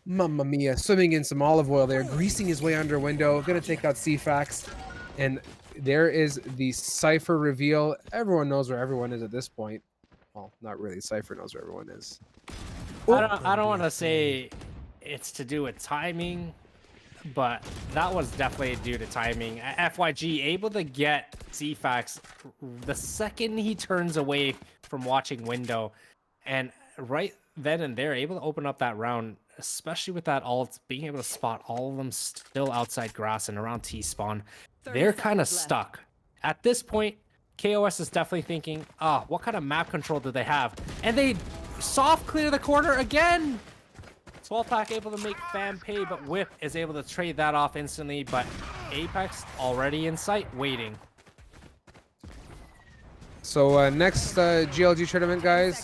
mamma mia, swimming in some olive oil there, greasing his way under a window, gonna take out CFAX, and there is the Cypher reveal. Everyone knows where everyone is at this point. Well, not really. Cypher knows where everyone is. I don't want to say it's to do with timing, but that was definitely due to timing. FYG able to get CFAX the second he turns away from watching window, and right then and there able to open up that round, especially with that ult, being able to spot all of them still outside grass and around T-spawn. They're kind of stuck. At this point, KOS is definitely thinking, what kind of map control do they have? And they soft clear the corner again. Swallpack able to make Fam pay, but Whip is able to trade that off instantly. But Apex already in sight, waiting. So next GLG tournament, guys,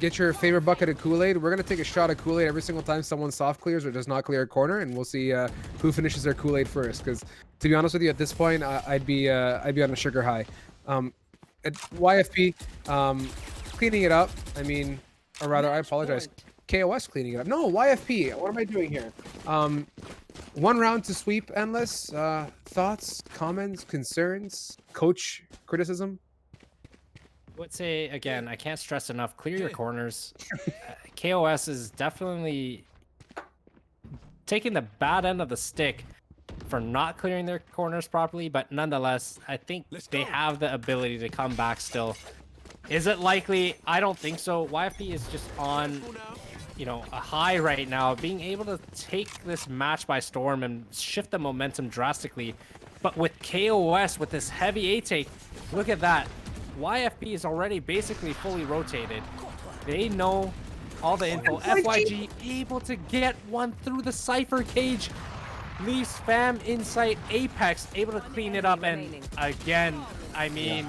get your favorite bucket of Kool-Aid. We're gonna take a shot of Kool-Aid every single time someone soft clears or does not clear a corner, and we'll see who finishes their Kool-Aid first. Because to be honest with you, at this point, I'd be on a sugar high. At YFP, cleaning it up. I mean, or rather, I apologize. KOS cleaning it up. No, YFP. What am I doing here? 1 round to sweep, Endless. Thoughts, comments, concerns, coach criticism? I would say, again, I can't stress enough, clear your corners. KOS is definitely taking the bad end of the stick for not clearing their corners properly, but nonetheless, I think they have the ability to come back still. Is it likely? I don't think so. YFP is just on, you know, a high right now, being able to take this match by storm and shift the momentum drastically. But with KOS, with this heavy A take, look at that. YFP is already basically fully rotated. They know all the info. FYG able to get one through the Cypher cage. Leaves Fam insight. Apex able to clean it up. And again, I mean,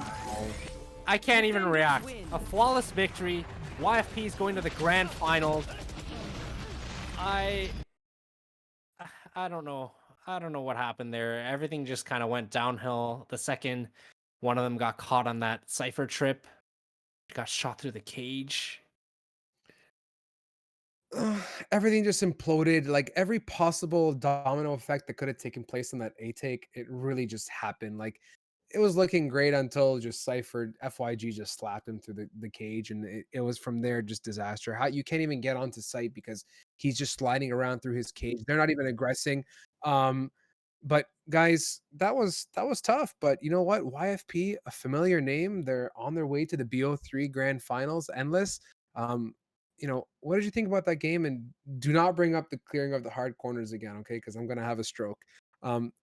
I can't even react. A flawless victory. YFP is going to the grand final. I don't know. I don't know what happened there. Everything just kind of went downhill the second one of them got caught on that Cypher trip. Got shot through the cage. Everything just imploded. Like, every possible domino effect that could have taken place on that A take, it really just happened. Like, it was looking great until just Cypher FYG just slapped him through the cage, and it was from there just disaster. How you can't even get onto site because he's just sliding around through his cage. They're not even aggressing. But guys, that was tough. But you know what? YFP, a familiar name. They're on their way to the BO3 Grand Finals. Endless. You know, what did you think about that game? And do not bring up the clearing of the hard corners again, okay? Because I'm gonna have a stroke.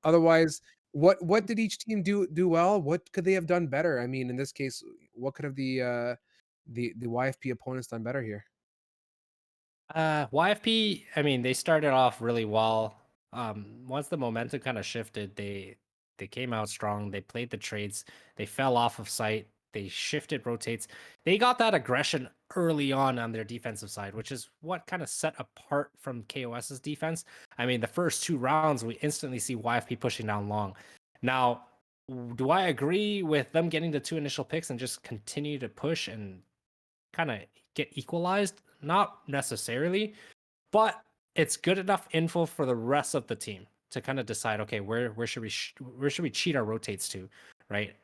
Otherwise, what did each team do well? What could they have done better? I mean, in this case, what could have the YFP opponents done better here? YFP, I mean, they started off really well. Once the momentum kind of shifted, they came out strong. They played the trades. They fell off of site. They shifted rotates. They got that aggression early on their defensive side, which is what kind of set apart from KOS's defense. I mean, the first 2 rounds, we instantly see YFP pushing down long. Now, do I agree with them getting the 2 initial picks and just continue to push and kind of get equalized? Not necessarily, but it's good enough info for the rest of the team to kind of decide, okay, where should where should we cheat our rotates to, right?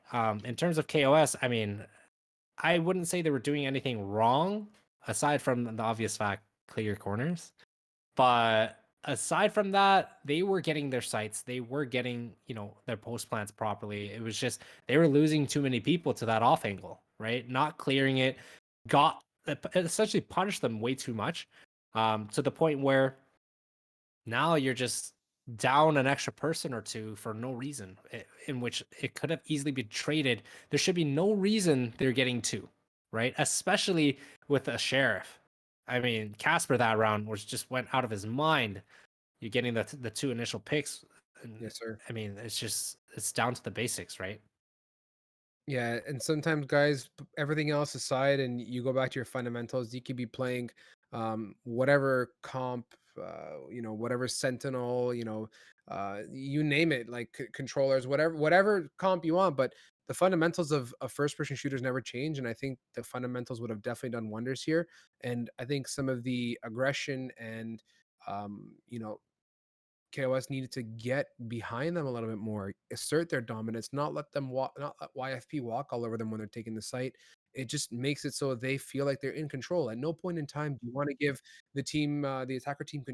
In terms of KOS, I mean, I wouldn't say they were doing anything wrong aside from the obvious fact, clear corners. But aside from that, they were getting their sites. They were getting, their post plants properly. It was just they were losing too many people to that off angle, right? Not clearing it, got it essentially punished them way too much, to the point where now you're just down an extra person or two for no reason, in which it could have easily been traded. There should be no reason they're getting two, right? Especially with a sheriff. I mean, Casper that round was just went out of his mind. You're getting the 2 initial picks. And, Yes, sir. I mean, it's down to the basics, right? Yeah, and sometimes, guys, everything else aside, and you go back to your fundamentals, you could be playing whatever comp, whatever Sentinel, you name it, like controllers, whatever comp you want. But the fundamentals of first-person shooters never change, and I think the fundamentals would have definitely done wonders here. And I think some of the aggression and um, you know KOS needed to get behind them a little bit more, assert their dominance, not let them walk, not let YFP walk all over them when they're taking the site. It just makes it so they feel like they're in control. At no point in time do you want to give the team, the attacker team,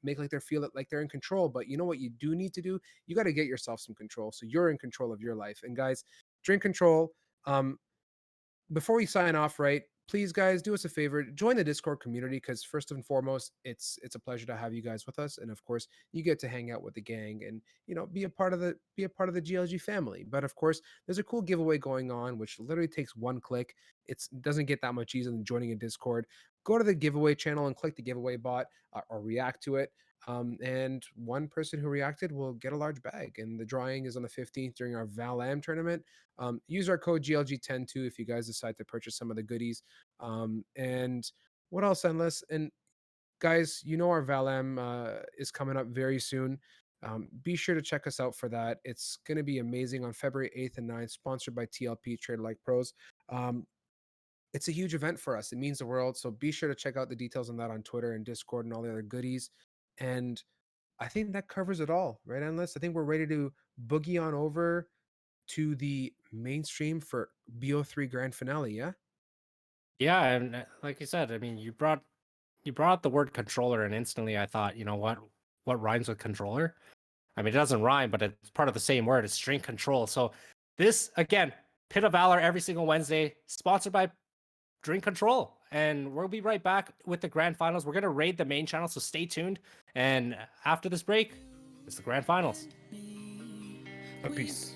make like they feel it like they're in control. But you know what you do need to do? You got to get yourself some control, so you're in control of your life. And guys, drink control. Before we sign off, right? Please, guys, do us a favor. Join the Discord community because first and foremost, it's a pleasure to have you guys with us, and of course, you get to hang out with the gang and be a part of the GLG family. But of course, there's a cool giveaway going on, which literally takes one click. It doesn't get that much easier than joining a Discord. Go to the giveaway channel and click the giveaway bot or react to it. And one person who reacted will get a large bag. And the drawing is on the 15th during our Valor tournament. Use our code GLG10 too if you guys decide to purchase some of the goodies. And what else, Endless? And guys, our Valam is coming up very soon. Be sure to check us out for that. It's going to be amazing on February 8th and 9th, sponsored by TLP Trader Like Pros. It's a huge event for us. It means the world. So be sure to check out the details on that on Twitter and Discord and all the other goodies. And I think that covers it all, right, Endless? I think we're ready to boogie on over to the mainstream for BO3 grand finale, yeah? Yeah, and like you said, I mean, you brought up the word controller, and instantly I thought, you know what rhymes with controller? I mean, it doesn't rhyme, but it's part of the same word. It's string control. So this again, Pit of Valor every single Wednesday, sponsored by Drink Control. And we'll be right back with the grand finals. We're gonna raid the main channel, so stay tuned. And after this break, it's the grand finals. A peace.